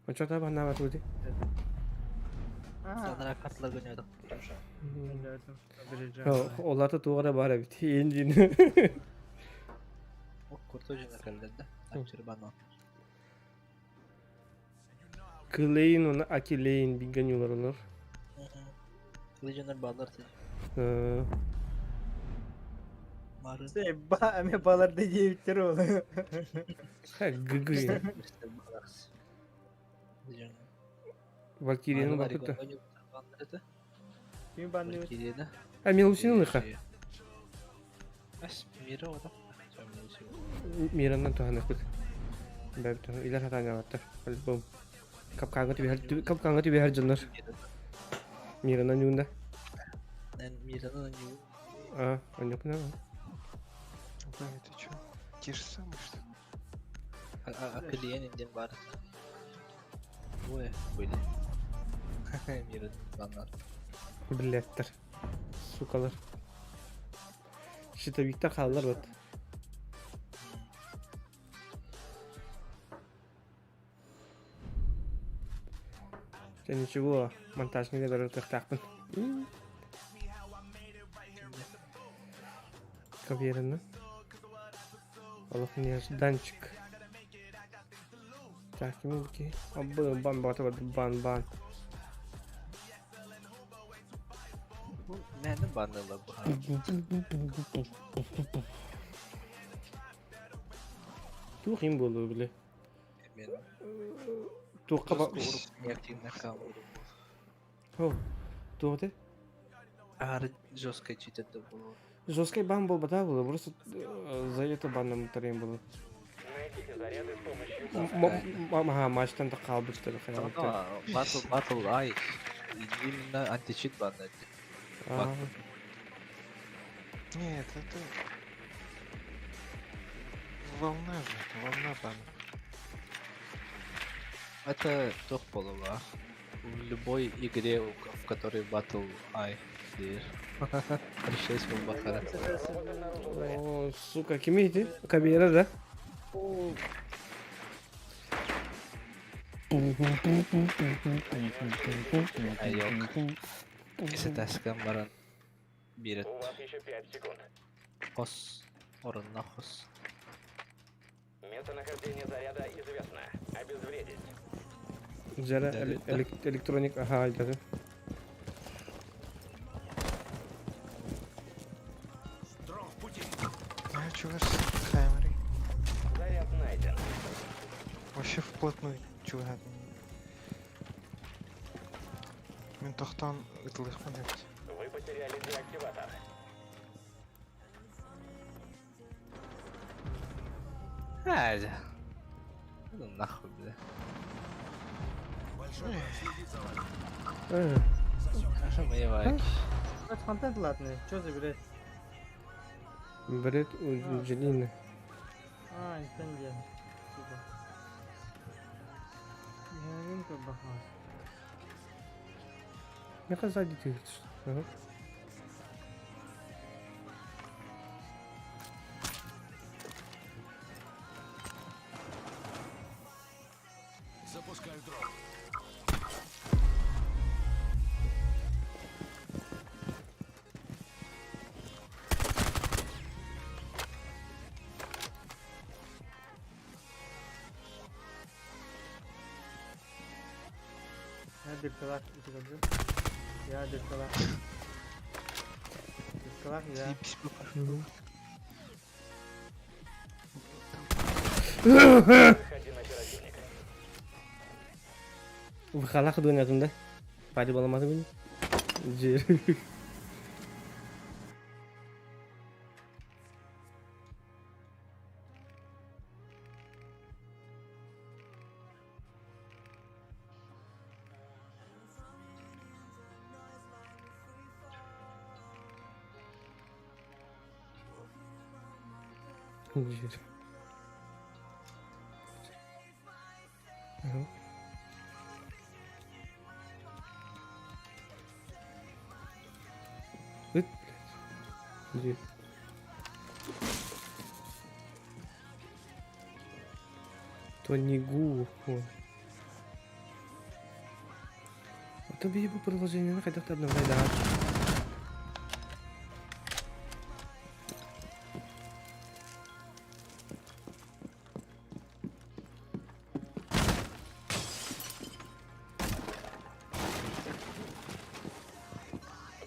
Он что-то банна туди. Sanıra katlar gönüyordum. Оларды тугара бара бит. Энжин. O kurtu jine kaldırdı. Açır bana. Кылейн, оны Акилейн бигенюлар олар. Kılıcılar bağlar tabi. Marın. Ame balar da yiyiptir oluyor. Ха, гыгы. Валкириянын бакыты. Kim banlıyor? Valkyrie'de. А, Мелусинын ыха. Ас мира ода. Мирандан туханак бит. Бәбтен илер хатаня баттар. Альбом. Капканга тибе хар жандар. Мирандан юнда. Ben Miran'ın yu. А, он не понял. Бля, это чё? Те же самые, что ли? Akıllıyen indin var. Bu ne? Böyle. Miran banlar. Блядтер. Сукалар. Щитовиктер халлар бат. Я ничего, монтажный ведер тахтахпын. Каверина. Аллах мне данчик. Так, милки. Бан бан. Mənim bandalar bu. Тухим болу биле. Ben Тухаба. yakında kaldım. О, tuhte. Ağrı жестко читати було. Жесткий бан был бы, да, было, просто за это банным тарим было. Найдите заряды с помощью... Ага, матчтан да қалды, что ли, хотя бы. Battle Ай. Именно античит банда. Нет, это... Волна же, волна бан. Это топ полова. В любой игре, в которой Battle Ай. Решай свой бахара. О, сука, кимейте? Кабера, да? Yok. İkisi taskan varan. Bir У вас еще 5 секунд. hos. Oranına hos. Местонахождение заряда известно. Обезвредить. Жара электроник, ага, да. А чё вы с камерой? Заряд найден. Вообще вплотную, чувак. Мен тохтан ытылыхмын деп. Вы потеряли деактиватор. Hadi. Hadi nahul bile. Мои вайки. Это контент ладный, что забирать? Бред у Джелины. А, инстантен. Типа. Я не как бахал. Мне кажется, сзади ты. Ya dırkalar itu gördün. Ya dırkalar. Dırkalar ya. Выходи на оперативника. Выхалах дөнөдүм да. Пади баламады бени. Жер. Жер. Ага. Ыт, блядь. Жер. То не гу. Это бы его приложение на хотя-то обновлять, да.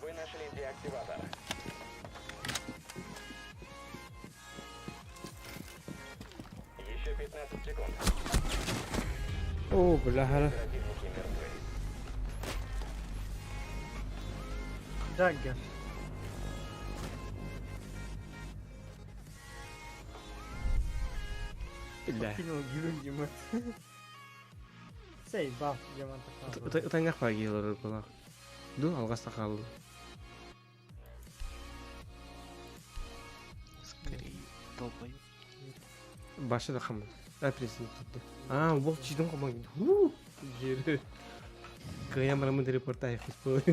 Вы нашли деактиватор. Еще 15 секунд. О, бля. Оперативники мертвы. Dagger. Бля. Кинул гирун Димат. Сей, баф, Димат. Ытаңак па келер булак. Ду алгаста калды. Скорее, долбоёб. Башы да кам. Президент. Вот чидон коман. Жер. Камерамын репортаж кылып.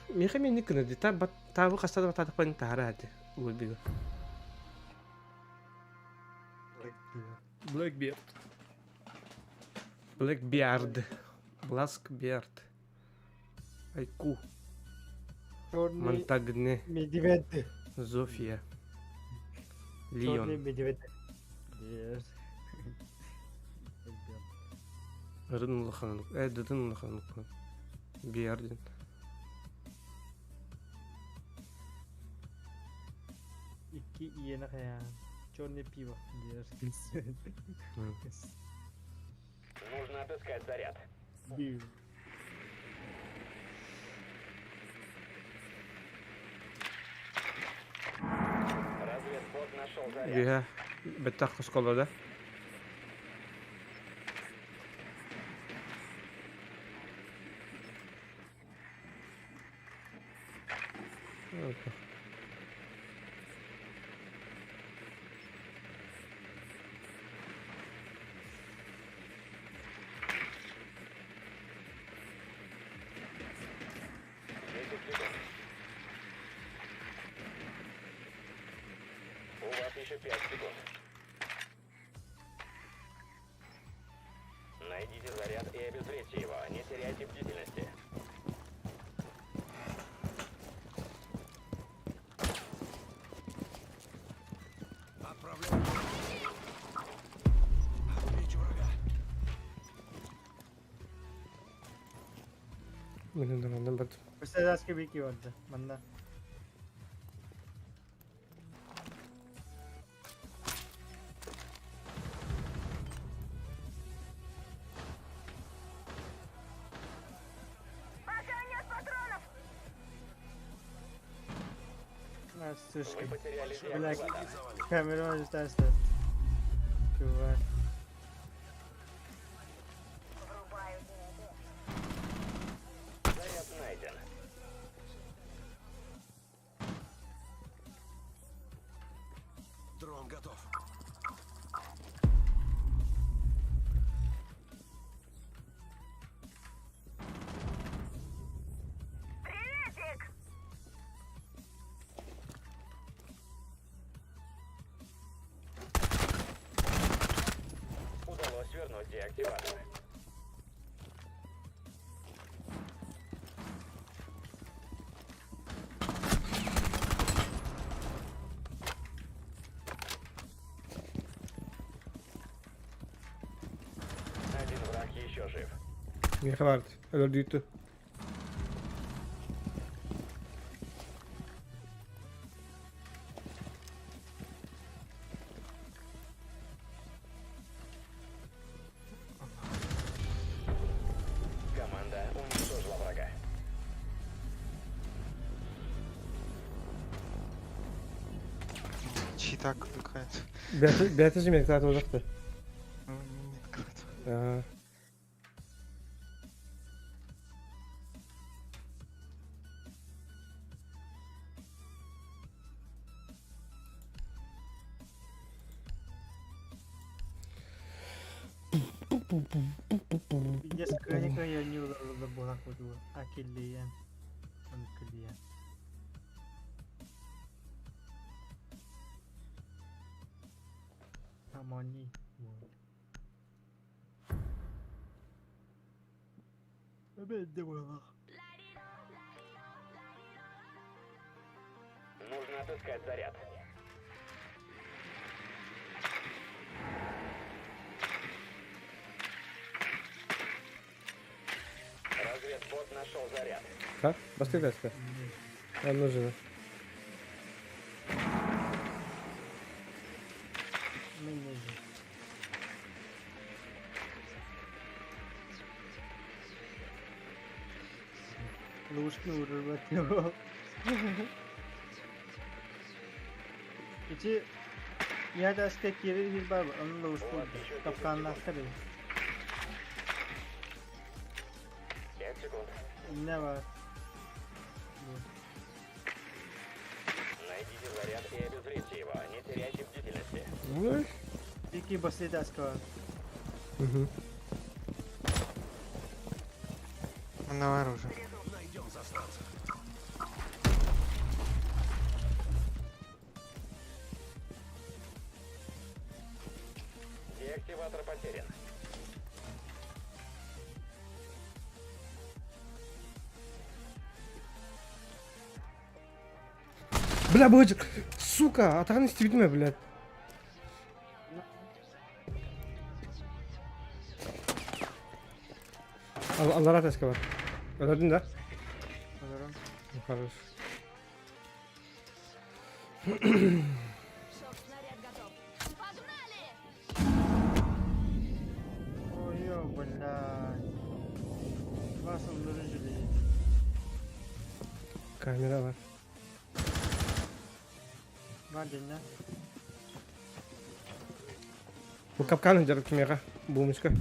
Меха мен никне ди табы кастада батадык пан тарады. Улбига. Blackbeard. Blackbeard. Blackbeard. Айку. Черный Монтагне. медведь. Зофия. Черный Лион. медведь. Yes. Рын лахан. Дыдын лахан. Биардин. İki yenak ya. Черный пиво. Yes. Нужно отыскать заряд. Бив. Разведбот нашел заряд. Бига. Беттак кусколо да. У вас еще 5 секунд. Найдите заряд и обезвредьте его. Не теряйте бдительности. Benim de benden bak. Mesela bir iki vardı. Bende. Сушка. Вы потеряли Блядь, деактиватор. камера остается. Чувак. Заряд найден. Дрон готов. Удалось вернуть деактиватор. Мехвард. Öldüydü. Команда уничтожила врага. Чита какая-то. Beatrice mi zaten uzaktı? Ну, нет, какая-то. Ага. Yes, kaya nyo labuhan ko doon. Akilian. Ang kilian. Harmony. Bende var. Нужно отыскать заряд. Разведбот нашел заряд. Как? Басты теска. Нам нужно. Лужки урвать. İçi ya da asker kiri bir var onun da uçtu. Kapkanlaştırıyor. 5 секунд. Ne var? Найдите заряд и обезвредьте его. Не теряйте бдительности. Ой. İki basit asker var. Hı hı. На оружие. Деактиватор потерян. Бля, бычок! Сука! Атағын істебейді ме, блядь? Аллара теска бар. Öldürdün de. Sanırım. Хорош. Ой, блядь. Вас öldürücülü. Kamera var. Var dinle. Bu kapkanı jarıp kimyaga. Bulmuşka.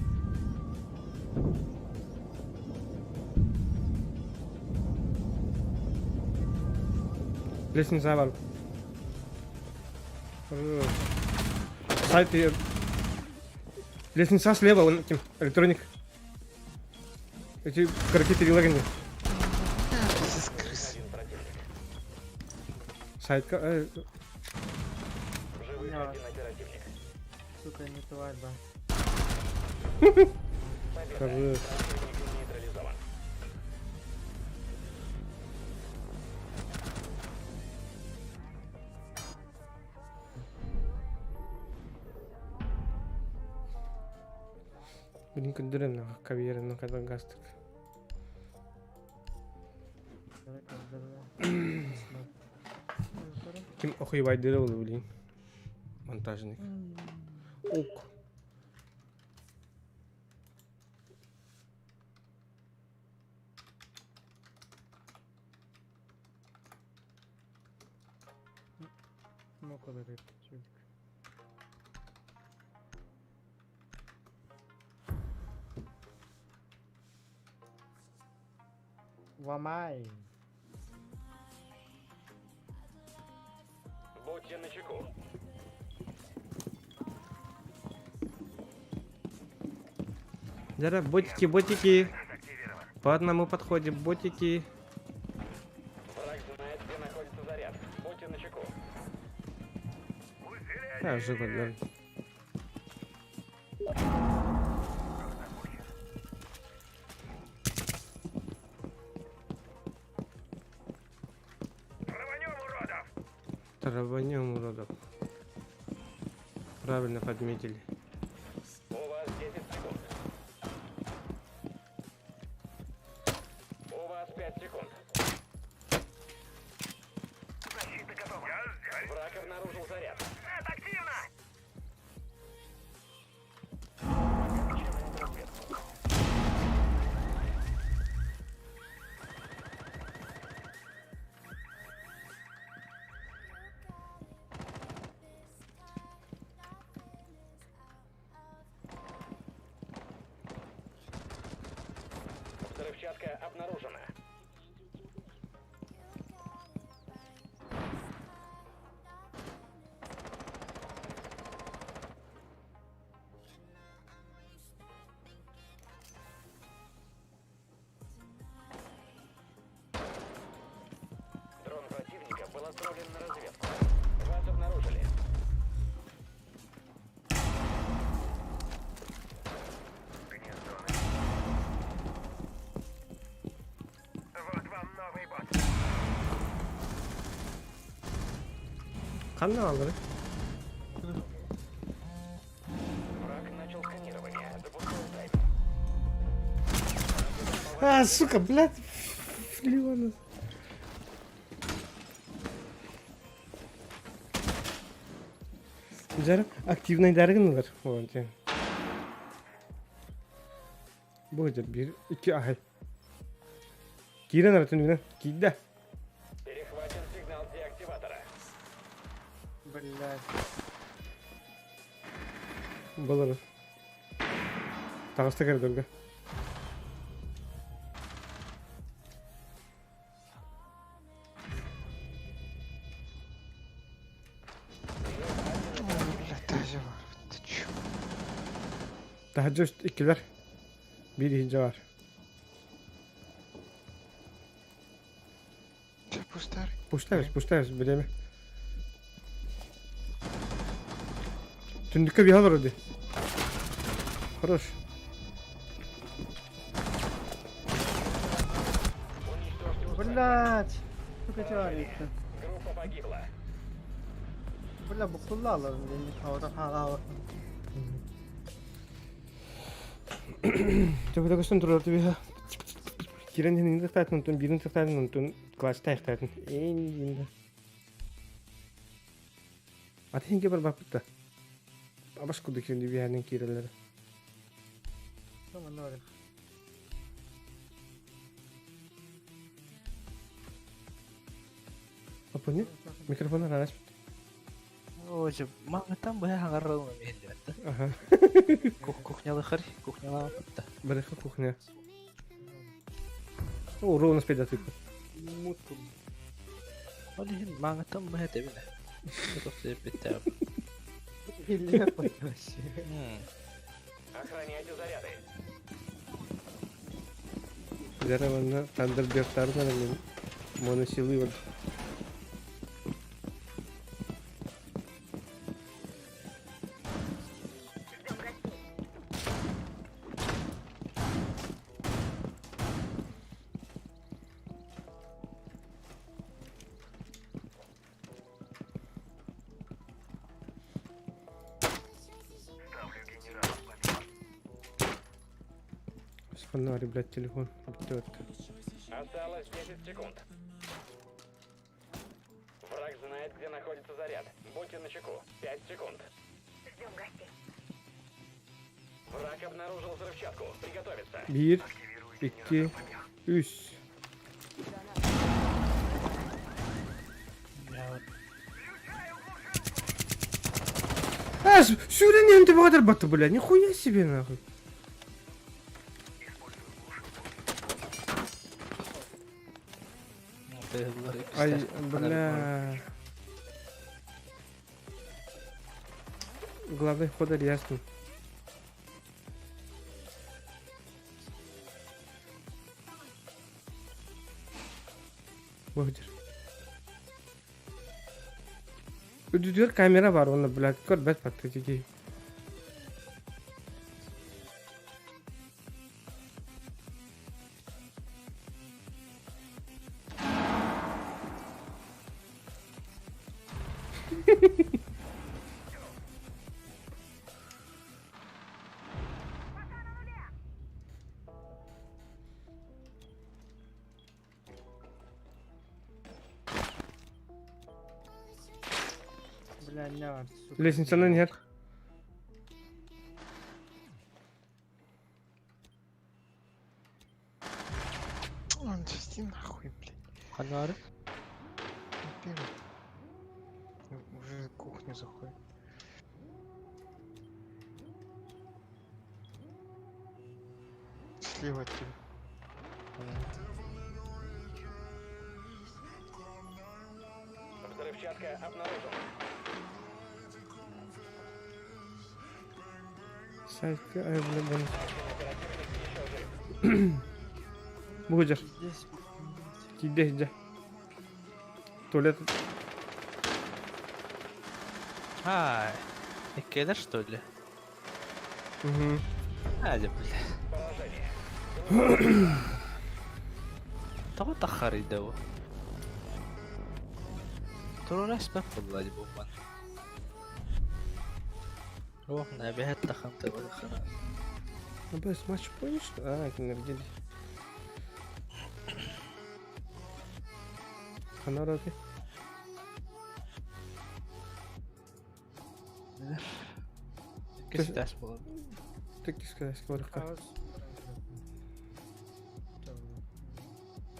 Лестница var. Сайт и... Лестница слева, он этим, электроник. Эти игроки перелаганы. Здесь крысы. Сайт... Живых Да. один оперативник. Сука, не тварь, да. Победа. Хорош. Противник нейтрализован. Блин, көндірем на кавьерін kadar гастық. Kim okuyubaydı oldu bileyim. Montajnik. Ok. Ne kadar hep çocuk. Вамай. Будьте начеку. Дара, ботики, ботики. По одному подходим, ботики. Враг знает, где находится заряд. Будьте начеку. А, живо, да. Траванем уродов. Правильно подметили. У вас 10 секунд. Каналлары. Враг начал сканирование. Запускаю таймер. А, сука, блядь. Леонов. Жара активный дәрігін бар. Вот. Будет bir, iki ay. Кирен артын кида. Перехвачен сигнал деактиватора. Блядь. Болар. Тағыста кірдіргі. Блядь, таза бар. Ты чё? Daha coşt ikiler. Bir ikinci var. Ты пустарь. Puşlarız bileme. Tündük'e bir hal var hadi. Хорош. Блядь. Сука, тянется. Группа погибла. Бля, бухнула аларım beni. Orada hala. 저거 көстен тұрарды бе. Кирен енің тақтайтын ұнтын, бірін тақтайтын ұнтын, класс тақтайтын. Енді. Аты хенге бір бапытта. Абаш күді киренді бе әнің кирелері. Tamam öyle. Apa ne? Mikrofonlar araç. Ой, мага там бая хангаррау меллетте. Aha. Кухняла хар, кухняла патта. Барыха кухня. О, ровно спейда тыква. Мутку. Олин мага там бая тебине. Это все битте. Или вообще. Охраняйте заряды. Жара ванна Тандерберттарын арамен моносилы var. Фонари, блядь, телефон. Бьет. Осталось 10 секунд. Враг знает, где находится заряд. Будьте начеку. 5 секунд. Ждем гостей. Враг обнаружил взрывчатку. Приготовиться. 1, 2, 3. А, сюда ты багатар баты, блядь, нихуя себе нахуй. Ай, бля. Главный ходар ясный. Багдир. Үдүдүр камера бар, оны блядь, көрбөт паттыки. Бля, не var, сука. Лестницадан yer. Он иди нахуй, блядь. Ханары? Во-первых, уже кухню заходит. Слева от тебя. Взрывчатка обнаружена. Сайка, ай, блядь. Багдир. Здесь. Киде. Туалет. Ай, Икеда что ли? Угу. Аде, бля. Того тахари дау. Turun respect والله بومان. روحنا بهات تخنت ولا خلاص. بس матч понял, что... А, это нердили. Ханарати. كيف تحسبون؟ Такие сказать, сколько. Az...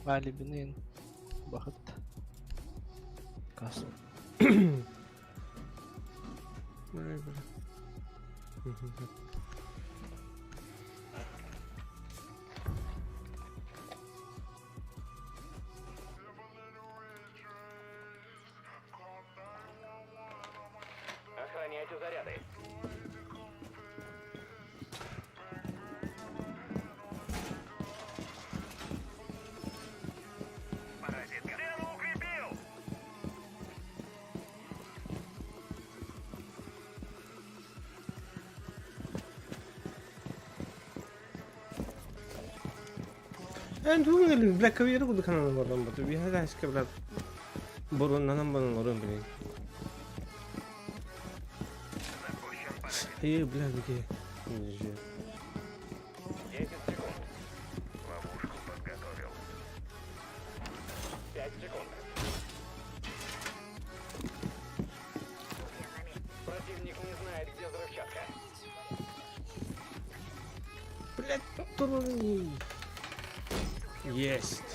معلي بنين باخد كاسو. Охраняйте заряды. Стену укрепил! And who will black career with the canal but we had asked about Boron number on Oren. Hey, black. 10 секунд. Ловушку подготовил. 5 секунд. Противник не знает, где взрывчатка. Блять, турни. Есть.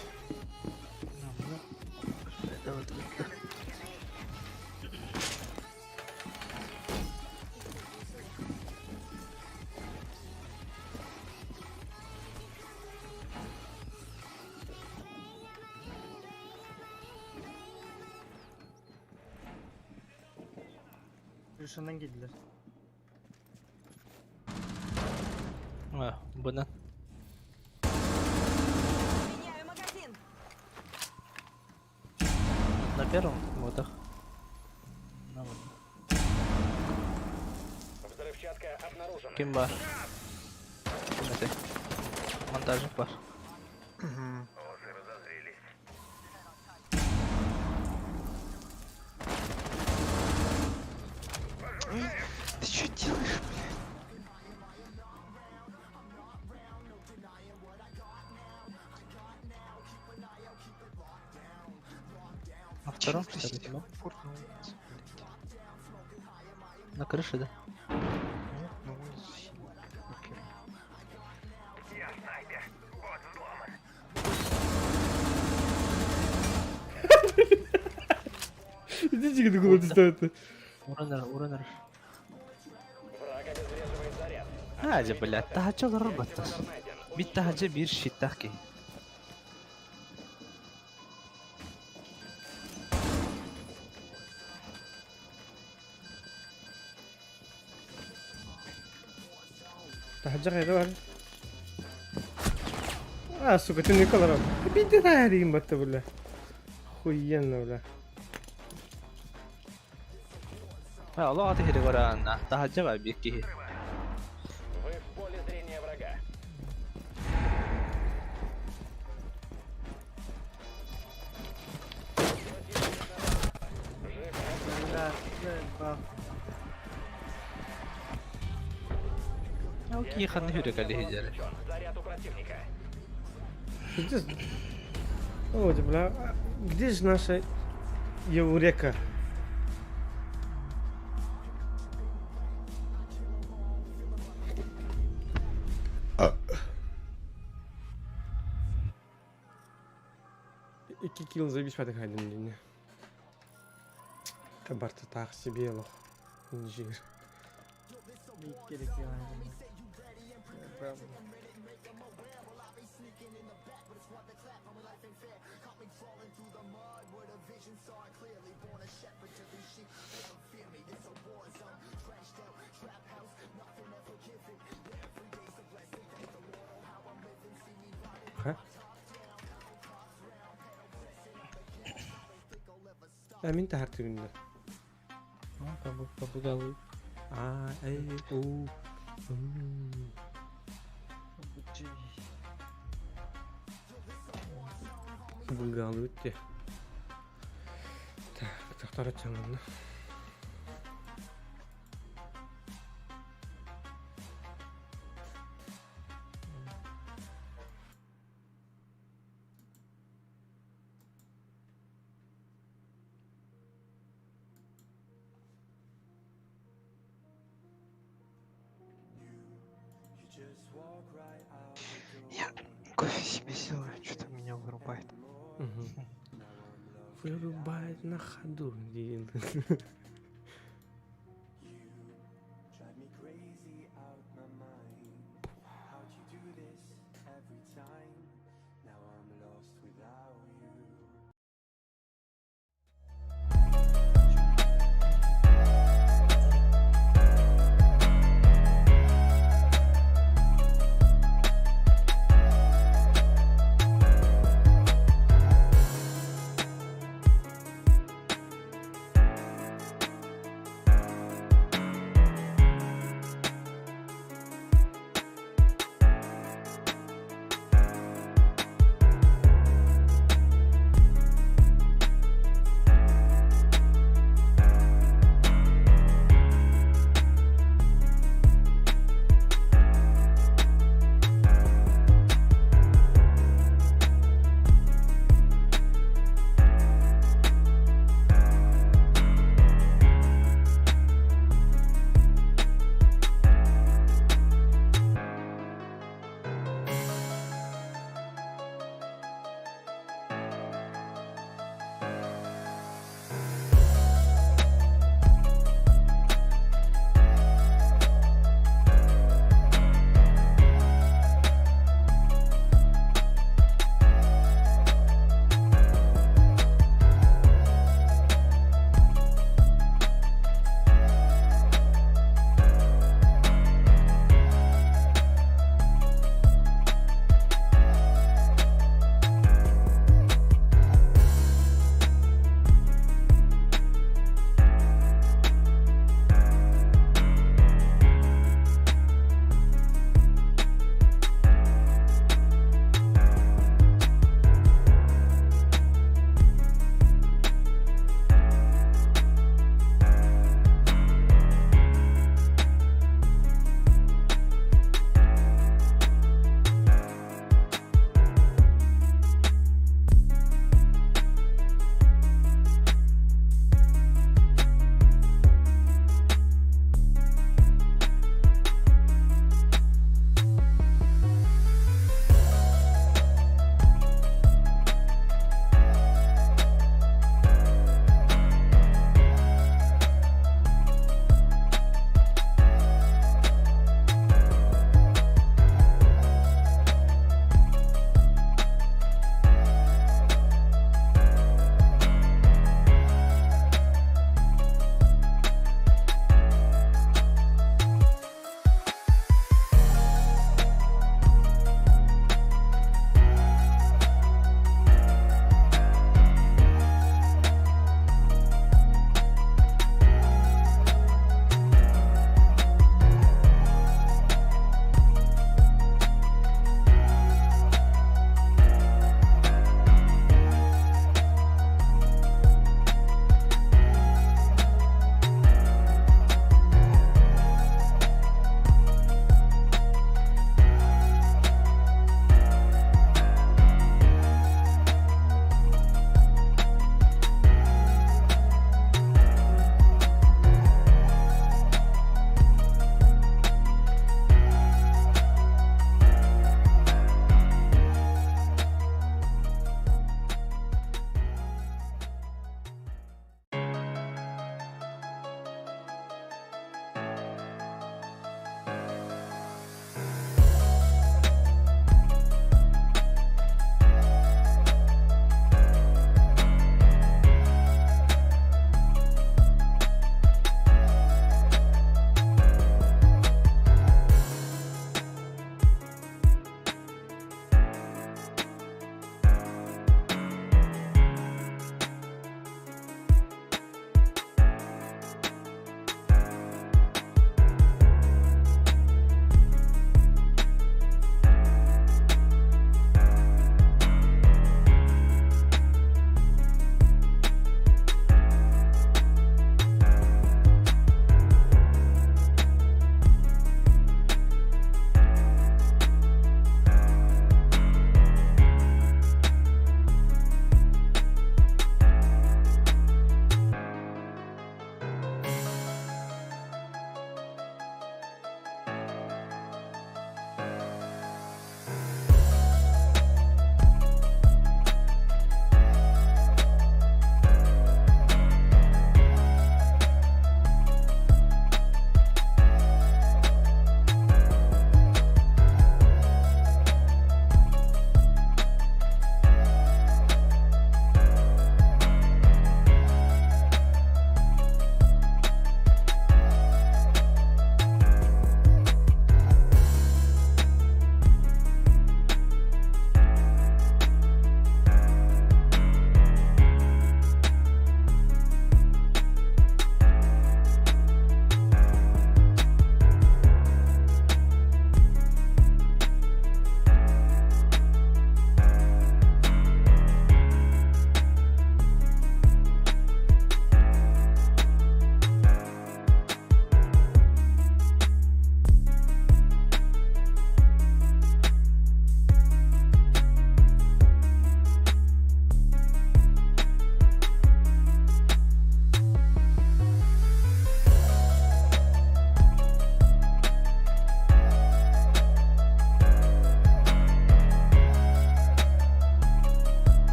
Dışından geldiler. بنا. Меняю магазин. На первом мотах. Взрывчатка обнаружена. Кимба. Кимбате. Монтажник бар. Осы разозрелись. Ты что делаешь, блядь? На втором, Чё, кстати, блядь, да? упор на улицу, блядь. На крыше, да? Нет, на улицу. Окей. Я снайпер. Вот взломан. Идите, где куда стоит. Уранер. Враг обезвреживает заряд. Hadi блядь, тахачал робота. Сектор найден. Бит тахача bir шитахки. تحجر يا جماعة. сука, ты не колором. Ты бедерарим это, бля. Охуенно, бля. Allah hadi hiri gorana. Tahacha var bir ki. Вы в поле зрения врага. Bak. Okey, ханны hiri кали хижаре. Заряд у противника. Где... Ой, бля, где же наша Еврека? İki kill забить haydim. Kabartı taksi bir yolu. İncir. İlk gerekiyor yani. Bravo. Ha? Emin tertibinde. Побугал. O. Bulgalı öttü. Так. Тахтара тянут. Я кофе себе сделаю, что-то меня вырубает. Вырубает на ходу.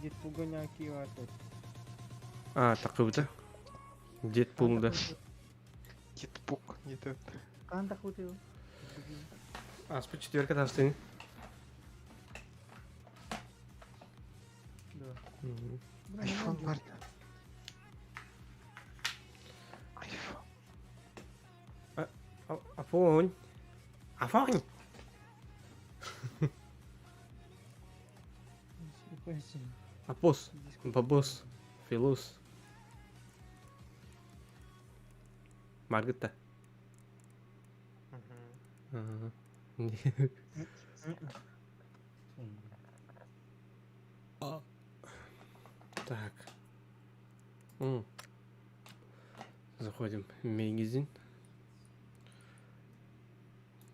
Дедпулга някакви ватот. А, такъвта. Дедпул, да. Дедпук, не тот. Канда хотел. Аз по четвърката стени. Да. Айфон var ya. Айфон. Афонь. Афонь. Апос. Бабос. Филус. Маргита. Ага. Так. Заходим в магазин.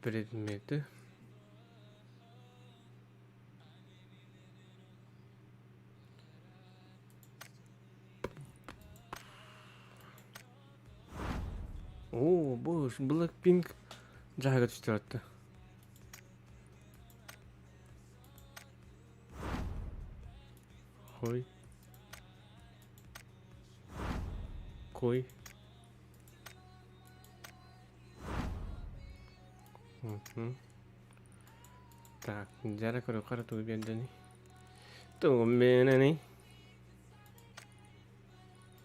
Предметы. О, боже, Blackpink жаға түсті атты. Хой. Кой. Так, жара көрі қара туы бердені. Туы менені.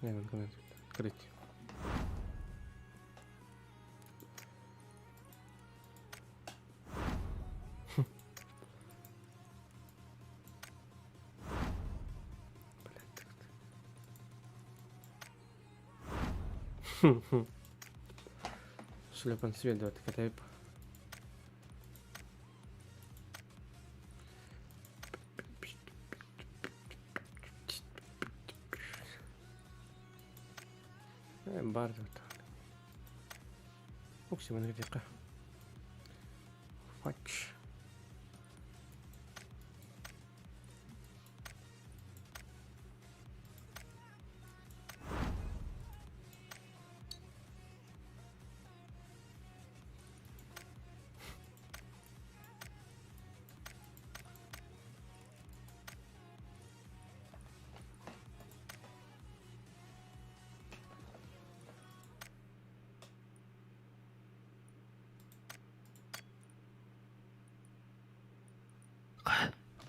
Открыть. Шлепан свет, давай так это. Бар вот. Максимум где-то. Фач.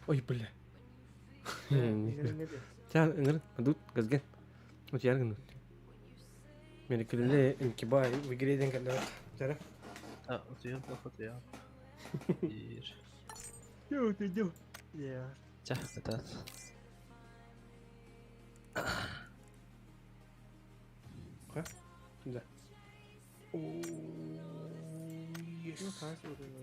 Ой, бля. Тя, ngır, adut, gazgen. O tiyar gınut. Meri kılınca inkiba, vigireden kadar. Tara. اه وتيار تاخد يا كتير Yo, ты идём. Я. تحت تحت Ha? Da. Oo. Yes. Ну, хорошо, вот это.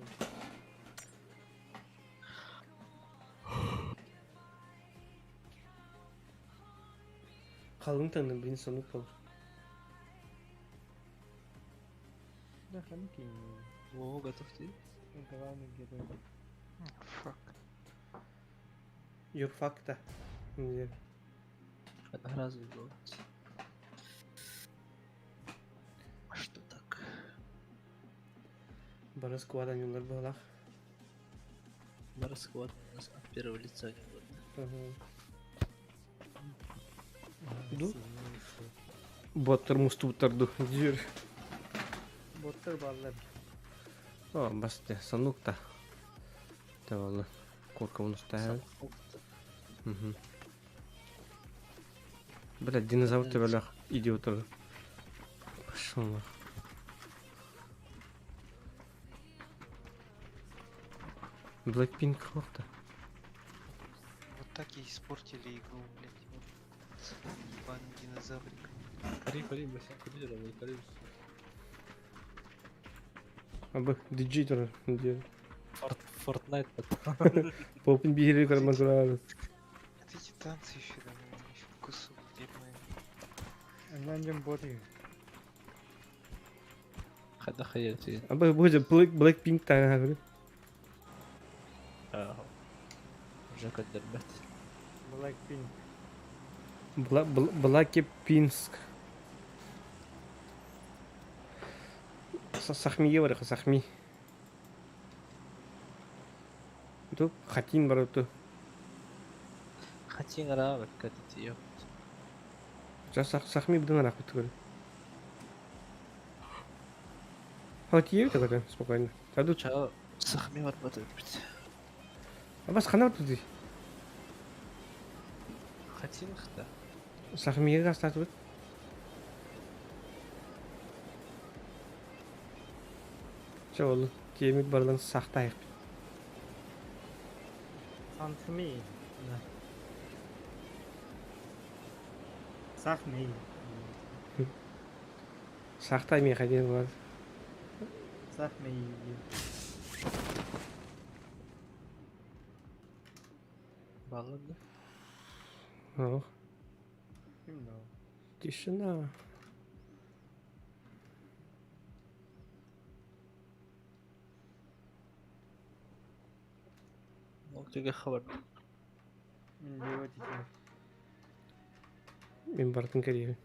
Kalın tanım beni sanık kalır. Да, ханки. о готов ты Главный где-то. Fuck. Your fuck da. Güzel. разве вот а что так Bana squad'dan yollar bağlak. Барсквад у нас от первого лица не будет. Ду. Bottlar mustutardu. Diyor. Боттер баллар. О, басте, sanık da. Tavallı. Korkamın üstü. Бля, динозавр тебя идиотер. Пошел нахуй. Blackpink хлопта. Вот так и испортили игру, блядь. Вот. Ебаный динозаврик. Кари, бася, куда вы кари? Абы, диджитер. Fortnite. Попин бихири кармазрар. Это эти танцы еще, да, еще кусок дерьма. Ананджем боты. خد خيلتي Абы, боже, Blackpink тага. уже как дербет Blackpink. Blackpink. Сахми var, сахми. Тут хатин бар тут. Хотим рабок, как это ёп. Сахми бдың ара күтті көрі. Хат ие өте көтен, спокойно. Тадут. Чао, сахми работает, блядь. А бас қана өтті дей. Хотим их, да. Сахмиге қастаты өт. Ча олы, темек барлығын сақтайық. Сантми. Да. Сахми. Сақтай мен қайден болады. Сахми. Баллон, да? Ох, Кимда? тишина. Ну, тебе хабар. Мен де өте. Мен бартын керегі.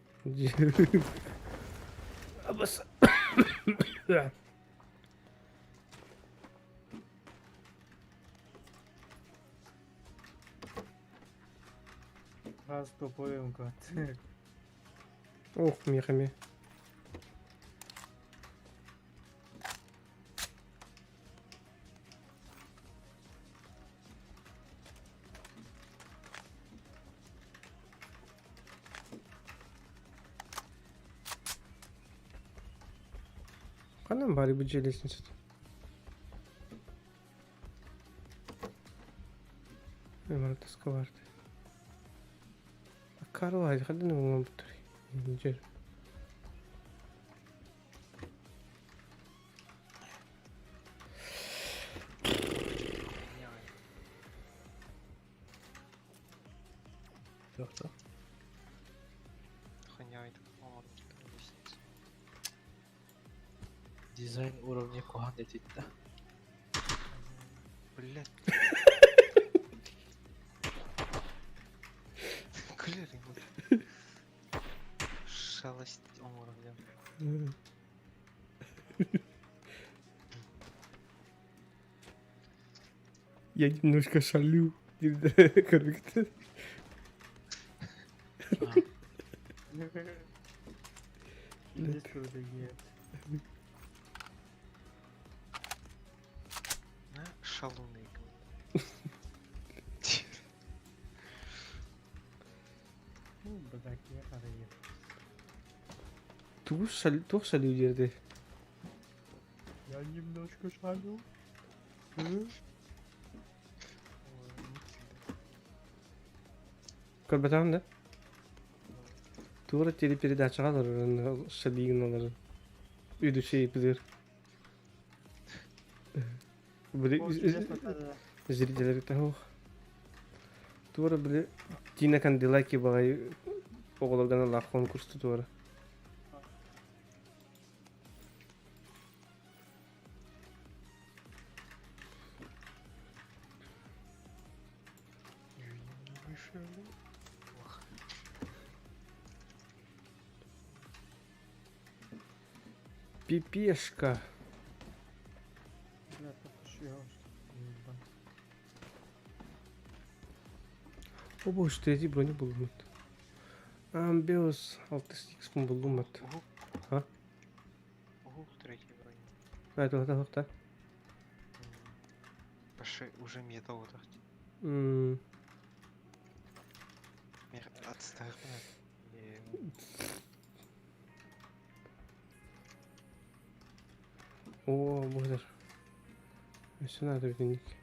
Абас. Раз тупоем кат. Ох, мехами. Қанан бары бұл желесін сөйті. Мемар таска барды. Кару айды, қадан оңан бұттыр. Жер. Кто? Охраняет, по-моему, лестницу. Дизайн уровня Кухан летит, да? Блядь. Кулеры вот. Шалость уровня. Я немножко шалю. Корректно. Здесь другие. Шалуны. Блядь, я арайım. Тух шалю жерде. Я немножко шалю. Көрбетамын да? Тура телепередачаға алыр, шалигін алыр. Үйдуші епізер. Зрителер это ох. Тура біле Тина Канделаки бағай оғылардан алар конкурсты тура. Пипешка. Бля, подпиши, О боже, третий брони bulunmadı. Амбиос 6x bulunmadı. Ha? Ого, третий бронь. Это. Пошли, уже мета вот так. Отставь. О, боже. Если надо винить.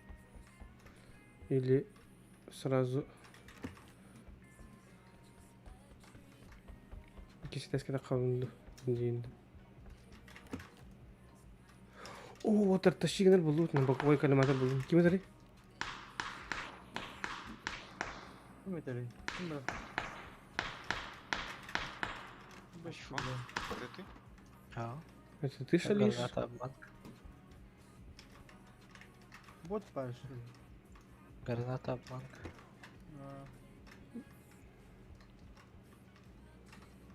Или сразу... Кисетескеде қалынды. Дейінді. О, отыр, тащигінер болу өтінен. Боковой коллиматор болу. Кем өтірі? Кім өтірі? Кім бі? Что? Это ты? А? Это ты шалишь? Граната обман. Бот пошли. Граната обман.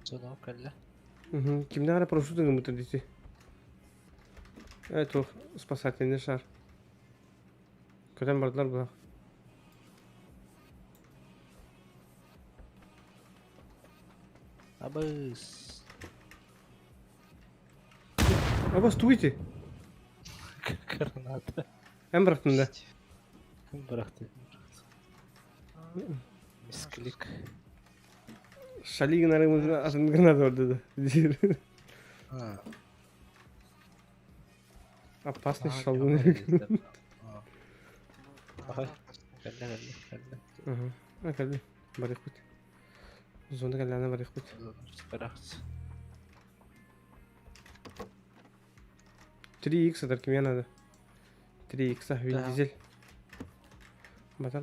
Зона калля. Kimde ara парашютын мыты дейсі? Это спасательный шар. Көтен бардылар бұлақ. Абыз. Аба, стойте. Граната. Hem bıraktın da. Kim bıraktı? Misklик. Шалигин арамызда атомный граната бар деді. А. Опасный Ага, шалгын. не говори, А. Ага. Ага. Кәлле. Ага. Акалли. Барих бит. Зонда каллана барих бит. Спарахс. 3x атар ким янады? 3x Вин Да. Дизель. Батар.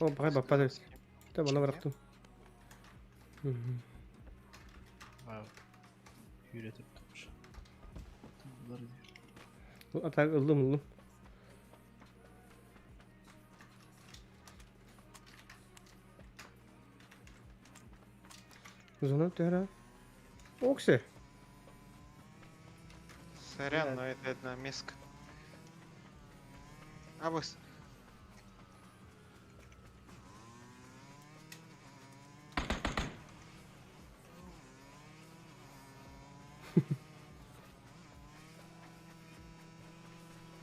О, багай баппады. Да, бана бырактым. Вау. Үйретіп тұршы. Бұлар не? Атар ылдым. Зона тера. Оксе. Сорян, но это одна миска. Абыз.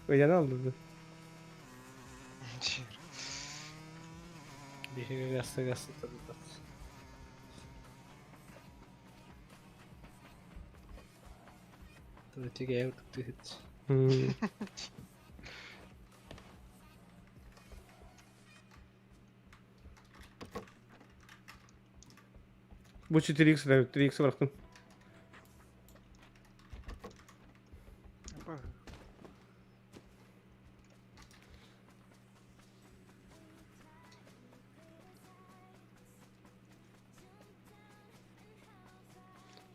Öyle aldırdı. Беги гасты тұрды. Тұр тегі әуірдік түйет. Bu 4x да, 3x bıraktım.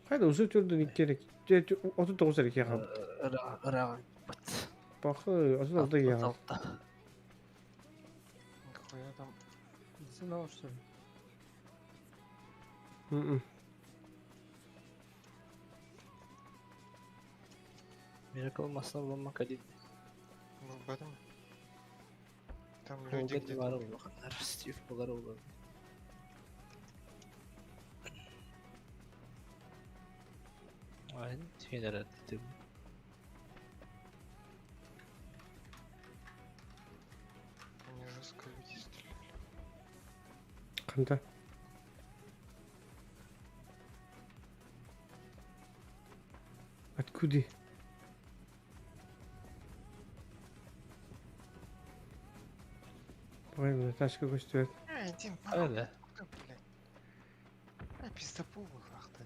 Haydi uzun türdün ilk gerek. 39 gerek ya. Ырақ бат. Bakı 36 ya. Нихуя там. Знал, что ли? Miracle olmazsa bulunmak hadi. Ну, в этом. Там люди Olga где-то. divarı bulunlar. Steve buları olur. Aynen. Şeyler ettim. Они жестко люди стреляли. Kanda. Откуда? Ой, бля, тачка көстер. Иди Öyle. блядь. Пиздопу вахты.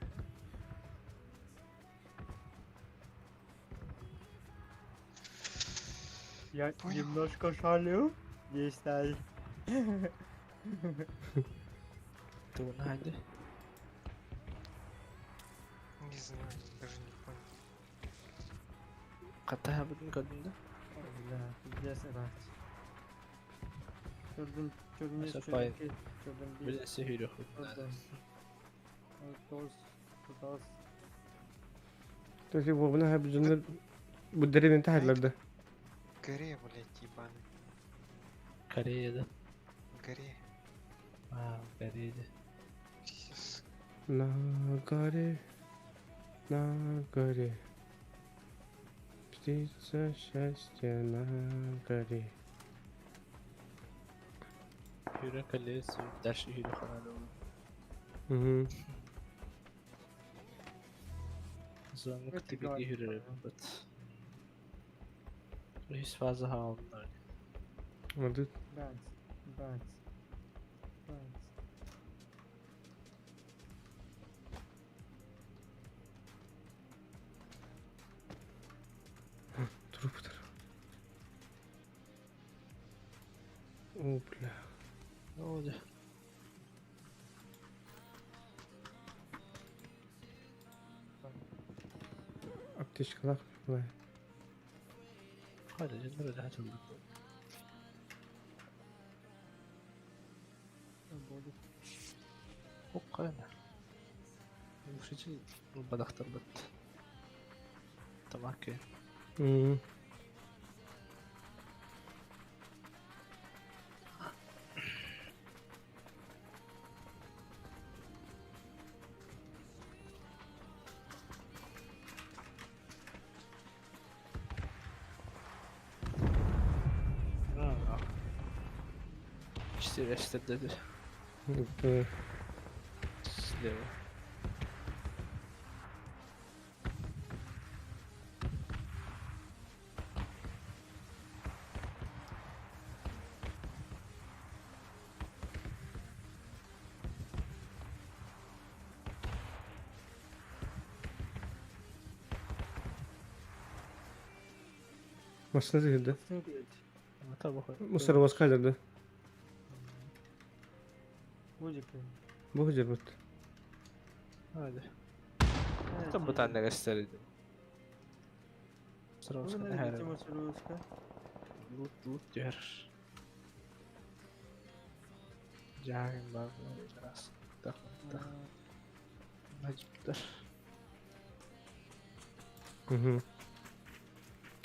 Я Понял. немножко шалю. Есть ай. Ты bunu hadi. Не знаю, даже не понял. Kata yapın kadında. Бля, пиздец, это. Чёрный Засыпай. Чёрный Birisi hür yok. Тоз. Только его бuna hep canlar bu derenin tahlilerde. Горе, блядь, ебаный. Kore'de. Горе. Aa, Kore'de. Пиздец. Na горе. Птица счастья на горе. Hürü kalesi. Dersi hürü kanalı. Hı. Zorluk tipi hürü. But. Hiç fazla havanlar. Anladık. Банц. Трупдар. О, бля. Ne oldu? Аптечкалар. Бля. Hadi canım öyle hatırladım. O kayna. Bu şey için bu badaktar battı. Tamam ki. Hı. Süreçtedir. Ee, Слева. Машина зігде. Ну, там выходит. Мусор вас кайдырды. Будь-яке. Bu hıcır bıt. Hadi. Tam bu tane gösterdi. Sıra Bunu olsun ne her diyeceğim o sırada? loot diyor. Cahil var biraz. Takımda. Acıktır. Hı hı.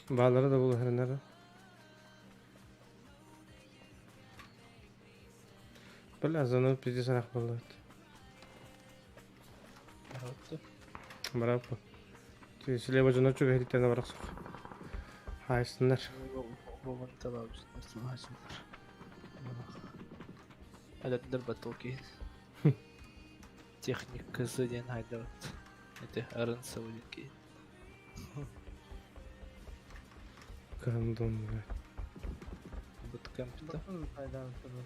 Bağları da bulu her nere. Böyle azanıp bizi sanak buldu. Rahatlı. Bravo. Слева же ночью говорит, она врасух. Hayırsınlar. Babanı tabi abi. Nasıl hacımlar. Adetler batılki. Техник кызы ден хайдават. Это арын саудики. Kandın be. Буткемпта. Bakın faydalı tabii.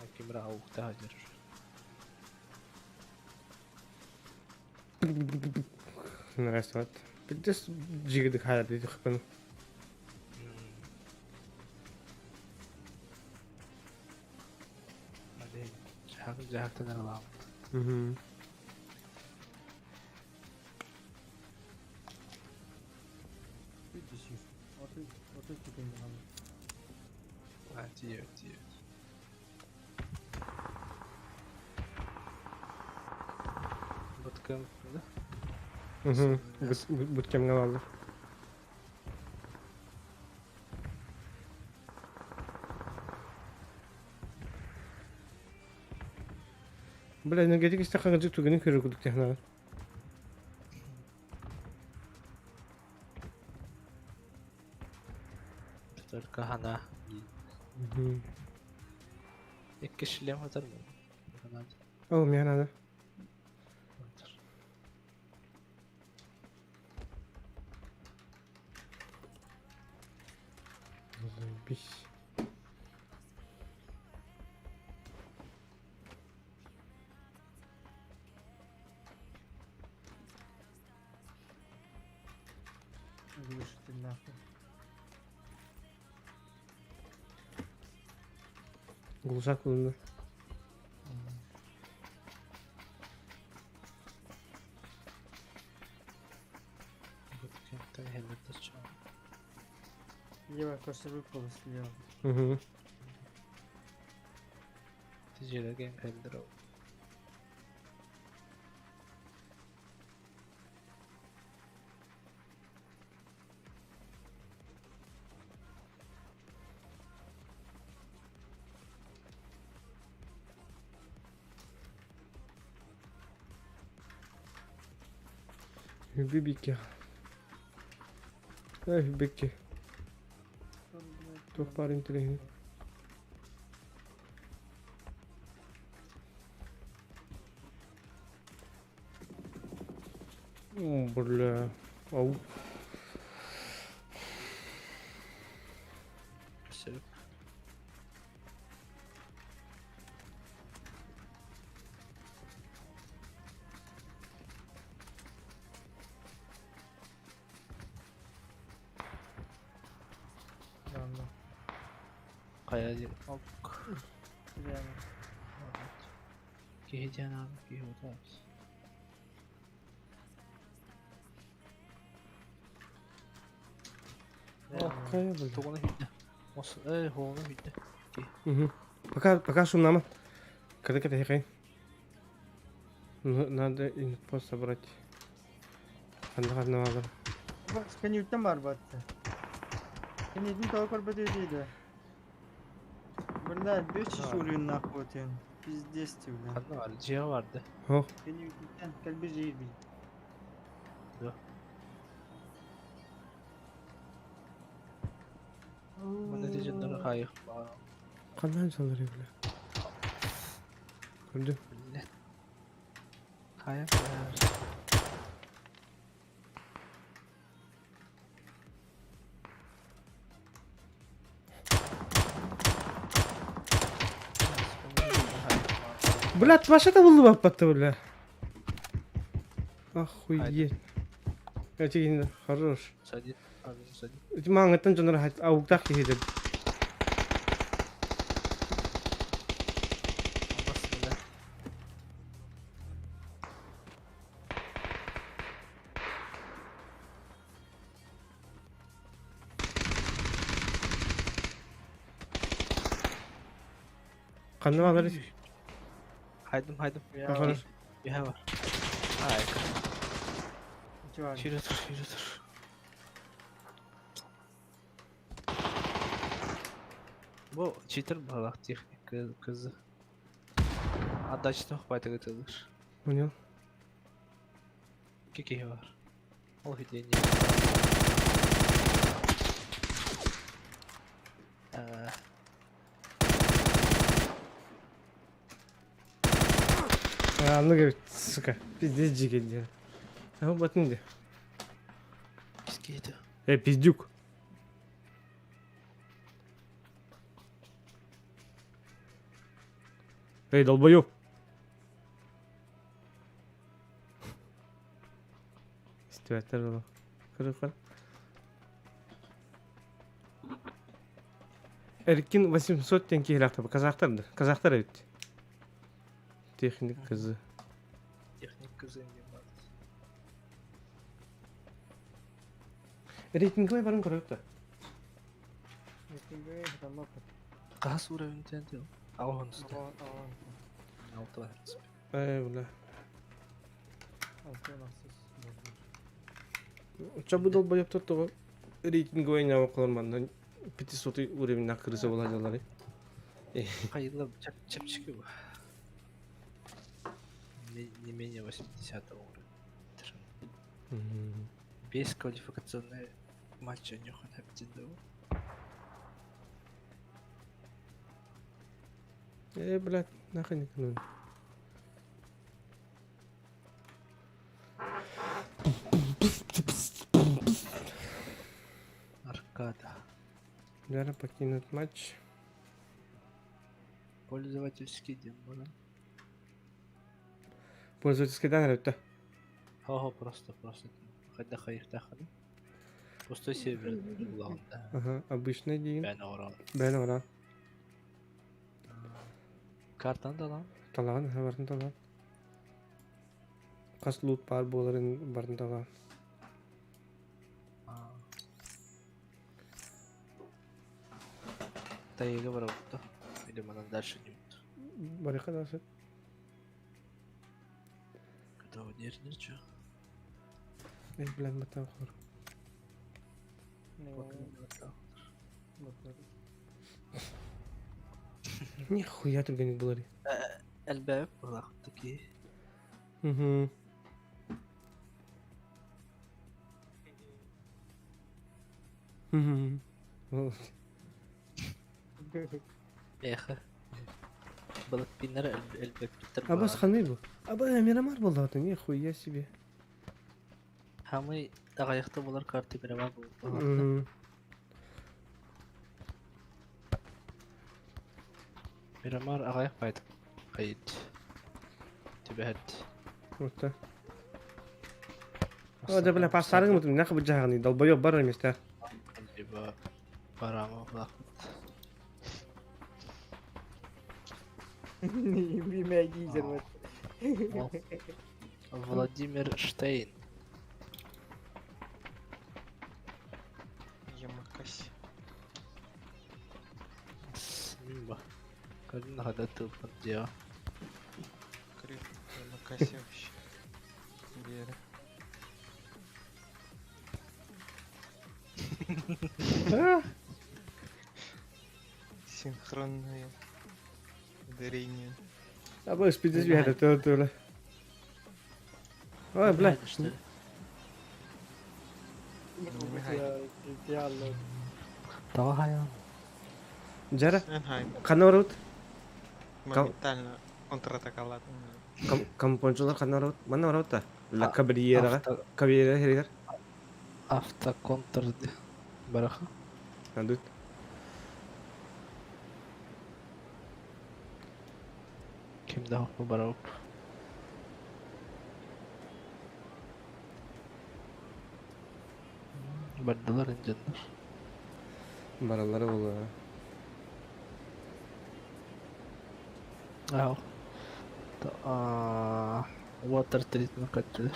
Акимра ауқта хажыр. Neyse at. Bir de jigdik hayal dedik ben. Hadi. Cahaktan alalım. Hı hı. Bir düşür. Otur tutayım bakalım. Ha diyor. Буткемпта. Hı hı. Bütkem aldı. Бля, энергетик истақан жик тугенин көрүп кудук технага. Только хана. Hı. İki kişiliğim atar mı? Hana. Oğlum yani hadi. Atar. Zajebiście. Вышли нахуй. Глушак bulundu. Буткемпта хелетте чам. Слева кошелек было слева. Hı hı. Тижелеген хелдер. Бибики. Ай, бибики. Тух парень тренинг. Бля. Ау. Sırıp. Yandı. Kayacı. Ok. Yani. Geheceğin abi. Gehoda abi. Ох, кая, бля. Тоғыны хүйді. Осы, хоғыны хүйді. Угу. Пока шумно. Когда хикай. Надо инфо собрать. Ханна надо. Bak kanıttan var battı. Kanıtın tavuklar bediydi. Burada 5 kişi oluyor nakboten. Biz desti ulan. Kanı var. Ciha vardı. Oh. Kanıttan kalbi zehir bir. Yok. Bu neticeleri kayık. Kandan çalır bile. Gördüm. Millet. Kaya koyar. Блядь, ваша да булды баппатты, бля. Охуеть. Эти хорош. Садит. Один садит. Эти мангаттан жонор ауктак киһидер. Басмыла. Kandan alırız. Haydım. Хорош. Bir var. Ay. Civan. Yürü dur. Bu cheater balak teknik kızı. Отдача хватит готовишь. Понял. Какие var? Ol hideni. А, ну говорит, сука, пиздец джигель делал. А вот батнуди. Скейты. Пиздюк. Эй, долбоёб. Стюартер было. Кыры. Эркин 800 тенге хилакта. Казахтар. Казахтар эт. Техник кызы. Техник кızı var. Рейтинговый барың көрөктө. Ертеңге адамlar Қас уровень тенде. Алған үсті. аған. 6 var. Бля. Алтын ақсыз. Чабы долбоёб тоттого. Рейтинговый ойнап окулармандан 500 уровень акырысы болот алар. Қайылы чепчики bu. Не менее 80 уровня. Без квалификационной матча у них он Блядь, нахрен не. Аркада. Надо покинуть матч. Пользовательский демон. Пользовательский данный это. Ого, просто. Хотя хаихтахали. Пустой сервер главное, да. Ага, обычный день. Ben oran. Оран. Kartan da lan. Талаган, бардын талаган. Кас лут бар боларын бардын талаган. Тайга var burada. Видимо, она дальше не будет. Баррикадасы. Когда он нервничал. Блядь, матам хор. Нихуя тут гонит было. Эльбэп была такие. Угу. Эхо. Было пинер эльбэп питер. Абас ханы был. Аба Мирамар был да, нихуя себе. Хамы тагаяқта болар карты Мирамар был. Мирамар ағаяқ байды. Қайыд. Тебәт. Вот так. О, да, бля, пасарың мутым, нахуй бы жаганы, долбоёб бар эместер. Либо парама влахмет. Bilmeyeceğiz evet. Владимир Штейн. Ямакаси. Снимба. Как нагадать поддел. Крip. Ямакаси вообще. Вера. Синхронное ударение. Аба спидиз бияда, төл. Ой, бля. Diğerler. Daha ya. Жара, Энхайм. қана барабыт? Моментально контратакалады. Компончулар қана барабыт? Мана барабыт та? Ла А, кабриераға. авто- Кабриера херегер. Автоконтрды. Бараха. Адут. Kimde haklı barауп. Бардылар инженер. Баралары болу. Ау. Water treatment каттылар.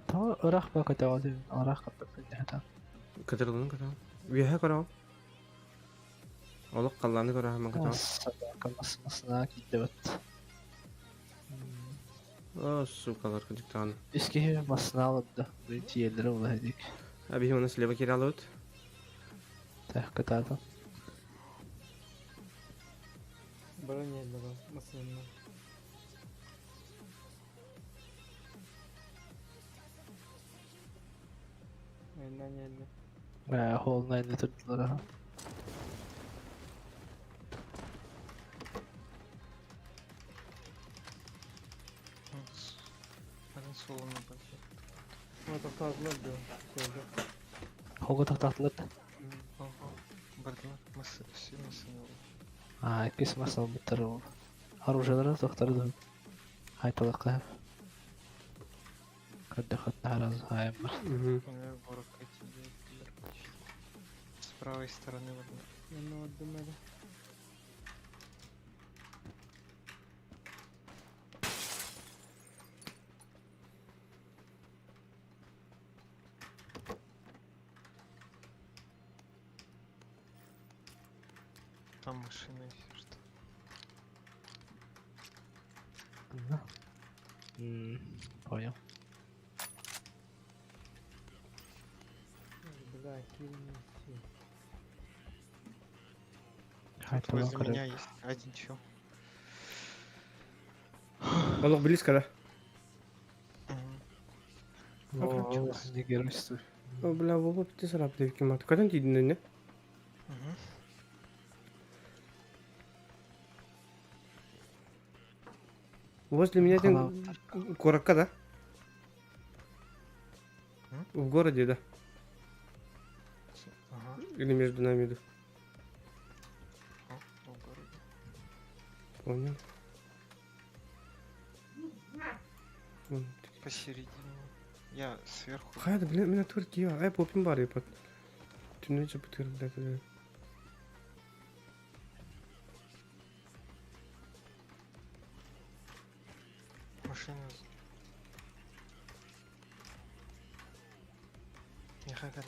Та ырах ба катавады. Арах каттылар жахата. Катырылын катау. Веха карау. Олық қалланы карау мен катау. Масына кидебет. О, сукалар кадиктан. Eski masına alındı. Birinci yerlere ulaştık. Abi onu слева кире алабыт. Tahkik adam. Бронелого машинного. Наняли. Holuna elini tuttular ha. Один солоно пойдет. Вот оказалось, да. Тоже. Holga taktaktılar da. Бардылар. Масы все масыны. İkisi masal bitti oldu. Оружиелері тоқтарды. Айталыққа. Кадды қатты араз айым бар. Ворог эти. С правой стороны вот. Ну, вот думали. Там машина, если что. Понял. Бля, кильни все. Возле меня есть один чел. Олық близко да. О, не геройствуй. О, бля, воба бітті сарап деп кемат. Қадан тейдің не? Возле меня один городка, да? В городе, да. Ага. Или между нами, да. В городе. Понял. Вон. Посередине. Я сверху. Hayır, bile Türkiye. Ay, popim var ya pat. Tünece bitirirler. Машина. Не хотели.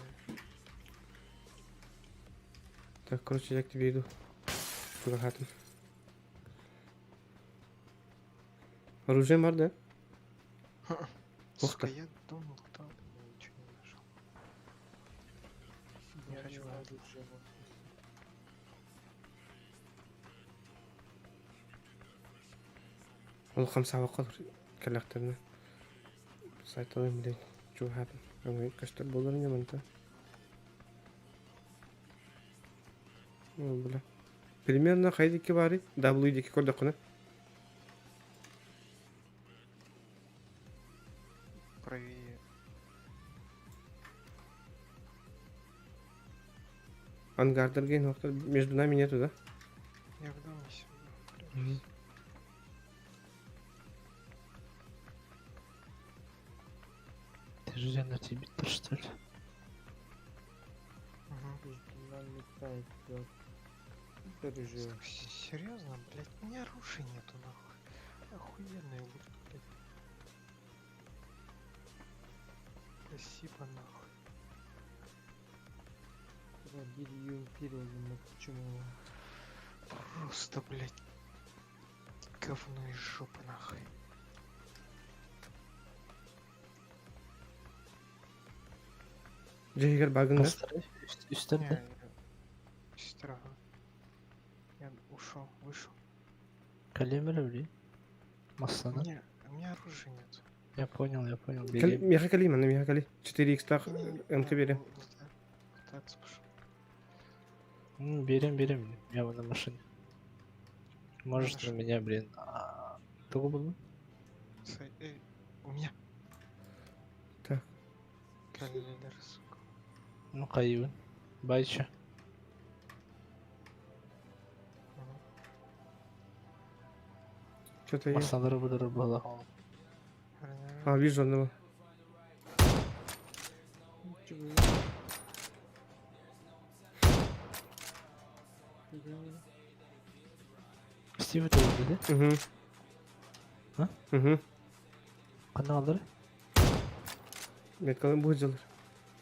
Так, короче, я к тебе иду. Куда хатим? Оружие бар, да? Сука, ты. я думал, там ничего не нашел. Не хочу. Ол 5 сабаққа кәләқтеріне. Сайталайым білейін. Чу хатим. Аңай каштар болар не манта. О, бля. Примерно хайдеки бари. Даблу идеки көрді құны. Правее. Ангардер гейн вақтар между нами нету, да? Я в доме сегодня. Ты же жанр биттер, что ли? Нам летает, да. Пережил. Серьезно, блядь, у меня оружия нету, нахуй. Охуенные лут, блядь. Спасибо, нахуй. Трагедию империализма, почему? Просто, блядь, говно из жопы, нахуй. Джейгер багында. Üstten Не, de. сестра. Я ушел, вышел. Kalemi öyle. Maslana. У меня оружия нет. Я понял, бери. Меха кали, мана меха кали. 4х так НК берем. Так, спешу. Берем. Я вон на машине. Можешь Хорошо. на меня, блин. Кто был? Эй, у меня. Так. Калилер, сука. Ну, кайвын. Байча. Что-то есть. Масандыры бұдыры была. А, вижу одного. Стив это öldü de. Угу. Ha? Угу. Kanalları. Меткалым будет жалыр.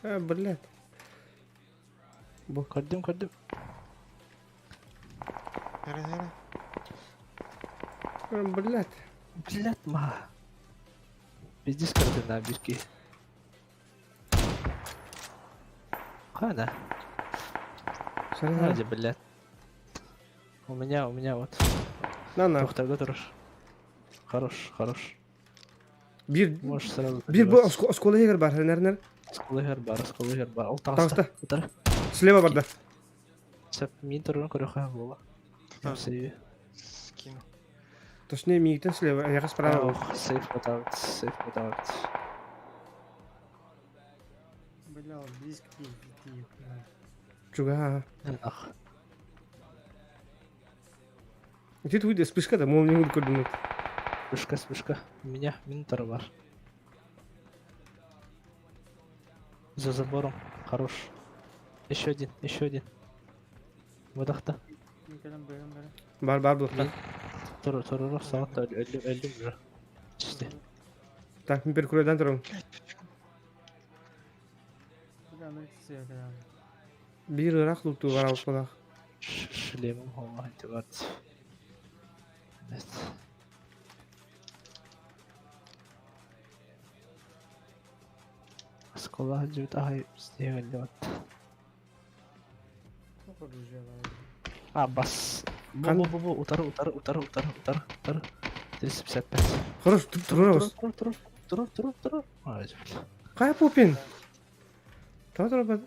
Блядь. Gördüm. Нere. Блядь. Блядь, ма. Пиздец кардина бирки. Кана. Ради, блядь. У меня вот. На. Тоқтарға тұрыш. Хорош. Bir Можешь сразу. bir bu оскола егер бар. Нер. Скулыгер бар. Ол Тағыста. Утар. Слева бар да. Сәп мен тұрын көріға бола. Там сейве. Скину. Точнее, мигтен слева, аяғы справа. Сейф подавать. Бля, он близко идти. Чуга. Ах. Где ты выйдешь? Спишка да, мол, не буду координат. Спышка. У меня минутар бар. За забором. Хорош. Еще один. Выдохта. Бар блокта. Тұр. Сағатта өлдім уже. Түсте. Так, мен перкурайдан тұрам. Bir ırak luktu var alıp olaq. Шлемім олма айтыват. Evet. Скола жүт ағай бізде өлдіват. Бас. Бу. Утары. 355. Хорош, тұрырабыз. Тұрып. Қай попин? Тұра.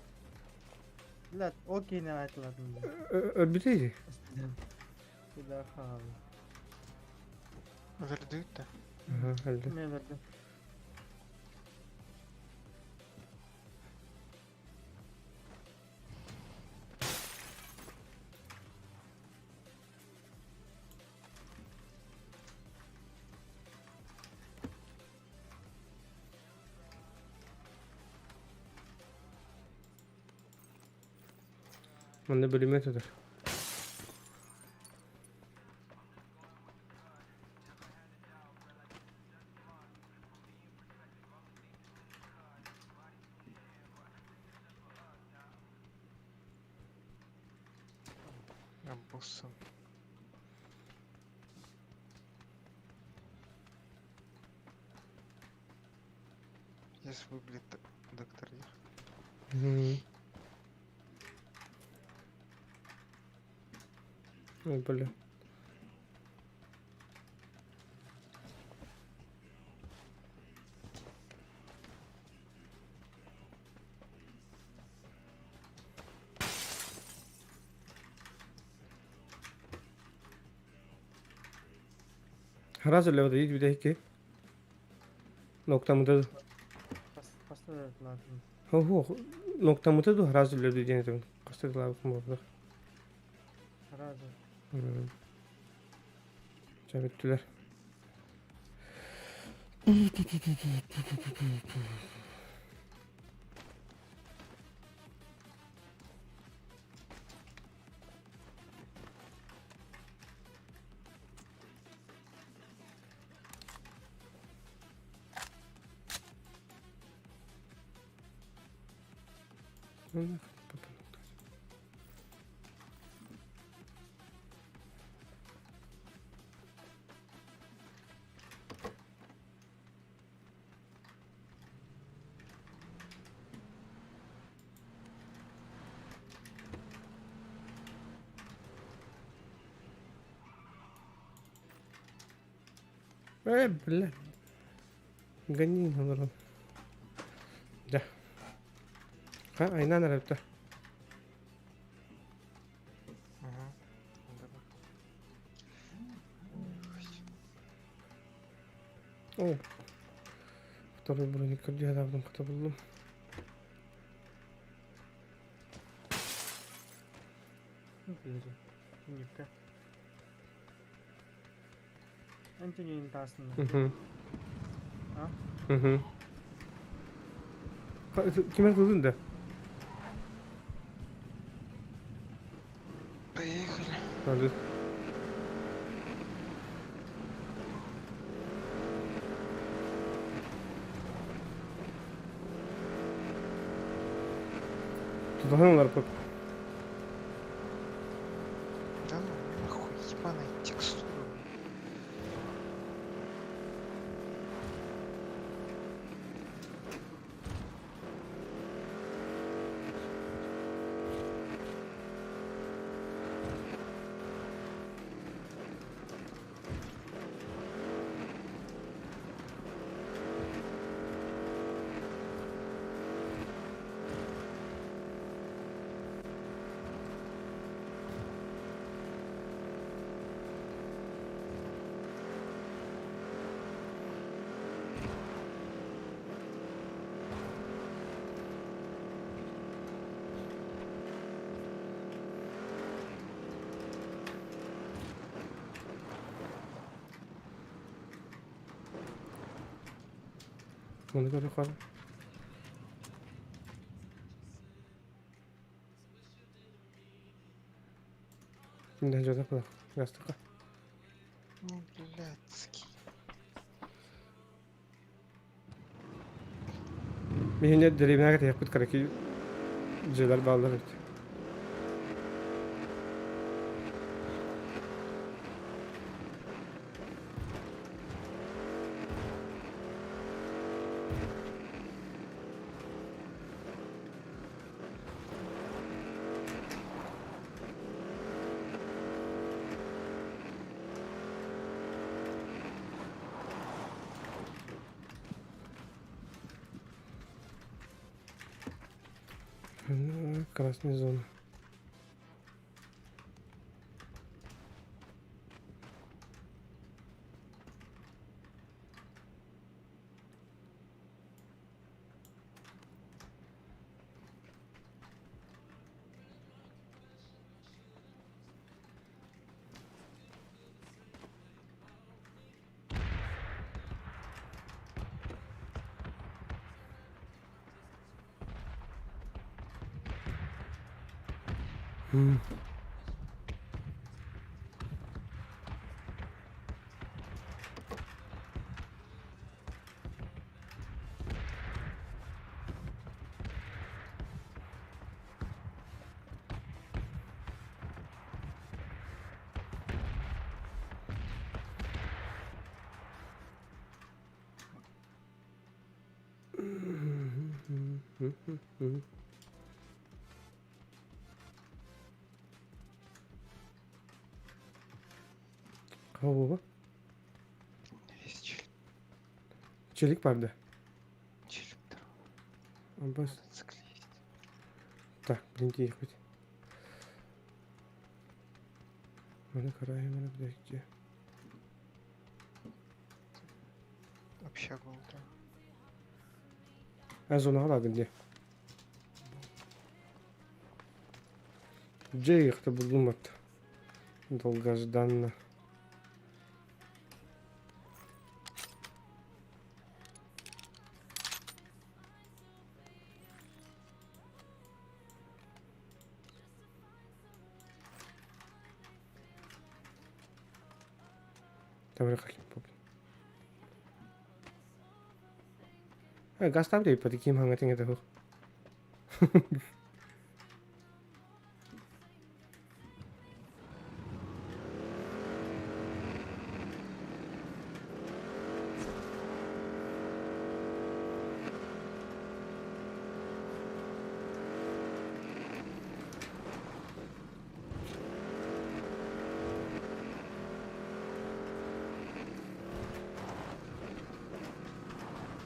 Блядь, окей, не айтылатын. Өрбітейді. Кудаха. Вердит да. Әлді. Мен вердім. Мында бөлімет отыр. Я боссом. Здесь выглядит доктор. Ой, бля. Раз или вот идти видите? Ноктамыда. Поставлятлатын. Ого, ноктамыда да раз или видите это. Кастыклар можно. Разы. Çabettiler. Блядь. Гони, народ. Да. Айна нравится. Ага. Давай. О. Второй броник рядом кто был. Hindi. Hindi ka. Andiyan yung taas na. Ha? Kime kıldın da? Поехали. Hadi. Tutanıyorlar bak. Да ну нахуй, ебаная текстура. Bunu da bakalım. Şimdi önce bırak. Yastık. Ну, блядский. Mihine dilimine kadar yakıt karaki cüceler bağlar etti. Красная зона. Kavga. Есть челик. Çelik vardı. Челик дорога. Аббас. Мотоцикл есть. Так, блин, хоть. Mana karaya mana bir Общага утра. En son alalım diye. Где их-то buldum bak. Долгожданно. Давай как gaz tabi pada kim hangating ito.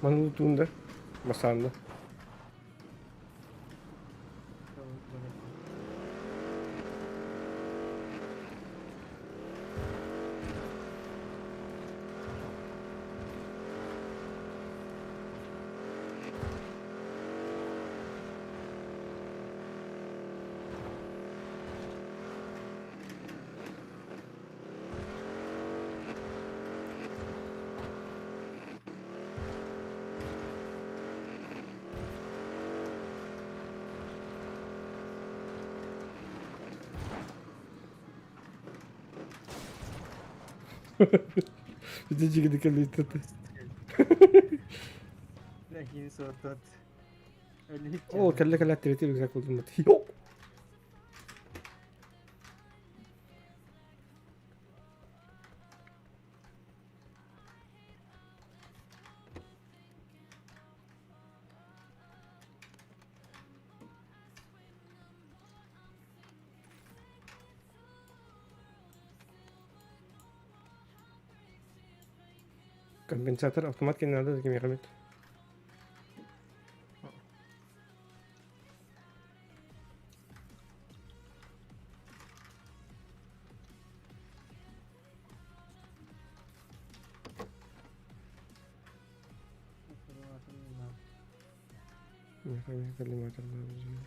Bana unuttuğunda. Masanda. Видите, где количество. Lakin sotot. Öyle hiç Oo, kelle kelle aktiviteyi güzel buldum. Yok. Kompensator otomat kenarda da kim yakamit. Yakamit kalimat lazım.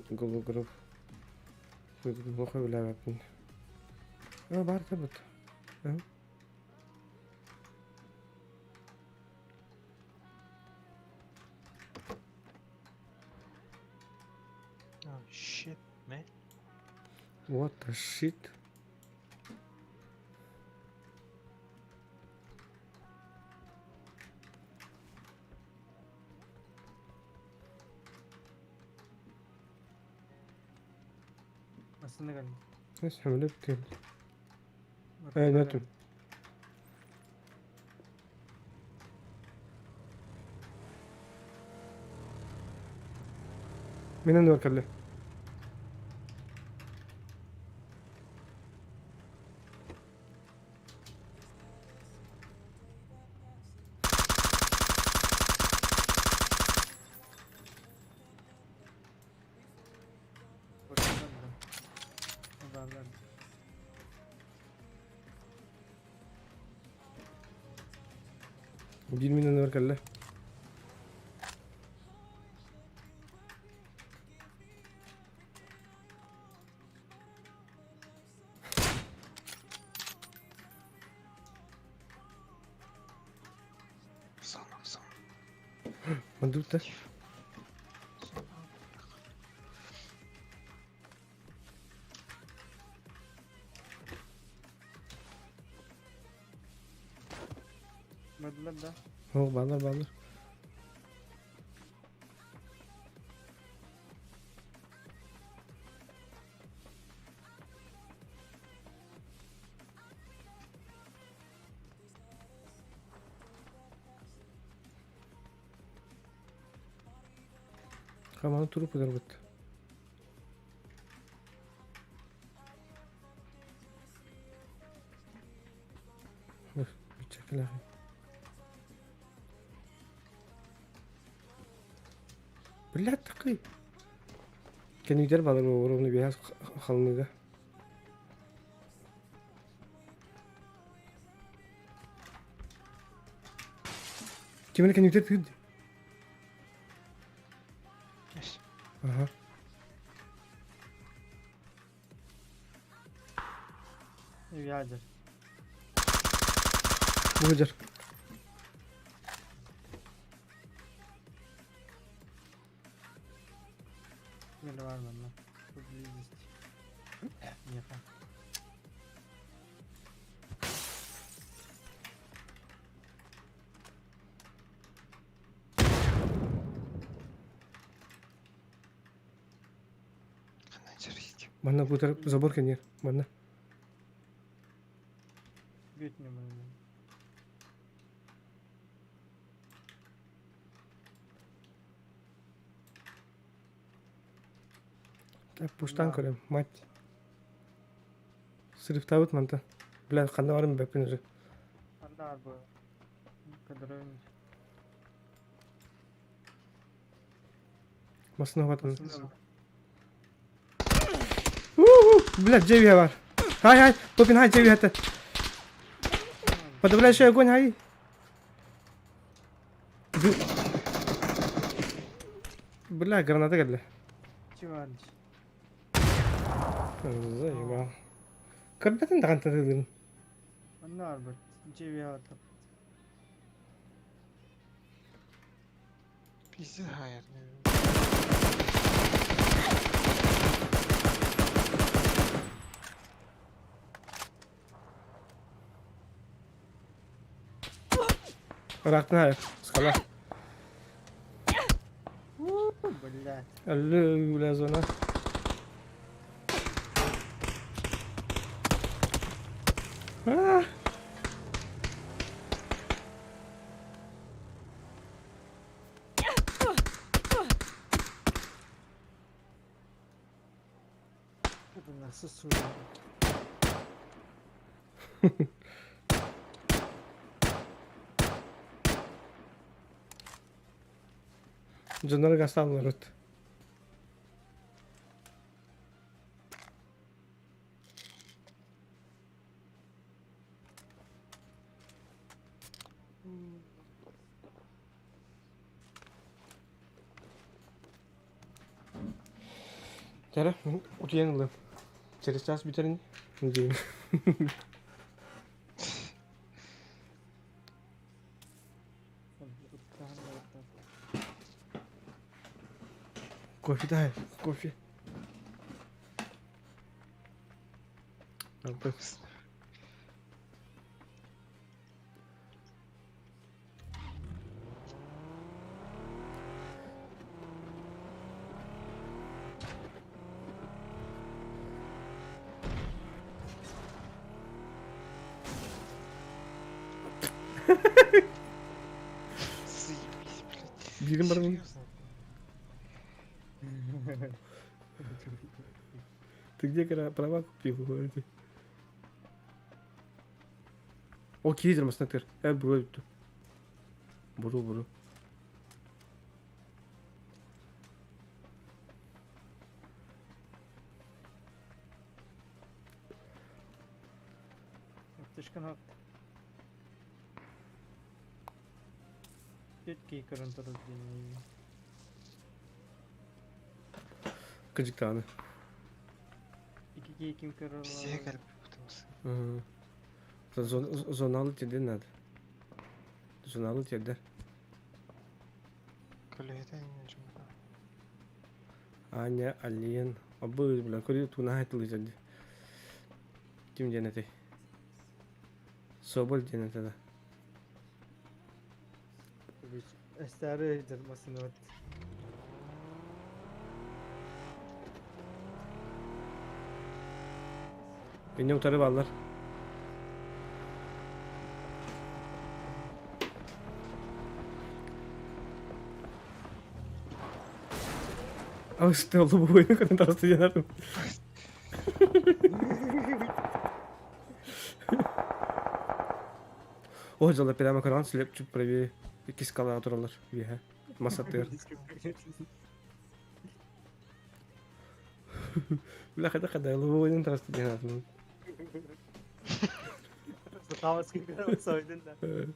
Google Group. Плохо виляет. Бар табут. Oh shit, man. What the shit? Aslında geldi. Neyse hamle bitti. Evet. مين اللي بكلم؟ مين اللي بكلم؟ مندوب ده Medlem de. هو bağlar. Kamanı turup ضربت. بشكل أخي. بالله التقي. كان يجرب على وروني بيها خلني ده. كمان كان يجرب يدي. Yes. Aha. Viajar. Bu Hacer. Böyle var bende. Çok iyi list. Yakın. Mana bu taraf zabor kan yer. Mana? Büyütmüyorum bunu. पुश्तान करें मत सिर्फ तावत मनता Бля, қандай барым бәппен уже. Anda bu. Kadar ölmüş. Масына хватан. Sınır. Бля, джеви бар. Хай, Попин, хай, джеви хата. Подавляющий огонь, хай. Бля, граната geldi. Çıvarmış. Заебал. Кырбетін даған тадылын. Anda bu. Cevi atıp. Пиздец, хайер. Рақтын айыр. Скала. Блядь. Әлі, бля, зона. Ааа. Bu nasıl soru? Canları gastadılar öt. Cara, ujian belum? Через час biterin. Diyeyim. Кофе дай, кофе. Abi. Заебись, блядь. Birim var mı? Серьезно? Ты где права купил? Говорите. О, кейдер маснатыр. Буру өттү. Буру. Тышкан hak. Кетки кырын тұрып деймін. Кыжык тағаны. İki kim kırır? Везде гальбы путался. Zonalı теден надо. Zonalı тедер. Коллега, не нужно. Аня, Алиен. Абы, бля, көре туна айтылы жады. Ким денеті? Собол денеті да. Estere cırmasını öt. Beni utarı bağlar. Ama işte oldu bu oyunu kadar tavsiye ederim. О, жолда прямо каран слеп чуп правее. Якісь скала туралар. Віга. Масатир. Бляха, да хода, лову oyunu tavsiye ederim. Tavas gibi söyledin de.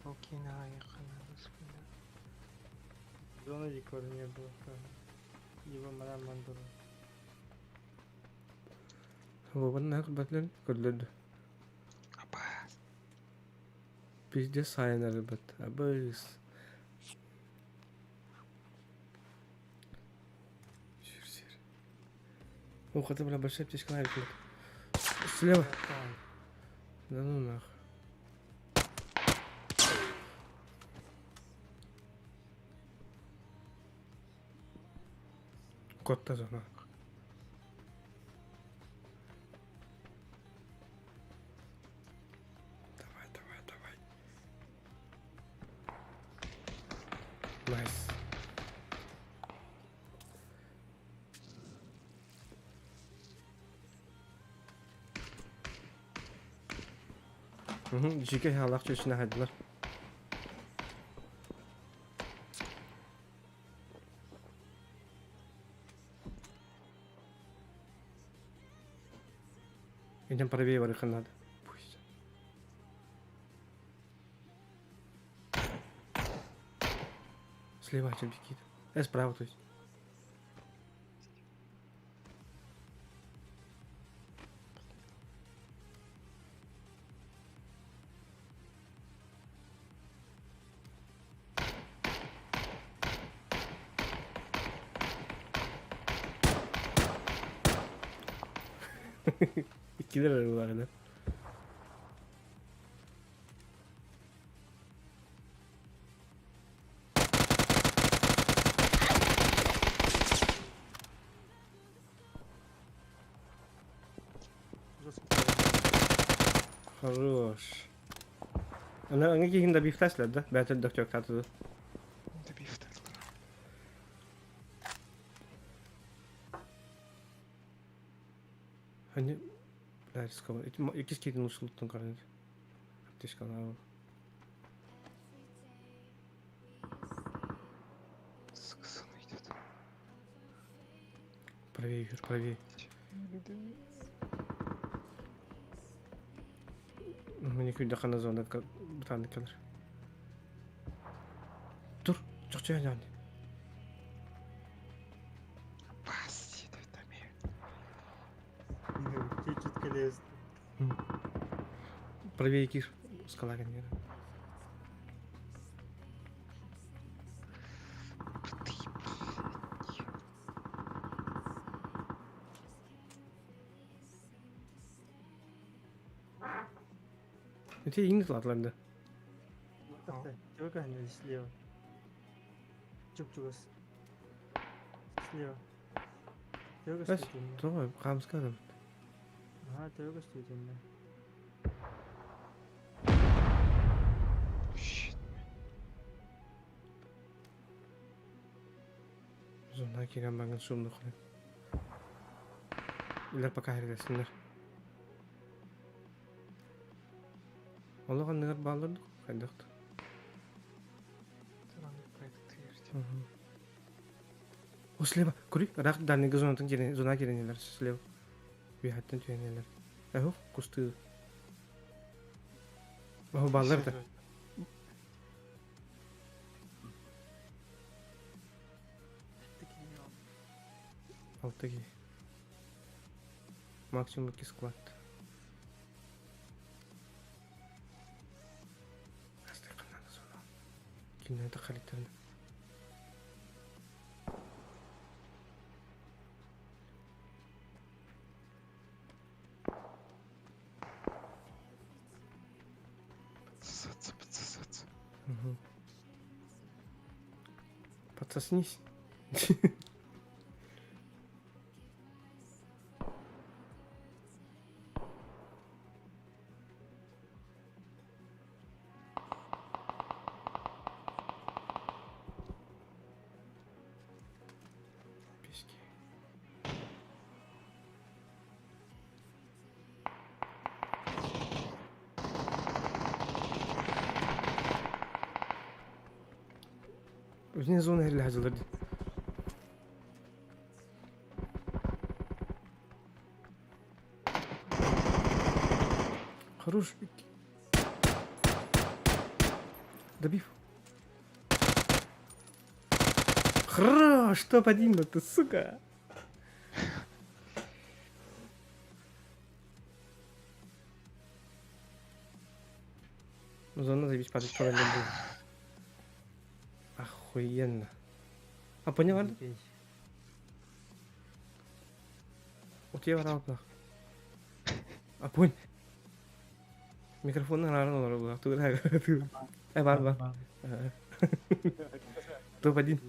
Пауки наехали, господи. Zona yıkıyor bu. Yıva mara manduru. Babanın ne kadar kördü. Абаз. Pizde sayın elbet. Abız. Сир. О, хотя бы большая птичка на реке. Слева. Да ну нах. Котта зона. Давай, давай, давай. Найс. Жеке халақ чөшіне қайдылар. Идем правее варыха надо. Пусть. Слева чем бегит. Справа, то есть. İkiler aralarında. Хорош. Она каких-то добив след, да? Бәтел доктор татыды. Добив Hani рисковал. Якісь кейтін ұшылыптың қарайды. Аптешканы алып. Сын идет. Правее, Юр, правее. Мне күйді қана зонда бұтанды келір. Тұр, жоқ жайын аңды. Бас дейді там. Чуть-чуть келез. Правее кир, скалаган ері. Өте еңді тұладыларында. Чувака, они слева. Чук-чугас. Слева. Чувака Бәс, стоит у меня. тұр ғой, қамысқа адам. Ага, чувака стоит у меня. Щит. Зона келген бағын шумды құлын. Илер пока әргесіндер. Олыған нығыр балырдық, қайдақты. Странный проект верьте. О, слева, көрі, рақ дальныйғы зона керенелер, слева. Бейхаттан түйенелер. Әху, құсты. Баху балырды. Алтыги. Максимум 2 склад. Астай қанады зона. Кейін это қалиттерді. Подсосаться. Подсоснись. Письки. Өзіне зона әрілі hazırladı. Хорош. Добив. Хорош, топ-1, ты сука. Зона забить падать по рандому. Охуенно. А поняла? У тебя ворал плах. А понь. Микрофон нараран olur bu. Dur ha. Var. Топ-1.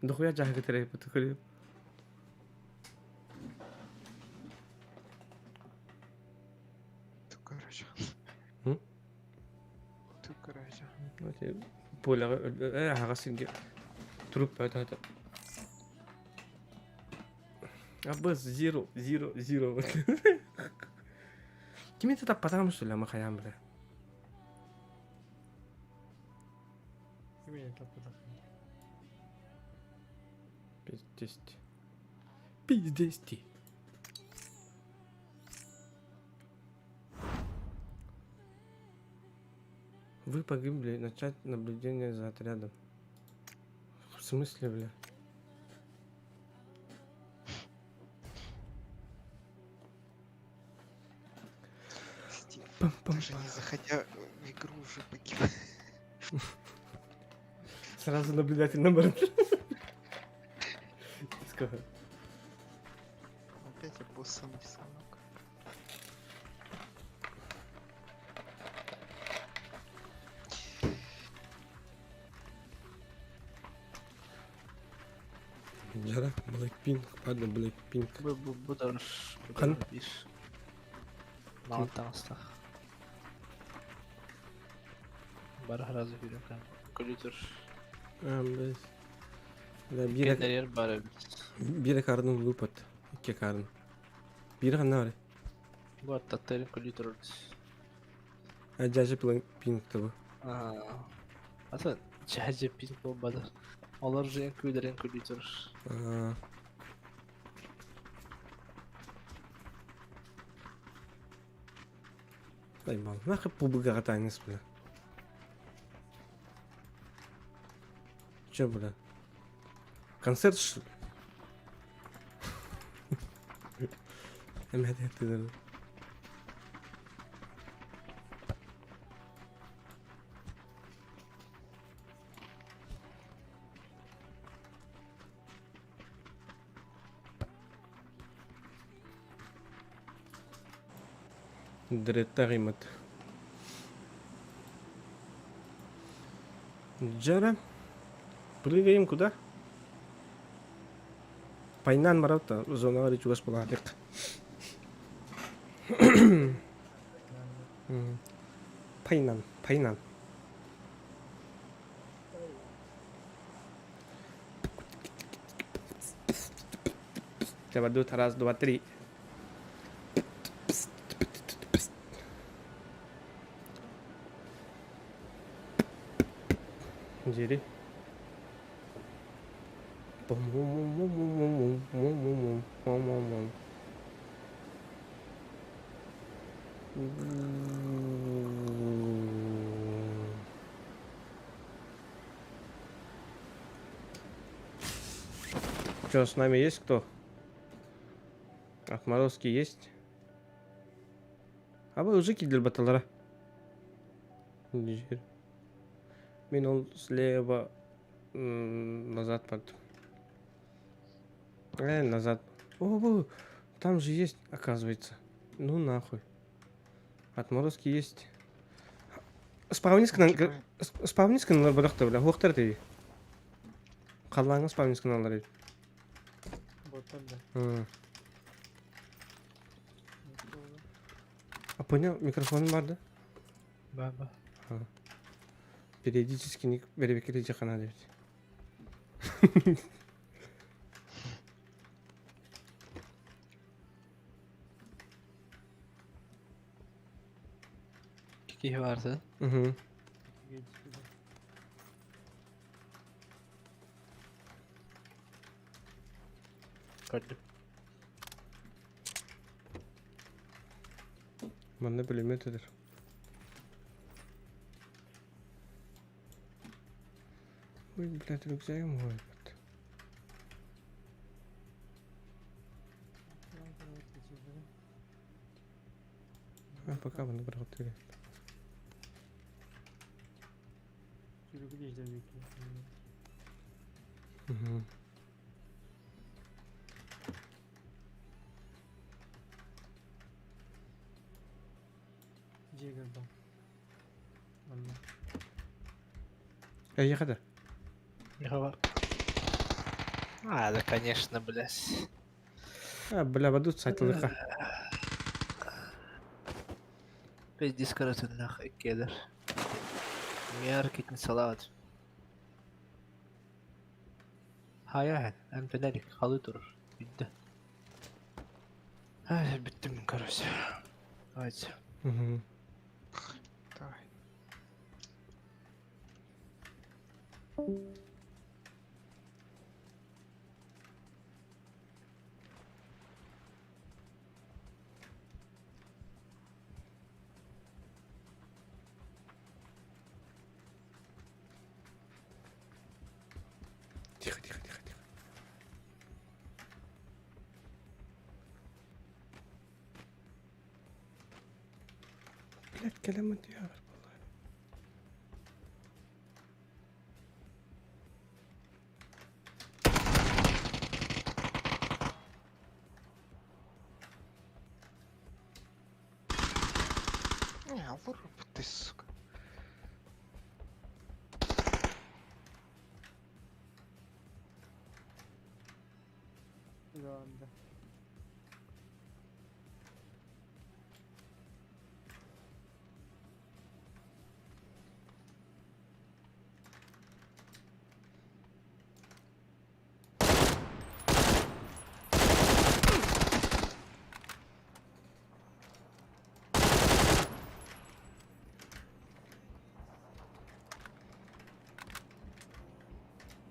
Дохуя жағы терейіп түкіріп. Тукаража. М? Тукаража. Поляға ағасынге тұрып бәді. Абыз, зиро. Кем это так потому что ли, махаям, бля? Именно так вот. Пиздести. Вы погибли. Начать наблюдение за отрядом. В смысле, бля? Стив, Пам-пам-пам. даже не заходя в игру уже погиб. Сразу наблюдатель номер. Опять я был самый самок. Жара, Blackpink, падла Blackpink. Bu da Kan? bir. Mağazda. Bara razı bir kan. Kulütür. Biz. Kendileri yer bara bir. Biri karnım lupat. İki karnım. Biri ғана var. Bu atlatların kulütür. Acayip Blackpink tabi. Aslında cahil bir bombadır. Onlar renk köylerin kulütür. Дай мал, нахуй пубыга катанец, бля. Чё, бля? Концерт, что ли? Ты. Дретаримат. Джара. Прыгаем куда? Пайнан мараута. Зона речу господа. Пайнан. Coba dulu, раз, два, три. Jadi Что, с нами есть кто? Отморозки есть? А вы уже кидали баталара? Мен ол слева назад пойду. Назад. О, там же есть, оказывается. Ну нахуй. Отморозки есть. Спавнисканы бұрақта, бля. Оқтар дейді. Қаллаңыз спавнисканы алар дейді. Боттар. А понял, микрофоным бар да? Ба. Периодически не беребекеле жақана дейді. İki vardı. Gördüm. Bende pulömetrdir. Ой, блядь, рюкзак мой. пока bunu bırakıp Çürük de izledik. Угу. Джиггер был. Ладно. Ехать. Да, конечно, блядь. Бля, badut saytılıqa. Пиздец, короче, нахуй, кедр. Миаркет не салат. Hayır, hem fenerlik halı durur. Bitti. Ay, bittim короче. Hadi. Угу. Давай. Тихо, тихо, тихо, тихо. Блядь, калямат я var vallahi. Не, выруб ты, сука. Ладно.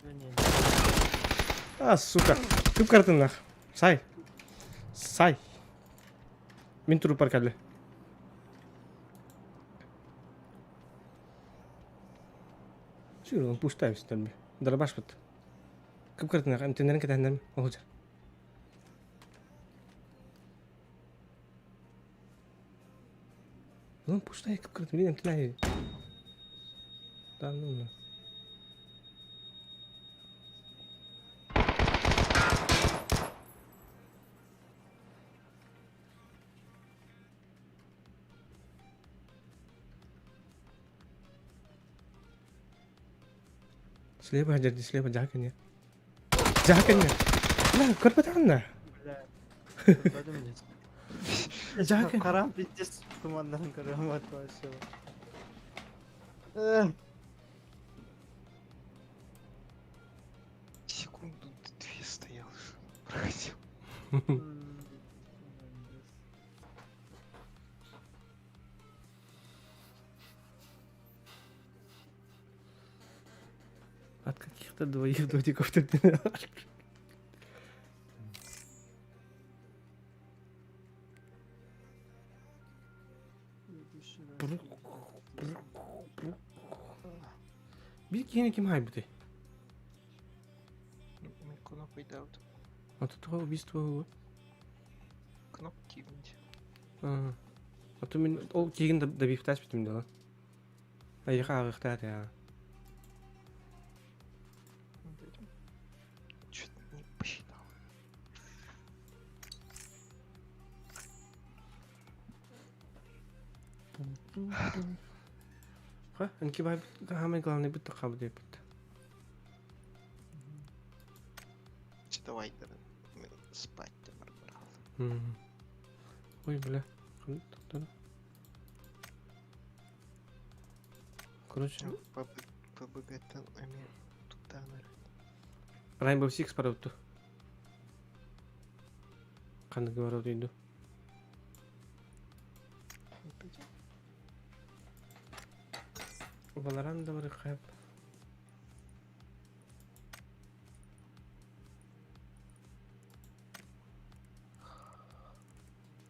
Да не, Сука. Кім кірді нах? Сай. Сай. Мен тұрып бар кәлі. Шүр, он пуштайм сізден бе. Дырбаш бұд. Кім кірді нах? Әмтенерін кетендерім. Оғыз. Он пуштай, кім кірді? Мен әмтенерін. Да, ну. Слева, Хаджарди, слева, جاكني جاكني لا قربت عنا бля. جاكني Карам пиздец тумандан карамат вообще. Секунду две стоял, проходил. От каких-то двоих додиков ты тренировал. Bir yeni kim haybetti? Мы кнопкой даут. А тут твое убийство его. Кнопки кинуть. А то мен ол кеген добив тас битим да. Аяха агыктат я. Чё-то не посчитал. Ха, анки бай хамай главный бит хаб деп. Давай, спать там, брал. Ой, бля. Короче, Побогател, туда, наверное. Rainbow Six парауту. Қандай говорил дейді. Valorant да бар қайып.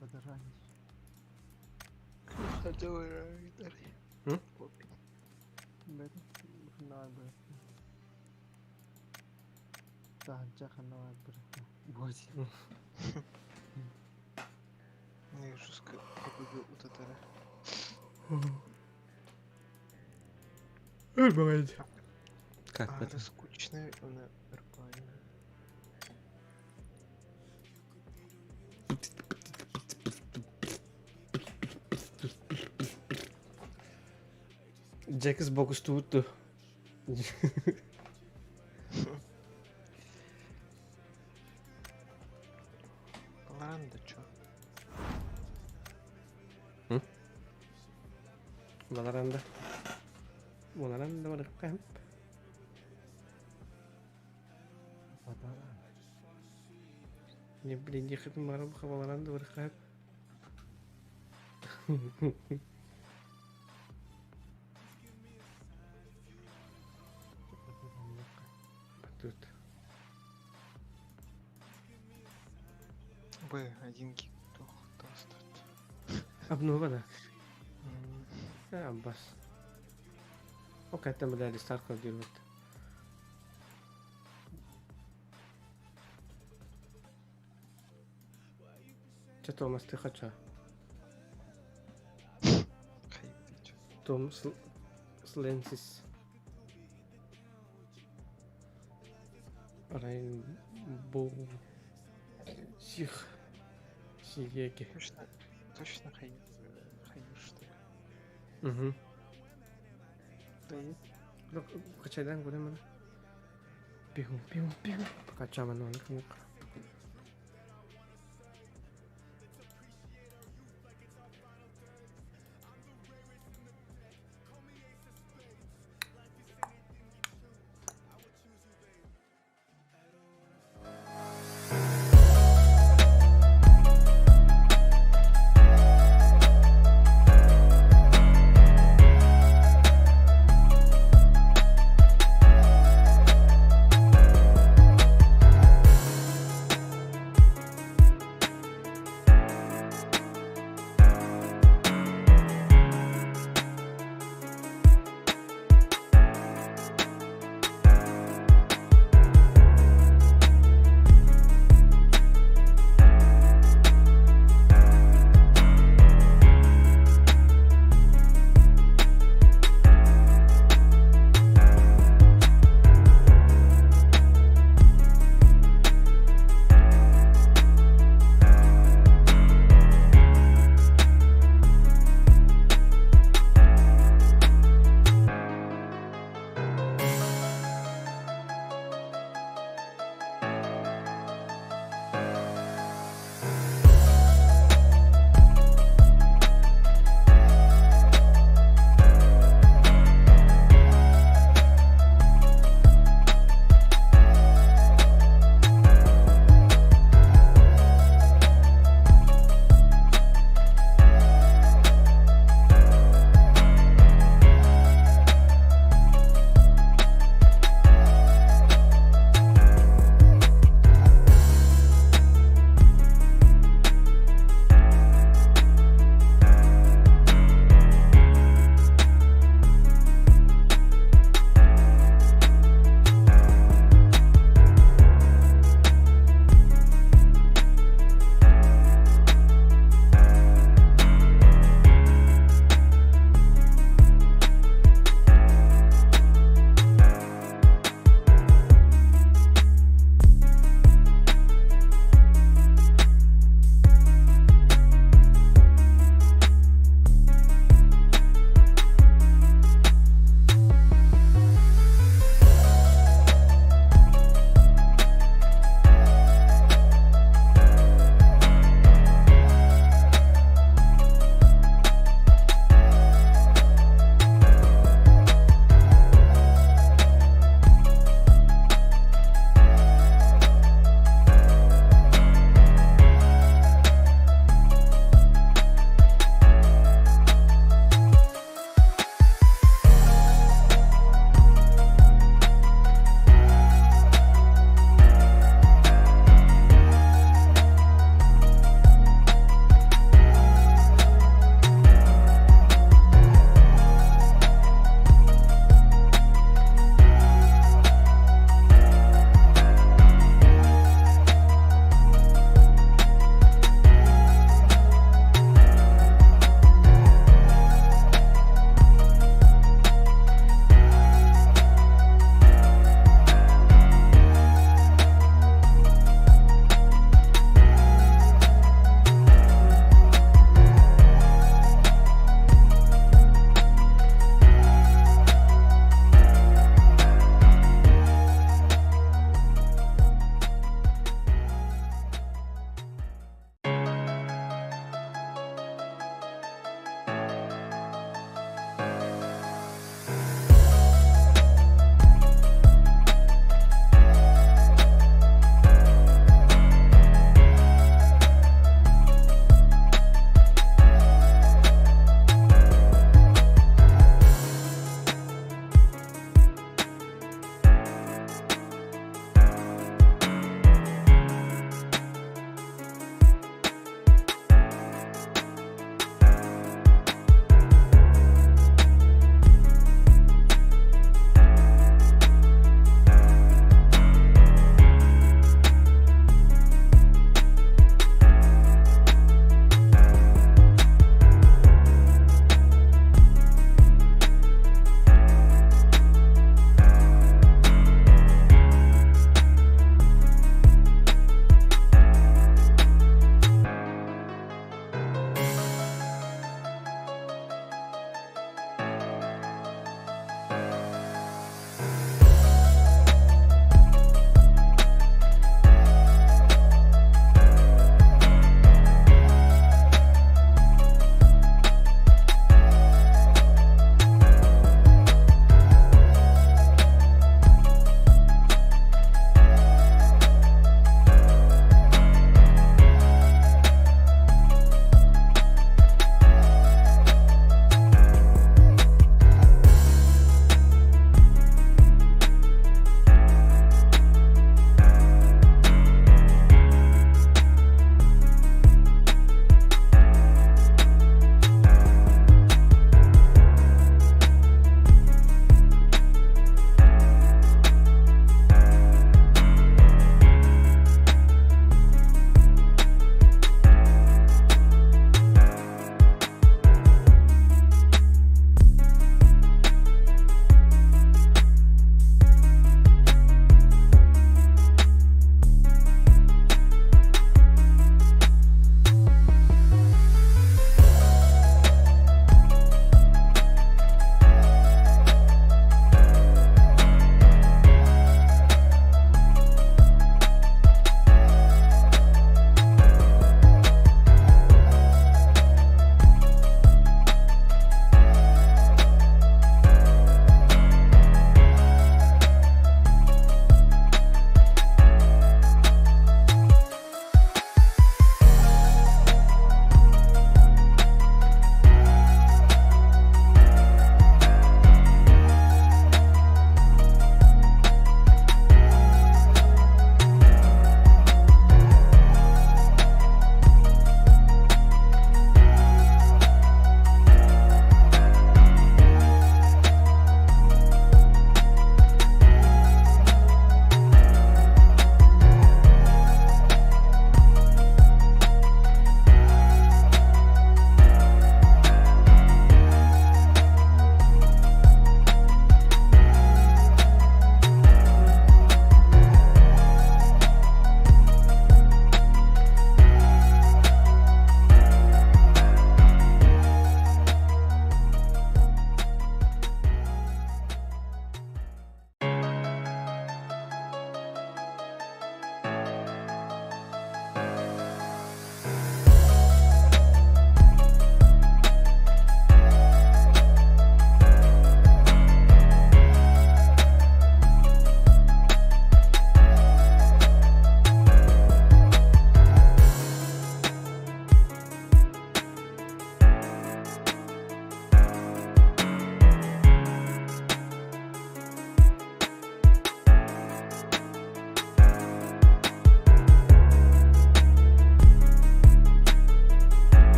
Бадаранич. Давай, Бэт. Надо. Да, джаханова бр. Вот. Я уже Google утатары. Бывает. Как А, это? скучный, он нормально. Джек сбоку стуту. Ладно, чё? Valoranda. Valoranda var kamp. Не, блин, не хотим марамха Valoranda var kamp. Тут. Один гиг достать. Обнована. Бas. Okej, tämä lähti starkkaan Че, Томас, ты хоча? Том Сленсис. Рейнбоу. Сих. Сиеки. Точно хай что ли? Угу. Да и Качайдан gue mana? Bingung. Kacauan orang muka.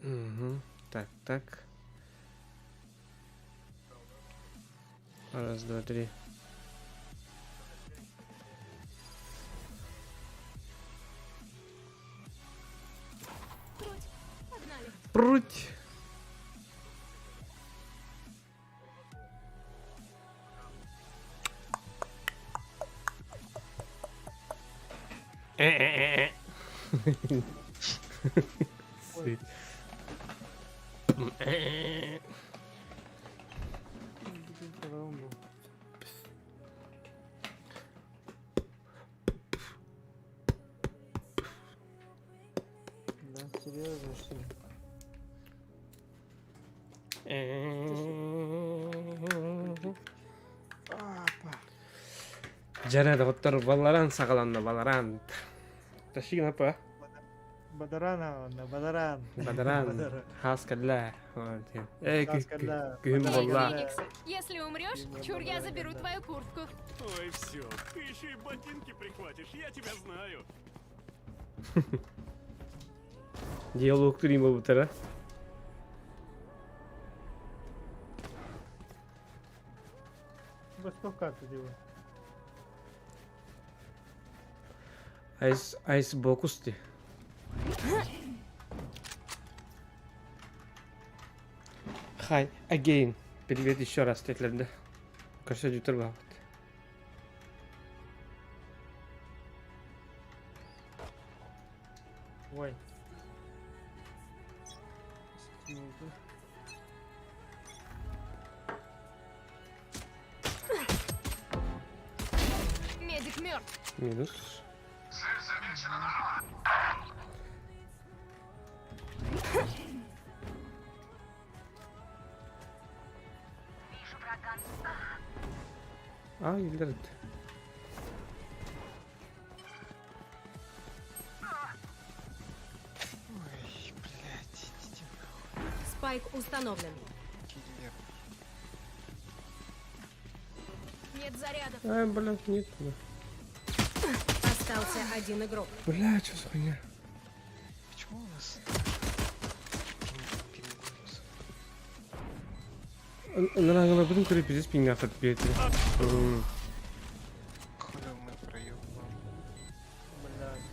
Угу. Так, так. Раз, два, три. Погнали. Пруть. Сыть. По-моему. Да, серьезно, что ли? Жарады оттор Valorant сағаланды Valorant. Тащигин апа. Бадарана, на Бадаран. Бадаран. Хаскалла. Хаскалла. Күн болла. Феникс, если умрешь, чур, я заберу твою куртку. Ой, все, ты еще и ботинки прихватишь, я тебя знаю. Диалог турим бұтыра. Восток карту делай. Айс бокусти. Hi, again. Привет еще раз, тетлерді. Көрсетіп тұр бағыт. Ой. Медик мертв. Минус. Елдерді. Ой, блядь, идите нахуй. Спайк установлен. Киллер. Нет зарядов. Блядь, нет. Остался один игрок. Блядь, что за хуйня? Почему у нас пингвинус? Наверное, будем курить пиздец пинга от петли. Хули мы проебываем? Блядь.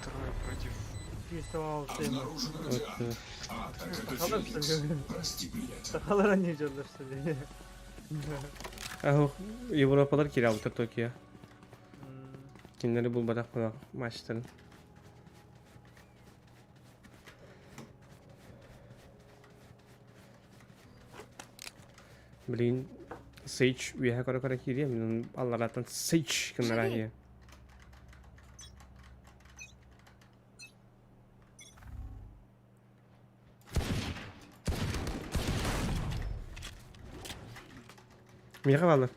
Трое против... Чистого всем. Вот. Сахалара не жерлер, что ли? Европалар кире алды Токио. Кинleri bul badak badak maçların. Блин, Sage уяха кора кире, мен аллардан Sage кынара кире. Меха валды.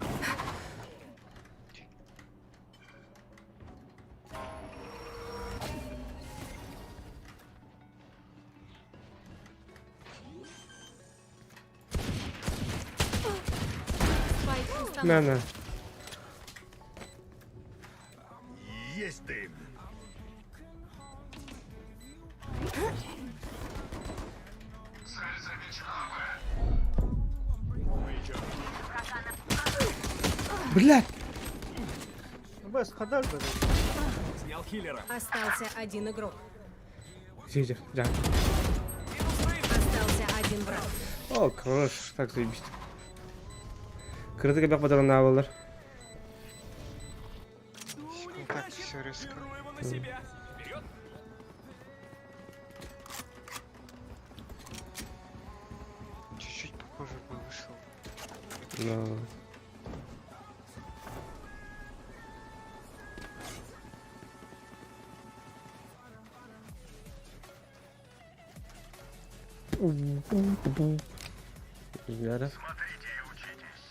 Спайк установлен. На. Есть ты. Блядь! Бэс, хадар, блядь. Снял киллера. Остался один игрок. Где? Да. Остался один враг. О, хорош. Так заебись. Крытый бак батаран навалар. Ну так все резко. Беру его на себя. Вперед. Чуть-чуть попозже бы вышел. Но... Ребята. Смотрите и учитесь.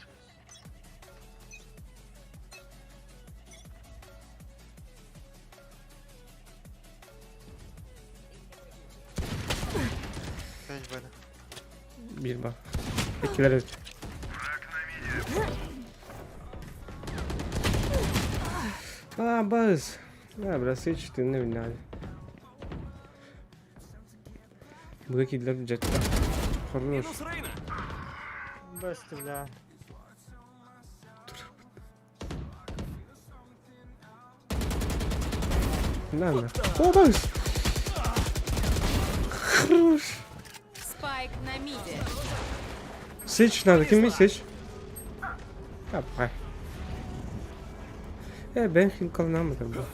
Опять бэда. Бирба. Пекилер. Баз. Biraz Sage üstünde binlerdi. Выкидler джетта. Хорош. Быстро, бля. Ладно. О, бакс! Хорош. Спайк на миде. Сыч надо, кем сыч? Давай. Ben kalınamadım bu.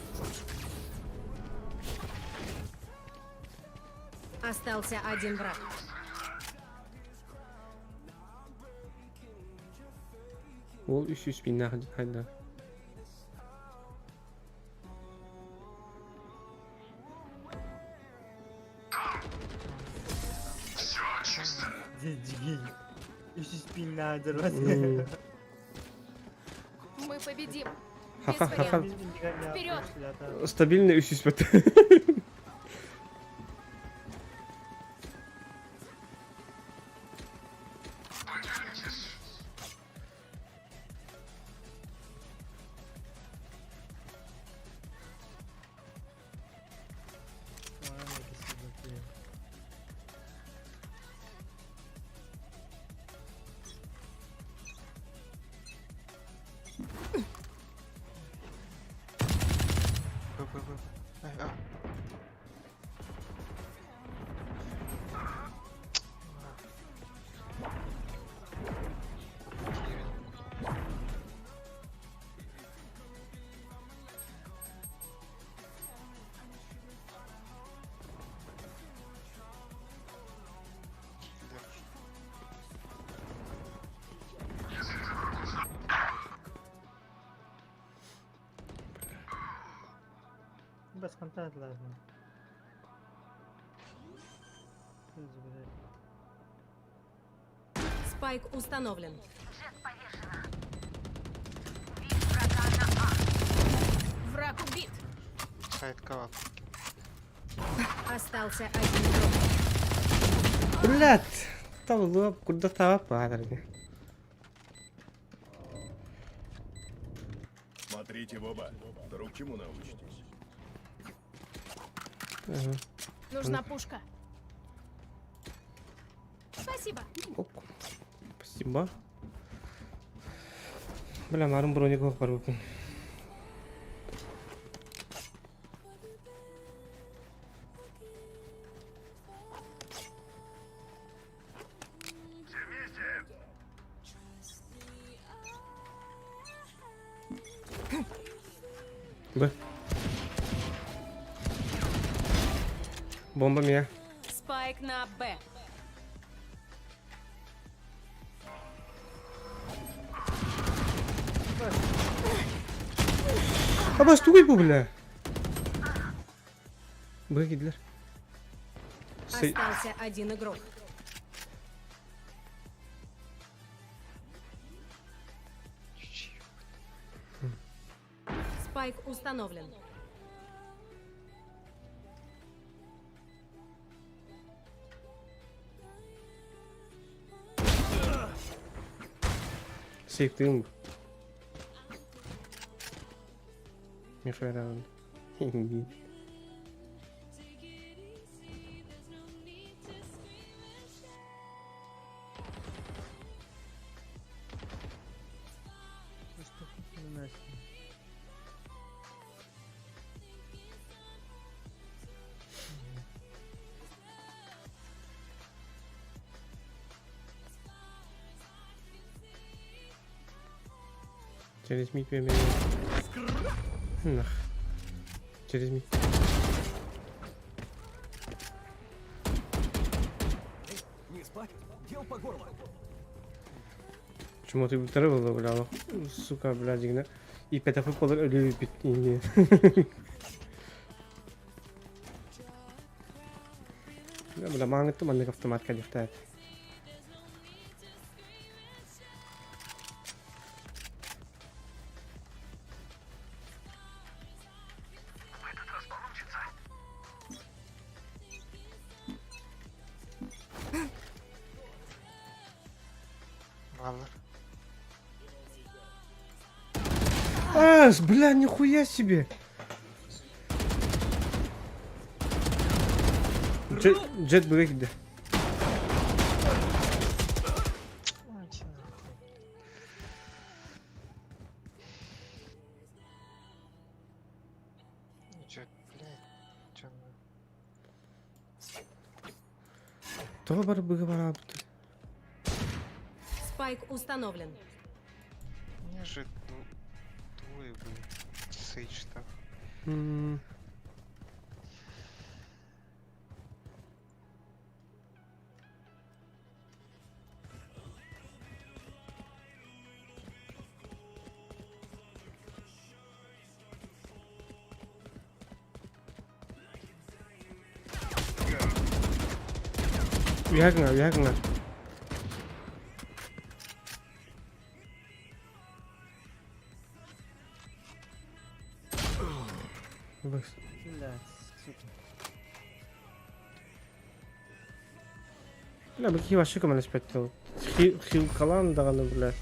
Остался один враг. Ол 300 bin hayda. Дигиль. 300 bin nadir var. Мы победим. Ха-ха-ха. Вперед! Стабильно 300 бет. Без контент лазно. Спайк установлен. Враг убит. Сайт кавап. Остался один враг. Блядь. Там куда тава падали. Смотрите в оба. Вдруг чему научитесь. Ага. Нужна пушка. Спасибо. Оп. Спасибо. Бля, нарым броник бар бөкін. Б. Бомба меня. Спайк на Б. Abastığı bu bile. B'ye gidiler. Остался один игрок. Спайк установлен. Sektim. Михаил. Через миг меня. Нах. Через миг. Не спать, дел по горло. Почему ты второго добавлял? Сука, блядь, игна. И пятый пол ölü bitti. Ya bla manget tuh manget автомат кадифтает. Аж, бля, нихуя себе. Джет Б'ye gitti. Кто бар быга Спайк установлен. Мне же, ну, двое были. Сейдж там. Ягна. Быс. Блядь, сука. Бля, баки вообще команда спать то. Хил калан даганы, бля.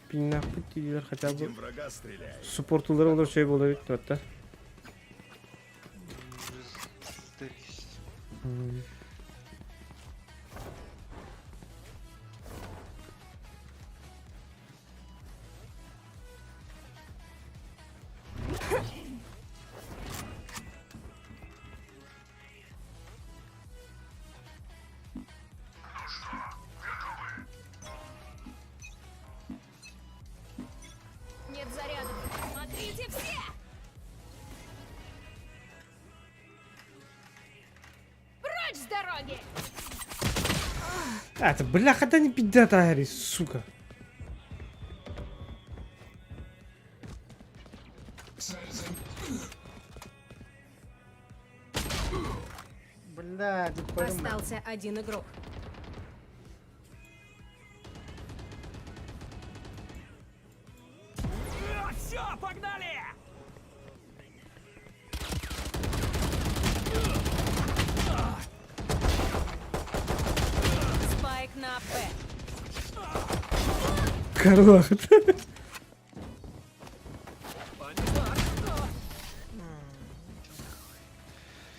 Пиннах путилер хотя бы. Врага стреляет. Суппортулар olur şey болду бит да. Сдались. Нет заряда. Смотрите все! Прочь с дороги! Это, бляха, да не пиздата, Ари, сука. Блядь, Остался один игрок. Все, погнали! Спайк на Б. Карлах.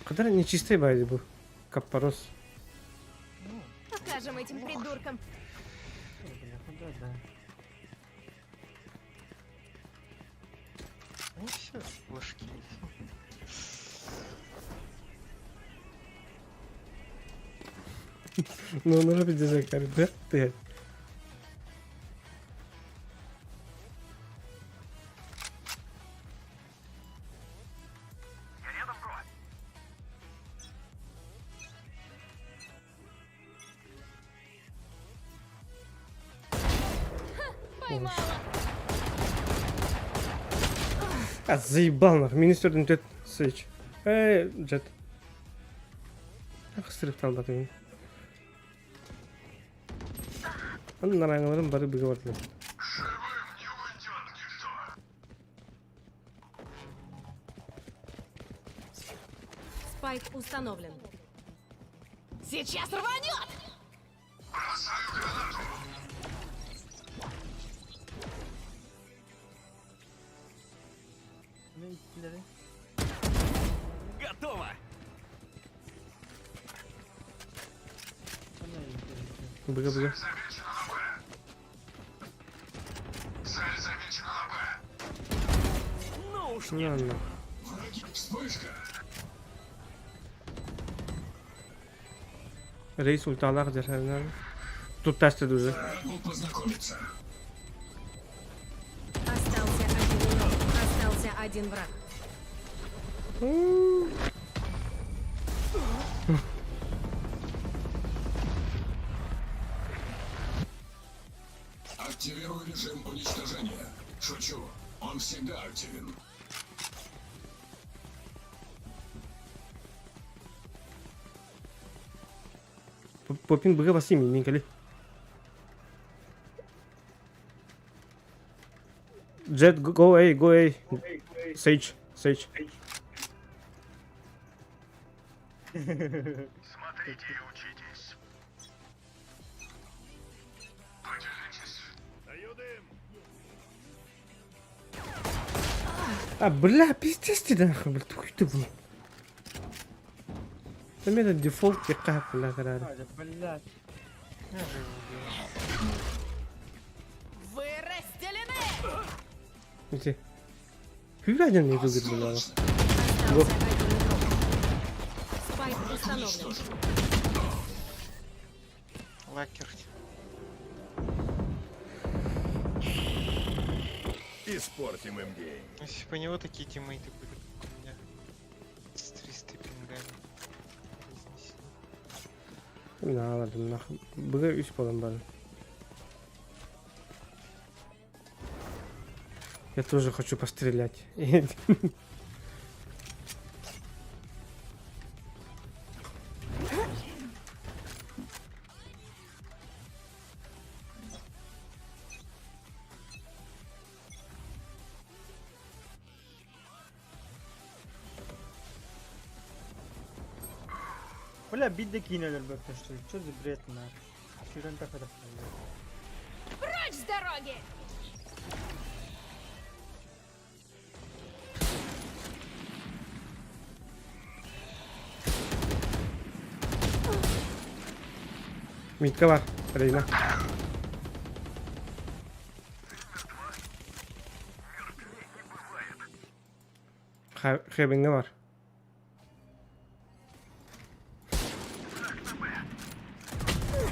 Когда нечистый байди был? Капорос. Покажем этим придуркам. да. Ну все, ложки. Ну, нужно быть карты, да? Ты. Поймала. А, заебал нахуй. Министр Джет Сейдж. Джет. Ах, стрифтал батыгын. Анын нараңыларын бары быга бардылар. Спайк установлен. Сейчас рванет! Готово! Быга. Ну уж Не, ну. Рейс ульталах держали. Тут тестят уже. Остался один враг. Активируй режим уничтожения. Шучу, он всегда активен. Попин быга басим мен кали. Jet, go A. Sage. Смотрите и учитесь. Поделитесь. Даю дым. А, бля, пиздец ты нахуй, бля, хуй ты был. Там это дефолт тихо, бля, карара. Блядь. Вы разделены! Где? Фига один не выиграл, бля. Остался один игрок. установлен. Лакер. Испортим им день. Если бы у него такие тиммейты были, как у меня. С 300 пингами. Ne aladım nak. Bugün 3 balon var. Я тоже хочу пострелять. Бля, биддeki iğneler bakmıştı. Что за бред на? Şuradan tak tak. Прочь с дороги! Mid'de var. Reyna. Heaven'de var.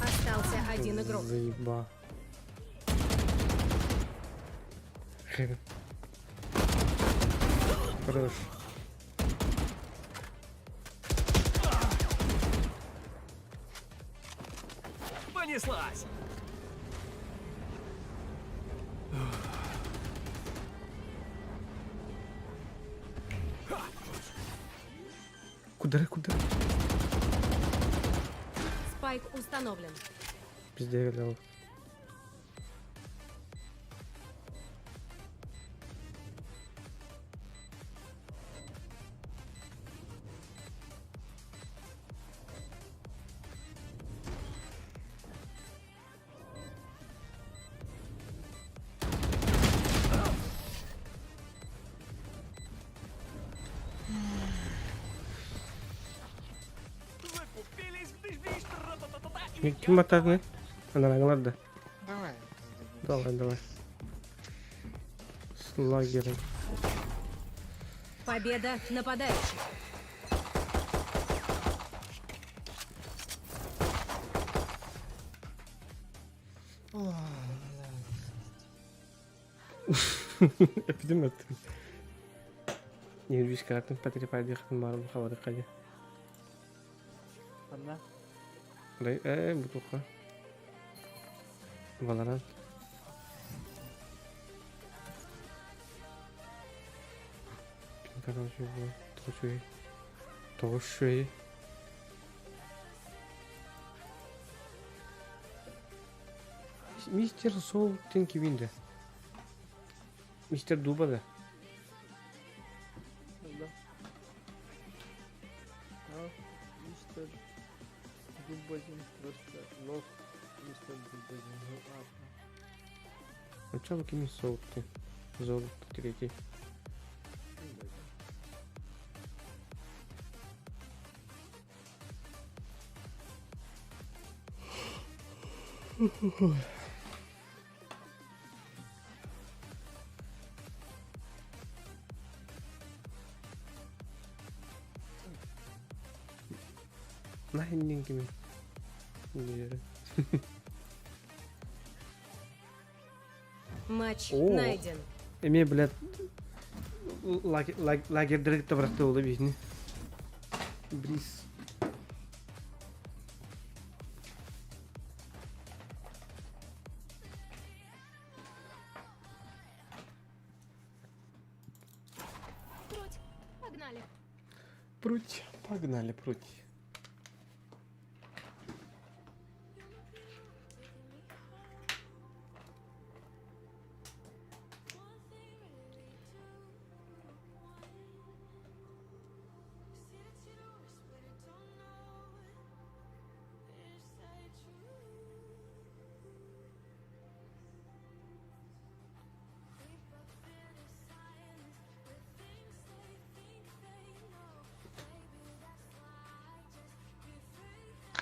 Остался один игрок. Заеба. Heaven. Хорош. Понеслась! Куда? Спайк установлен. Пизде глянул. Закупились в дождь, тра-та-та-та-та, и Kim atar ne? Ana da. Давай. Давай. С лагерем. Победа нападающих. Öptüm. Yürüyüş kartım patripaydı yakın var bu havada kaydı. Anla. Bu toka. Valorant. Короче, вот. Тошей. Мистер Соул Тинки Винда. Мистер Дуба да. Allah. Al. Mr. Дубазин просто лох. Мистер Дубазин. А чё вы кими Соул ты? Золото третий. Нахрен kimi? Не. Матч О. найден. Эме, блядь, лагерь директор бырақты олы бейсіне. Бриз. Прочь. Погнали. Пруть. Погнали, пруть.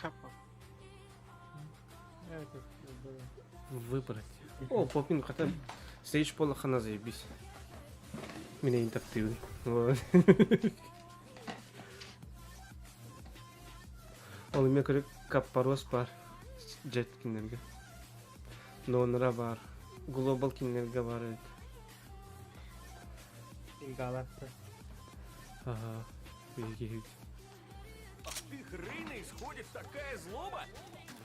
Хапа. Evet, böyle. Выбрать. О, попин, хотя стоишь пола хана заебись. Меня интерактивный. Вот. Ол эме керек каппарос бар. Джет кинерге. Нонра бар. Глобал кинерге бар. Галакта. Ага. Видите. Ах ты, Рейна, исходит такая злоба!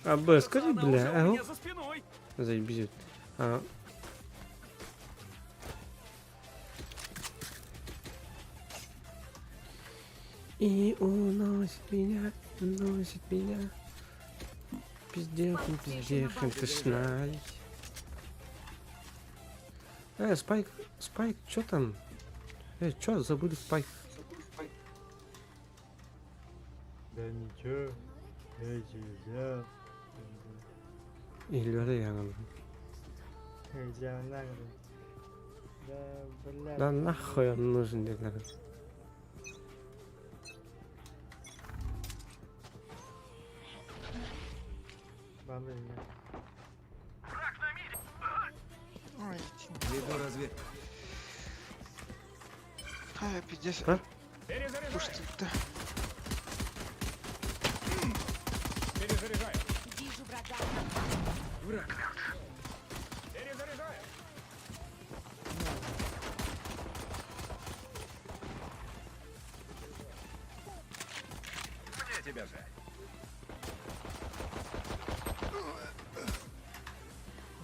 А, Б, скажи, Она бля, уже у ау. меня за спиной! Заебись. А. И уносит меня, Пиздехом, ты шнай. Спайк, чё там? Чё, забыли Спайк? Да ничего. Я Или я. Да, блядь. Да нахуй он нужен, мне надо. Бабы нет. Ой, Веду разведку. пиздец. А? Уж ты-то. Перезаряжаю. Вижу врага. Враг. Перезаряжаю. Мне тебя жаль.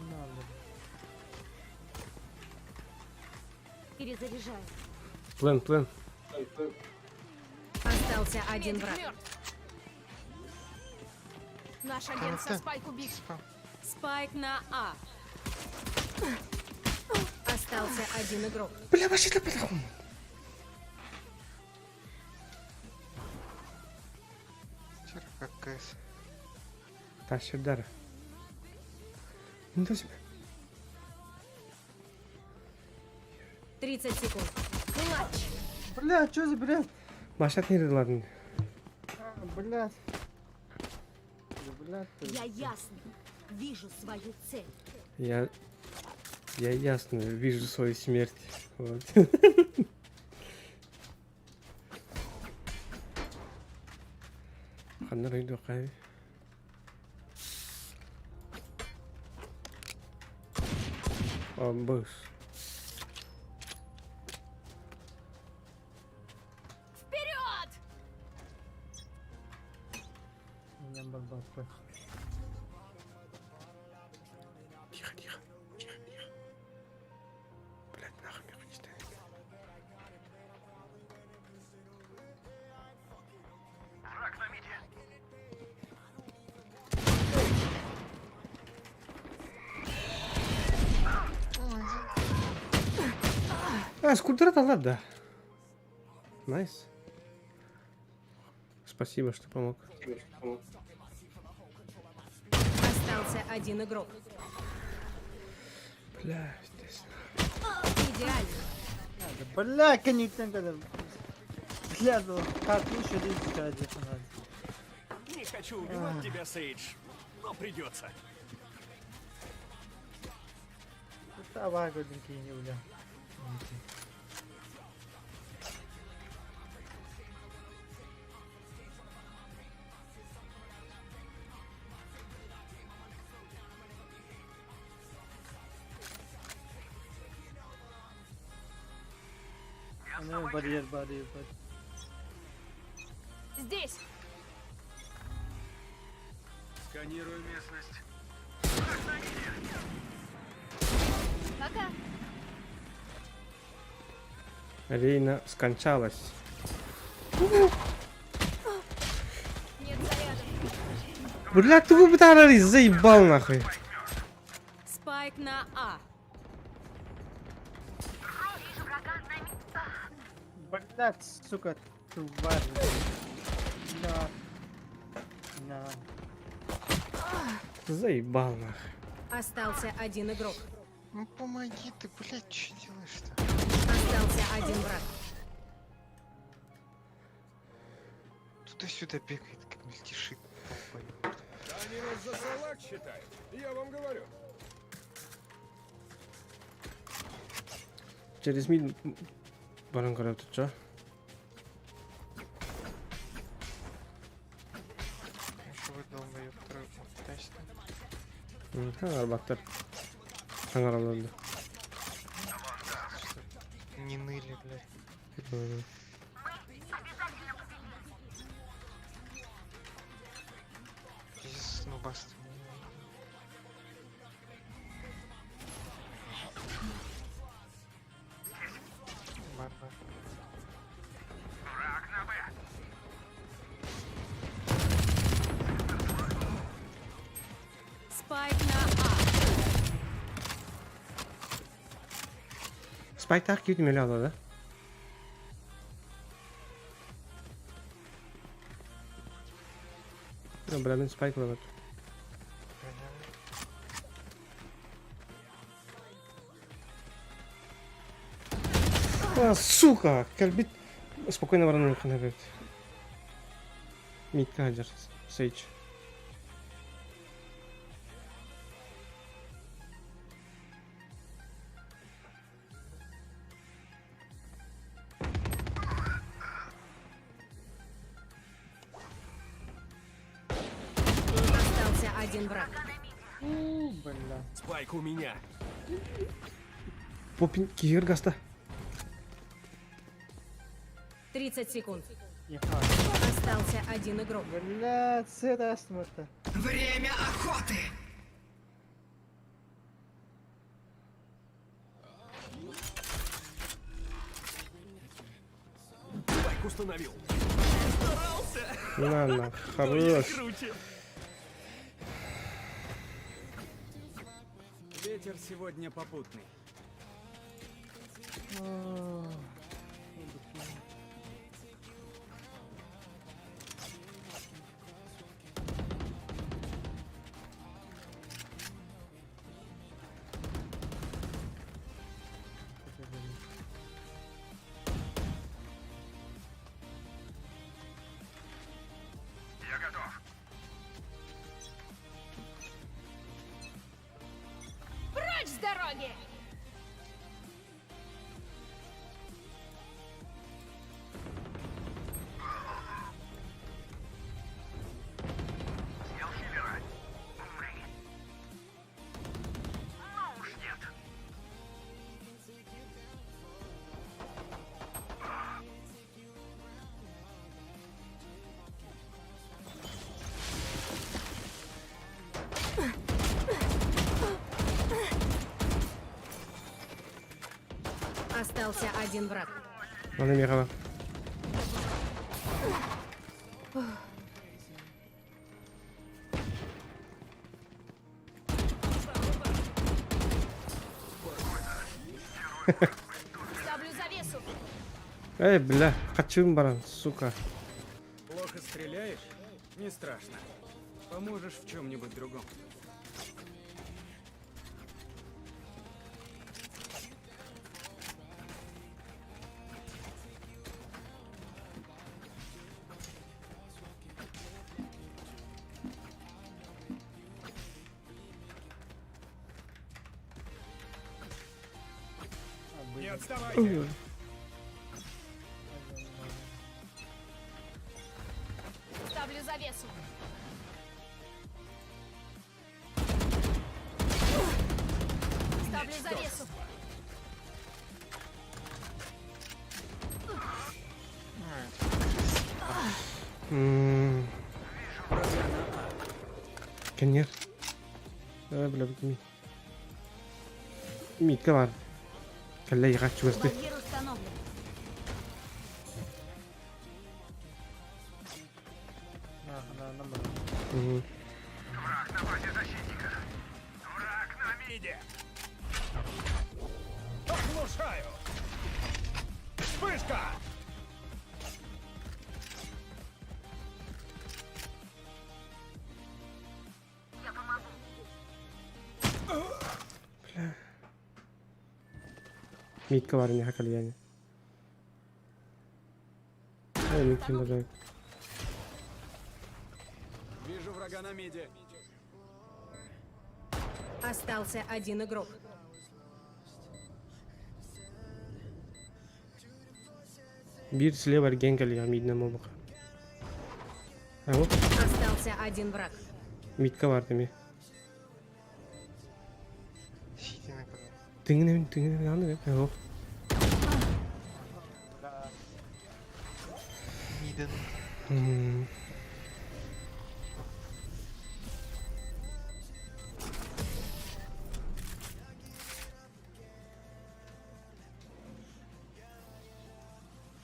Надо. Перезаряжаю. Плен. Остался один враг. Наш агент со Так, Спайк убит. спам. Спайк на А. Остался один игрок. Бля, вообще ты подоху. Вчера как КС. Тащи удар. Ну, то есть... 30 секунд. Клатч. Бля, чё за блядь? Машат не ладно. Блядь. Блядь. Я ясно вижу свою цель. Я ясно вижу свою смерть. Вот. Ханна иду кай. Босс. Вперед! У меня бабаха. Тихо. Блять, нахуй меня не станет. Враг на миде. Скульптура-то ладно. Найс. Спасибо, что помог. Остался один игрок. Бля, здесь. Идеально. Бля, конечно, когда... Бля, ну как еще здесь надо? Не хочу убивать тебя, Сейдж, но придется. Давай, годненький, не бля. Ну, барьер. Здесь. Сканирую местность. Пока. Рейна скончалась. Нет зарядов. Бля, ты бы тарарис заебал нахуй. Спайк на А. Блядь, сука, тварь. На. Заебал нахуй. Остался один игрок. Ну помоги ты, блядь, что делаешь-то? Остался один враг. Туда-сюда бегает, как мельтешит. Да они нас за салат считают, я вам говорю. Через мид... Баран коров, ты чё? Арбаттар. Таңараланды. Не ныли, блядь. Пиздец, ну баста. Бар. Враг на Б. Спайк на А. Спайк так кетмелі алады. Бірадан спайк алады. Сука! Кальбит спокойно вороной говорит. Мидкадер, Сейдж. Остался один враг. Бля. Спайк у меня. Попин кигер гаста. 30 секунд. Ебать. Остался один игрок. Бля, это смысл. Время охоты! Спайк установил. На, хорош. Круче. Ветер сегодня попутный. Я готов. Прочь с дороги! Съел хиллера. Умри. Ну уж нет. Остался один враг. Она мигала. Ставлю завесу. Эй, бля, хочу баран, сука. Плохо стреляешь? Не страшно. Поможешь в чем-нибудь другом. Не отставайте! Ставлю завесу. Ставлю завесу. Конечно. Бля, мид. Мид, кавар. Каллай гачу гасты. Барьер установлен. На. Враг на базе защитника. Враг на миде. Оглушаю! Вспышка! Я помогу. Мид кавар не хакали yani. Эй, мид кем бажает. Вижу врага на миде. Остался один игрок. Bir слева ген калия мид на мобака. А вот Остался один враг. мид кавар теми. О. Миден. М.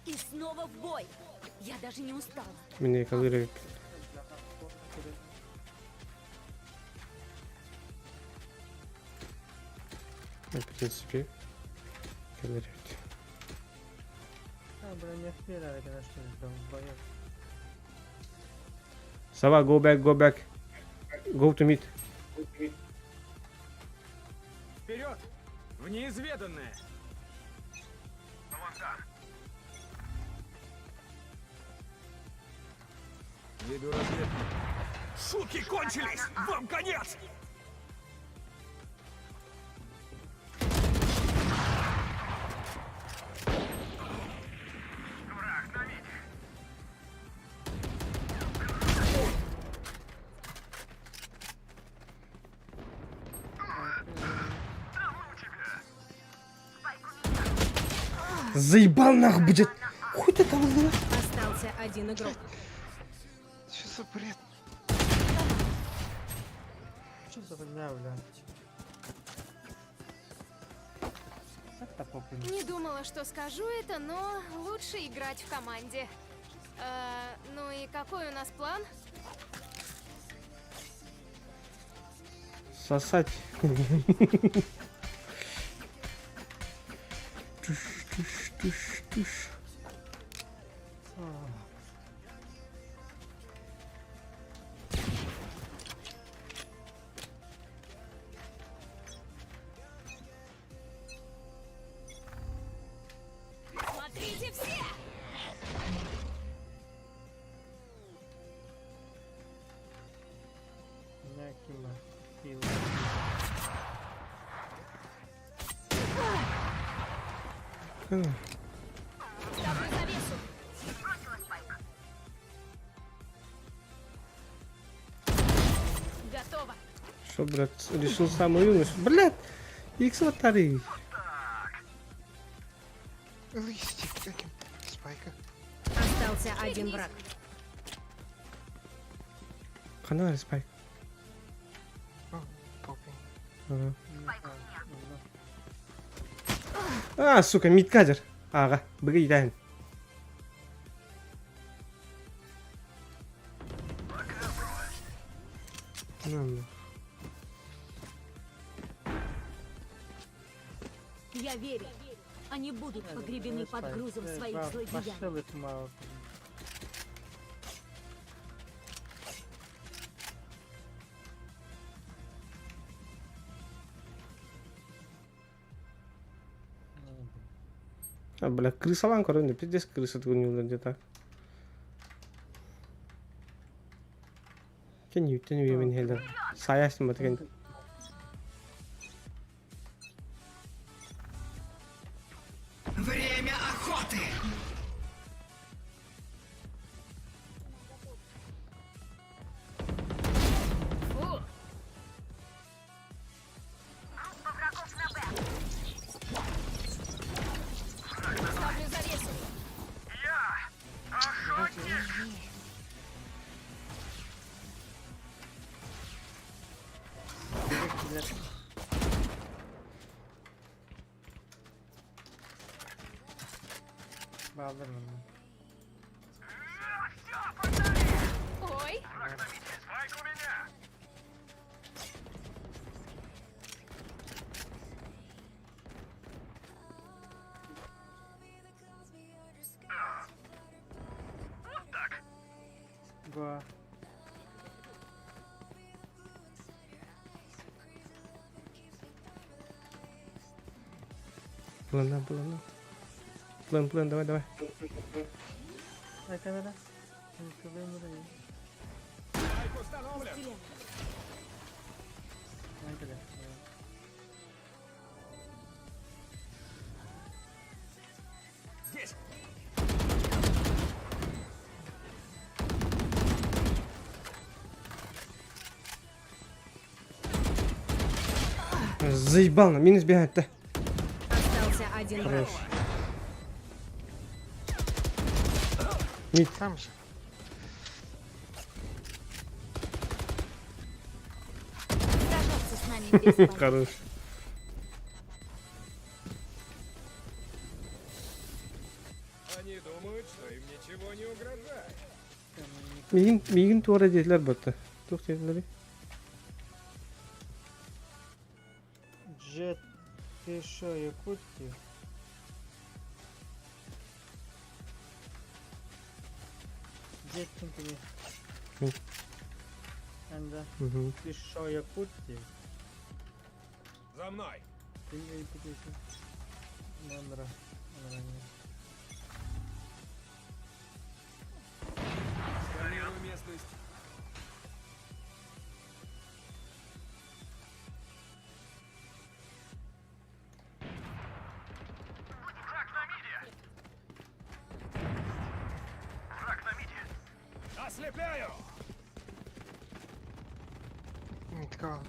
И снова в бой. Я даже не устала. Beni yakalayacak. В принципе, yakalayacak. Броня стреляет, конечно, там в бою. Sava, go back, go back. Go to mid. Вперед! В неизведанное! Веду разведку. Шутки кончились! Вам конец! Заебал нахуй, будет. Хуй ты там была? Остался один игрок. Что за бред? Что за фигня, бля? Это попа. Не думала, что скажу это, но лучше играть в команде. Ну и какой у нас план? Сосать. Туш, туш, туш, туш. Смотрите все! Някима. Ставлю завесу. Готово. Что, брат, решил самый юный? Блядь, икс лотари. Листик таким. Спайка. Остался один враг. Канал спайк. Поппи. Ага. А, сука, мидкадер. Ага, бридан. Я верю. Они будут погребены под грузом своих злодеяний. Машины мало. А, бля, крыса лан короче, пиздец, крыса тут не было где-то. Can you even hear that? Saya смотри. Время охоты! Ставлю завесу. Баберман. Ой. Гоа. План, план. План, план, давай, давай. Ай, камера. Камера. Ай, камера. Здесь! Заебал, на минус бегает-то. один Хорош. враг. Мид. Там же. Сражаться с нами бесполезно. Хорош. Они думают, что им ничего не угрожает. Мигин туара dediler battı. Çok dediler. Джет, ты шо, Якутия? Джет, ты Hı. Anda, Hı. ты шо, Якутия? За мной! Ты не Якутия. Номера. Сканирую местность. Ослепляю! Митка.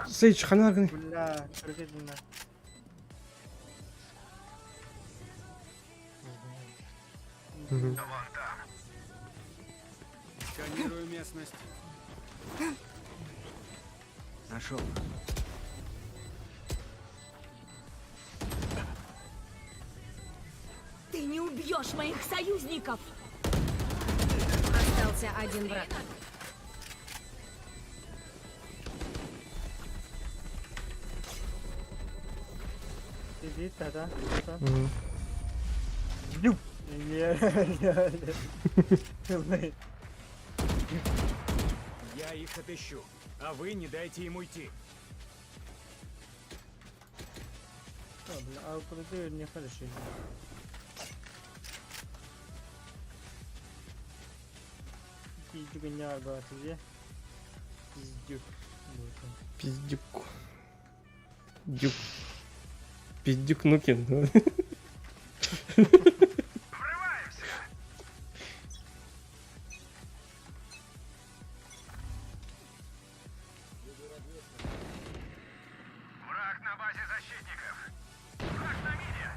Сейдж, хана аргын. Бля, крокодильна. Сканирую местность. Нашел. Ты не убьешь моих союзников! Остался один враг. Сидит, да? Hı. Юп! Я их отыщу, а вы не дайте им уйти. Бля, а крокодил не хорошо. Пиздюк не арбат, где? Пиздюк. Пиздюк. Дюк. Пиздюк Нукин. Враг на базе защитников. Враг на миде.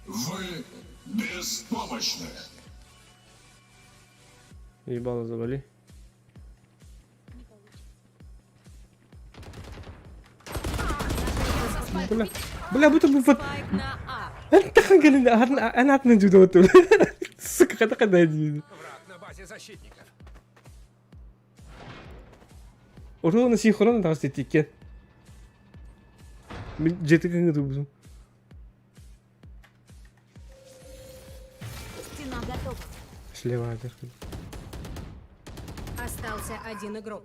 Вы беспомощны. Ебало завали. Бля. Бля, будто бы вот... Спайк на А. انت خليني انا عطنا جودوته سك قد هدي Враг на базе защитников. ورونه سينخرون تاع ستيكين جيت كان دوبزو Стена готова. слева هذا Остался один игрок.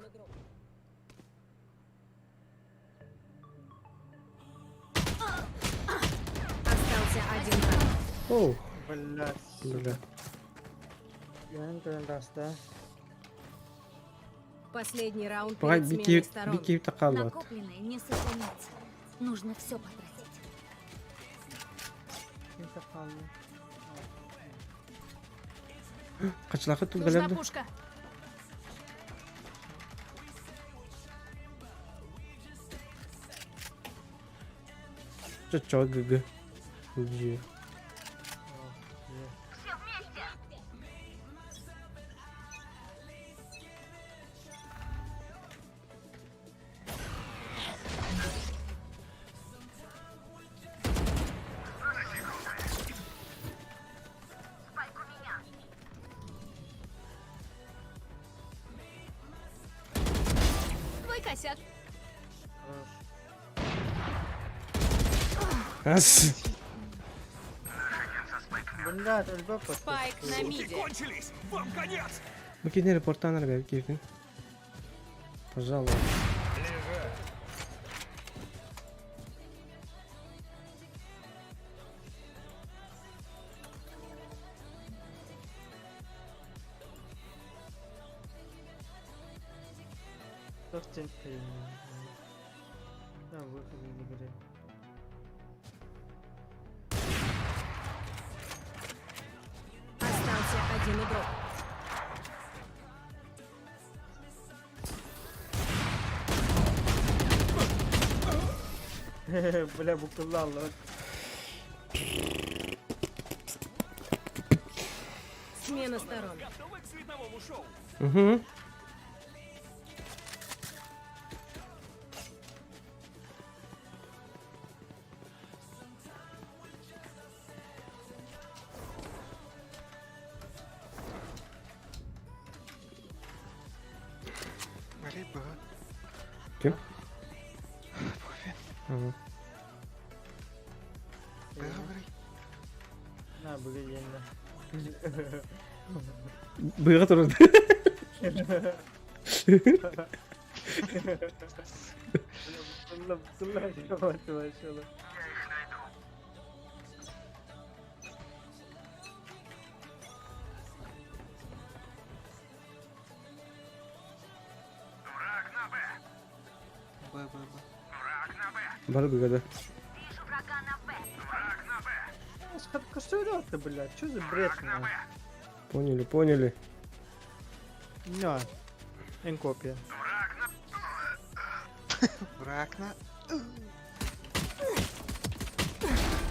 Остался один враг. اوه Бля. бля Я не раста. Последний раунд погоди перед сменой сторон. бики تقلبت Накопленное не сохранится. Нужно все потратить. Kimse kaldı. قشلاقه Нужна تقلبت пушка. чё гг где Все вместе! Спайк у меня! Твой косяк. ас Бля, только под. Спайк на миде. Кончились! Вам конец! بكيني ريبورتانا ربع كيف пожалуйста Лежать! очень сильно. Да, выход из игры. Остался один игрок. Бля, bu kullanma. Смена сторон. Готовы к световому шоу? Угу. Рыба. Кем? Пофиг. Ага. Говори. На, благодельно. Быра тоже. Бар бригада. Что это, блядь? Что за бред? Поняли, поняли. Не, энкопия. Враг на...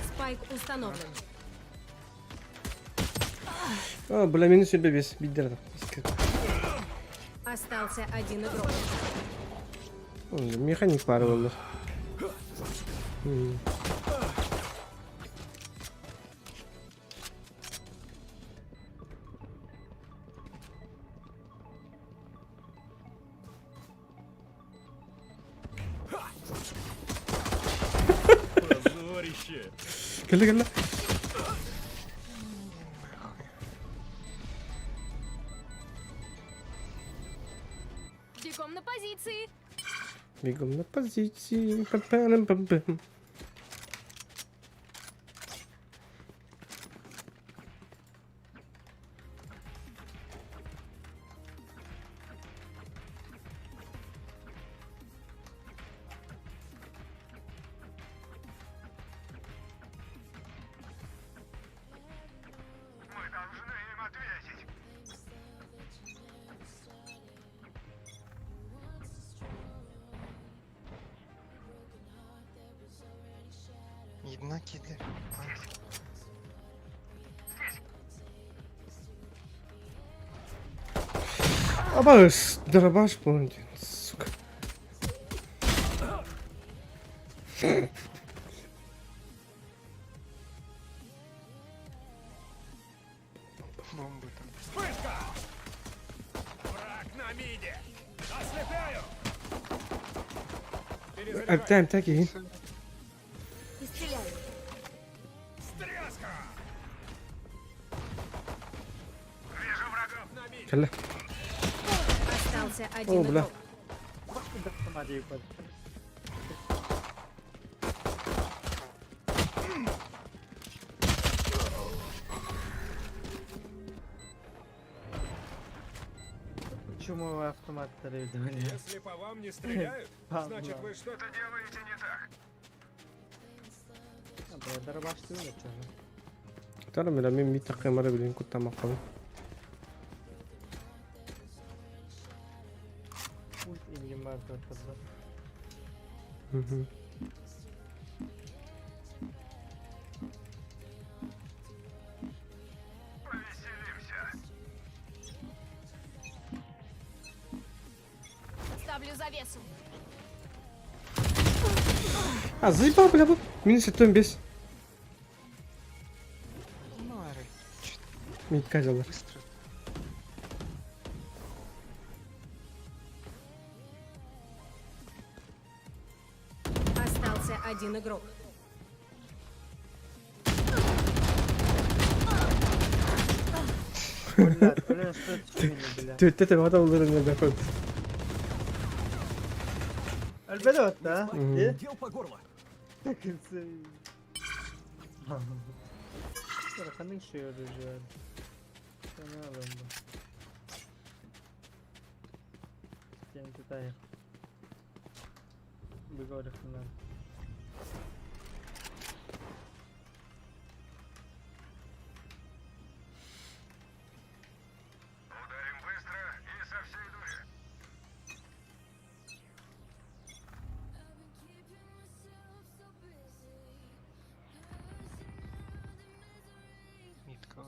Спайк установлен. А, бля, минус себе вес. Бидер. Остался один игрок. Механик паровал. Позорище. Geldi geldi. Бегом на позиции. Бегом на позиции. Пам-пам-пам-пам. Мы должны им ответить. Jedna killer. Абас, дробаш помните, сука. Бомбы там. Вспышка! Враг на миде! Ослепляю! Аптайм таки. И стреляю. Стряска! Вижу врагов на миде! Келла. Остался О, один бля. игрок. Смотри, под. Почему вы автомат трейдовали? Если по вам не стреляют, значит вы что-то делаете не так. Дробаш ты или что? ترى من مين 100 دقيقة مرة بدين كنت مقام. Пульт или марка тогда. Ставлю завесу. А, заебал, бля, вот. Минус это без. Ну, аре. Мид казала. Быстро. Остался один игрок. Блядь, блин, что это хуйня, бля. Ты это вот ударение доход. Альберт, да? И? Дел по горло. Konuşuyor Rüzgar. Sana alın bu. Seni tutayım. Бегали финал. Ударим быстро и со всей дури. Митка.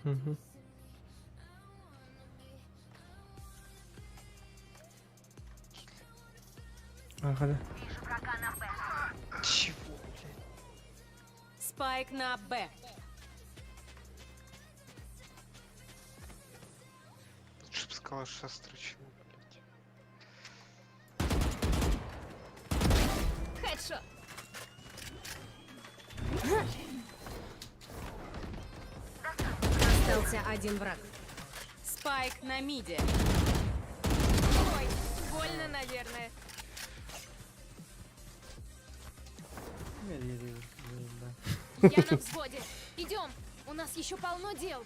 Угу. Ага, да. Чего, блядь? Спайк на Б. Лучше бы сказала, что строчил, блядь. Хедшот. Остался один враг. Спайк на миде. Ой, больно, наверное. Да. Я на взводе. Идем. У нас еще полно дел.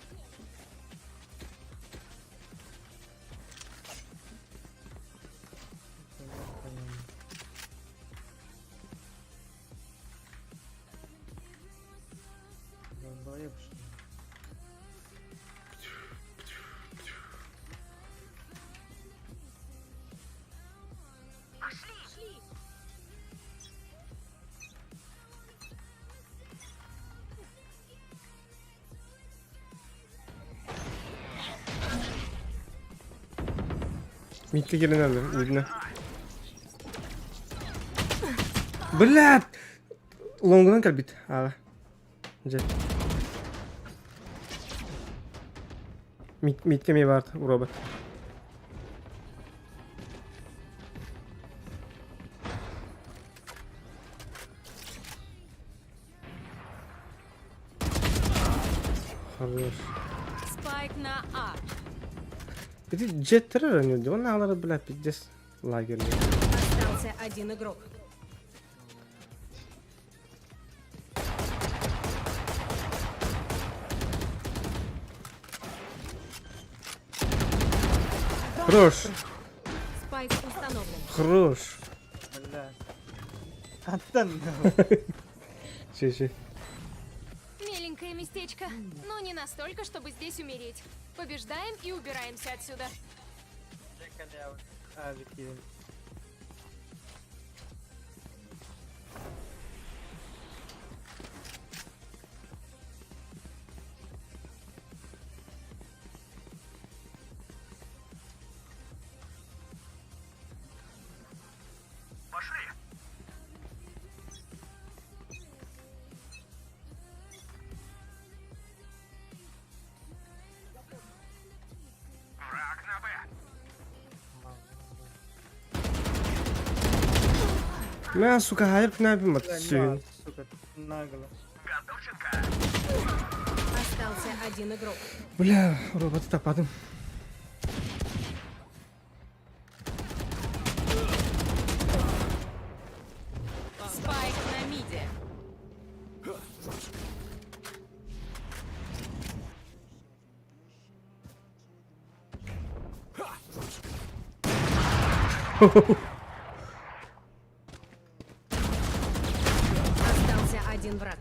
Долбоёб, что ли? Митка гели надо, видно. Блядь! Лонгдан калбит. Ага. Джет. Митка ми вард, робот. Хорош. Спайк на А. Иди джет террор не он алар, блядь, пиздец. Лагерь. Остался один игрок. Хорош. Спайк установлен. Хорош. Бля. Отдан. Че. Миленькое местечко, но не настолько, чтобы здесь умереть. Побеждаем и убираемся отсюда. Пошли. Враг на Б. Mä suka hayır näpimät syyn. Сука, нагло. Готовченко. Остался один игрок. Бля, робот тападым. Спайк на миде. Остался один враг.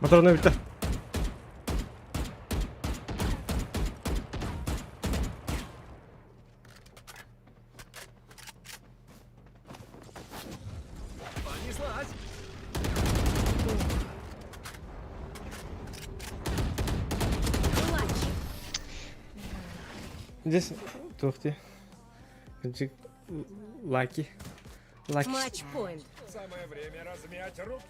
Motoruna bitti. Понеслась. Здесь тухти. Лаки. Лаки. Матч-поинт. Самое время размять руки.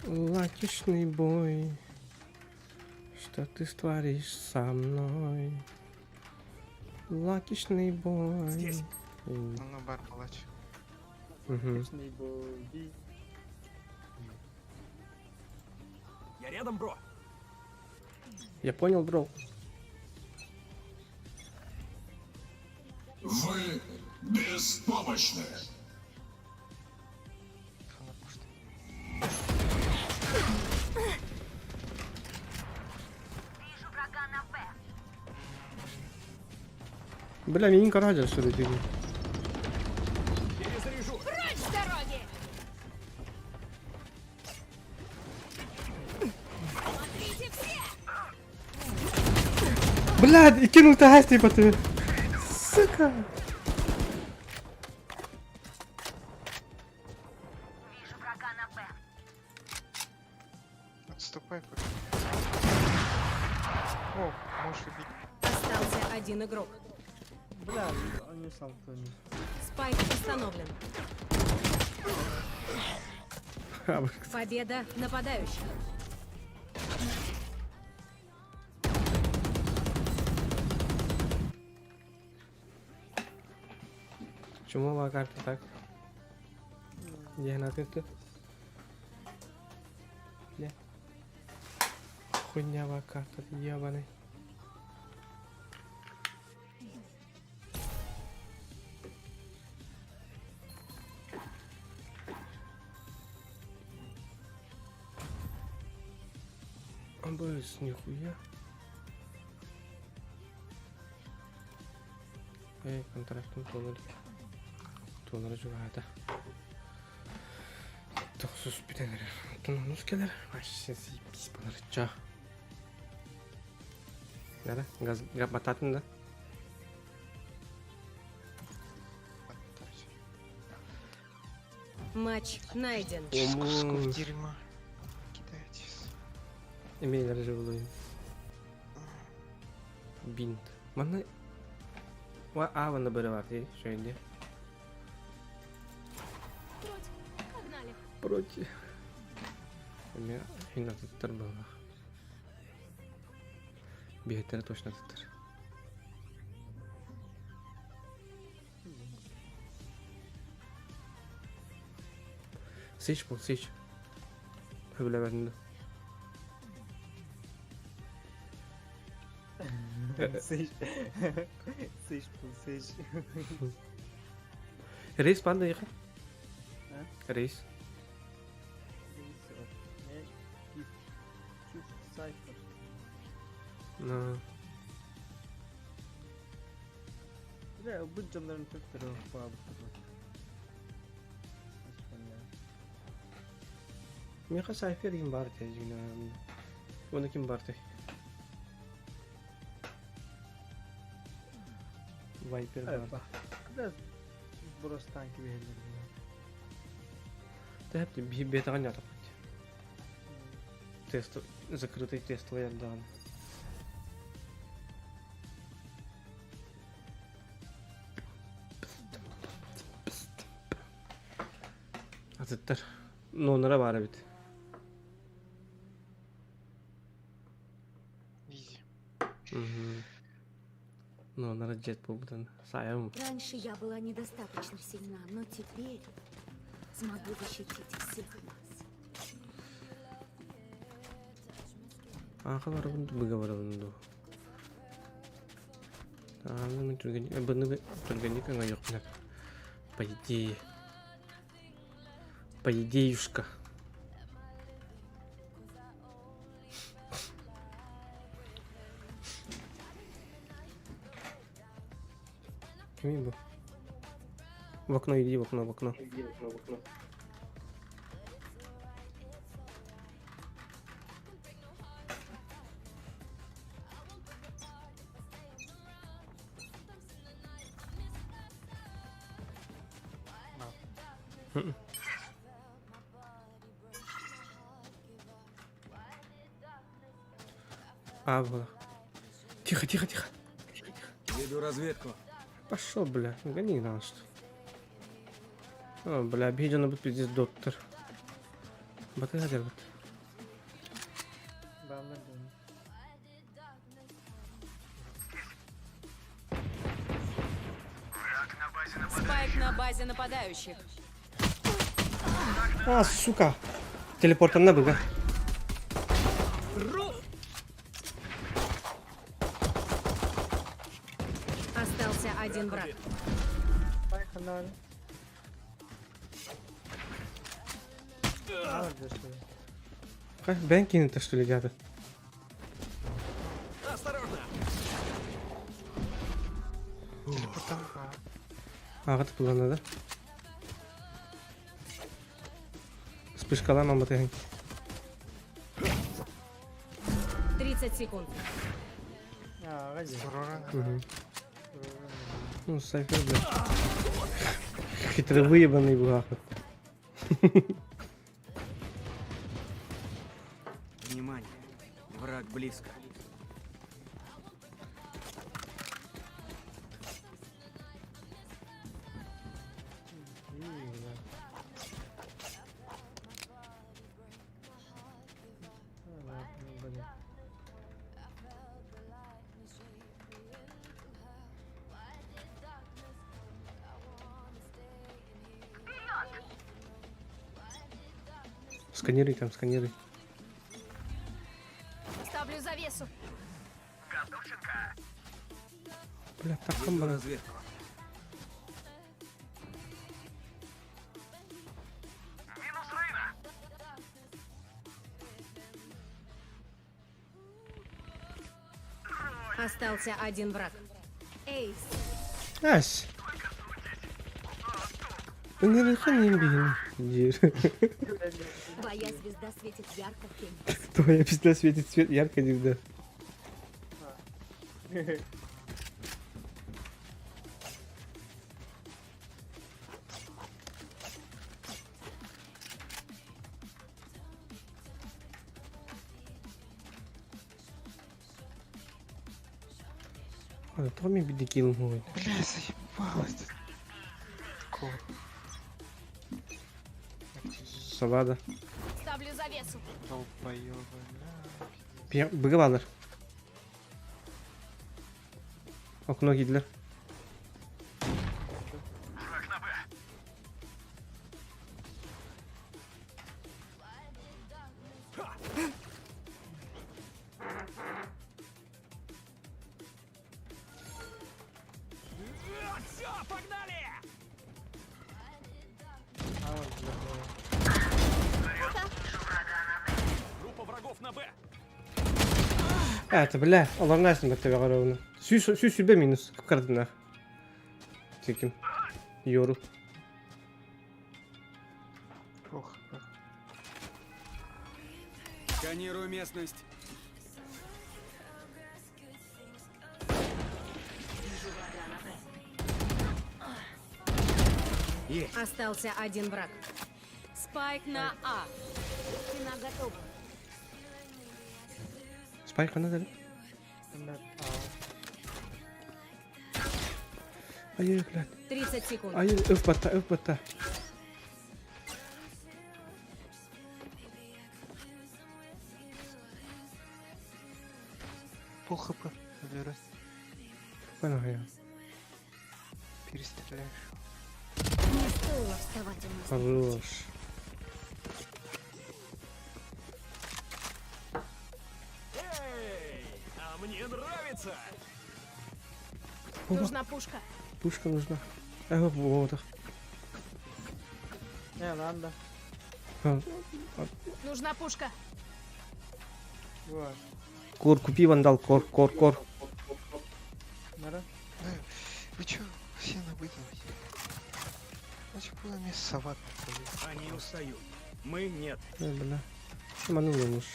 Лакишный бой. Что ты творишь со мной? Лакишный бой. Ну, на бар палач. Угу. Я рядом, бро. Я понял, бро. Вы беспомощны. Хана пушта. Бля, меня не карадил, что ли, бегу. Прочь с дороги! Смотрите все! Блядь, и кинул тагайс, типа ты. Сука. Вижу врага на Б. Отступай пока. О, можешь убить. Остался один игрок. Бля, он не сам кто не. Спайк установлен. Победа нападающих. Чумовая карта, так? Где она ты? Бля. Хуйнявая карта, ебаный. АБС, нихуя. Контрактым тонер жугада. Тохсус битенер. Тонус келер. Вообще заебись, понарыча. Да, газ бататын да. Матч найден. Кусков дерьма. Кидайтесь. Имейлер живой. Бинт. Mana Авана бырывар, şöyle. Погнали. Против. У меня хина туттар был. Бейтер точно туттар. Seç bul, seç. Öyle bende. Seç. Seç bu, seç. Reis bana yakın. Ha? Reis. Ne? Şu sayfa. No. Bля, bu camların tutturuyor abi. Мне кажется, Айфер им барте, он таким барте. Вайпер барте. Biraz burası tanki bir yerler. Да, ты бета гоня так. Тест, закрытый тестовый отдан. Azıttır. Nonlara var bit. Ну, надо джет побуден. Саем. Раньше я была недостаточно сильна, но теперь смогу защитить всех нас. Акыл арабын быгавара бунду. Мен түргенник аңа жоқ мына. По идеюшка. Кем был? В окно иди, в окно, в окно. А, было. Тихо, тихо, тихо. Веду разведку. Пошел, бля, гони на что. О, бля, обиденно будет пиздец доктор. Батыгадер вот. Ben de dönüyorum. Спайк на базе нападающих. А, сука. Телепортом на быга. Остался один враг. Bay kanal. Как Бенкин-то что ли, ребята? Осторожно! Телепортовал. Ағытып бұлана, да? Вспышкала мама тегін. 30 секунд. А, ради. Ну, сайфер, блядь. Хитрый выебанный был. Внимание! Враг близко. Сканируй там, сканируй. Ставлю завесу. Бля, так Веду комбо. разведку. Остался один враг. Эйс, Ась. Не раханим, блин. твоя звезда светит ярко, Феникс. Твоя пизда светит свет ярко, дивда. А, то мне бедекил будет. Бля, заебалось. Такого. Салада. Ставлю завесу. Долбоёбы, Быгавалар. Окно Гитлер. Все, погнали! Группа врагов на Б. Это, бля, аларнайсың бәттәге қарауына. Сүй сүлбе минус. Кардынақ. Текім. Йору. Плохо. Сканирую местность. Есть. Остался один враг. Спайк на А. Стена готова. Спайк надо, да? Ай, блядь. 30 секунд. Ай, öf бата. Пол хп. Вера. Понял я. Перестреляешь. Не стоило вставать у нас. Хорош. Эй, а мне нравится. Нужна пушка. Пушка нужна. Вот. Не, надо. Нужна пушка. Вот. Кор, купи вандал, кор. Надо? Вы чё, все набыгиваете? Значит, было мне совать. Они устают. Мы нет. Бля. Манула муж.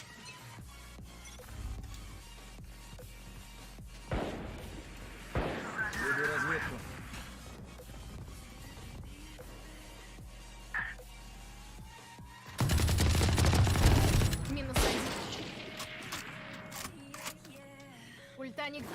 Веду разведку. Минус один. Ультаник.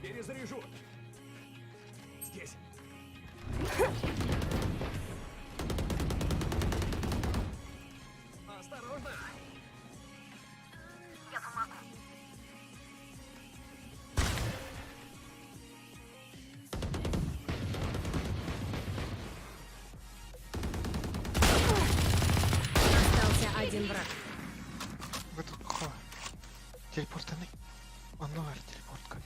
Перезаряжу. Здесь. Осторожно. Я помогу. Остался один враг. Вы тут кого? Телепортаны? Он новая телепортка.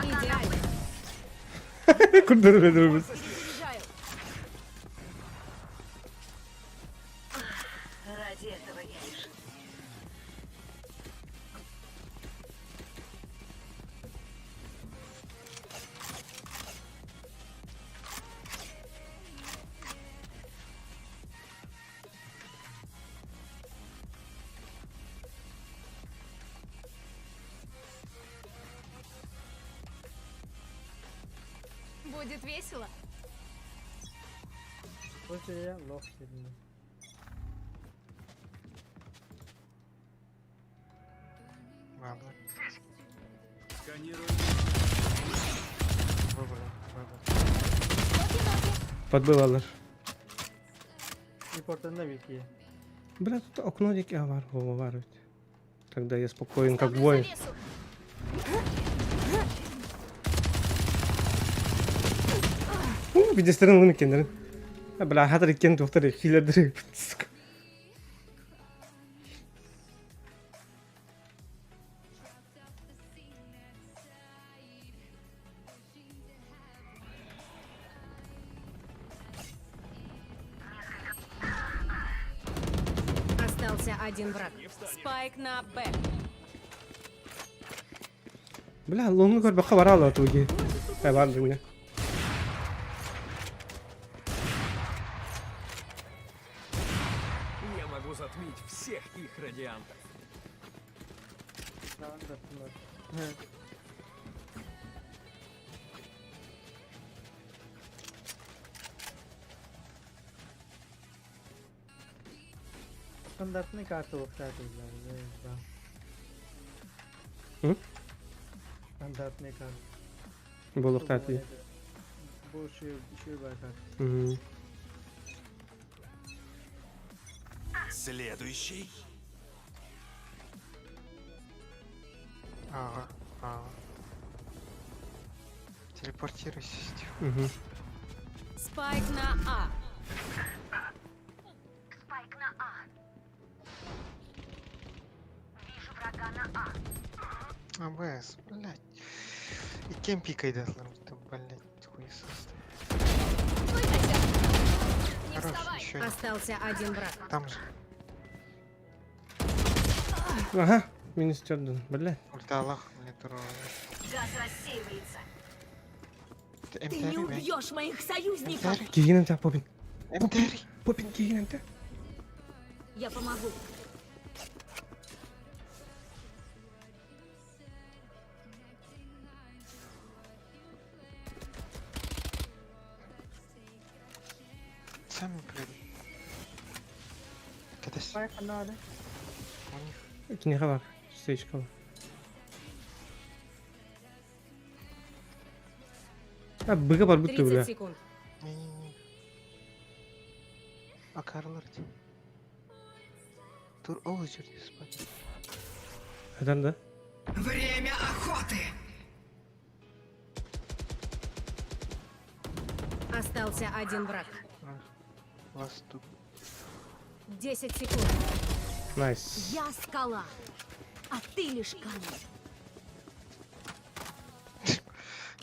Идеально. Куда вы друг? Перезаряжаю. Ради этого я решил. Будет весело. Слушай, я лох сильный. Ладно. Сканирую. Подбила лишь. И порта на вики. Бля, тут окно реки вываривать. Тогда я спокоен, как воин. Где стороны лымки, бля, хатри кент второй хилядри. Остался один враг. Спайк на Б. Бля, лунг гор баха варала туги. Вар меня. Я могу затмить всех их радиантов. Стандартный карту кстати, да. Стандартный карты. Было в тати. Больше карты. Следующий. Ага. Телепортируйся. Спайк на А. Спайк на А. Вижу врага на А. АБС, блядь. И кем пикай датлар, ты, блядь, хуесос. Хорош, еще Остался один враг. там же. Ага, минус Терден, бля. Ульта Аллах, мне турно. Газ рассеивается. Ты не убьешь моих союзников. Кигинен та попин. МТР. Попин кигинен та. Я помогу. Сами прыгай. Когда Спайк надо. у них Кинеха var. Стечка var. Быга бар будто 30 бля. секунд. не. Акарлар ти. Тур олжер спать. Это да? Время охоты. Остался один враг. Вас тут. 10 секунд. Найс. Я скала, а ты лишь камень.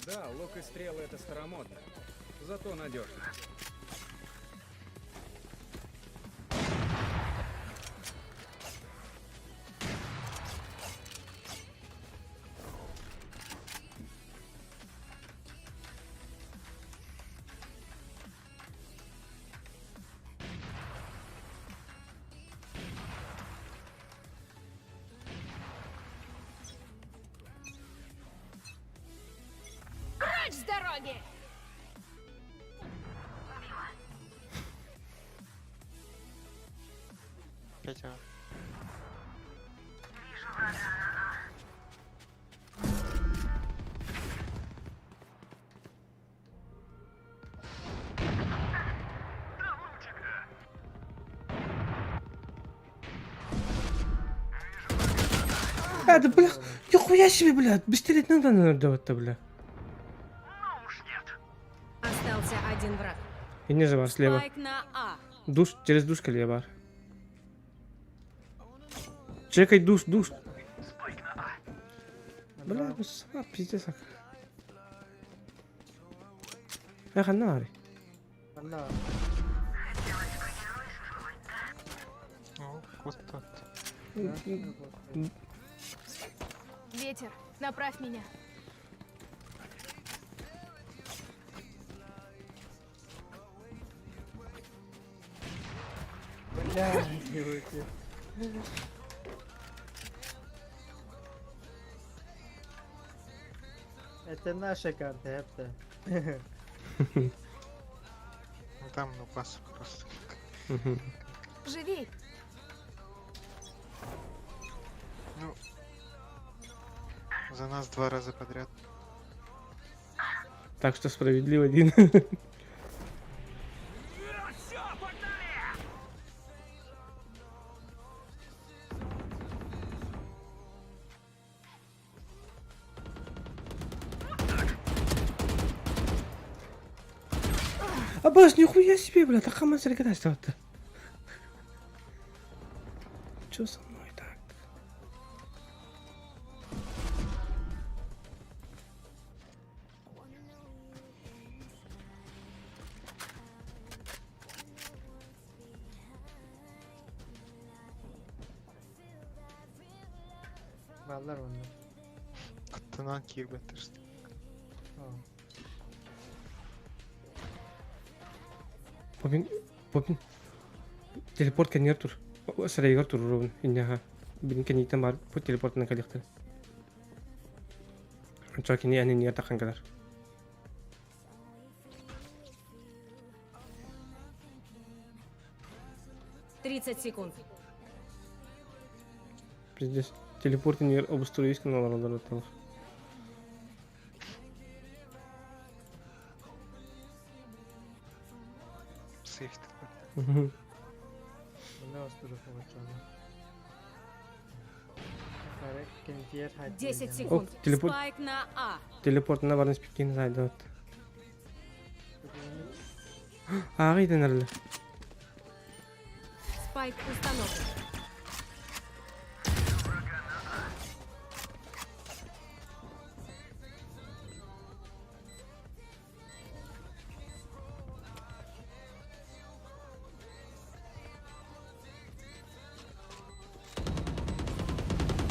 Да, лук и стрелы это старомодно. Зато надежно. Прочь с дороги! Петя. Да, бля, нихуя себе, бля. Быстрее надо, наверное, бля. Остался один враг. И ниже бар, слева. Спайк на А. Душ, через душ колье бар. Чекай душ. Бля, ну сама пиздец. Ханари. Она. О, вот тот. Ветер, направь меня. Бля, девочки. Это наша карта, это. Ну, там, ну, пас просто. Живей. Ну, за нас 2 раза подряд. Так что справедливо, Дин. Аббас, нихуя себе, бля, так хаман срегатайся-то. Чё со мной так? Балдар onu. Kutudan kirbetirsin. Попин. Телепорт кенер тур. Сарайгар тур ровен. Инняха. Бин кенитен бар. По телепорт на калихтер. Чаки не они не атахан калар. «30 секунд. Пиздец. Телепорт не обустроить канал работал. Сейф. Угу. Bunda osturu получено. 10 секунд. телепорт. Спайк на А. Телепорт на барнс пикин зайдат. Ағайден әрлі. Спайк установлен.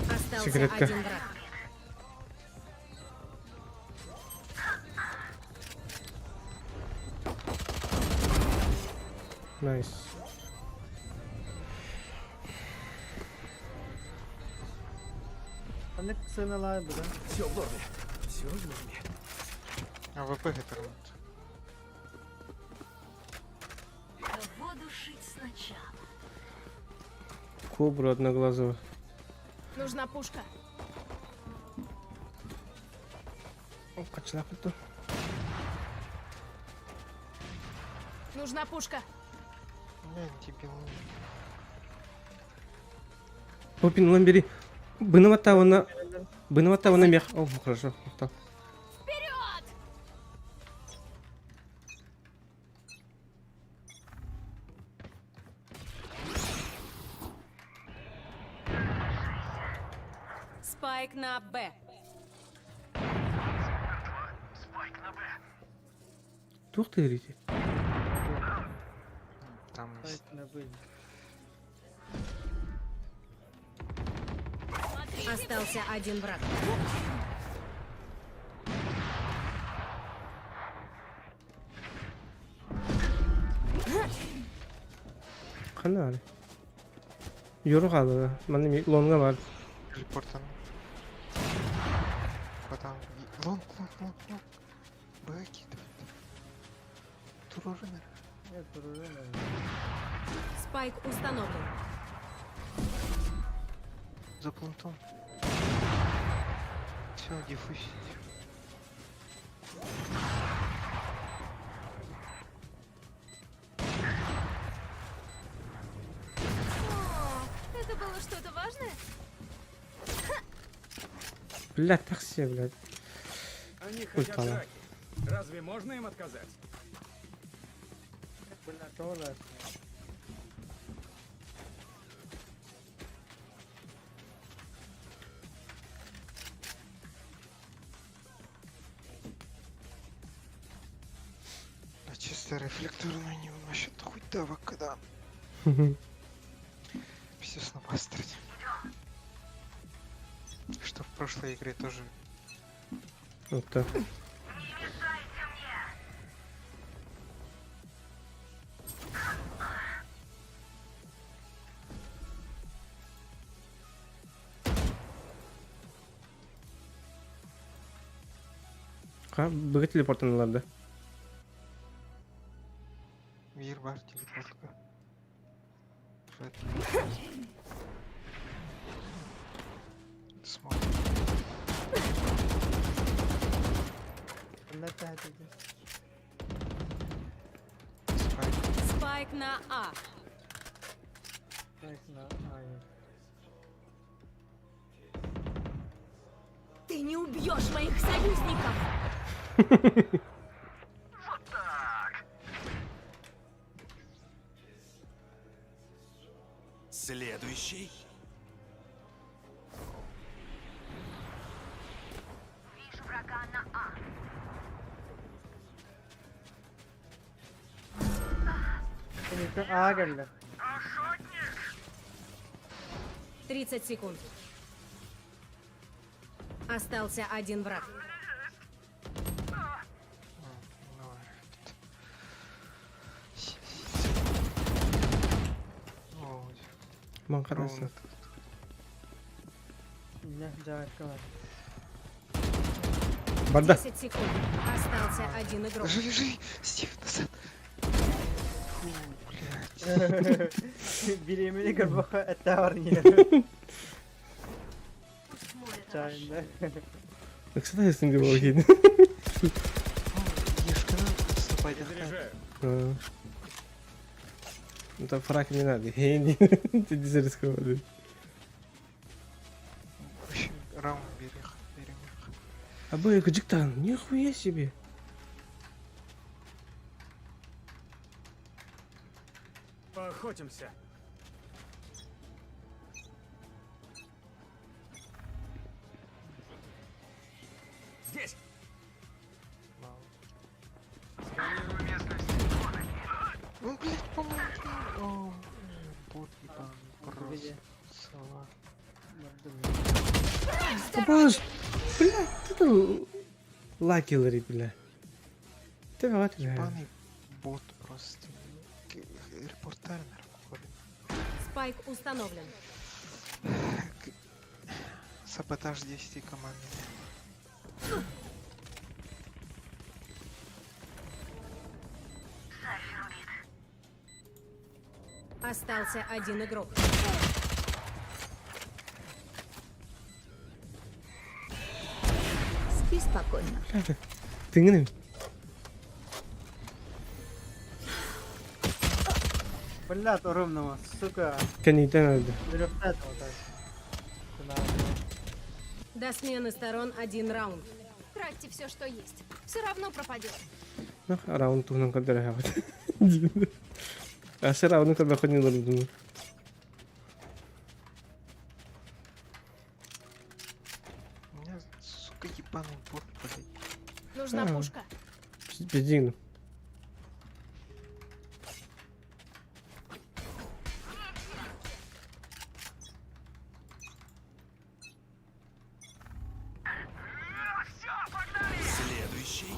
Остался Секретка. один враг. Найс. Anne sığınalar burada. Все в норме. Все в норме. АВП гетернут. Кого душить сначала? Кобра одноглазого. Нужна пушка. О, качалак это. Нужна пушка. Не, дебил. Попин, ламбери. Бынаватава на мех. О, хорошо. Так. Вперед! Спайк на Б. Тух ты, Рити. Там есть. Остался один враг. Канали. Yoru kaldı. Benim longa var. Телепортан. Потом. Лонг. Бэки. Туруры. Нет, туруры. Спайк установлен. За плантом. Все, дефусить. О, это было что-то важное? Блядь, так все, блядь. Они хотят Ультала. драки. Разве можно им отказать? Bunlar çoğular. Просто рефлекторную не выносит хуй давок, когда все снобастрить. Что в прошлой игре тоже. Вот так. Ha, böyle teleportlanırlardı. Мир бар телепортка. Смотрим. Спайк на А. Ты не убьешь моих союзников! Следующий. Вижу врага на А. എനിക്ക് ആകല്ല. 30 секунд. Остался один враг. Макарасы. Ne cevap var. Барда. 10 секунд. Остался один игрок. Лежи, Стив, назад. Bilemini galiba ette var yine. Çayında. Кстати, я с ним говорил. Это фраг не надо. Ты не рисковал. Раунд берег. А бой, Гаджиктан, нихуя себе. Поохотимся. Здесь. Сканирую местность. Ну, блядь, помоги. О, бот ебаный, просто. Сова. Боже, бля, это лакилери, бля. Ты вот, бля. Ебаный бот просто. Репортер нахуй. Спайк установлен. Саботаж 10 командами. Остался один игрок. Спи спокойно. Ты не. Блядь, ровного, сука. Конечно, надо. Дрифтать вот так. До смены сторон один раунд. Тратьте все, что есть. Все равно пропадет. Ну, раунд тут нам когда а все равно когда хоть не нужно. У меня, сука, ебаный бот, блядь. Нужна пушка. Бедин. Следующий.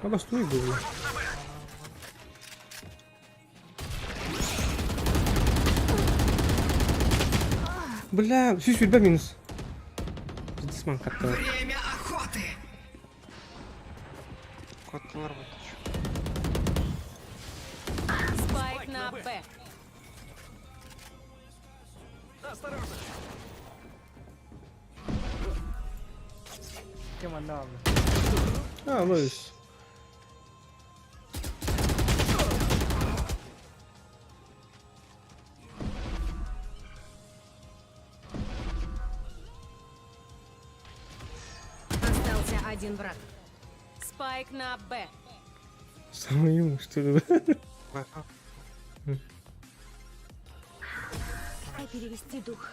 Обостой было. Бля, все, судьба минус. Дисман как-то. Время охоты. Котлар вот Спайк на Б. Осторожно. Kim anlam? А, ловишь. Остался один враг. Спайк на Б. Самое ему, что ли? Дай перевести дух.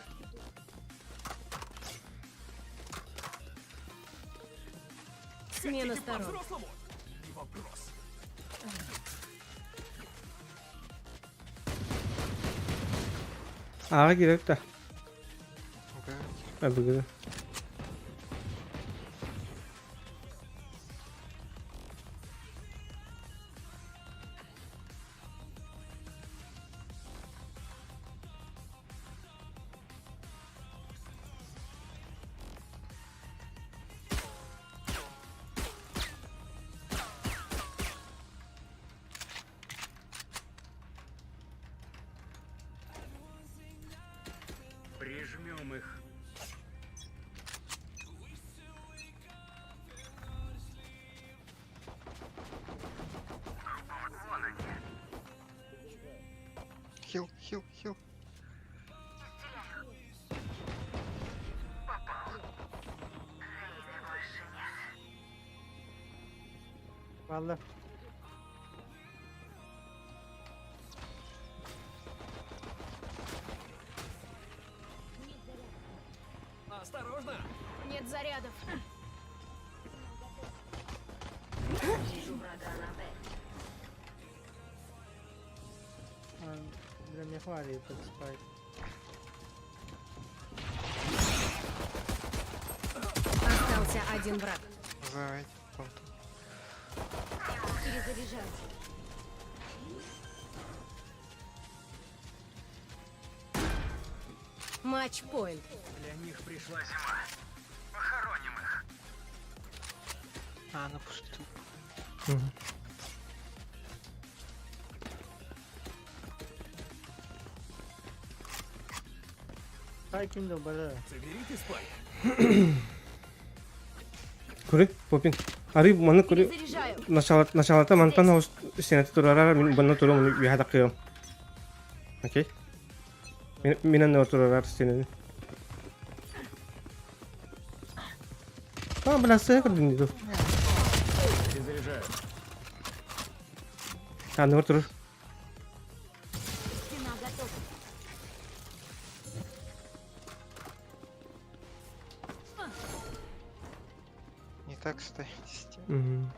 Смена сторон. По-взрослому? Не вопрос. Ağa girek de. Ага. Öbürü. Прижмем их. Хил, хил, хил. Ладно. Осторожно! Нет зарядов. Для меня хватит этот спайк. Остался один враг. Давай, понту. Перезаряжать. Матч-пойнт. Для них пришла зима. Похороним их. А, ну пусту. Спайкин да бара. Заберите спайк. Kuri, popin. Ari mana kuri. Начало-то мантан хаус сенати турара мин банна туру мин виха такио. Окей. Минан нор турара сенати. А, бласэ кырдын диду. Перезаряжаю. А, нор туру. Стена готова. Не так ставите. Мгм.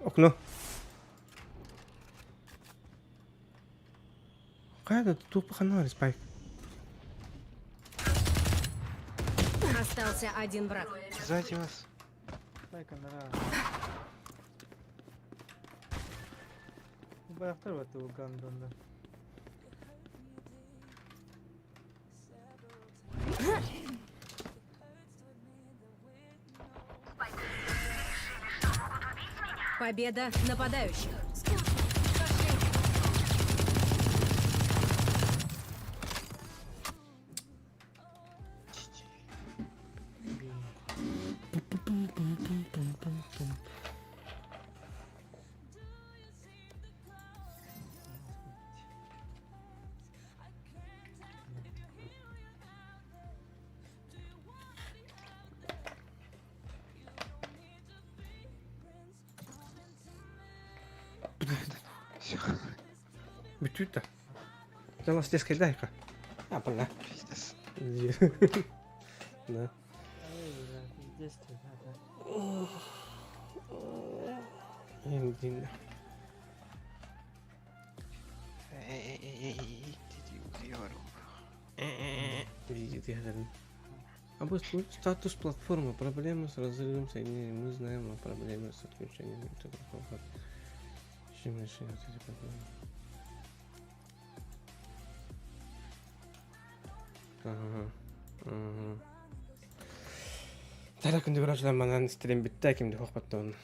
Окно. Какая-то тупо хана спайк. Остался один враг. Сзади вас. Спайка нора. Бара второго ты Угандон, да. Победа нападающих. Все. Битюта. Jangan stres kedai kah? Apa lah? Пиздец. Да. Здесь ты, да. Индина. Видит я даже. Обустроить статус платформы. Проблемы с разрывом соединения. Мы знаем о проблеме с отключением интернета. Чем решить эти проблемы? Тара күнде бір ажылан манан істерен бітті әкемді қоқпатты оны.